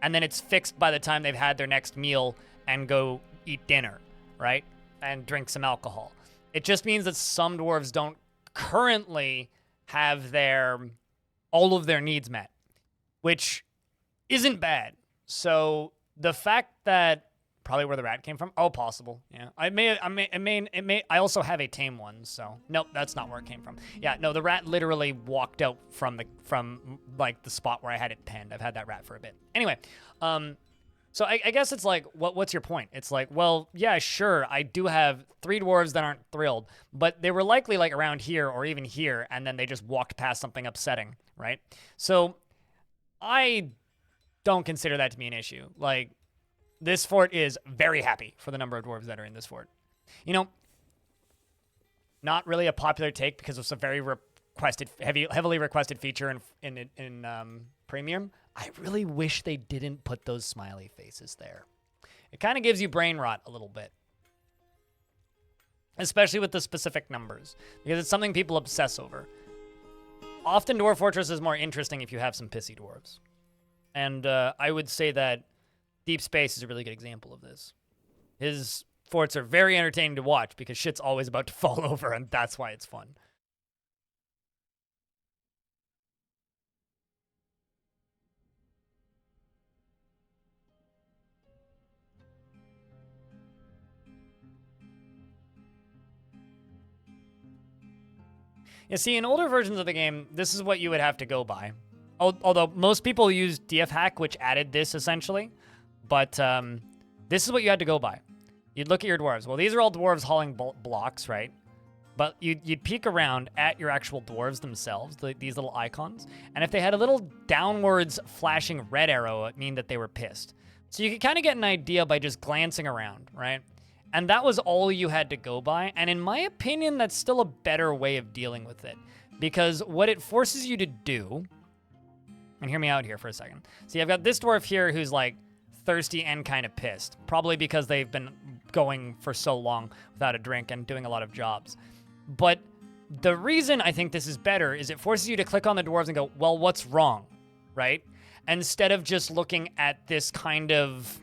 and then it's fixed by the time they've had their next meal and go eat dinner, right, and drink some alcohol. It just means that some dwarves don't currently have all of their needs met, which isn't bad. So the fact that probably where the rat came from, possible. Yeah, I also have a tame one, so nope, that's not where it came from. Yeah, no, the rat literally walked out from the spot where I had it penned. I've had that rat for a bit. Anyway, so I guess it's what's your point? It's well, yeah, sure, I do have 3 dwarves that aren't thrilled, but they were likely around here or even here, and then they just walked past something upsetting, right? So I don't consider that to be an issue. This fort is very happy for the number of dwarves that are in this fort. You know, not really a popular take because it's a very heavily requested feature in Premium. I really wish they didn't put those smiley faces there. It kind of gives you brain rot a little bit, especially with the specific numbers, because it's something people obsess over. Often Dwarf Fortress is more interesting if you have some pissy dwarves. And I would say that Deep Space is a really good example of this. His forts are very entertaining to watch because shit's always about to fall over, and that's why it's fun. You see, in older versions of the game, this is what you would have to go by. Although most people use DF Hack, which added this essentially. But this is what you had to go by. You'd look at your dwarves. Well, these are all dwarves hauling blocks, right? but you'd peek around at your actual dwarves themselves, these little icons, and if they had a little downwards flashing red arrow, it mean that they were pissed. So you could kind of get an idea by just glancing around, right? And that was all you had to go by, and in my opinion, that's still a better way of dealing with it, because what it forces you to do, and hear me out here for a second. See, I've got this dwarf here who's like thirsty and kind of pissed, probably because they've been going for so long without a drink and doing a lot of jobs. But the reason I think this is better is it forces you to click on the dwarves and go, well, what's wrong, right? Instead of just looking at this kind of,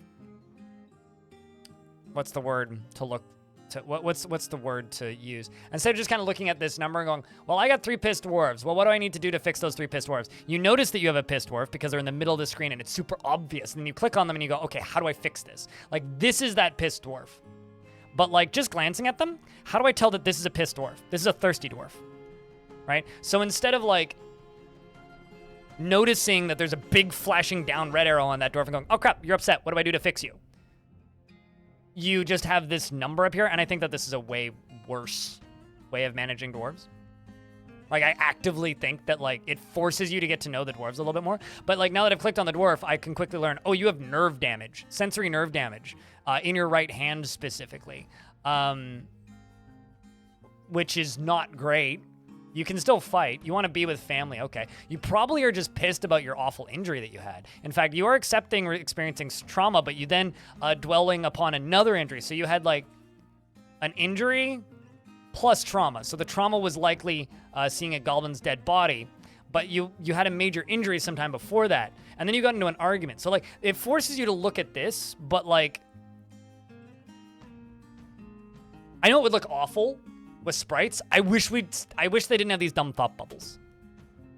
what's the word to look to, what's the word to use? Instead of just kind of looking at this number and going, well, I got 3 pissed dwarves. Well, what do I need to do to fix those 3 pissed dwarves? You notice that you have a pissed dwarf because they're in the middle of the screen and it's super obvious. And then you click on them and you go, okay, how do I fix this? Like, this is that pissed dwarf. But like, just glancing at them, how do I tell that this is a pissed dwarf? This is a thirsty dwarf, right? So instead of like noticing that there's a big flashing down red arrow on that dwarf and going, oh crap, you're upset. What do I do to fix you? You just have this number up here, and I think that this is a way worse way of managing dwarves. Like, I actively think that, like, it forces you to get to know the dwarves a little bit more. But, like, now that I've clicked on the dwarf, I can quickly learn, oh, you have nerve damage, sensory nerve damage, in your right hand specifically, which is not great. You can still fight. You want to be with family. Okay. You probably are just pissed about your awful injury that you had. In fact, you are accepting or experiencing trauma, but you then dwelling upon another injury. So you had like an injury plus trauma. So the trauma was likely seeing a goblin's dead body, but you had a major injury sometime before that. And then you got into an argument. So like it forces you to look at this, but like, I know it would look awful with sprites. I wish they didn't have these dumb thought bubbles.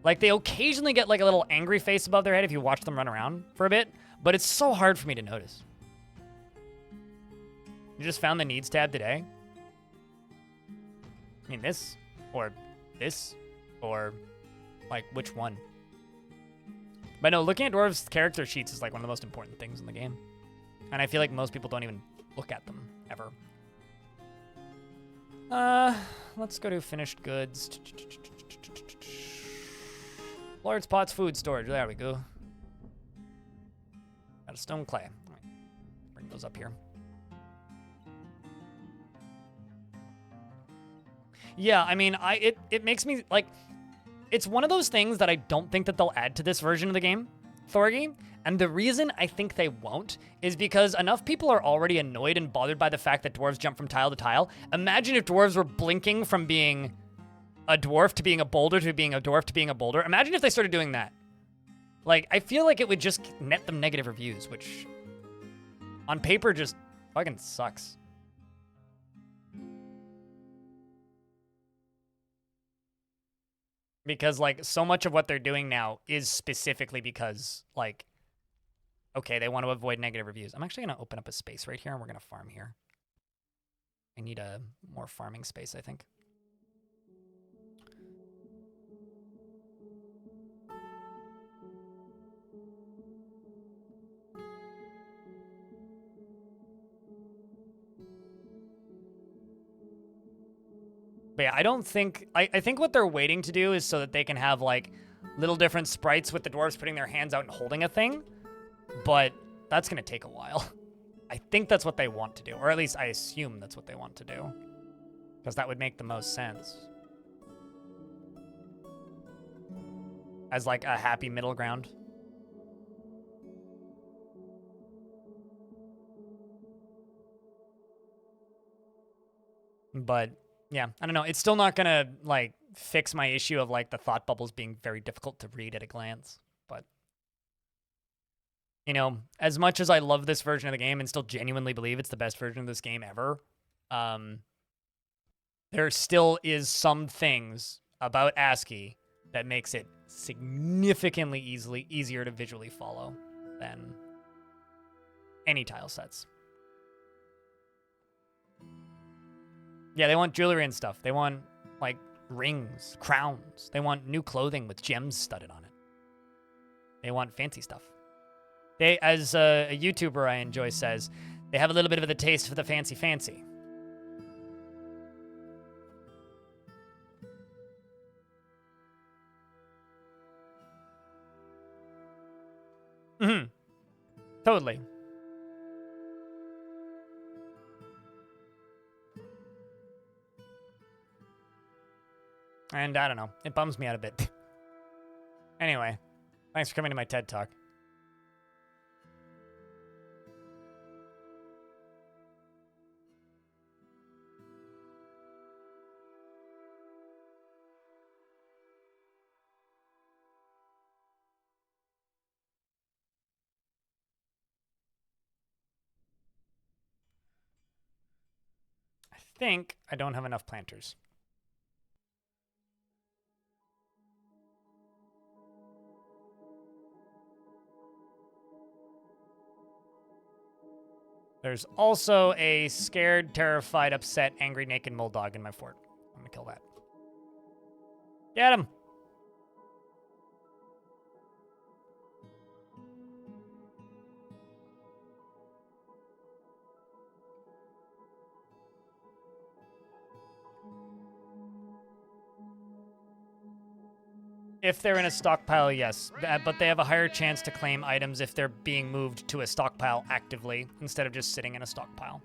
Like, they occasionally get like a little angry face above their head if you watch them run around for a bit, but it's so hard for me to notice. You just found the needs tab today? I mean, this, or like, which one? But no, looking at dwarves' character sheets is like one of the most important things in the game. And I feel like most people don't even look at them, ever. Let's go to finished goods. Lord's Pots food storage. There we go. Got a stone clay. All right. Bring those up here. Yeah, I mean, it makes me like, it's one of those things that I don't think that they'll add to this version of the game, Thorgy. And the reason I think they won't is because enough people are already annoyed and bothered by the fact that dwarves jump from tile to tile. Imagine if dwarves were blinking from being a dwarf to being a boulder to being a dwarf to being a boulder. Imagine if they started doing that. Like, I feel like it would just net them negative reviews, which on paper just fucking sucks. Because, like, so much of what they're doing now is specifically because, like, okay, they want to avoid negative reviews. I'm actually going to open up a space right here, and we're going to farm here. I need a more farming space, I think. But yeah, I don't think... I think what they're waiting to do is so that they can have, like, little different sprites with the dwarves putting their hands out and holding a thing. But that's going to take a while. I think that's what they want to do. Or at least I assume that's what they want to do. Because that would make the most sense. As, like, a happy middle ground. But... yeah, I don't know. It's still not going to, like, fix my issue of, like, the thought bubbles being very difficult to read at a glance. But, you know, as much as I love this version of the game and still genuinely believe it's the best version of this game ever, there still is some things about ASCII that makes it significantly easier to visually follow than any tile sets. Yeah, they want jewelry and stuff. They want, like, rings, crowns. They want new clothing with gems studded on it. They want fancy stuff. They, as a YouTuber I enjoy says, they have a little bit of the taste for the fancy. Mm-hmm. Totally. And I don't know. It bums me out a bit. Anyway, thanks for coming to my TED Talk. I think I don't have enough planters. There's also a scared, terrified, upset, angry, naked mole dog in my fort. I'm gonna kill that. Get him! If they're in a stockpile, yes. But they have a higher chance to claim items if they're being moved to a stockpile actively instead of just sitting in a stockpile.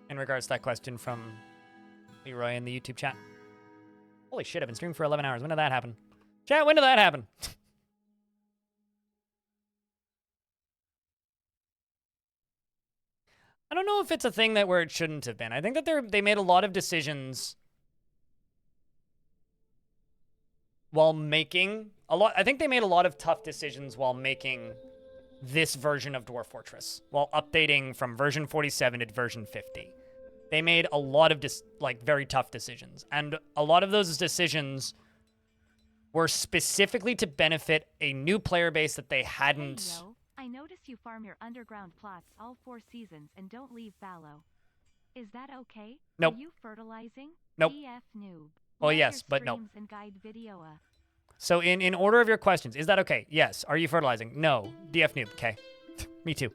In regards to that question from Leroy in the YouTube chat. Holy shit, I've been streaming for 11 hours. When did that happen? Chat, when did that happen? I don't know if it's a thing that where it shouldn't have been. I think that they made a lot of decisions while making I think they made a lot of tough decisions while making this version of Dwarf Fortress, while updating from version 47 to version 50. They made a lot of very tough decisions, and a lot of those decisions were specifically to benefit a new player base that they hadn't. Hey, yo, I notice you farm your underground plots all 4 seasons and don't leave fallow. Is that okay? Nope. Are you fertilizing? Nope. DF noob. Well, Love yes, your but no. streams and guide video. So in order of your questions, is that okay? Yes. Are you fertilizing? No. DF noob. Okay. Me too.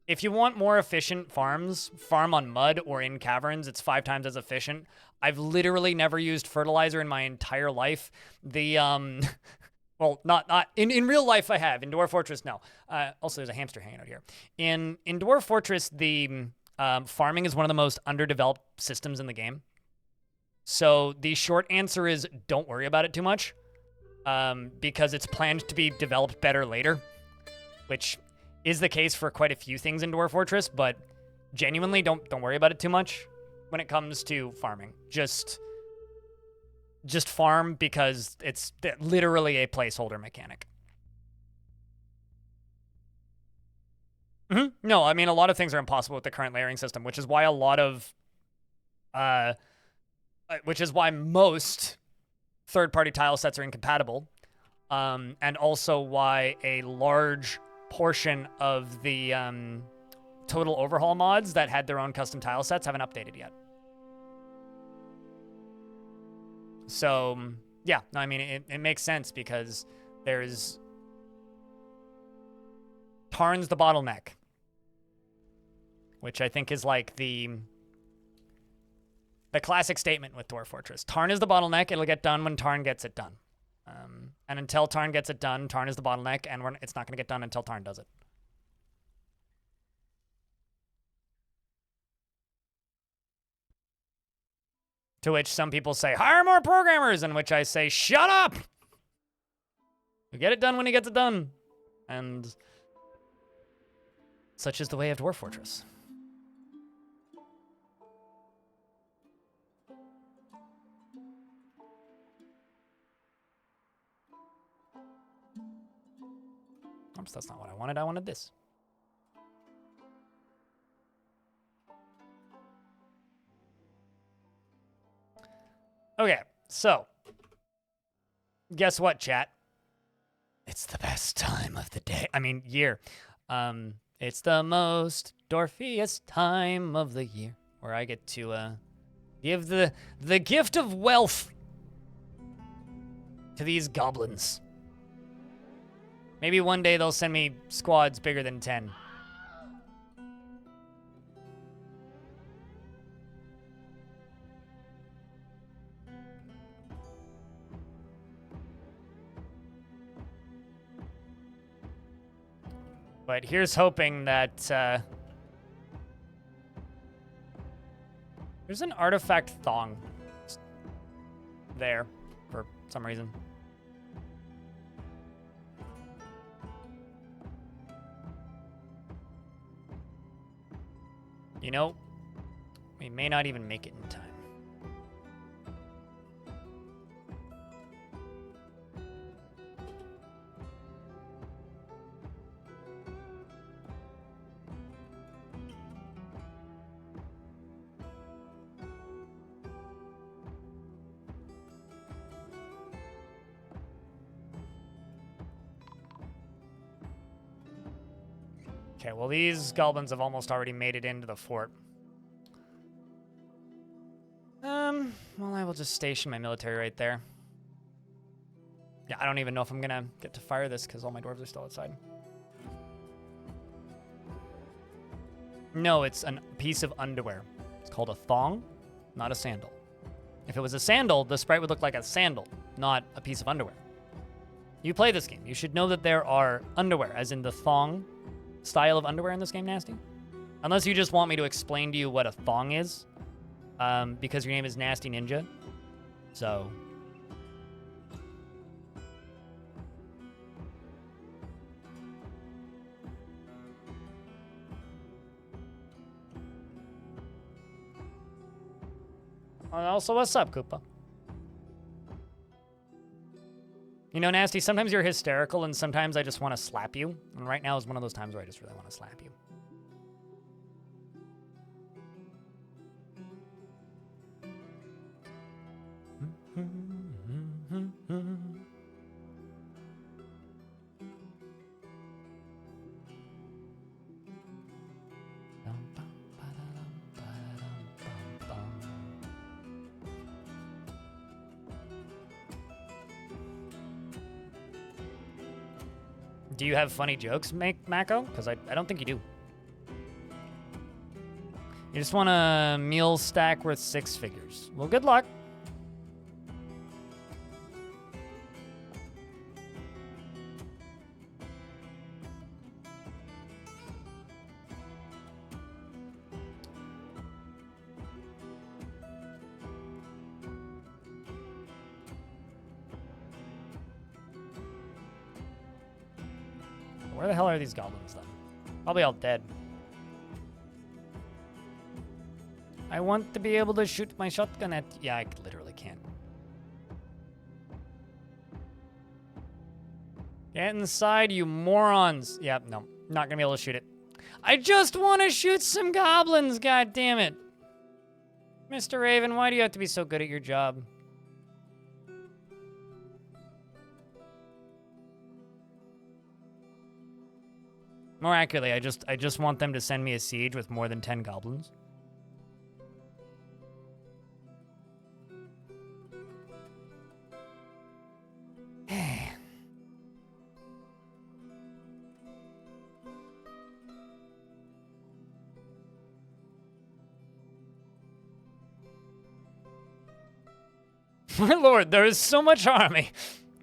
If you want more efficient farms, farm on mud or in caverns. It's 5 times as efficient. I've literally never used fertilizer in my entire life. The well, not in real life I have. In Dwarf Fortress, no. Also, there's a hamster hanging out here. In Dwarf Fortress, the farming is one of the most underdeveloped systems in the game. So the short answer is don't worry about it too much, because it's planned to be developed better later, which is the case for quite a few things in Dwarf Fortress. But genuinely, don't worry about it too much when it comes to farming. Just farm because it's literally a placeholder mechanic. No, I mean a lot of things are impossible with the current layering system, which is why most third-party tile sets are incompatible, and also why a large portion of the total overhaul mods that had their own custom tile sets haven't updated yet. So, yeah, no, I mean, it makes sense because there's Tarn's the bottleneck, which I think is like the classic statement with Dwarf Fortress. Tarn is the bottleneck. It'll get done when Tarn gets it done. And until Tarn gets it done, Tarn is the bottleneck, and it's not going to get done until Tarn does it. To which some people say, hire more programmers, in which I say, shut up! You get it done when he gets it done. And such is the way of Dwarf Fortress. Oops, that's not what I wanted. I wanted this. Okay, so guess what, chat? It's the best time of the day. I mean, year. It's the most dwarfiest time of the year where I get to give the gift of wealth to these goblins. Maybe one day they'll send me squads bigger than 10. But here's hoping that there's an artifact thong there for some reason. You know, we may not even make it in time. Okay, well, these goblins have almost already made it into the fort. Well, I will just station my military right there. Yeah, I don't even know if I'm gonna get to fire this because all my dwarves are still outside. No, it's a piece of underwear. It's called a thong, not a sandal. If it was a sandal, the sprite would look like a sandal, not a piece of underwear. You play this game. You should know that there are underwear, as in the thong style of underwear in this game, Nasty. Unless you just want me to explain to you what a thong is, because your name is Nasty Ninja. So. Also, what's up, Koopa? You know, Nasty, sometimes you're hysterical and sometimes I just want to slap you. And right now is one of those times where I just really want to slap you. Do you have funny jokes, Mako? Because I don't think you do. You just want a meal stack worth 6 figures. Well, good luck. Where the hell are these goblins, then? Probably all dead. I want to be able to shoot my shotgun at... Yeah, I literally can't. Get inside, you morons. Yeah, no. Not gonna be able to shoot it. I just want to shoot some goblins, god damn it. Mr. Raven, why do you have to be so good at your job? More accurately, I just want them to send me a siege with more than 10 goblins. My lord, there is so much army.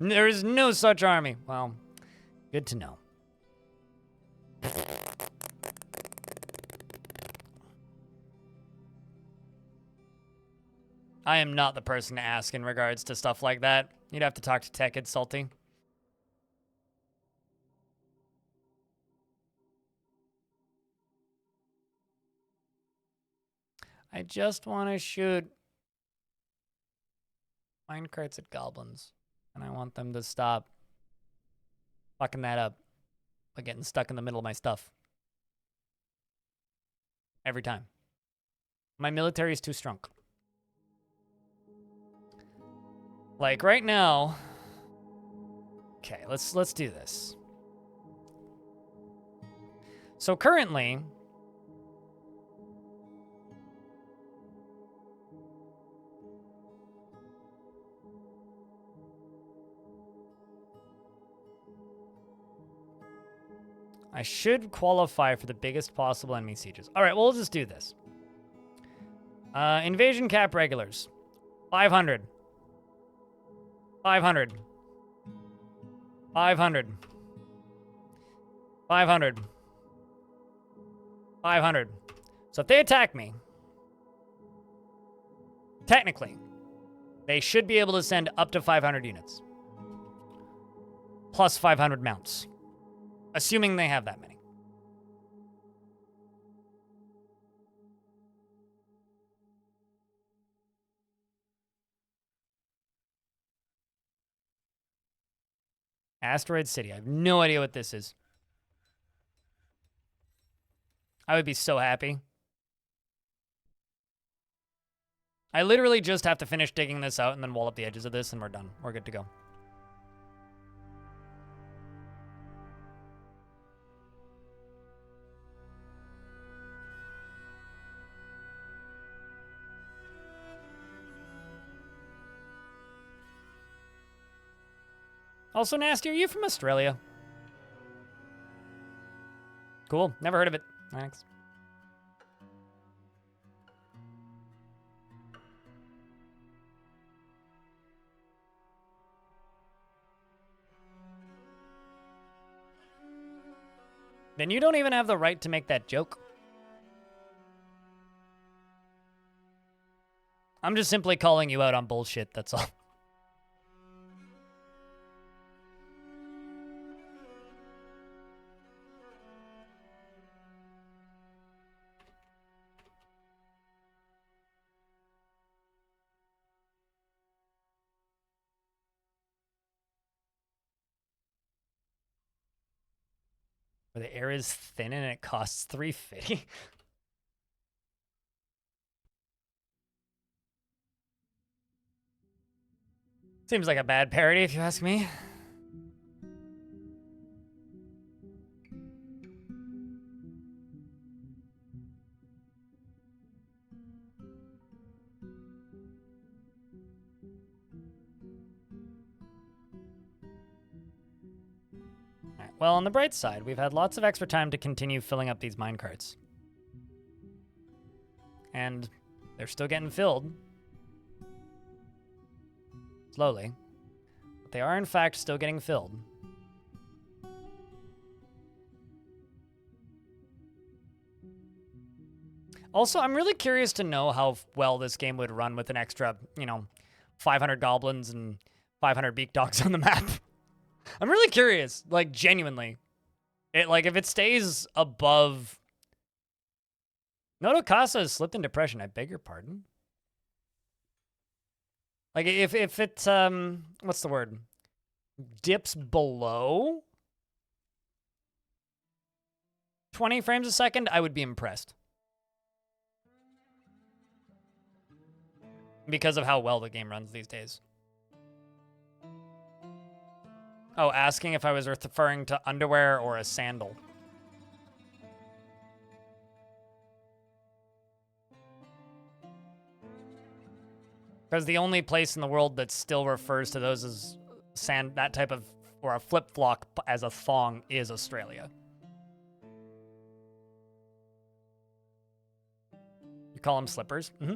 There is no such army. Well, good to know. I am not the person to ask in regards to stuff like that. You'd have to talk to Tech Ed Salty. I just want to shoot minecarts at goblins. And I want them to stop fucking that up by getting stuck in the middle of my stuff. Every time. My military is too strong. Like right now. Okay, let's do this. So currently, I should qualify for the biggest possible enemy sieges. All right, well, we'll just do this. Invasion cap regulars. 500. 500. 500. 500. 500. So if they attack me, technically, they should be able to send up to 500 units. Plus 500 mounts. Assuming they have that many. Asteroid City. I have no idea what this is. I would be so happy. I literally just have to finish digging this out and then wall up the edges of this and we're done. We're good to go. Also, Nasty, are you from Australia? Cool. Never heard of it. Thanks. Then you don't even have the right to make that joke. I'm just simply calling you out on bullshit, that's all. Where the air is thin and it costs $350. Seems like a bad parody if you ask me. Well, on the bright side, we've had lots of extra time to continue filling up these minecarts. And they're still getting filled. Slowly. But they are, in fact, still getting filled. Also, I'm really curious to know how well this game would run with an extra, 500 goblins and 500 beak dogs on the map. I'm really curious, like, genuinely. If it stays above... Noto Casa has slipped in depression, I beg your pardon. Like, if it, what's the word? Dips below 20 frames a second, I would be impressed. Because of how well the game runs these days. Oh, asking if I was referring to underwear or a sandal. Because the only place in the world that still refers to those as that type of, or a flip-flop as a thong is Australia. You call them slippers? Mm-hmm.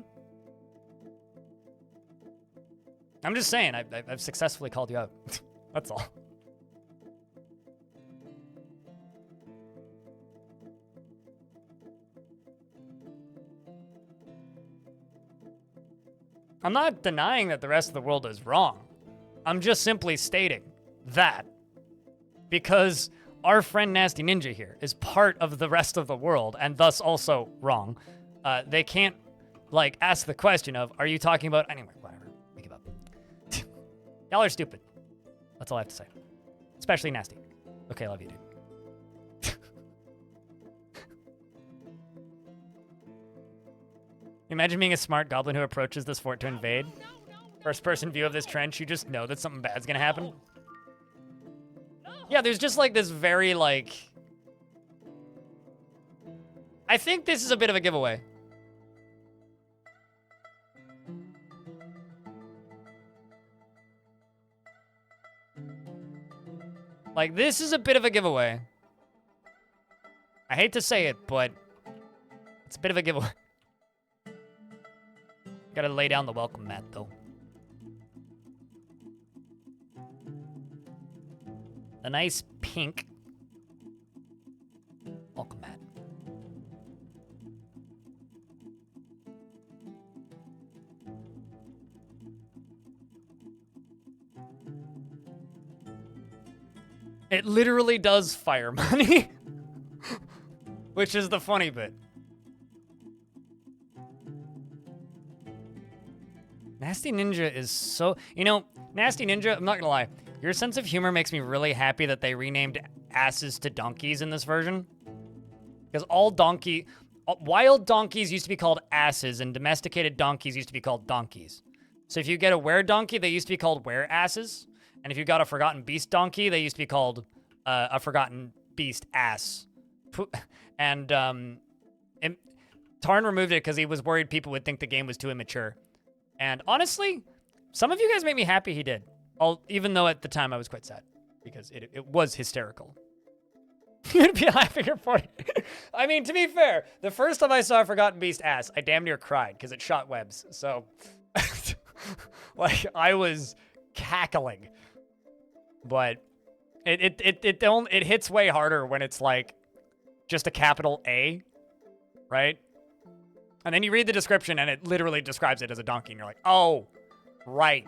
I'm just saying, I've successfully called you out. That's all. I'm not denying that the rest of the world is wrong. I'm just simply stating that because our friend Nasty Ninja here is part of the rest of the world and thus also wrong. They can't, ask the question of, are you talking about... Anyway, whatever. I give up. Y'all are stupid. That's all I have to say. Especially Nasty. Okay, love you, dude. Imagine being a smart goblin who approaches this fort to invade. First-person view of this trench, you just know that something bad's gonna happen. Yeah, there's just, this very, I think this is a bit of a giveaway. This is a bit of a giveaway. I hate to say it, but it's a bit of a giveaway. Gotta lay down the welcome mat, though. A nice pink. It literally does fire money. Which is the funny bit. Nasty Ninja is so... You know, Nasty Ninja, I'm not gonna lie. Your sense of humor makes me really happy that they renamed asses to donkeys in this version. Because wild donkeys used to be called asses, and domesticated donkeys used to be called donkeys. So if you get a were-donkey, they used to be called were-asses. And if you got a Forgotten Beast donkey, they used to be called a Forgotten Beast ass. And Tarn removed it because he was worried people would think the game was too immature. And honestly, some of you guys made me happy he did. Even though at the time I was quite sad. Because it was hysterical. You'd be laughing at 40. I mean, to be fair, the first time I saw a Forgotten Beast ass, I damn near cried because it shot webs. So, like, I was cackling. But it hits way harder when it's like just a capital A, right? And then you read the description and it literally describes it as a donkey, and you're like, oh, right.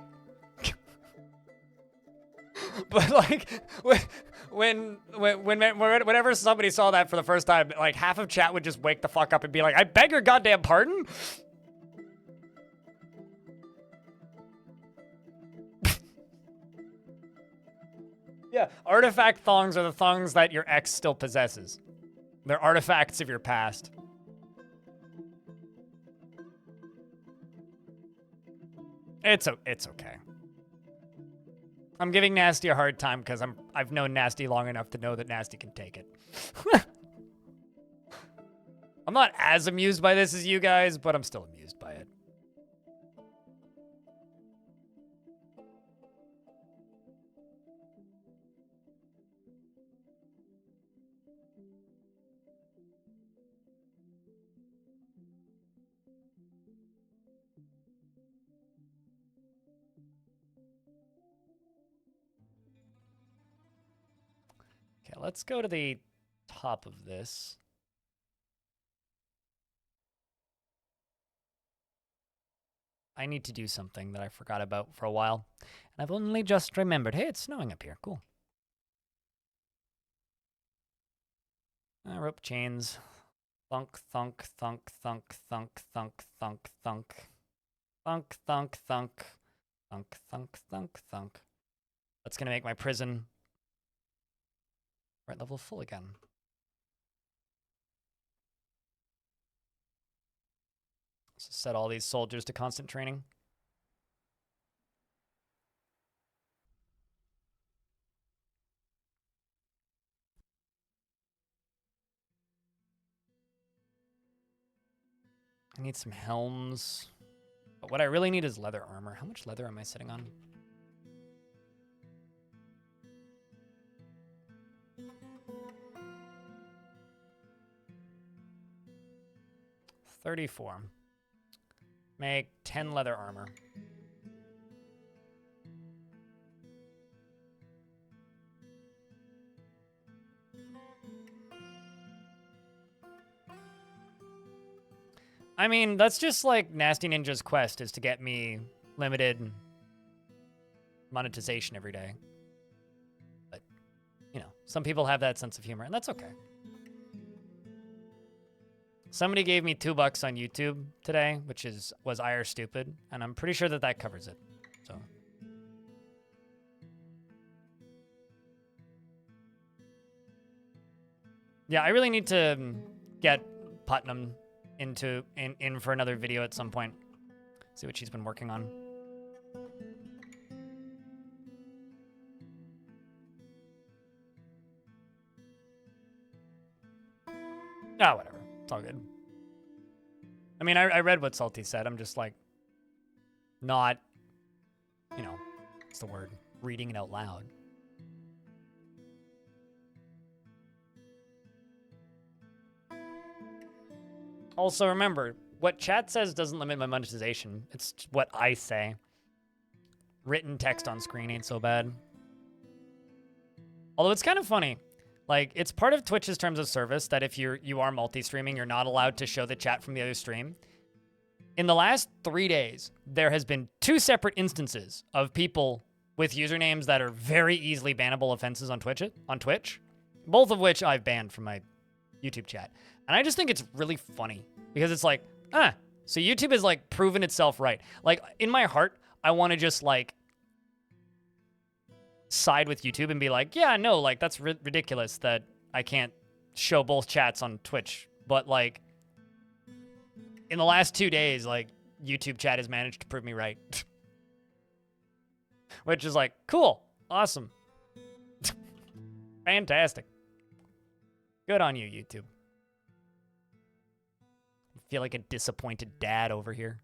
But like, whenever somebody saw that for the first time, like half of chat would just wake the fuck up and be like, I beg your goddamn pardon? Yeah, artifact thongs are the thongs that your ex still possesses. They're artifacts of your past. It's okay. I'm giving Nasty a hard time because I've known Nasty long enough to know that Nasty can take it. I'm not as amused by this as you guys, but I'm still amused by it. Okay, let's go to the top of this. I need to do something that I forgot about for a while. And I've only just remembered. Hey, it's snowing up here. Cool. Rope chains. Thunk, thunk, thunk, thunk, thunk, thunk, thunk, thunk. Thunk, thunk, thunk. Thunk, thunk, thunk, thunk. That's going to make my prison right level full again. So set all these soldiers to constant training. I need some helms. But what I really need is leather armor. How much leather am I sitting on? $34. Make 10 leather armor. I mean, that's just like Nasty Ninja's quest is to get me limited monetization every day. But, you know, some people have that sense of humor, and that's okay. Somebody gave me $2 on YouTube today, which was IR stupid, and I'm pretty sure that covers it. So, yeah, I really need to get Putnam in for another video at some point. See what she's been working on. Ah, whatever. It's all good. I mean, I read what Salty said. I'm just like, not, you know, what's the word? Reading it out loud. Also, remember, what chat says doesn't limit my monetization. It's what I say. Written text on screen ain't so bad. Although it's kind of funny. Like, it's part of Twitch's terms of service that if you are multi-streaming, you're not allowed to show the chat from the other stream. In the last 3 days, there has been 2 separate instances of people with usernames that are very easily bannable offenses on Twitch, both of which I've banned from my YouTube chat. And I just think it's really funny because it's like, so YouTube has like proven itself right. Like in my heart, I want to just like side with YouTube and be like, yeah, no, like that's ridiculous that I can't show both chats on Twitch. But like in the last 2 days, like YouTube chat has managed to prove me right. Which is like, cool, awesome, fantastic. Good on you, YouTube. I feel like a disappointed dad over here.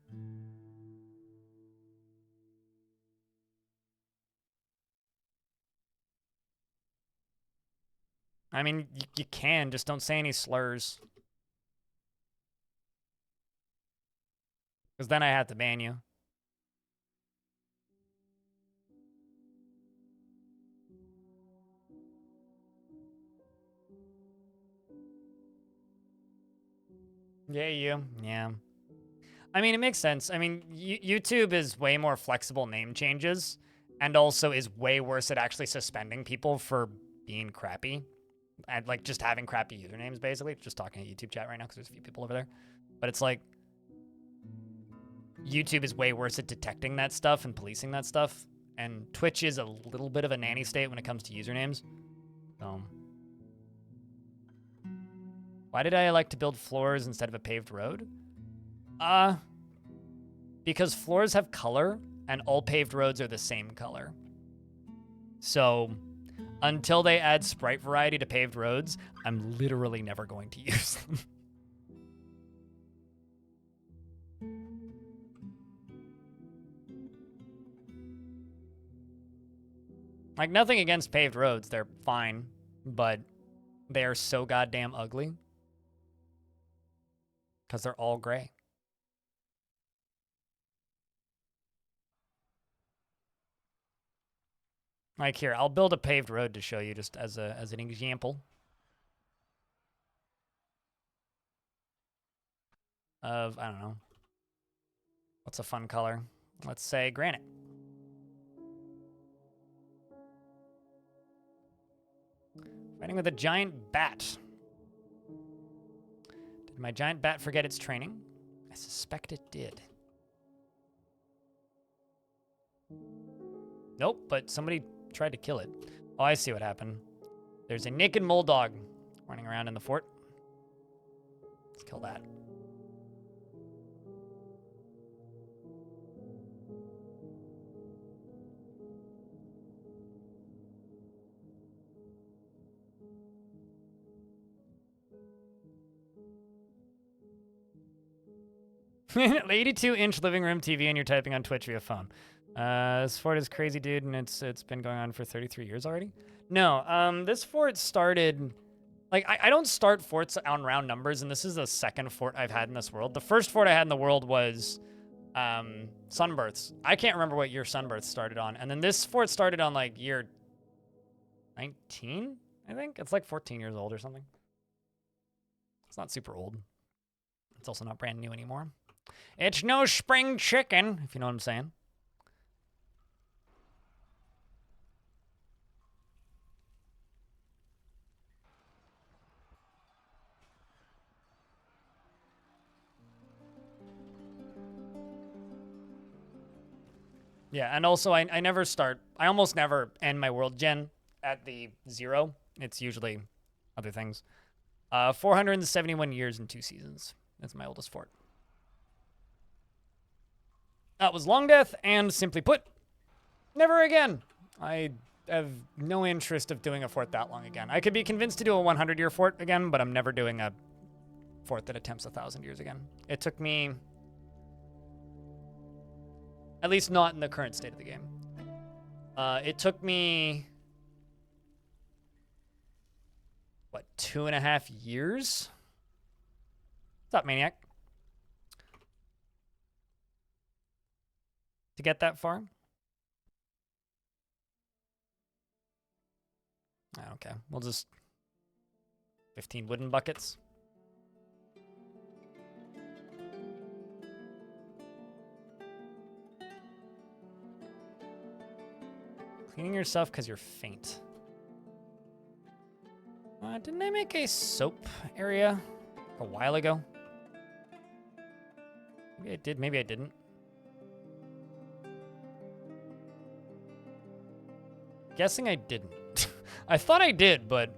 I mean, you can, just don't say any slurs. Because then I have to ban you. Yeah, you. Yeah. I mean, it makes sense. I mean, YouTube is way more flexible name changes and also is way worse at actually suspending people for being crappy. And like just having crappy usernames, basically. Just talking to YouTube chat right now because there's a few people over there. But it's like YouTube is way worse at detecting that stuff and policing that stuff. And Twitch is a little bit of a nanny state when it comes to usernames. So why did I elect to build floors instead of a paved road? Because floors have color and all paved roads are the same color. So until they add sprite variety to paved roads, I'm literally never going to use them. Like, nothing against paved roads. They're fine, but they are so goddamn ugly. Because they're all gray. Like, here, I'll build a paved road to show you just as an example. Of, I don't know. What's a fun color? Let's say granite. Fighting with a giant bat. Did my giant bat forget its training? I suspect it did. Nope, but somebody tried to kill it. Oh, I see what happened. There's a naked mole dog running around in the fort. Let's kill that. An 82-inch living room TV and you're typing on Twitch via phone. This fort is crazy, dude, and it's been going on for 33 years already? No, this fort started... Like, I don't start forts on round numbers, and this is the second fort I've had in this world. The first fort I had in the world was Sunbirths. I can't remember what year Sunbirths started on. And then this fort started on, like, year 19, I think? It's like 14 years old or something. It's not super old. It's also not brand new anymore. It's no spring chicken, if you know what I'm saying. Yeah, and also I never start, I almost never end my world gen at the 0. It's usually other things. 471 years and 2 seasons. That's my oldest fort. That was Long Death, and simply put, never again. I have no interest of doing a fort that long again. I could be convinced to do a 100-year fort again, but I'm never doing a fort that attempts 1,000 years again. It took me... At least not in the current state of the game. It took me... What, 2.5 years? What's up, Maniac? To get that far? Okay, we'll just... 15 wooden buckets. Cleaning yourself because you're faint. Didn't I make a soap area a while ago? Maybe I did, maybe I didn't. Guessing I didn't. I thought I did, but...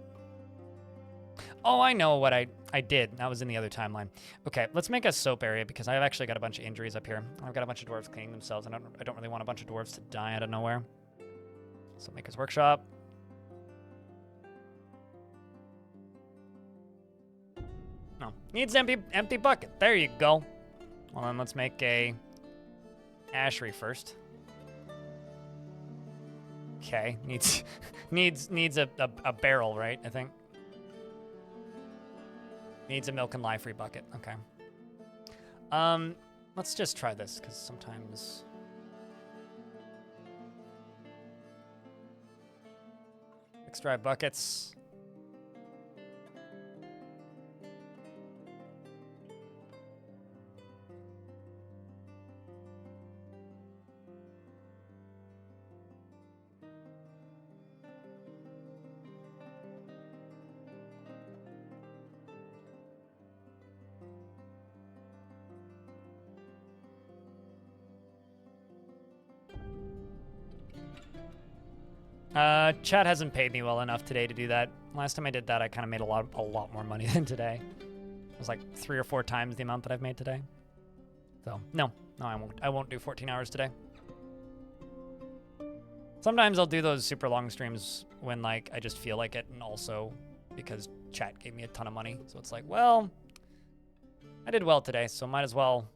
Oh, I know what I did. That was in the other timeline. Okay, let's make a soap area because I've actually got a bunch of injuries up here. I've got a bunch of dwarves cleaning themselves. I don't really want a bunch of dwarves to die out of nowhere. So Maker's Workshop. No, needs empty bucket. There you go. Well, then let's make a ashery first. Okay, needs a barrel, right? I think. Needs a milk and lye free bucket. Okay. Let's just try this because sometimes. Extra buckets. Chat hasn't paid me well enough today to do that. Last time I did that, I kind of made a lot more money than today. It was like 3 or 4 times the amount that I've made today. So no, I won't do 14 hours today. Sometimes I'll do those super long streams when like I just feel like it, and also because chat gave me a ton of money. So it's like, well, I did well today, so might as well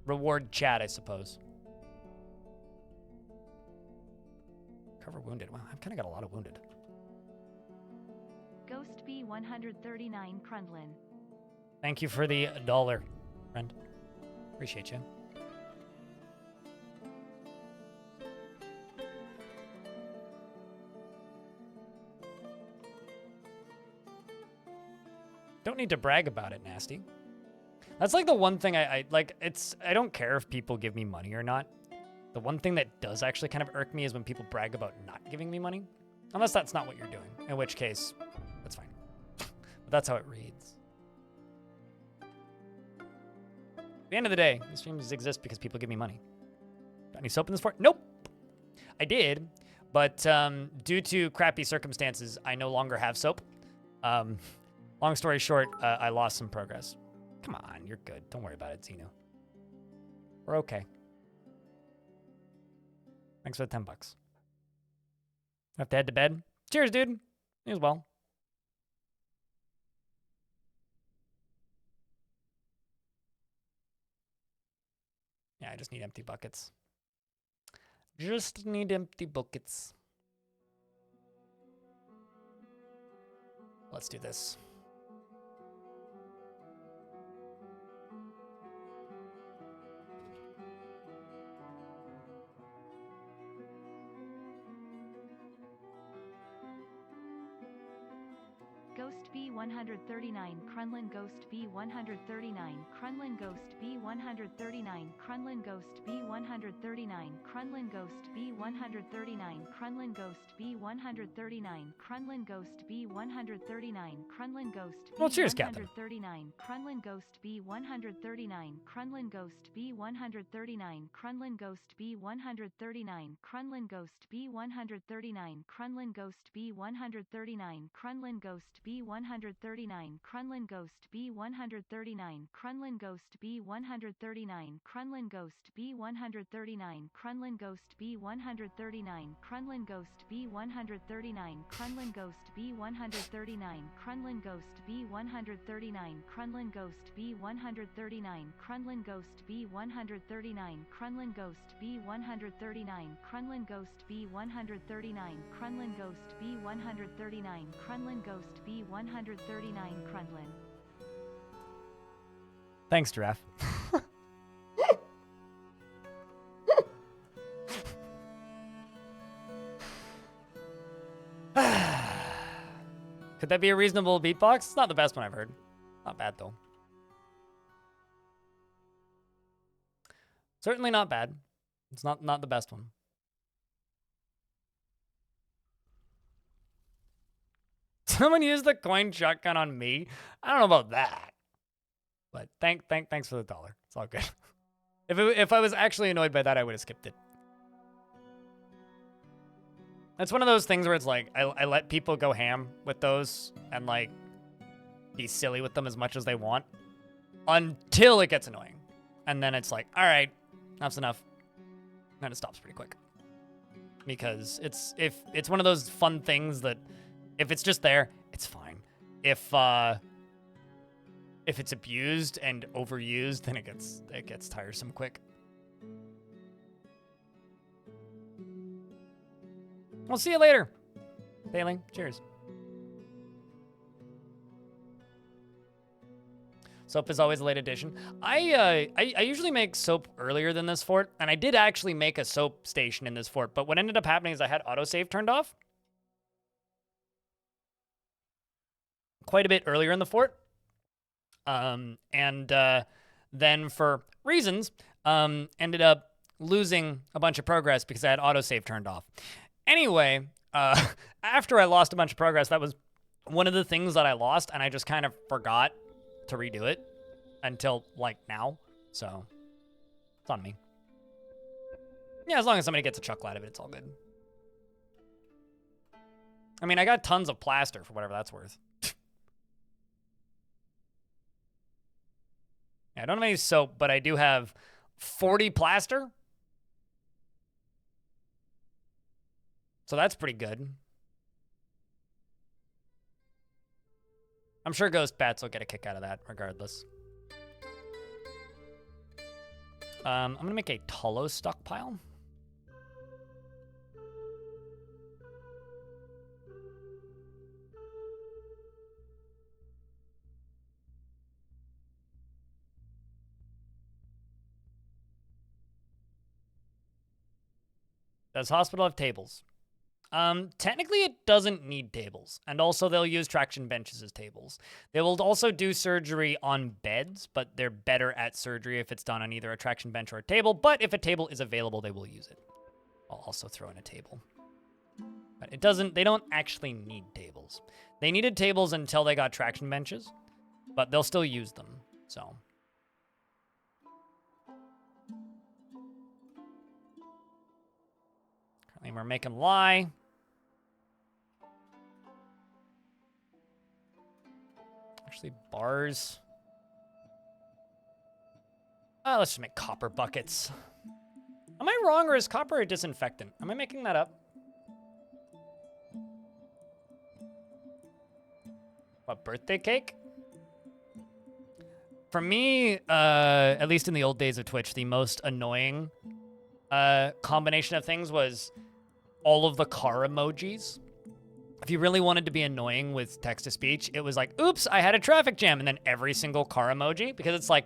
reward chat, I suppose. Cover wounded. Wow, I've kind of got a lot of wounded. Ghost B139 Crundlin. Thank you for the $1, friend. Appreciate you. Don't need to brag about it, Nasty. That's like the one thing I like. I don't care if people give me money or not. The one thing that does actually kind of irk me is when people brag about not giving me money. Unless that's not what you're doing, in which case, that's fine. But that's how it reads. At the end of the day, these streams exist because people give me money. Got any soap in this fort? Nope. I did, but due to crappy circumstances, I no longer have soap. Long story short, I lost some progress. Come on, you're good. Don't worry about it, Xenu. We're okay. Thanks for the $10. Have to head to bed. Cheers, dude. You as well. Yeah, I just need empty buckets. Just need empty buckets. Let's do this. Ghost B139 Crunlin Ghost B139 Crunlin Ghost B139 Crunlin Ghost B139 Crunlin Ghost B139 Crunlin Ghost B139 Crunlin Ghost B139 Crunlin Ghost Well, cheers, Captain. B139 Crunlin Ghost B139 Crunlin Ghost B139 Crunlin Ghost B139 Crunlin Ghost B139 Crunlin Ghost B139 Crunlin Ghost B139 Crunlin Ghost B139 Crunlin Ghost B139 Crunlin Ghost B139 Crunlin Ghost B139 Crunlin Ghost B139 Crunlin Ghost B139 Crunlin Ghost B139 Crunlin Ghost B139 Crunlin Ghost B139 Crunlin Ghost B139 Crunlin Ghost B139 Crunlin Ghost B139 Crunlin Ghost B139 Crunlin. Thanks, Giraffe. Could that be a reasonable beatbox? It's not the best one I've heard. Not bad, though. Certainly not bad. It's not the best one. Someone used the coin shotgun on me. I don't know about that. But thanks for the $1. It's all good. If I was actually annoyed by that, I would have skipped it. It's one of those things where it's like, I let people go ham with those and like be silly with them as much as they want until it gets annoying. And then it's like, all right, enough's enough. And then it stops pretty quick. Because it's one of those fun things that if it's just there, it's fine. If it's abused and overused, then it gets tiresome quick. We'll see you later. Failing. Cheers. Soap is always a late addition. I usually make soap earlier than this fort, and I did actually make a soap station in this fort, but what ended up happening is I had autosave turned off quite a bit earlier in the fort. Then for reasons, ended up losing a bunch of progress because I had autosave turned off. Anyway, after I lost a bunch of progress, that was one of the things that I lost, and I just kind of forgot to redo it until like now. So it's on me. Yeah, as long as somebody gets a chuckle out of it, it's all good. I mean, I got tons of plaster for whatever that's worth. Yeah, I don't have any soap, but I do have 40 plaster. So that's pretty good. I'm sure Ghost Bats will get a kick out of that regardless. I'm going to make a Tullo stockpile. Does hospital have tables? Technically it doesn't need tables. And also they'll use traction benches as tables. They will also do surgery on beds, but they're better at surgery if it's done on either a traction bench or a table. But if a table is available, they will use it. I'll also throw in a table. But they don't actually need tables. They needed tables until they got traction benches, but they'll still use them, so. Currently we're making lye. Actually, bars. Let's just make copper buckets. Am I wrong, or is copper a disinfectant? Am I making that up? What, birthday cake? For me, at least in the old days of Twitch, the most annoying combination of things was all of the car emojis. If you really wanted to be annoying with text-to-speech, it was like, oops, I had a traffic jam, and then every single car emoji, because it's like,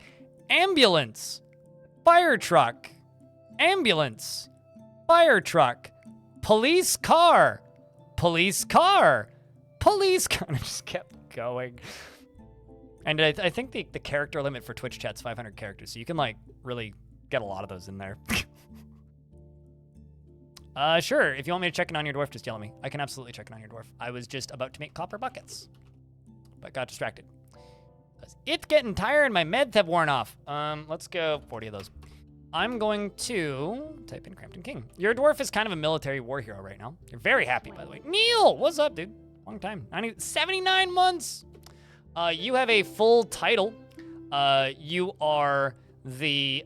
ambulance, fire truck, ambulance, fire truck, police car, police car, police car, and it just kept going. And I think the character limit for Twitch chat's 500 characters, so you can, like, really get a lot of those in there. Sure, if you want me to check in on your dwarf, just yell at me. I can absolutely check in on your dwarf. I was just about to make copper buckets, but got distracted. It's getting tired and my meds have worn off. Let's go 40 of those. I'm going to type in Crampton King. Your dwarf is kind of a military war hero right now. You're very happy, by the way. Neil, what's up, dude? Long time. 79 months. You have a full title. You are the,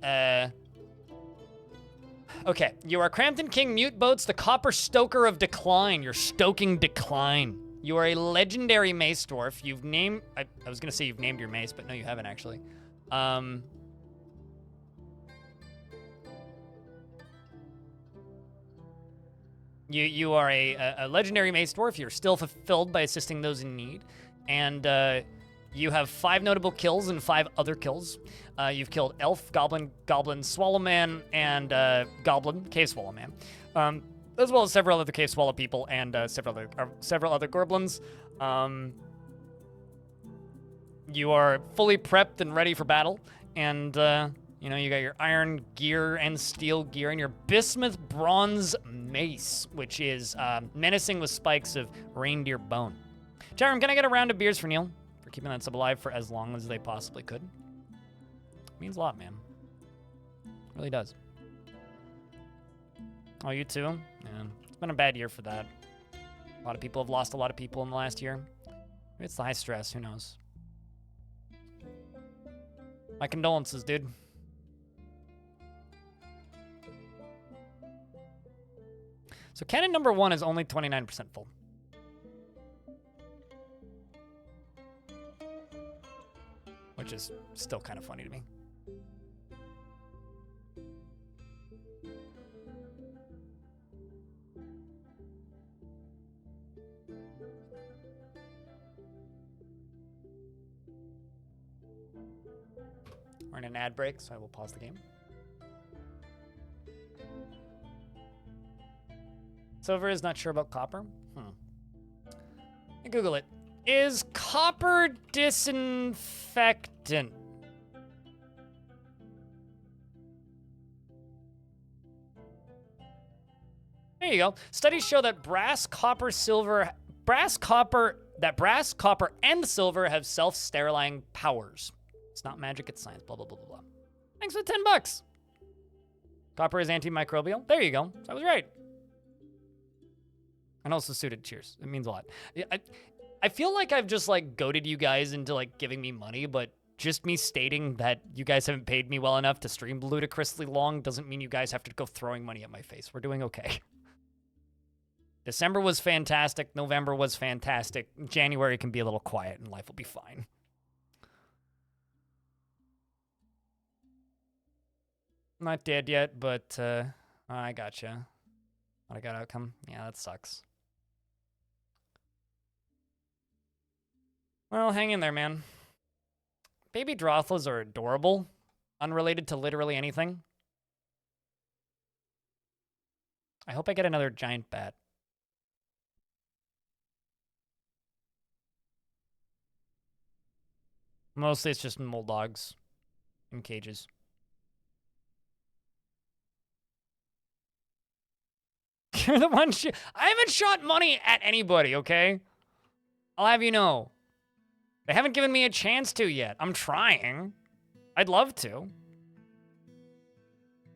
okay, you are Crampton King Mute Boats, the Copper Stoker of Decline. You're stoking decline. You are a legendary mace dwarf. You've named, I was gonna say you've named your mace, but no, you haven't actually. You are a legendary mace dwarf. You're still fulfilled by assisting those in need. And you have 5 notable kills and 5 other kills. You've killed Elf, Goblin, Swallowman, and Goblin, Cave Swallowman. As well as several other Cave Swallow people and several other Gorblins. You are fully prepped and ready for battle. And, you know, you got your iron gear and steel gear and your bismuth bronze mace, which is menacing with spikes of reindeer bone. Chat room, can I get a round of beers for Neil? For keeping that sub alive for as long as they possibly could. Means a lot, man. Really does. Oh, you too? Yeah. It's been a bad year for that. A lot of people have lost a lot of people in the last year. Maybe it's the high stress, who knows? My condolences, dude. So cannon number 1 is only 29% full. Which is still kind of funny to me. We're in an ad break, so I will pause the game. Silver is not sure about copper. Google it. Is copper disinfectant? There you go. Studies show that brass, copper, and silver have self-sterilying powers. It's not magic, it's science, blah, blah, blah, blah, blah. Thanks for the $10. Copper is antimicrobial. There you go. I was right. And also suited. Cheers. It means a lot. I feel like I've just like goaded you guys into like giving me money, but just me stating that you guys haven't paid me well enough to stream ludicrously long doesn't mean you guys have to go throwing money at my face. We're doing okay. December was fantastic. November was fantastic. January can be a little quiet and life will be fine. Not dead yet, but I gotcha. I got outcome. Yeah, that sucks. Well, hang in there, man. Baby Drothlas are adorable, unrelated to literally anything. I hope I get another giant bat. Mostly it's just mole dogs in cages. You're the one I haven't shot money at anybody, okay? I'll have you know. They haven't given me a chance to yet. I'm trying. I'd love to.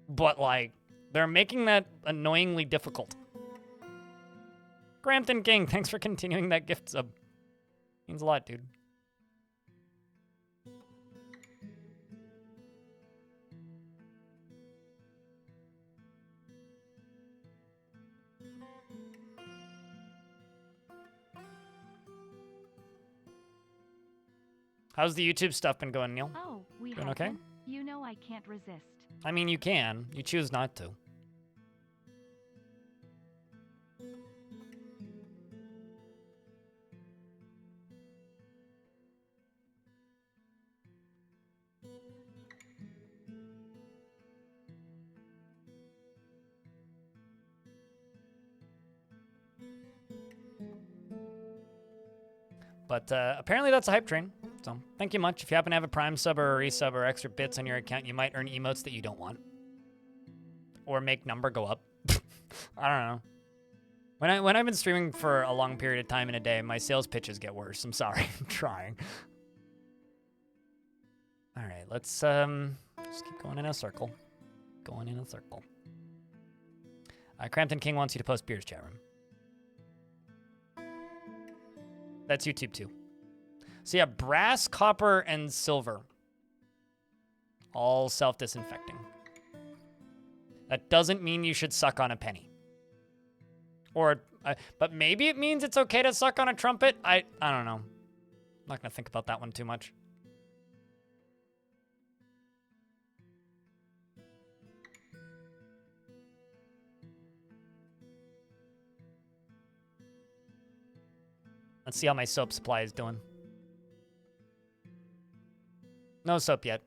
But, like, they're making that annoyingly difficult. Grampton King, thanks for continuing that gift sub. Means a lot, dude. How's the YouTube stuff been going, Neil? Oh, we Doing have okay? them? You know I can't resist. I mean, you can. You choose not to. But apparently that's a hype train. So thank you much. If you happen to have a Prime sub or a resub or extra bits on your account, you might earn emotes that you don't want. Or make number go up. I don't know. When I've been streaming for a long period of time in a day, my sales pitches get worse. I'm sorry. I'm trying. All right, let's just keep going in a circle. Going in a circle. Crampton King wants you to post beers, chat room. That's YouTube too. So yeah, brass, copper, and silver. All self-disinfecting. That doesn't mean you should suck on a penny. Or, but maybe it means it's okay to suck on a trumpet? I don't know. I'm not gonna think about that one too much. Let's see how my soap supply is doing. No soap yet.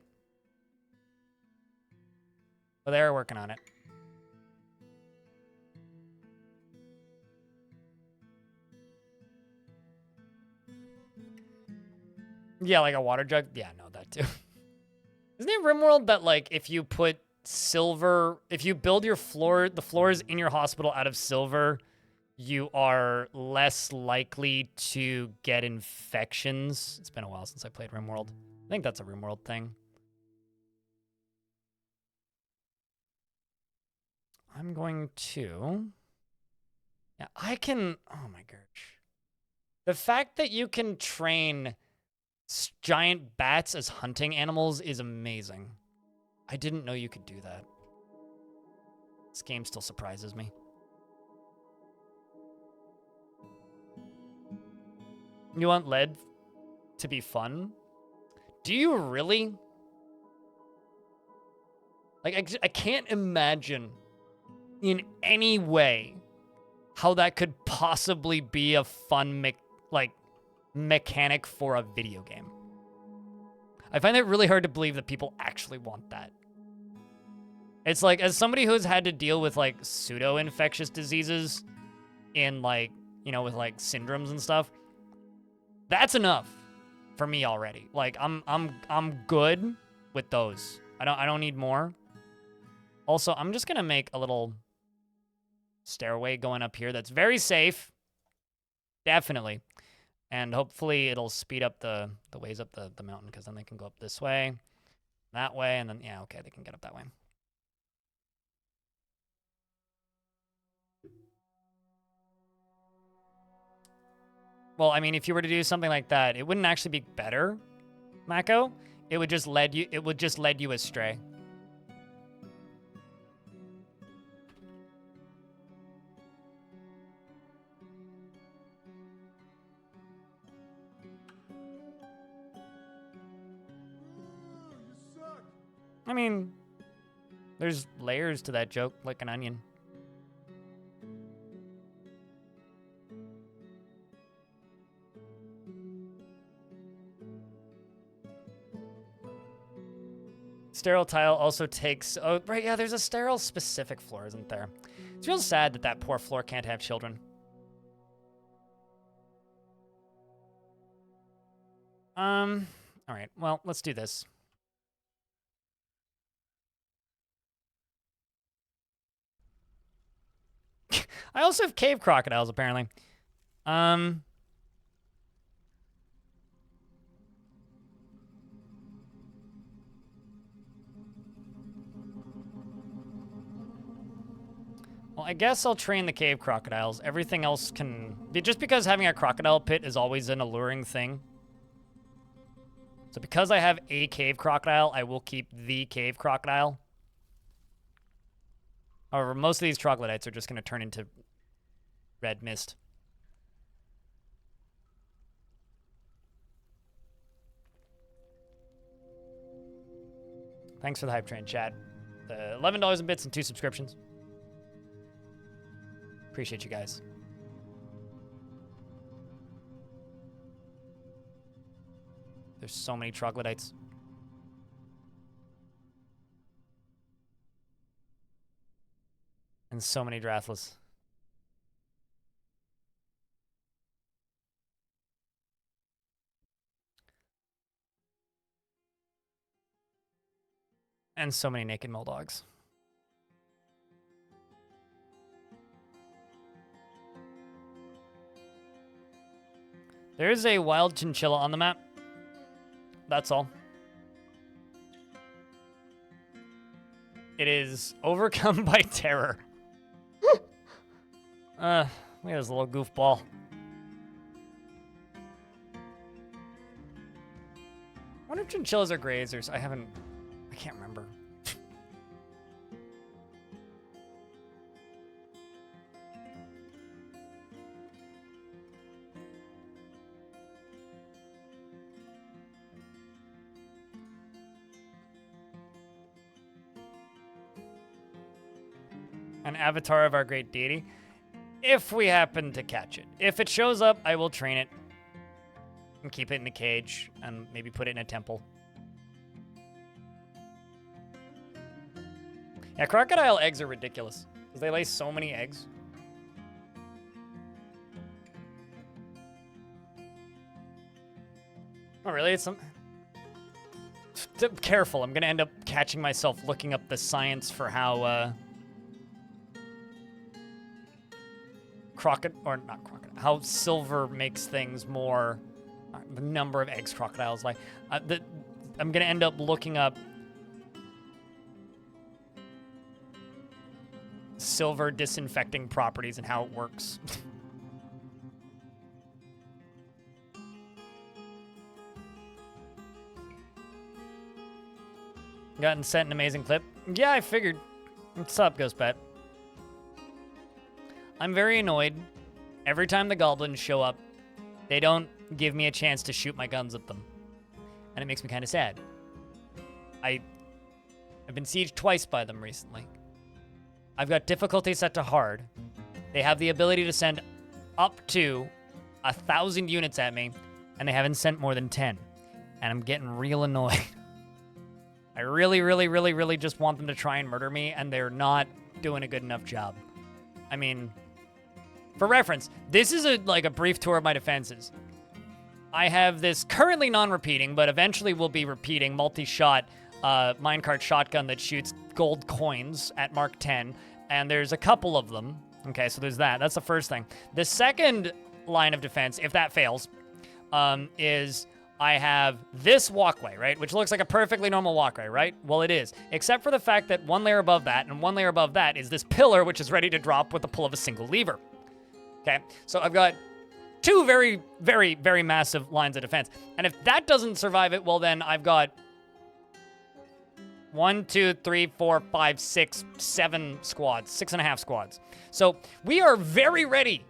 But they're working on it. Yeah, like a water jug? Yeah, no, that too. Isn't it RimWorld that, like, if you put silver... If you build your floor, the floors in your hospital out of silver, you are less likely to get infections. It's been a while since I played RimWorld. I think that's a RimWorld thing. I'm going to... Yeah, I can... Oh my gosh. The fact that you can train giant bats as hunting animals is amazing. I didn't know you could do that. This game still surprises me. You want lead to be fun? Do you really? Like, I can't imagine in any way how that could possibly be a fun mechanic for a video game. I find it really hard to believe that people actually want that. It's like, as somebody who's had to deal with like pseudo-infectious diseases in like, you know, with like syndromes and stuff, that's enough for me already. Like, I'm good with those. I don't need more. Also, I'm just gonna make a little stairway going up here that's very safe. Definitely. And hopefully it'll speed up the ways up the mountain, because then they can go up this way, that way, and then, yeah, okay, they can get up that way. Well, I mean, if you were to do something like that, it wouldn't actually be better, Mako. It would just lead you astray. I mean, there's layers to that joke, like an onion. Sterile tile also takes... Oh, right, yeah, there's a sterile specific floor, isn't there? It's real sad that that poor floor can't have children. All right, well, let's do this. I also have cave crocodiles, apparently. Well, I guess I'll train the cave crocodiles. Everything else can... Just because having a crocodile pit is always an alluring thing. So because I have a cave crocodile, I will keep the cave crocodile. However, most of these troglodytes are just going to turn into red mist. Thanks for the hype train, chat. The $11 in bits and 2 subscriptions. Appreciate you guys. There's so many troglodytes. And so many Drathlas. And so many naked Muldogs. There is a wild chinchilla on the map. That's all. It is overcome by terror. Look at this little goofball. I wonder if chinchillas are grazers. I can't remember. An avatar of our great deity. If we happen to catch it. If it shows up, I will train it and keep it in a cage and maybe put it in a temple. Yeah, crocodile eggs are ridiculous because they lay so many eggs. Oh, really? It's some... Careful, I'm gonna end up catching myself looking up the science for how, how silver makes things more, the number of eggs crocodiles lay. I'm gonna end up looking up silver disinfecting properties and how it works. Gotten sent an amazing clip. Yeah, I figured. What's up, Ghost Pet? I'm very annoyed. Every time the goblins show up, they don't give me a chance to shoot my guns at them. And it makes me kind of sad. I've been sieged twice by them recently. I've got difficulty set to hard. They have the ability to send up to 1,000 units at me, and they haven't sent more than 10. And I'm getting real annoyed. I really, really, really, really just want them to try and murder me, and they're not doing a good enough job. I mean, for reference, this is a brief tour of my defenses. I have this currently non-repeating, but eventually will be repeating multi-shot minecart shotgun that shoots gold coins at Mark 10, and there's a couple of them. Okay, so there's that. That's the first thing. The second line of defense, if that fails, is I have this walkway, right? Which looks like a perfectly normal walkway, right? Well, it is. Except for the fact that one layer above that and one layer above that is this pillar, which is ready to drop with the pull of a single lever. Okay, so I've got two very, very, very massive lines of defense. And if that doesn't survive it, well, then I've got 1, 2, 3, 4, 5, 6, 7 squads, 6.5 squads. So we are very ready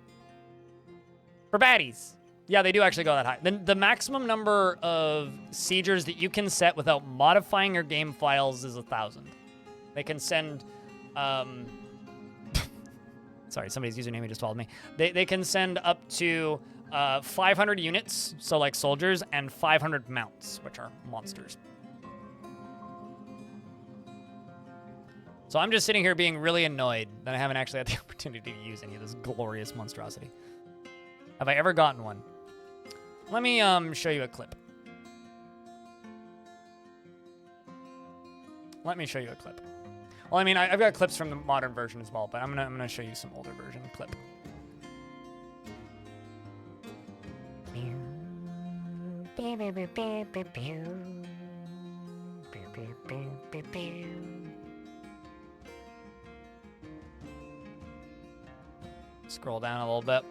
for baddies. Yeah, they do actually go that high. Then the maximum number of siegers that you can set without modifying your game files is 1,000. They can send, sorry, somebody's username just followed me. They can send up to 500 units, so like soldiers, and 500 mounts, which are monsters. So I'm just sitting here being really annoyed that I haven't actually had the opportunity to use any of this glorious monstrosity. Have I ever gotten one? Let me show you a clip. Let me show you a clip. Well, I mean, I've got clips from the modern version as well, but I'm gonna show you some older version clip. Scroll down a little bit.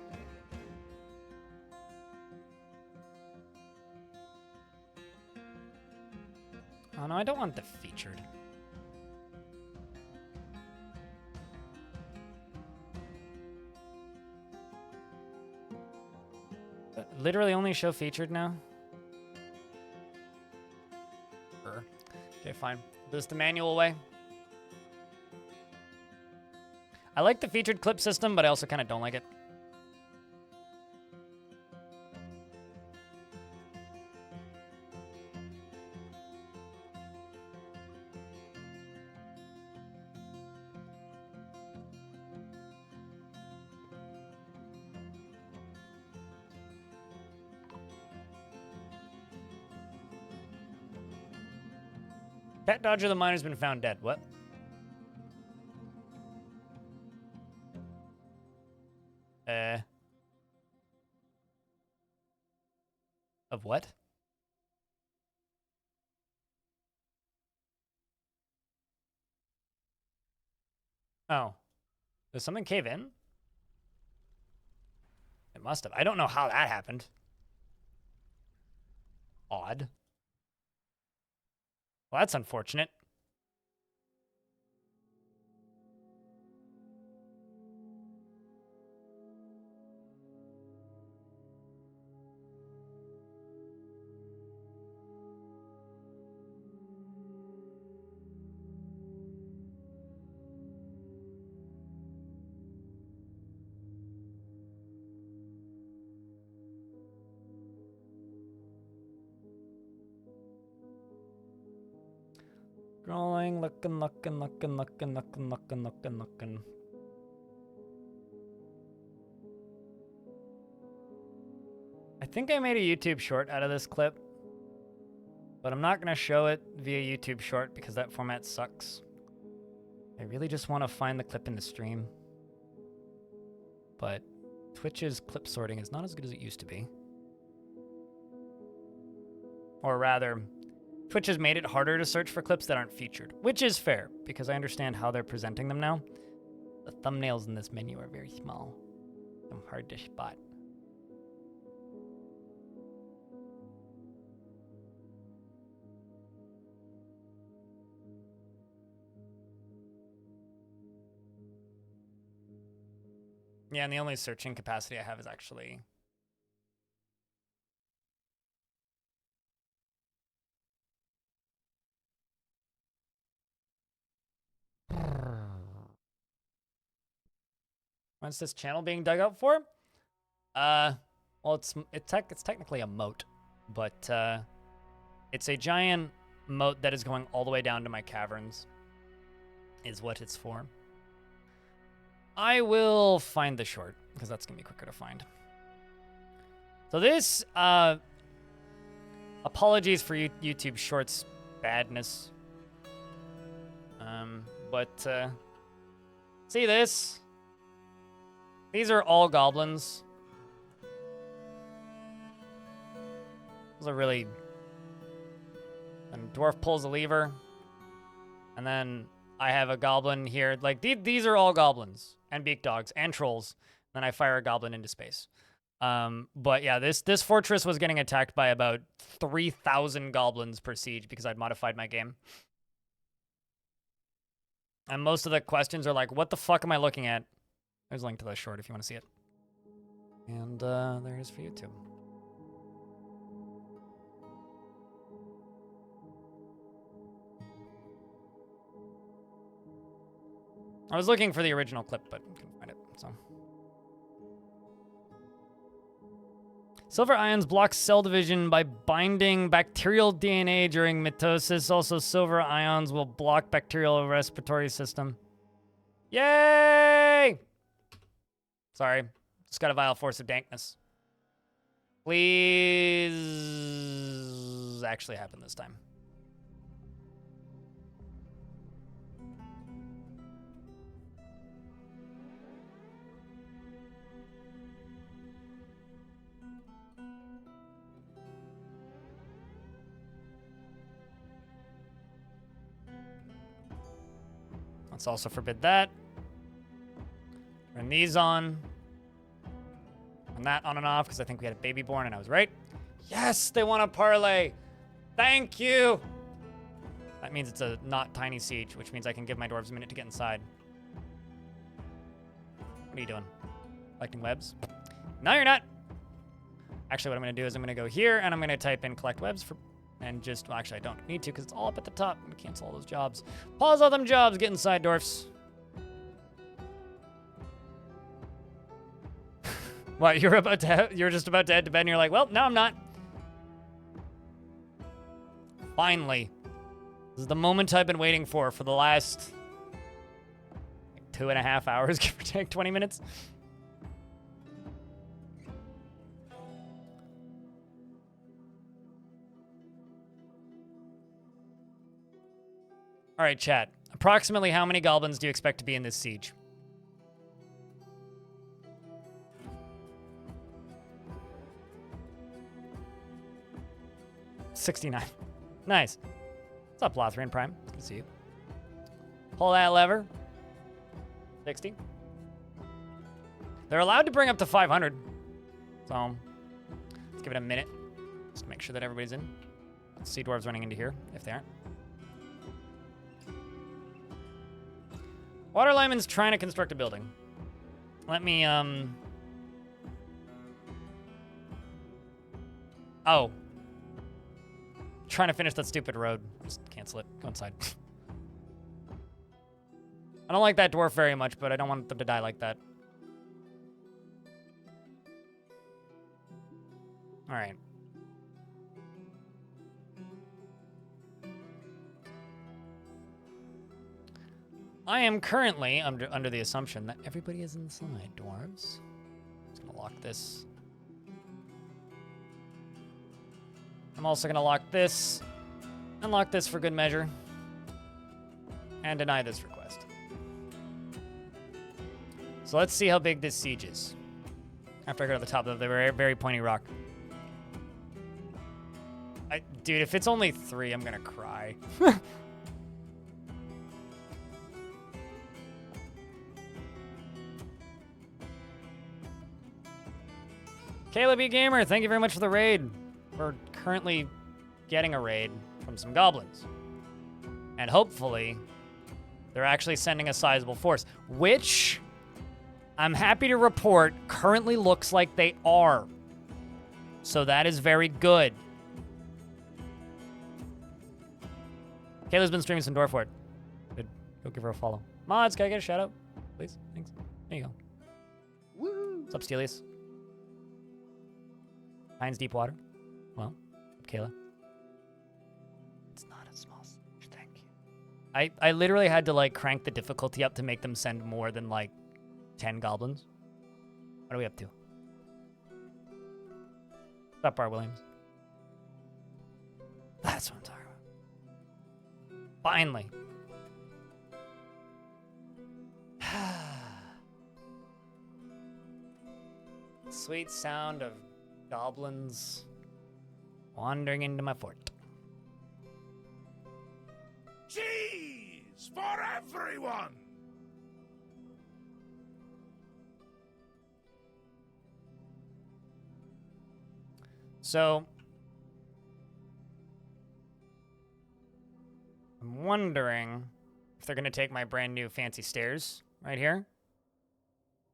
Oh no, I don't want the featured. Literally only show featured now? Sure. Okay, fine. This the manual way. I like the featured clip system, but I also kind of don't like it. Pet Dodger the Miner's been found dead. What? Of what? Oh. Did something cave in? It must have. I don't know how that happened. Odd. Well, that's unfortunate. Scrolling, looking. I think I made a YouTube short out of this clip, but I'm not gonna show it via YouTube short because that format sucks. I really just want to find the clip in the stream, but Twitch's clip sorting is not as good as it used to be. Or rather, Twitch has made it harder to search for clips that aren't featured, which is fair, because I understand how they're presenting them now. The thumbnails in this menu are very small. I'm hard to spot. Yeah, and the only searching capacity I have is actually... What's this channel being dug up for? Well, it's technically a moat, but it's a giant moat that is going all the way down to my caverns, is what it's for. I will find the short, because that's going to be quicker to find. So this, apologies for YouTube Shorts badness. But, see this? These are all goblins. Those are really... And Dwarf pulls a lever. And then I have a goblin here. Like, these are all goblins. And beak dogs. And trolls. Then I fire a goblin into space. But yeah, this fortress was getting attacked by about 3,000 goblins per siege because I'd modified my game. And most of the questions are like, what the fuck am I looking at? There's a link to the short if you want to see it. And there it is for YouTube. I was looking for the original clip, but couldn't find it, so. Silver ions block cell division by binding bacterial DNA during mitosis. Also, silver ions will block bacterial respiratory system. Yay! Sorry, just got a vile force of dankness. Please actually happen this time. Let's also forbid that. Turn these on. And that on and off, because I think we had a baby born and I was right. Yes, they want to parlay. Thank you. That means it's a not tiny siege, which means I can give my dwarves a minute to get inside. What are you doing? Collecting webs? No, you're not. Actually, what I'm going to do is I'm going to go here and I'm going to type in collect webs for... And just, well, actually, I don't need to because it's all up at the top. I'm going to cancel all those jobs. Pause all them jobs. Get inside, dwarfs. What, you're just about to head to bed and you're like, well, no, I'm not. Finally. This is the moment I've been waiting for the last 2.5 hours, give or take 20 minutes. All right, chat. Approximately how many goblins do you expect to be in this siege? $69. Nice. What's up, Lothrian Prime? Good to see you. Pull that lever. 60. They're allowed to bring up to 500. So, let's give it a minute. Just to make sure that everybody's in. Let's see dwarves running into here, if they aren't. Water Lyman's trying to construct a building. Let me, Oh. Trying to finish that stupid road. Just cancel it. Go inside. I don't like that dwarf very much, but I don't want them to die like that. All right. I am currently under the assumption that everybody is inside, dwarves. Just gonna lock this. I'm also gonna lock this, and lock this for good measure, and deny this request. So let's see how big this siege is. After I go to the top of the very, very pointy rock. Dude, if it's only 3, I'm gonna cry. Caleb E. Gamer, thank you very much for the raid. We're currently getting a raid from some goblins. And hopefully, they're actually sending a sizable force, which I'm happy to report currently looks like they are. So that is very good. Kayla's been streaming some Dwarf. Good. Go give her a follow. Mods, can I get a shout out? Please? Thanks. There you go. Woo! What's up, Stelius? Heinz Deepwater. Well, Kayla. It's not a small stage, thank you. I literally had to, like, crank the difficulty up to make them send more than, like, 10 goblins. What are we up to? What's up, Bar Williams? That's what I'm talking about. Finally. Sweet sound of goblins wandering into my fort. Cheese for everyone! So, I'm wondering if they're going to take my brand new fancy stairs right here,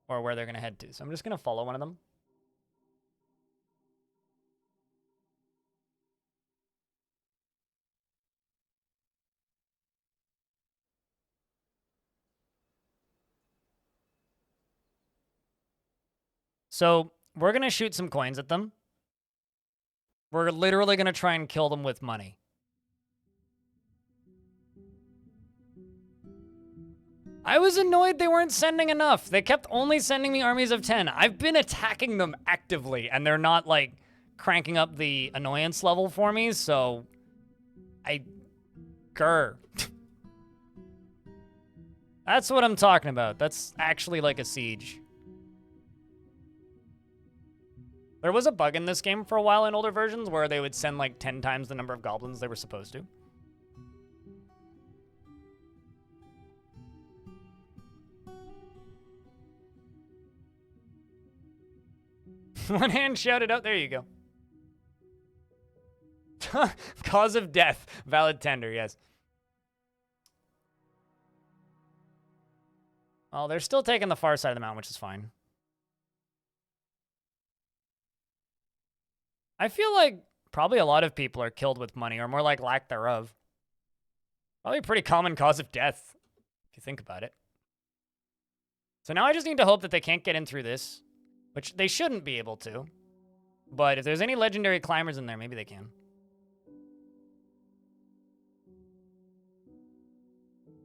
or where they're going to head to. So I'm just going to follow one of them. So we're going to shoot some coins at them. We're literally going to try and kill them with money. I was annoyed they weren't sending enough. They kept only sending me armies of 10. I've been attacking them actively, and they're not, like, cranking up the annoyance level for me, so grr. That's what I'm talking about. That's actually like a siege. There was a bug in this game for a while in older versions where they would send like 10 times the number of goblins they were supposed to. One hand shouted out, there you go. Cause of death, valid tender, yes. Well, they're still taking the far side of the mountain, which is fine. I feel like probably a lot of people are killed with money, or more like lack thereof. Probably a pretty common cause of death, if you think about it. So now I just need to hope that they can't get in through this, which they shouldn't be able to. But if there's any legendary climbers in there, maybe they can.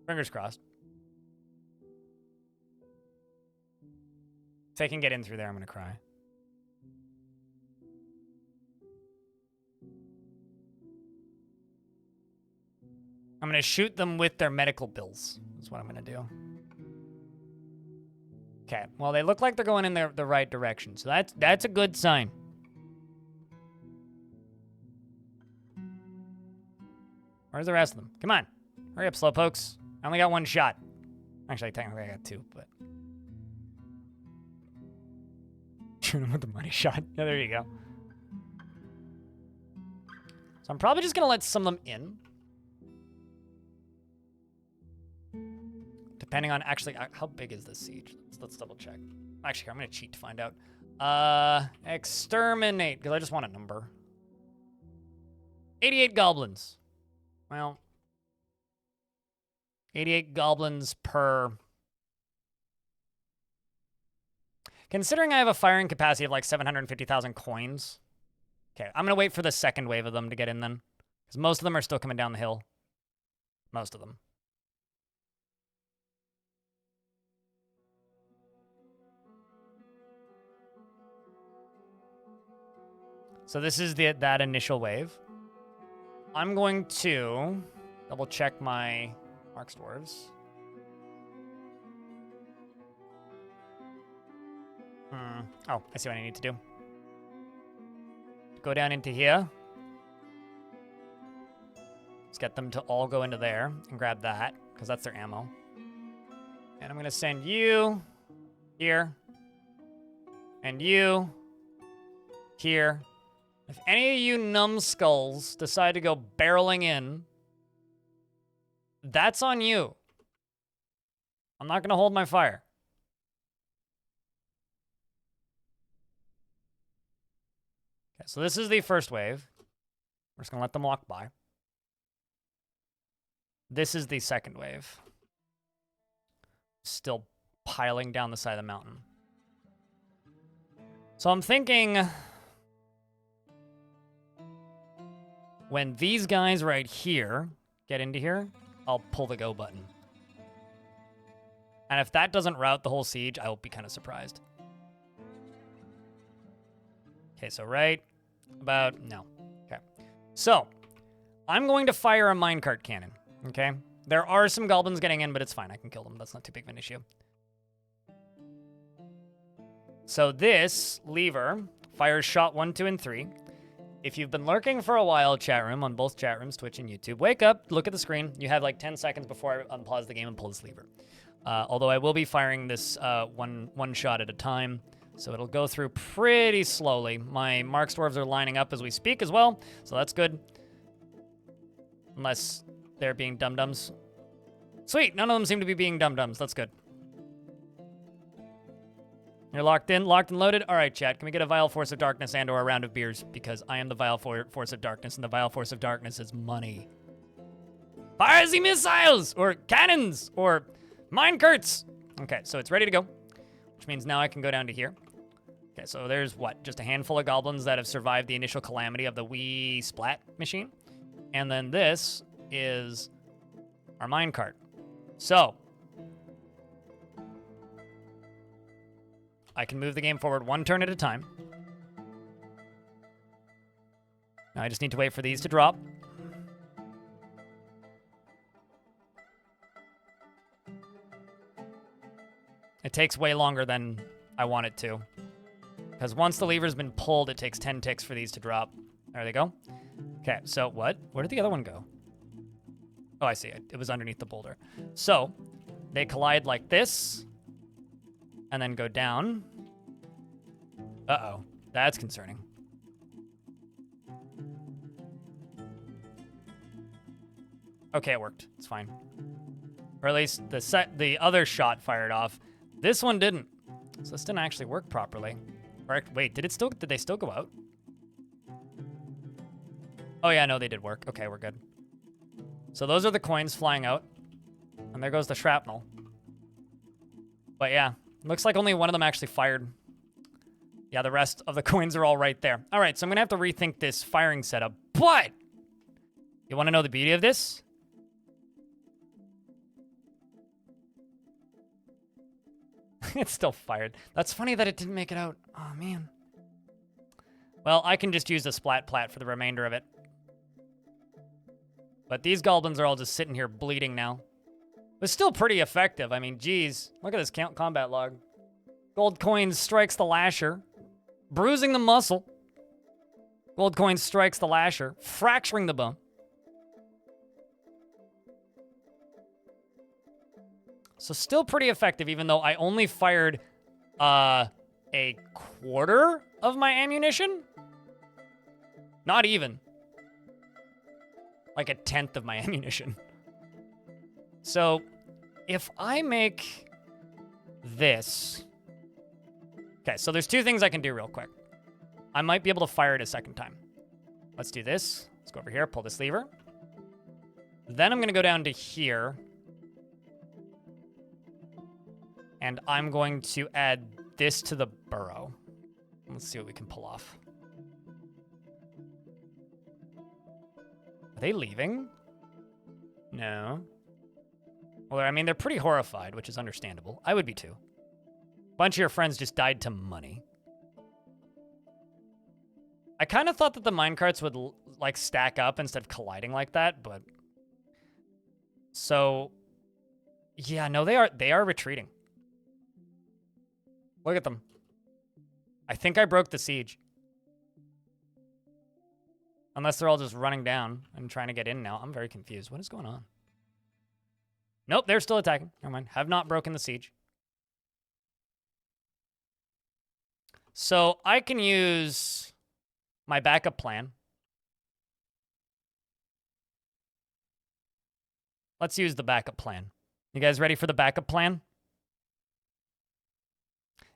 Fingers crossed. If they can get in through there, I'm going to cry. I'm going to shoot them with their medical bills. That's what I'm going to do. Okay, well, they look like they're going in the right direction, so that's a good sign. Where's the rest of them? Come on. Hurry up, slowpokes. I only got one shot. Actually, technically, I got two, but... Shoot him with the money shot. Yeah, there you go. So I'm probably just going to let some of them in. Depending on actually, how big is this siege? Let's double check. Actually, I'm going to cheat to find out. Exterminate, because I just want a number. 88 goblins. Well, 88 goblins per... Considering I have a firing capacity of like 750,000 coins. Okay, I'm going to wait for the second wave of them to get in then. Because most of them are still coming down the hill. Most of them. So this is that initial wave. I'm going to double check my Mark's Dwarves. Oh, I see what I need to do. Go down into here. Let's get them to all go into there and grab that, because that's their ammo. And I'm going to send you here. And you here. If any of you numbskulls decide to go barreling in, that's on you. I'm not going to hold my fire. Okay, so this is the first wave. We're just going to let them walk by. This is the second wave. Still piling down the side of the mountain. So I'm thinking when these guys right here get into here, I'll pull the go button. And if that doesn't rout the whole siege, I will be kind of surprised. Okay, so right about, no. Okay. So, I'm going to fire a minecart cannon, okay? There are some goblins getting in, but it's fine. I can kill them. That's not too big of an issue. So this lever fires shot 1, 2, and 3. If you've been lurking for a while, chat room, on both chat rooms, Twitch and YouTube, wake up, look at the screen. You have like 10 seconds before I unpause the game and pull this lever. Although I will be firing this one shot at a time, so it'll go through pretty slowly. My Mark Dwarves are lining up as we speak as well, so that's good. Unless they're being dum-dums. Sweet, none of them seem to be being dum-dums. That's good. You're locked in, locked and loaded? All right, chat, can we get a Vile Force of Darkness and or a round of beers? Because I am the Vile Force of Darkness, and the Vile Force of Darkness is money. Fire the missiles! Or cannons! Or minecarts! Okay, so it's ready to go. Which means now I can go down to here. Okay, so there's what? Just a handful of goblins that have survived the initial calamity of the wee splat machine. And then this is our minecart. So, I can move the game forward 1 turn at a time. Now I just need to wait for these to drop. It takes way longer than I want it to. Because once the lever's been pulled, it takes 10 ticks for these to drop. There they go. Okay, so what? Where did the other one go? Oh, I see it. It was underneath the boulder. So, they collide like this. And then go down. Uh-oh. That's concerning. Okay, it worked. It's fine. Or at least the other shot fired off. This one didn't. So this didn't actually work properly. Or, wait, did they still go out? Oh yeah, no, they did work. Okay, we're good. So those are the coins flying out. And there goes the shrapnel. But yeah, looks like only one of them actually fired. Yeah, the rest of the coins are all right there. All right, so I'm going to have to rethink this firing setup. But you want to know the beauty of this? It's still fired. That's funny that it didn't make it out. Oh, man. Well, I can just use the splat plat for the remainder of it. But these goblins are all just sitting here bleeding now. But still pretty effective. I mean, geez. Look at this combat log. Gold coins strikes the lasher, bruising the muscle. Gold coin strikes the lasher, fracturing the bone. So still pretty effective, even though I only fired a quarter of my ammunition? Not even. Like a tenth of my ammunition. So if I make this... Okay, so there's 2 things I can do real quick. I might be able to fire it a second time. Let's do this. Let's go over here, pull this lever. Then I'm going to go down to here. And I'm going to add this to the burrow. Let's see what we can pull off. Are they leaving? No. Well, I mean, they're pretty horrified, which is understandable. I would be too. Bunch of your friends just died to money. I kind of thought that the minecarts would, like, stack up instead of colliding like that, but... So... Yeah, no, they are retreating. Look at them. I think I broke the siege. Unless they're all just running down and trying to get in now. I'm very confused. What is going on? Nope, they're still attacking. Never mind. Have not broken the siege. So I can use my backup plan. Let's use the backup plan. You guys ready for the backup plan?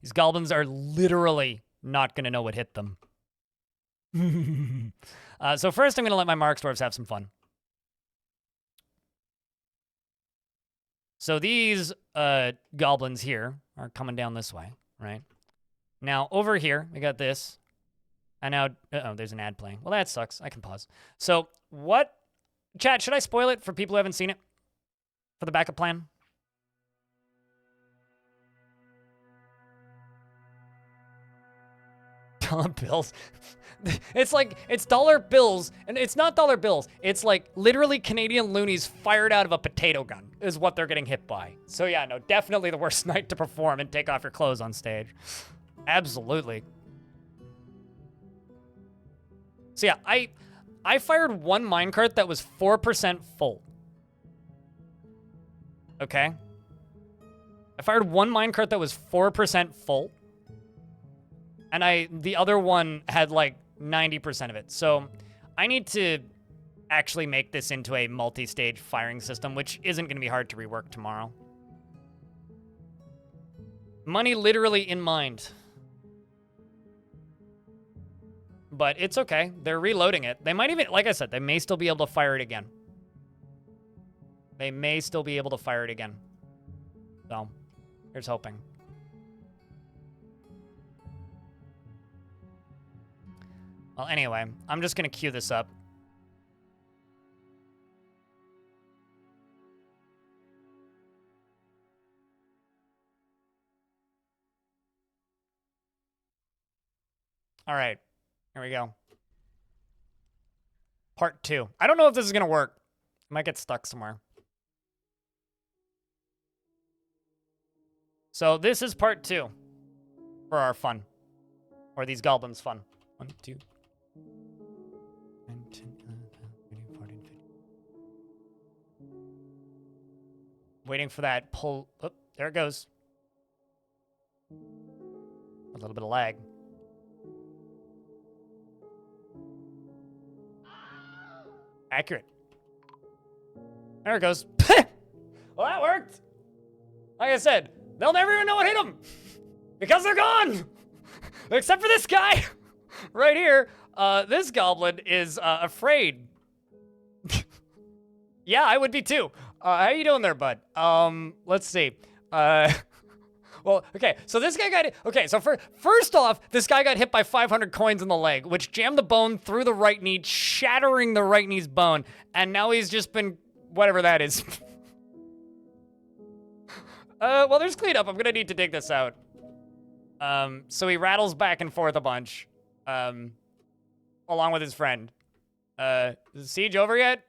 These goblins are literally not going to know what hit them. So first I'm going to let my Marks Dwarves have some fun. So these goblins here are coming down this way, right? Now over here, we got this. And now, uh-oh, there's an ad playing. Well, that sucks. I can pause. So what, chat, should I spoil it for people who haven't seen it? For the backup plan? Dollar bills. It's like, it's dollar bills, and it's not dollar bills. It's like literally Canadian loonies fired out of a potato gun is what they're getting hit by. So yeah, no, definitely the worst night to perform and take off your clothes on stage. Absolutely. So yeah, I fired one minecart that was 4% full. Okay? I fired one minecart that was 4% full. And the other one had like 90% of it. So I need to actually make this into a multi-stage firing system, which isn't going to be hard to rework tomorrow. Money literally in mind. But it's okay. They're reloading it. They might even, like I said, they may still be able to fire it again. They may still be able to fire it again. So, here's hoping. Well, anyway, I'm just going to queue this up. All right. Here we go. Part 2. I don't know if this is going to work. I might get stuck somewhere. So this is part 2 for our fun. Or these goblins' fun. 1, 2, 9, 10, 11, 12, 13, 14, 15. Waiting for that pull. Oh, there it goes. A little bit of lag. Accurate. There it goes. Well, that worked. Like I said, they'll never even know what hit them. Because they're gone. Except for this guy. Right here. This goblin is afraid. Yeah, I would be too. How you doing there, bud? Let's see. Well, okay, so this guy got hit. Okay, so first off, this guy got hit by 500 coins in the leg, which jammed the bone through the right knee, shattering the right knee's bone, and now he's just been whatever that is. Well, there's cleanup. I'm gonna need to dig this out. So he rattles back and forth a bunch, along with his friend. Is the siege over yet?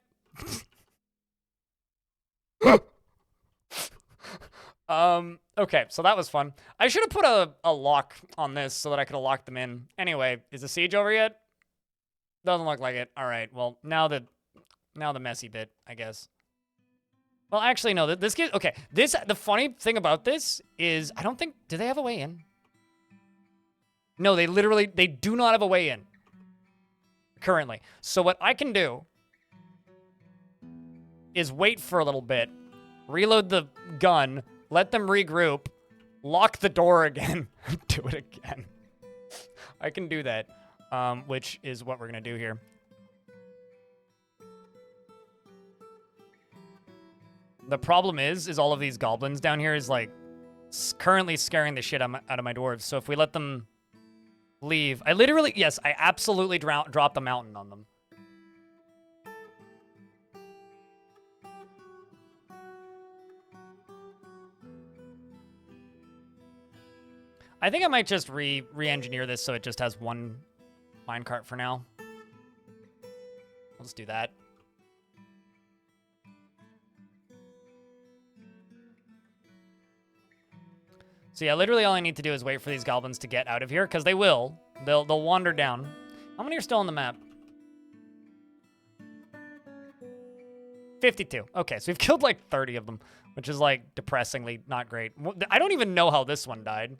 Okay, so that was fun. I should have put a lock on this so that I could have locked them in. Anyway, is the siege over yet? Doesn't look like it. All right, well, now the messy bit, I guess. Well, actually, no, this gives, okay, the funny thing about this is, I don't think, do they have a way in? No, they do not have a way in. Currently. So what I can do is wait for a little bit, reload the gun, let them regroup, lock the door again, do it again. I can do that, which is what we're going to do here. The problem is all of these goblins down here is, like, currently scaring the shit out of my dwarves. So if we let them leave... I absolutely dropped the mountain on them. I think I might just re-engineer this so it just has one minecart for now. I'll just do that. So yeah, literally all I need to do is wait for these goblins to get out of here, because they will. They'll wander down. How many are still on the map? 52. Okay, so we've killed like 30 of them, which is like depressingly not great. I don't even know how this one died.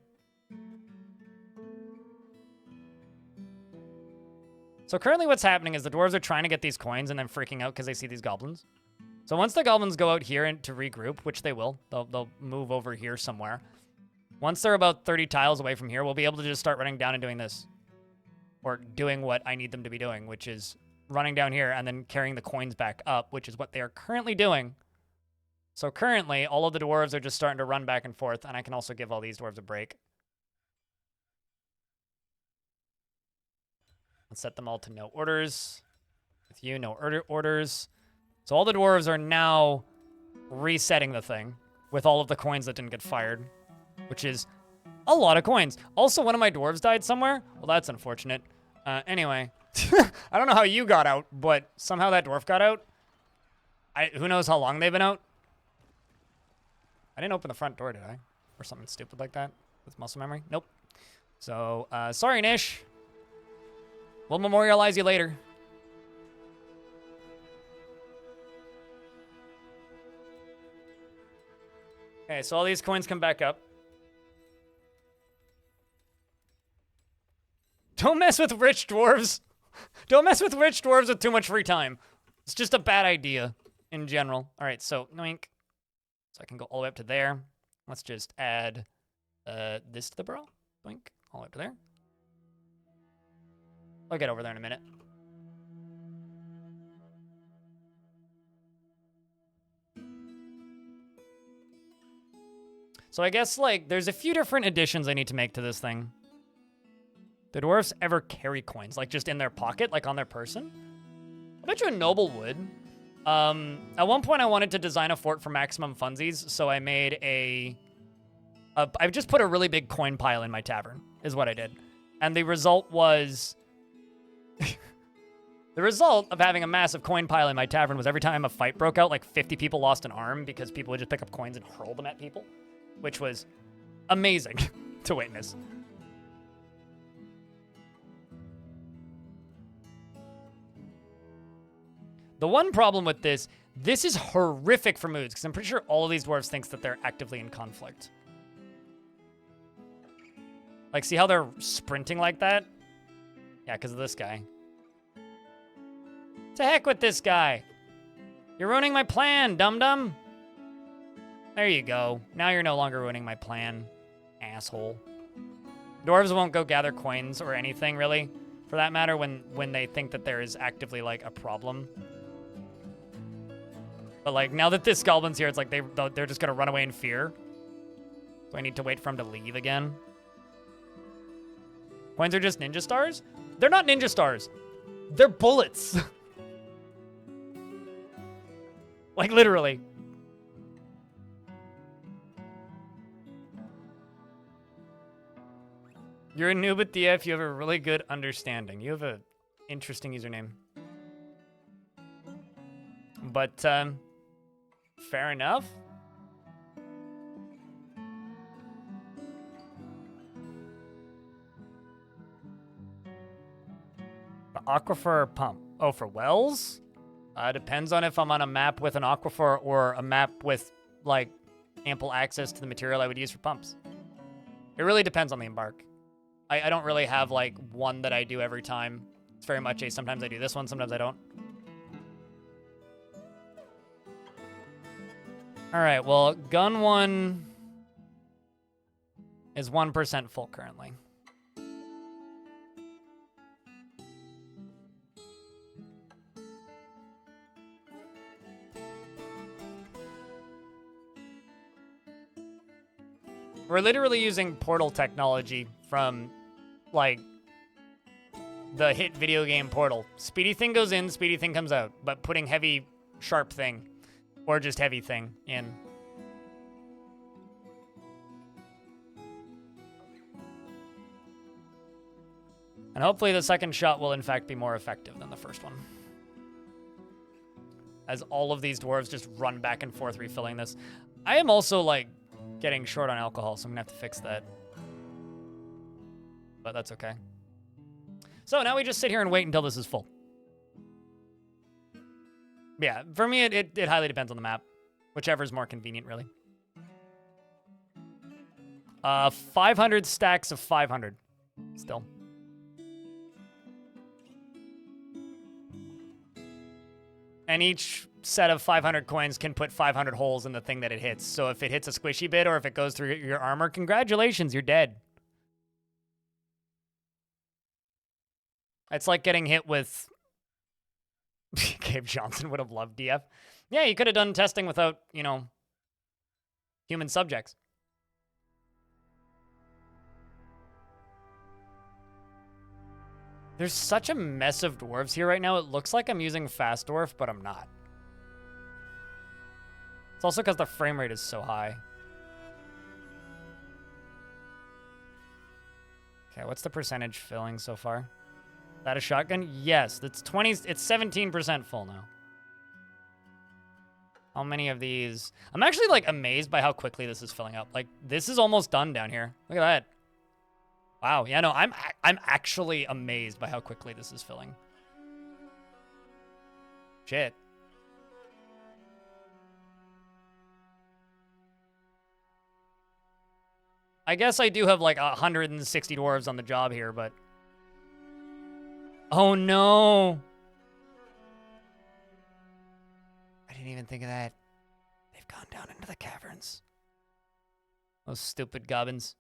So currently what's happening is the dwarves are trying to get these coins and then freaking out because they see these goblins. So once the goblins go out here and to regroup, which they will, they'll move over here somewhere. Once they're about 30 tiles away from here, we'll be able to just start running down and doing this. Or doing what I need them to be doing, which is running down here and then carrying the coins back up, which is what they are currently doing. So currently, all of the dwarves are just starting to run back and forth, and I can also give all these dwarves a break. Let's set them all to no orders. With you, no orders. So all the dwarves are now resetting the thing with all of the coins that didn't get fired, which is a lot of coins. Also, one of my dwarves died somewhere. Well, that's unfortunate. Anyway, I don't know how you got out, but somehow that dwarf got out. Who knows how long they've been out? I didn't open the front door, did I? Or something stupid like that with muscle memory? Nope. So, sorry, Nish. We'll memorialize you later. Okay, so all these coins come back up. Don't mess with rich dwarves. Don't mess with rich dwarves with too much free time. It's just a bad idea in general. All right, so noink. So I can go all the way up to there. Let's just add this to the barrel. Boink, all the way up to there. I'll get over there in a minute. So I guess, like, there's a few different additions I need to make to this thing. Do dwarves ever carry coins, like, just in their pocket, like on their person? I bet you a noble would. At one point, I wanted to design a fort for maximum funsies, so I made I've just put a really big coin pile in my tavern, is what I did. And the result was... The result of having a massive coin pile in my tavern was every time a fight broke out, like 50 people lost an arm because people would just pick up coins and hurl them at people, which was amazing to witness. The one problem with this is horrific for moods, because I'm pretty sure all of these dwarves thinks that they're actively in conflict. Like, see how they're sprinting like that? Yeah, because of this guy. To heck with this guy. You're ruining my plan, dum-dum. There you go. Now you're no longer ruining my plan, asshole. Dwarves won't go gather coins or anything, really, for that matter, when they think that there is actively, like, a problem. But, like, now that this goblin's here, it's like they're just gonna run away in fear. Do I need to wait for him to leave again? Coins are just ninja stars? They're not ninja stars. They're bullets. Like, literally. You're a noob at DF. You have a really good understanding. You have an interesting username. But, fair enough. The aquifer pump. Oh, for wells? Depends on if I'm on a map with an aquifer or a map with, like, ample access to the material I would use for pumps. It really depends on the embark. I don't really have, like, one that I do every time. It's very much a sometimes I do this one, sometimes I don't. All right, well, gun 1 is 1% full currently. We're literally using portal technology from, like, the hit video game Portal. Speedy thing goes in, speedy thing comes out, but putting heavy, sharp thing, or just heavy thing, in. And hopefully the second shot will in fact be more effective than the first one. As all of these dwarves just run back and forth refilling this. I am also, like, getting short on alcohol, so I'm gonna have to fix that. But that's okay. So now we just sit here and wait until this is full. Yeah, for me, it highly depends on the map. Whichever is more convenient, really. 500 stacks of 500. Still. And each set of 500 coins can put 500 holes in the thing that it hits. So if it hits a squishy bit or if it goes through your armor, congratulations, you're dead. It's like getting hit with... Gabe Johnson would have loved DF. Yeah, you could have done testing without, you know, human subjects. There's such a mess of dwarves here right now. It looks like I'm using fast dwarf, but I'm not. It's also because the frame rate is so high. Okay, what's the percentage filling so far? Is that a shotgun? Yes, it's 20. It's 17% full now. How many of these? I'm actually like amazed by how quickly this is filling up. Like this is almost done down here. Look at that. Wow. Yeah, no, I'm actually amazed by how quickly this is filling. Shit. I guess I do have like 160 dwarves on the job here, but... Oh no! I didn't even think of that. They've gone down into the caverns. Those stupid goblins.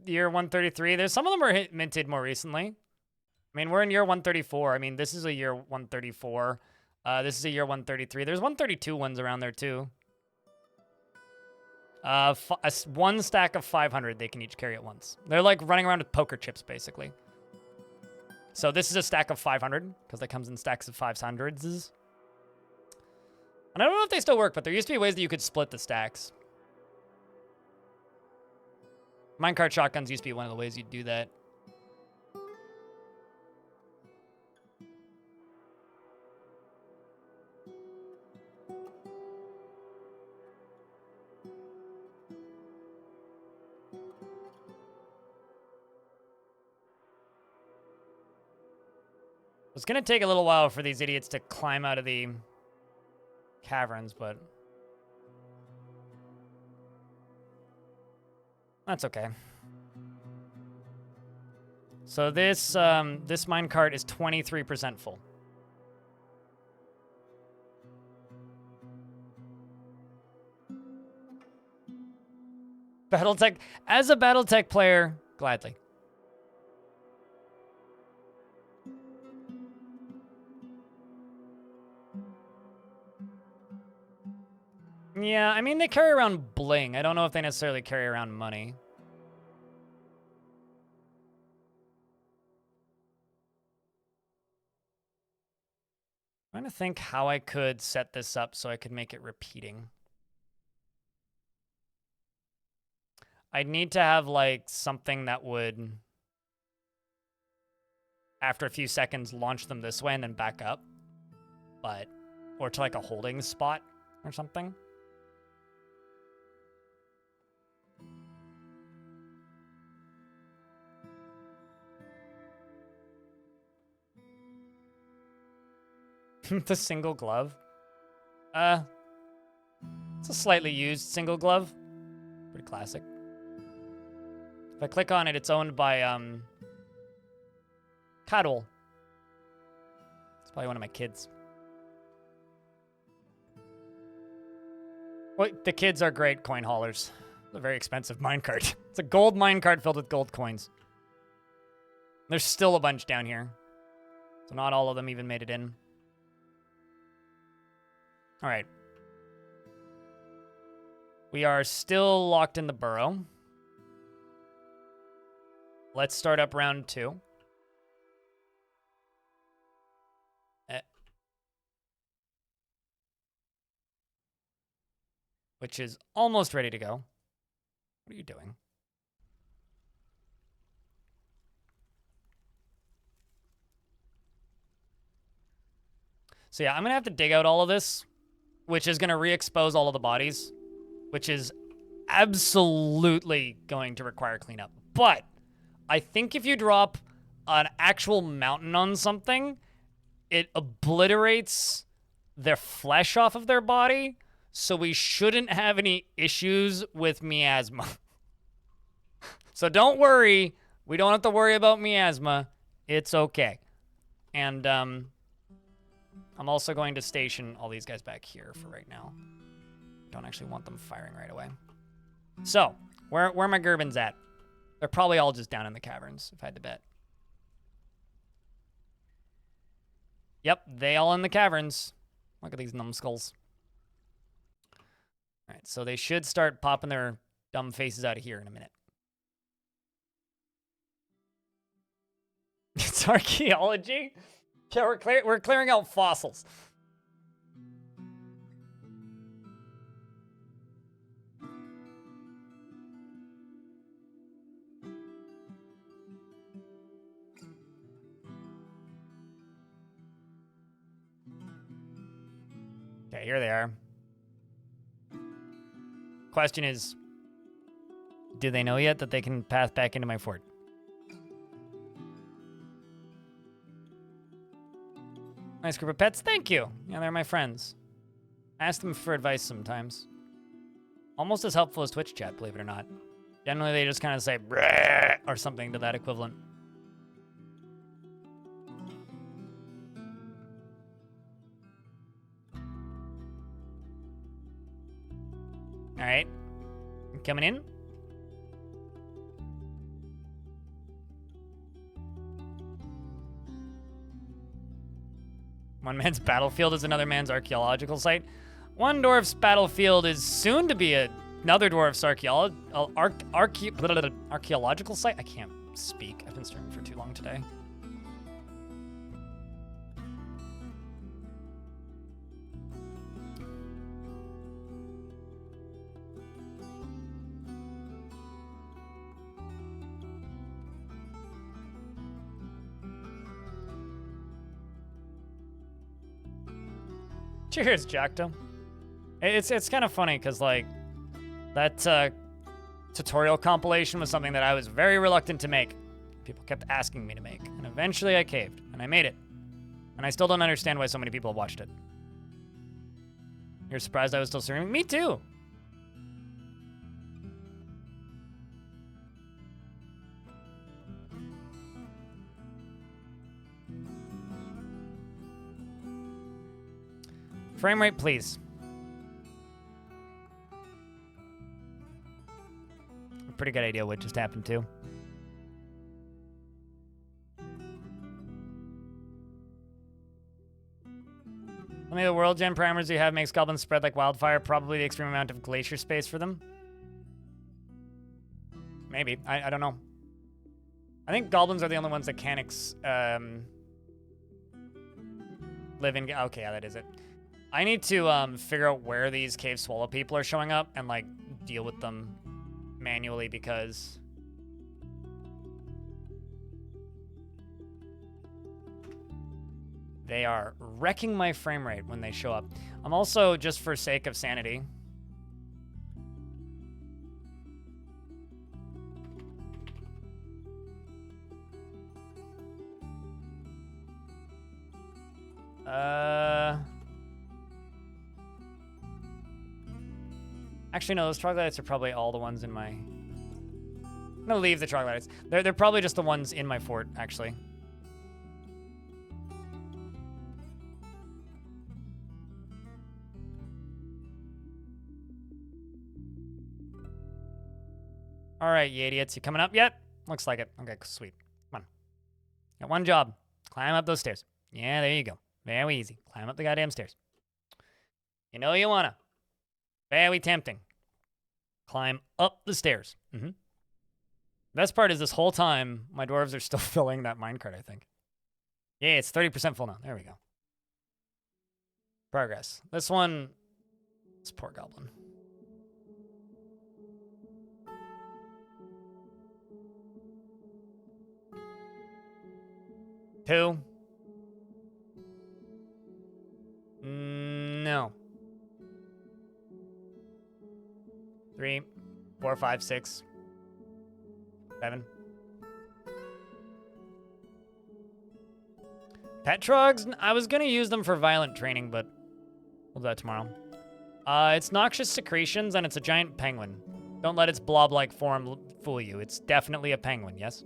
Year 133. There's some of them are minted more recently. I mean, we're in year 134. I mean, this is a year 134. This is a year 133. There's 132 ones around there too. One stack of 500 they can each carry at once. They're like running around with poker chips, basically. So this is a stack of 500, because that comes in stacks of 500s. And I don't know if they still work, but there used to be ways that you could split the stacks. Minecart shotguns used to be one of the ways you'd do that. It's going to take a little while for these idiots to climb out of the caverns, but that's okay. So this this minecart is 23% full. Battletech, as a Battletech player, gladly. Yeah, I mean, they carry around bling. I don't know if they necessarily carry around money. I'm trying to think how I could set this up so I could make it repeating. I'd need to have, like, something that would, after a few seconds, launch them this way and then back up. But, or to, like, a holding spot or something. The single glove. It's a slightly used single glove. Pretty classic. If I click on it, it's owned by, Cuddle. It's probably one of my kids. Well, the kids are great coin haulers. It's a very expensive minecart. It's a gold minecart filled with gold coins. There's still a bunch down here. So not all of them even made it in. All right. We are still locked in the burrow. Let's start up round 2. Which is almost ready to go. What are you doing? So yeah, I'm gonna have to dig out all of this, which is gonna re-expose all of the bodies, which is absolutely going to require cleanup. But I think if you drop an actual mountain on something, it obliterates their flesh off of their body, so we shouldn't have any issues with miasma. So don't worry, we don't have to worry about miasma. It's okay. And I'm also going to station all these guys back here for right now. Don't actually want them firing right away. So, where are my Gerbins at? They're probably all just down in the caverns, if I had to bet. Yep, they all in the caverns. Look at these numbskulls. All right, so they should start popping their dumb faces out of here in a minute. It's archaeology? Yeah, we're clearing out fossils. Okay, here they are. Question is, do they know yet that they can pass back into my fort? Nice group of pets, thank you. Yeah, they're my friends. I ask them for advice sometimes. Almost as helpful as Twitch chat, believe it or not. Generally, they just kind of say, "Brrr," or something to that equivalent. All right, I'm coming in. One man's battlefield is another man's archaeological site. One dwarf's battlefield is soon to be another dwarf's archaeological site. I can't speak. I've been streaming for too long today. Cheers, Jackdo. It's kind of funny because like that tutorial compilation was something that I was very reluctant to make. People kept asking me to make, and eventually I caved and I made it. And I still don't understand why so many people have watched it. You're surprised I was still streaming? Me too. Frame rate, please. A pretty good idea what just happened too. How many of the world gen primers you have makes goblins spread like wildfire? Probably the extreme amount of glacier space for them. Maybe. I don't know. I think goblins are the only ones that can live in... Okay, yeah, that is it. I need to figure out where these cave swallow people are showing up and like deal with them manually because they are wrecking my frame rate when they show up. I'm also, just for sake of sanity, actually, no, those troglodytes are probably all the ones in my... I'm gonna leave the troglodytes. They're probably just the ones in my fort, actually. All right, you idiots. You coming up yet? Looks like it. Okay, sweet. Come on. Got one job. Climb up those stairs. Yeah, there you go. Very easy. Climb up the goddamn stairs. You know you wanna. Very tempting. Climb up the stairs. Best part is this whole time, my dwarves are still filling that minecart, I think. Yeah, it's 30% full now. There we go. Progress. This one... This poor goblin. Two. No. 3, 4, 5, 6, 7. Petrogs? I was gonna use them for violent training, but we'll do that tomorrow. It's noxious secretions, and it's a giant penguin. Don't let its blob-like form fool you. It's definitely a penguin, yes?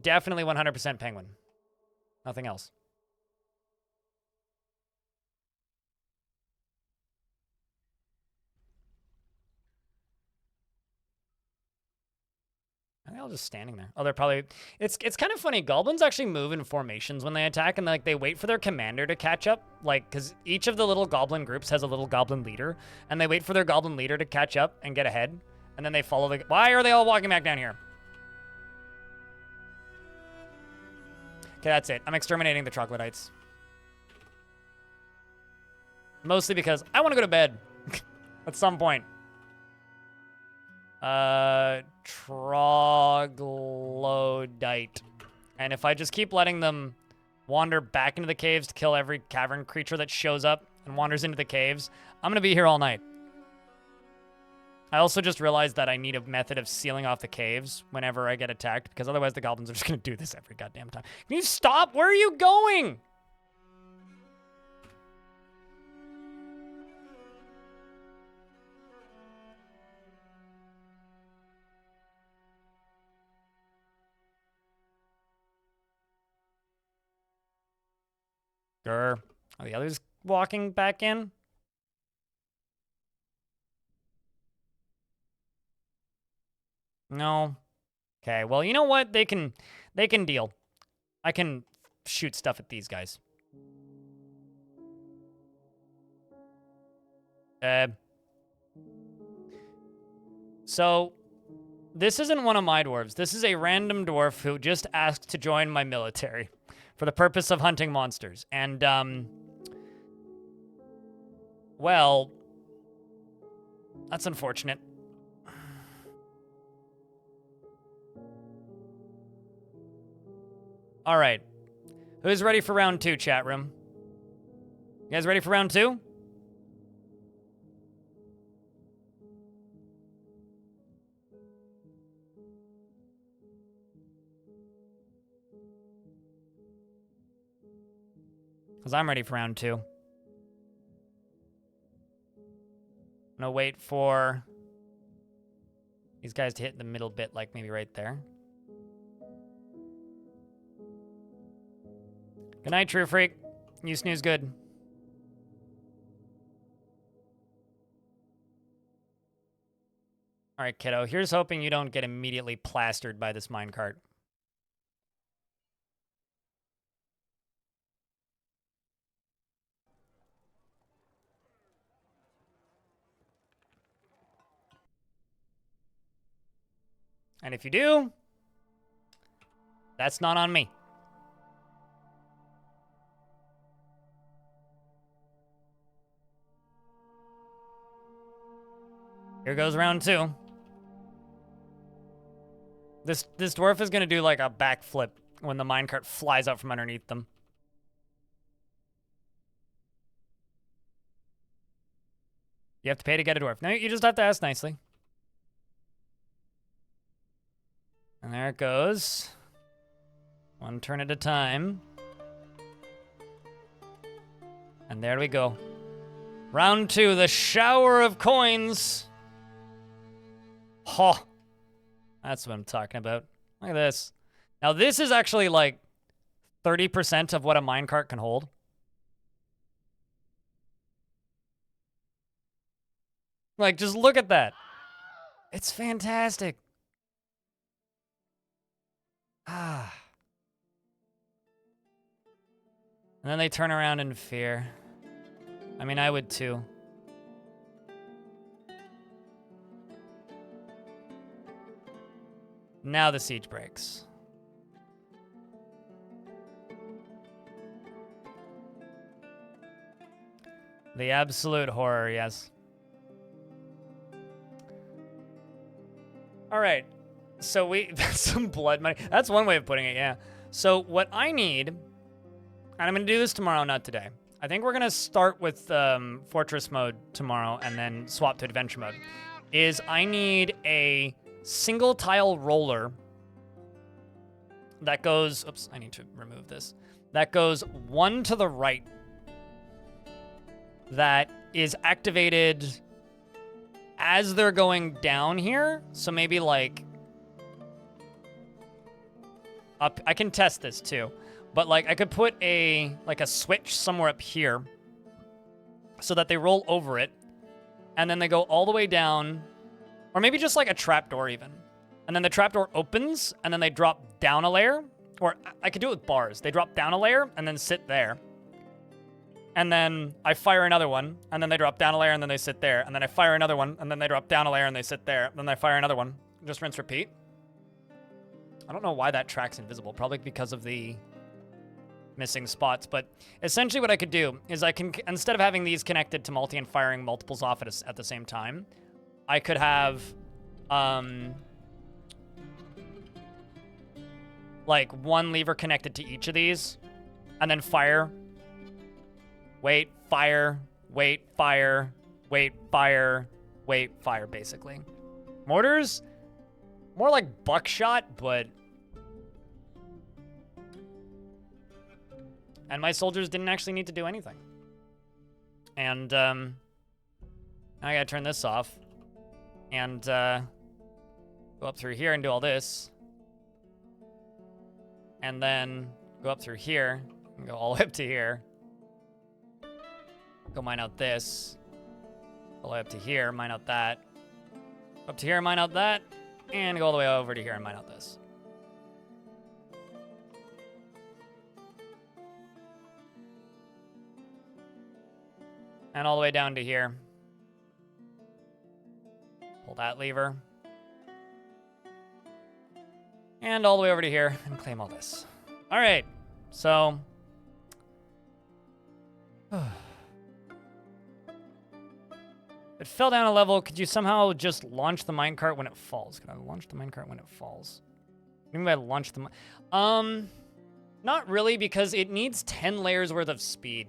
Definitely 100% penguin. Nothing else. Are they all just standing there? Oh, they're probably... It's kind of funny. Goblins actually move in formations when they attack, and like they wait for their commander to catch up. Like, because each of the little goblin groups has a little goblin leader, and they wait for their goblin leader to catch up and get ahead, and then they follow the... Why are they all walking back down here? Okay, that's it. I'm exterminating the troglodytes. Mostly because I want to go to bed at some point. Troglodyte. And if I just keep letting them wander back into the caves to kill every cavern creature that shows up and wanders into the caves, I'm gonna be here all night. I also just realized that I need a method of sealing off the caves whenever I get attacked, because otherwise the goblins are just gonna do this every goddamn time. Can you stop? Where are you going? Are the others walking back in? No. Okay, well, you know what? They can deal. I can shoot stuff at these guys. So, this isn't one of my dwarves. This is a random dwarf who just asked to join my military for the purpose of hunting monsters. And, well, that's unfortunate. All right. Who's ready for round 2, chat room? You guys ready for round 2? Because I'm ready for round 2. I'm gonna wait for these guys to hit the middle bit, like maybe right there. Good night, True Freak. You snooze good. All right, kiddo. Here's hoping you don't get immediately plastered by this minecart. And if you do, that's not on me. Here goes round 2. This dwarf is gonna do like a backflip when the minecart flies out from underneath them. You have to pay to get a dwarf. No, you just have to ask nicely. And there it goes. One turn at a time. And there we go. Round 2, the shower of coins. Ho! That's what I'm talking about. Look at this. Now this is actually like 30% of what a minecart can hold. Like, just look at that. It's fantastic. Ah. And then they turn around in fear. I mean, I would too. Now the siege breaks. The absolute horror, yes. All right. So that's some blood money. That's one way of putting it, yeah. So what I need, and I'm going to do this tomorrow, not today. I think we're going to start with Fortress mode tomorrow and then swap to Adventure mode, is I need a single tile roller that goes, oops, I need to remove this, that goes one to the right, that is activated as they're going down here. So maybe like up, I can test this too, but like I could put a switch somewhere up here so that they roll over it and then they go all the way down, or maybe just like a trapdoor even. And then the trapdoor opens and then they drop down a layer, or I could do it with bars. They drop down a layer and then sit there. And then I fire another one, and then they drop down a layer, and then they sit there. And then I fire another one, and then they drop down a layer, and they sit there. Then I fire another one. Just rinse, repeat. I don't know why that track's invisible. Probably because of the missing spots. But essentially what I could do is I can, instead of having these connected to multi and firing multiples off at the same time, I could have, like one lever connected to each of these, and then fire. Wait, fire, wait, fire, wait, fire, wait, fire, basically. Mortars? More like buckshot, but... And my soldiers didn't actually need to do anything. And, now I gotta turn this off. And, go up through here and do all this. And then go up through here and go all the way up to here. Go mine out this. All the way up to here, mine out that. Up to here, mine out that. And go all the way over to here and mine out this. And all the way down to here. Pull that lever. And all the way over to here and claim all this. All right, so... It fell down a level. Could you somehow just launch the minecart when it falls? Can I launch the minecart when it falls? What do you mean by launch the not really, because it needs 10 layers worth of speed.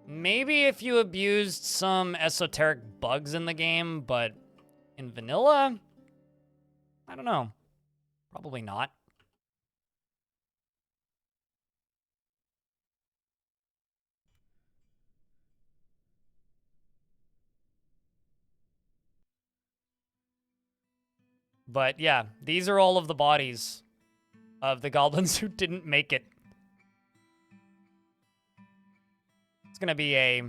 Maybe if you abused some esoteric bugs in the game, but in vanilla? I don't know. Probably not. But yeah, these are all of the bodies of the goblins who didn't make it. It's gonna be a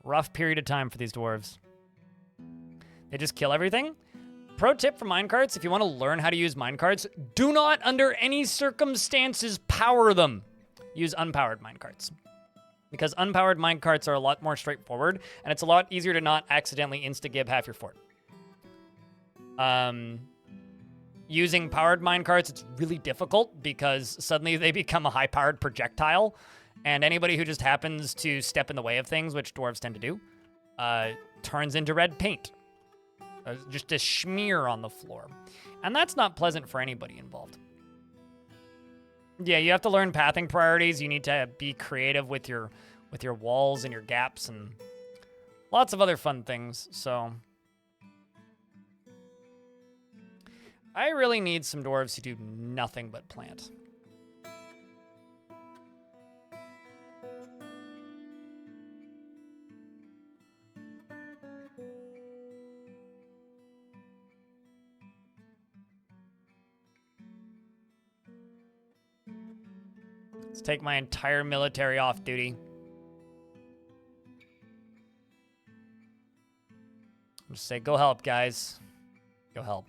rough period of time for these dwarves. They just kill everything. Pro tip for minecarts, if you want to learn how to use minecarts, do not under any circumstances power them. Use unpowered minecarts. Because unpowered minecarts are a lot more straightforward, and it's a lot easier to not accidentally insta-gib half your fort. Using powered minecarts, it's really difficult because suddenly they become a high-powered projectile, and anybody who just happens to step in the way of things, which dwarves tend to do, turns into red paint. Just a smear on the floor. And that's not pleasant for anybody involved. Yeah, you have to learn pathing priorities. You need to be creative with your walls and your gaps and lots of other fun things, so... I really need some dwarves who do nothing but plant. Let's take my entire military off duty. Just say, go help, guys. Go help.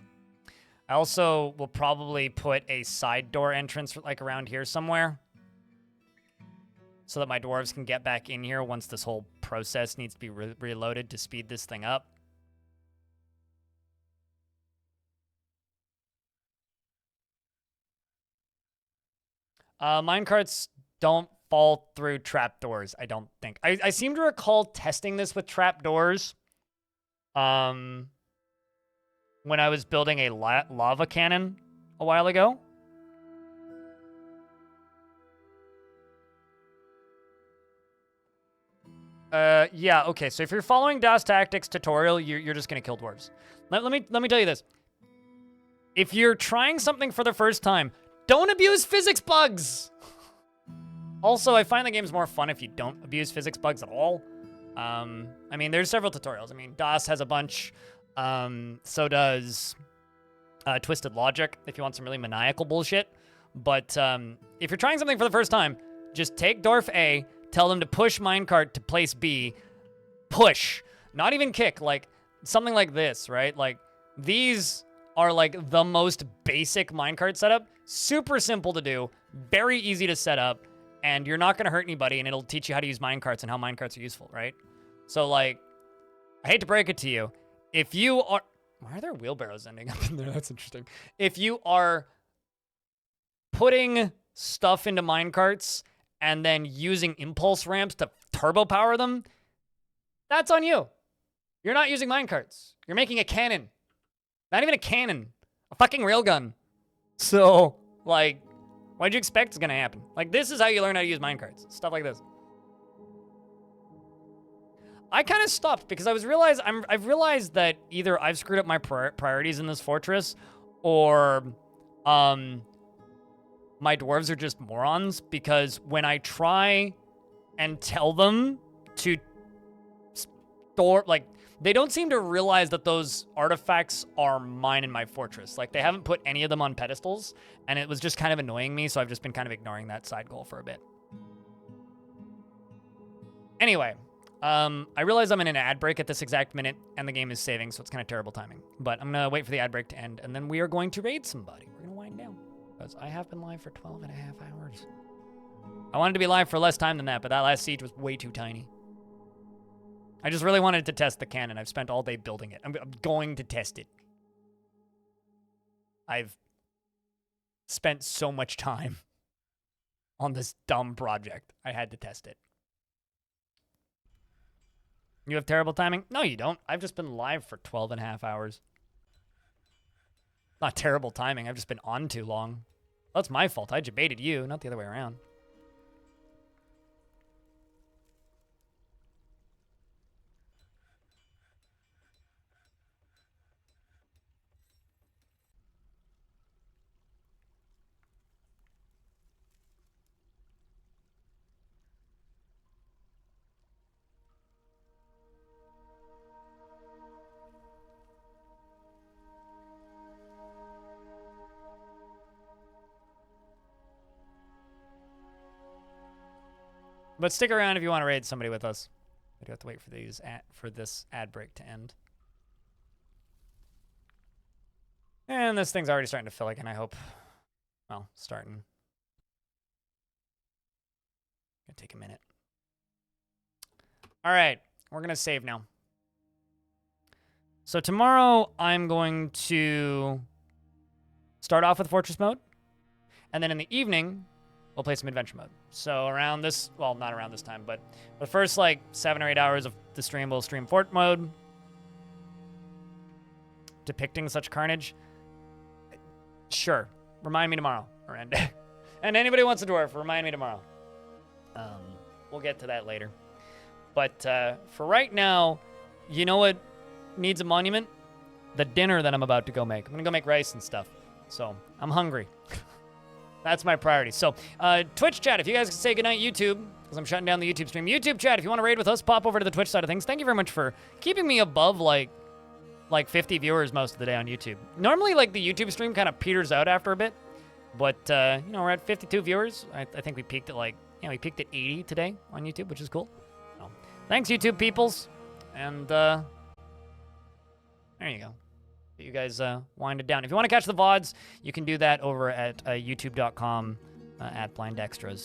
I also will probably put a side door entrance like around here somewhere so that my dwarves can get back in here once this whole process needs to be reloaded to speed this thing up. Minecarts don't fall through trapdoors, I don't think. I seem to recall testing this with trapdoors. When I was building a lava cannon a while ago. Yeah, okay. So if you're following DOS Tactics tutorial, you're just gonna kill dwarves. Let me tell you this. If you're trying something for the first time, don't abuse physics bugs. Also, I find the game's more fun if you don't abuse physics bugs at all. I mean, there's several tutorials. I mean, DOS has a bunch. So does Twisted Logic, if you want some really maniacal bullshit. But if you're trying something for the first time, just take Dwarf A, tell them to push minecart to place B, push, not even kick, like something like this, right? Like these are like the most basic minecart setup, super simple to do, very easy to set up, and you're not gonna hurt anybody, and it'll teach you how to use minecarts and how minecarts are useful, right? So like, I hate to break it to you, if you are, why are there wheelbarrows ending up in there? That's interesting. If you are putting stuff into minecarts and then using impulse ramps to turbo power them, that's on you. You're not using minecarts. You're making a cannon. Not even a cannon. A fucking railgun. So, like, what'd you expect is gonna happen? Like, this is how you learn how to use minecarts. Stuff like this. I kind of stopped because I've realized that either I've screwed up my priorities in this fortress, or my dwarves are just morons, because when I try and tell them to store, like, they don't seem to realize that those artifacts are mine in my fortress. Like, they haven't put any of them on pedestals, and it was just kind of annoying me, so I've just been kind of ignoring that side goal for a bit. Anyway, I realize I'm in an ad break at this exact minute, and the game is saving, so it's kind of terrible timing. But I'm gonna wait for the ad break to end, and then we are going to raid somebody. We're gonna wind down, because I have been live for 12 and a half hours. I wanted to be live for less time than that, but that last siege was way too tiny. I just really wanted to test the cannon. I've spent all day building it. I'm going to test it. I've spent so much time on this dumb project. I had to test it. You have terrible timing? No, you don't. I've just been live for 12 and a half hours. Not terrible timing. I've just been on too long. That's my fault. I debated you, not the other way around. But stick around if you want to raid somebody with us. I do have to wait for this ad break to end. And this thing's already starting to fill again, I hope. Well, starting. Gonna take a minute. All right, we're gonna save now. So tomorrow I'm going to start off with Fortress mode, and then in the evening we'll play some adventure mode. So around this, well, not around this time, but the first like 7 or 8 hours of the stream will stream Fort mode, depicting such carnage. Sure, remind me tomorrow, Miranda. And anybody who wants a dwarf, remind me tomorrow. We'll get to that later. But for right now, you know what needs a monument? The dinner that I'm about to go make. I'm gonna go make rice and stuff. So I'm hungry. That's my priority. So, Twitch chat, if you guys can say goodnight, YouTube, because I'm shutting down the YouTube stream. YouTube chat, if you want to raid with us, pop over to the Twitch side of things. Thank you very much for keeping me above, like 50 viewers most of the day on YouTube. Normally, like, the YouTube stream kind of peters out after a bit. But, you know, we're at 52 viewers. I think we peaked at, like, we peaked at 80 today on YouTube, which is cool. So, thanks, YouTube peoples. And, there you go. You guys wind it down. If you want to catch the VODs, you can do that over at youtube.com /blindextras.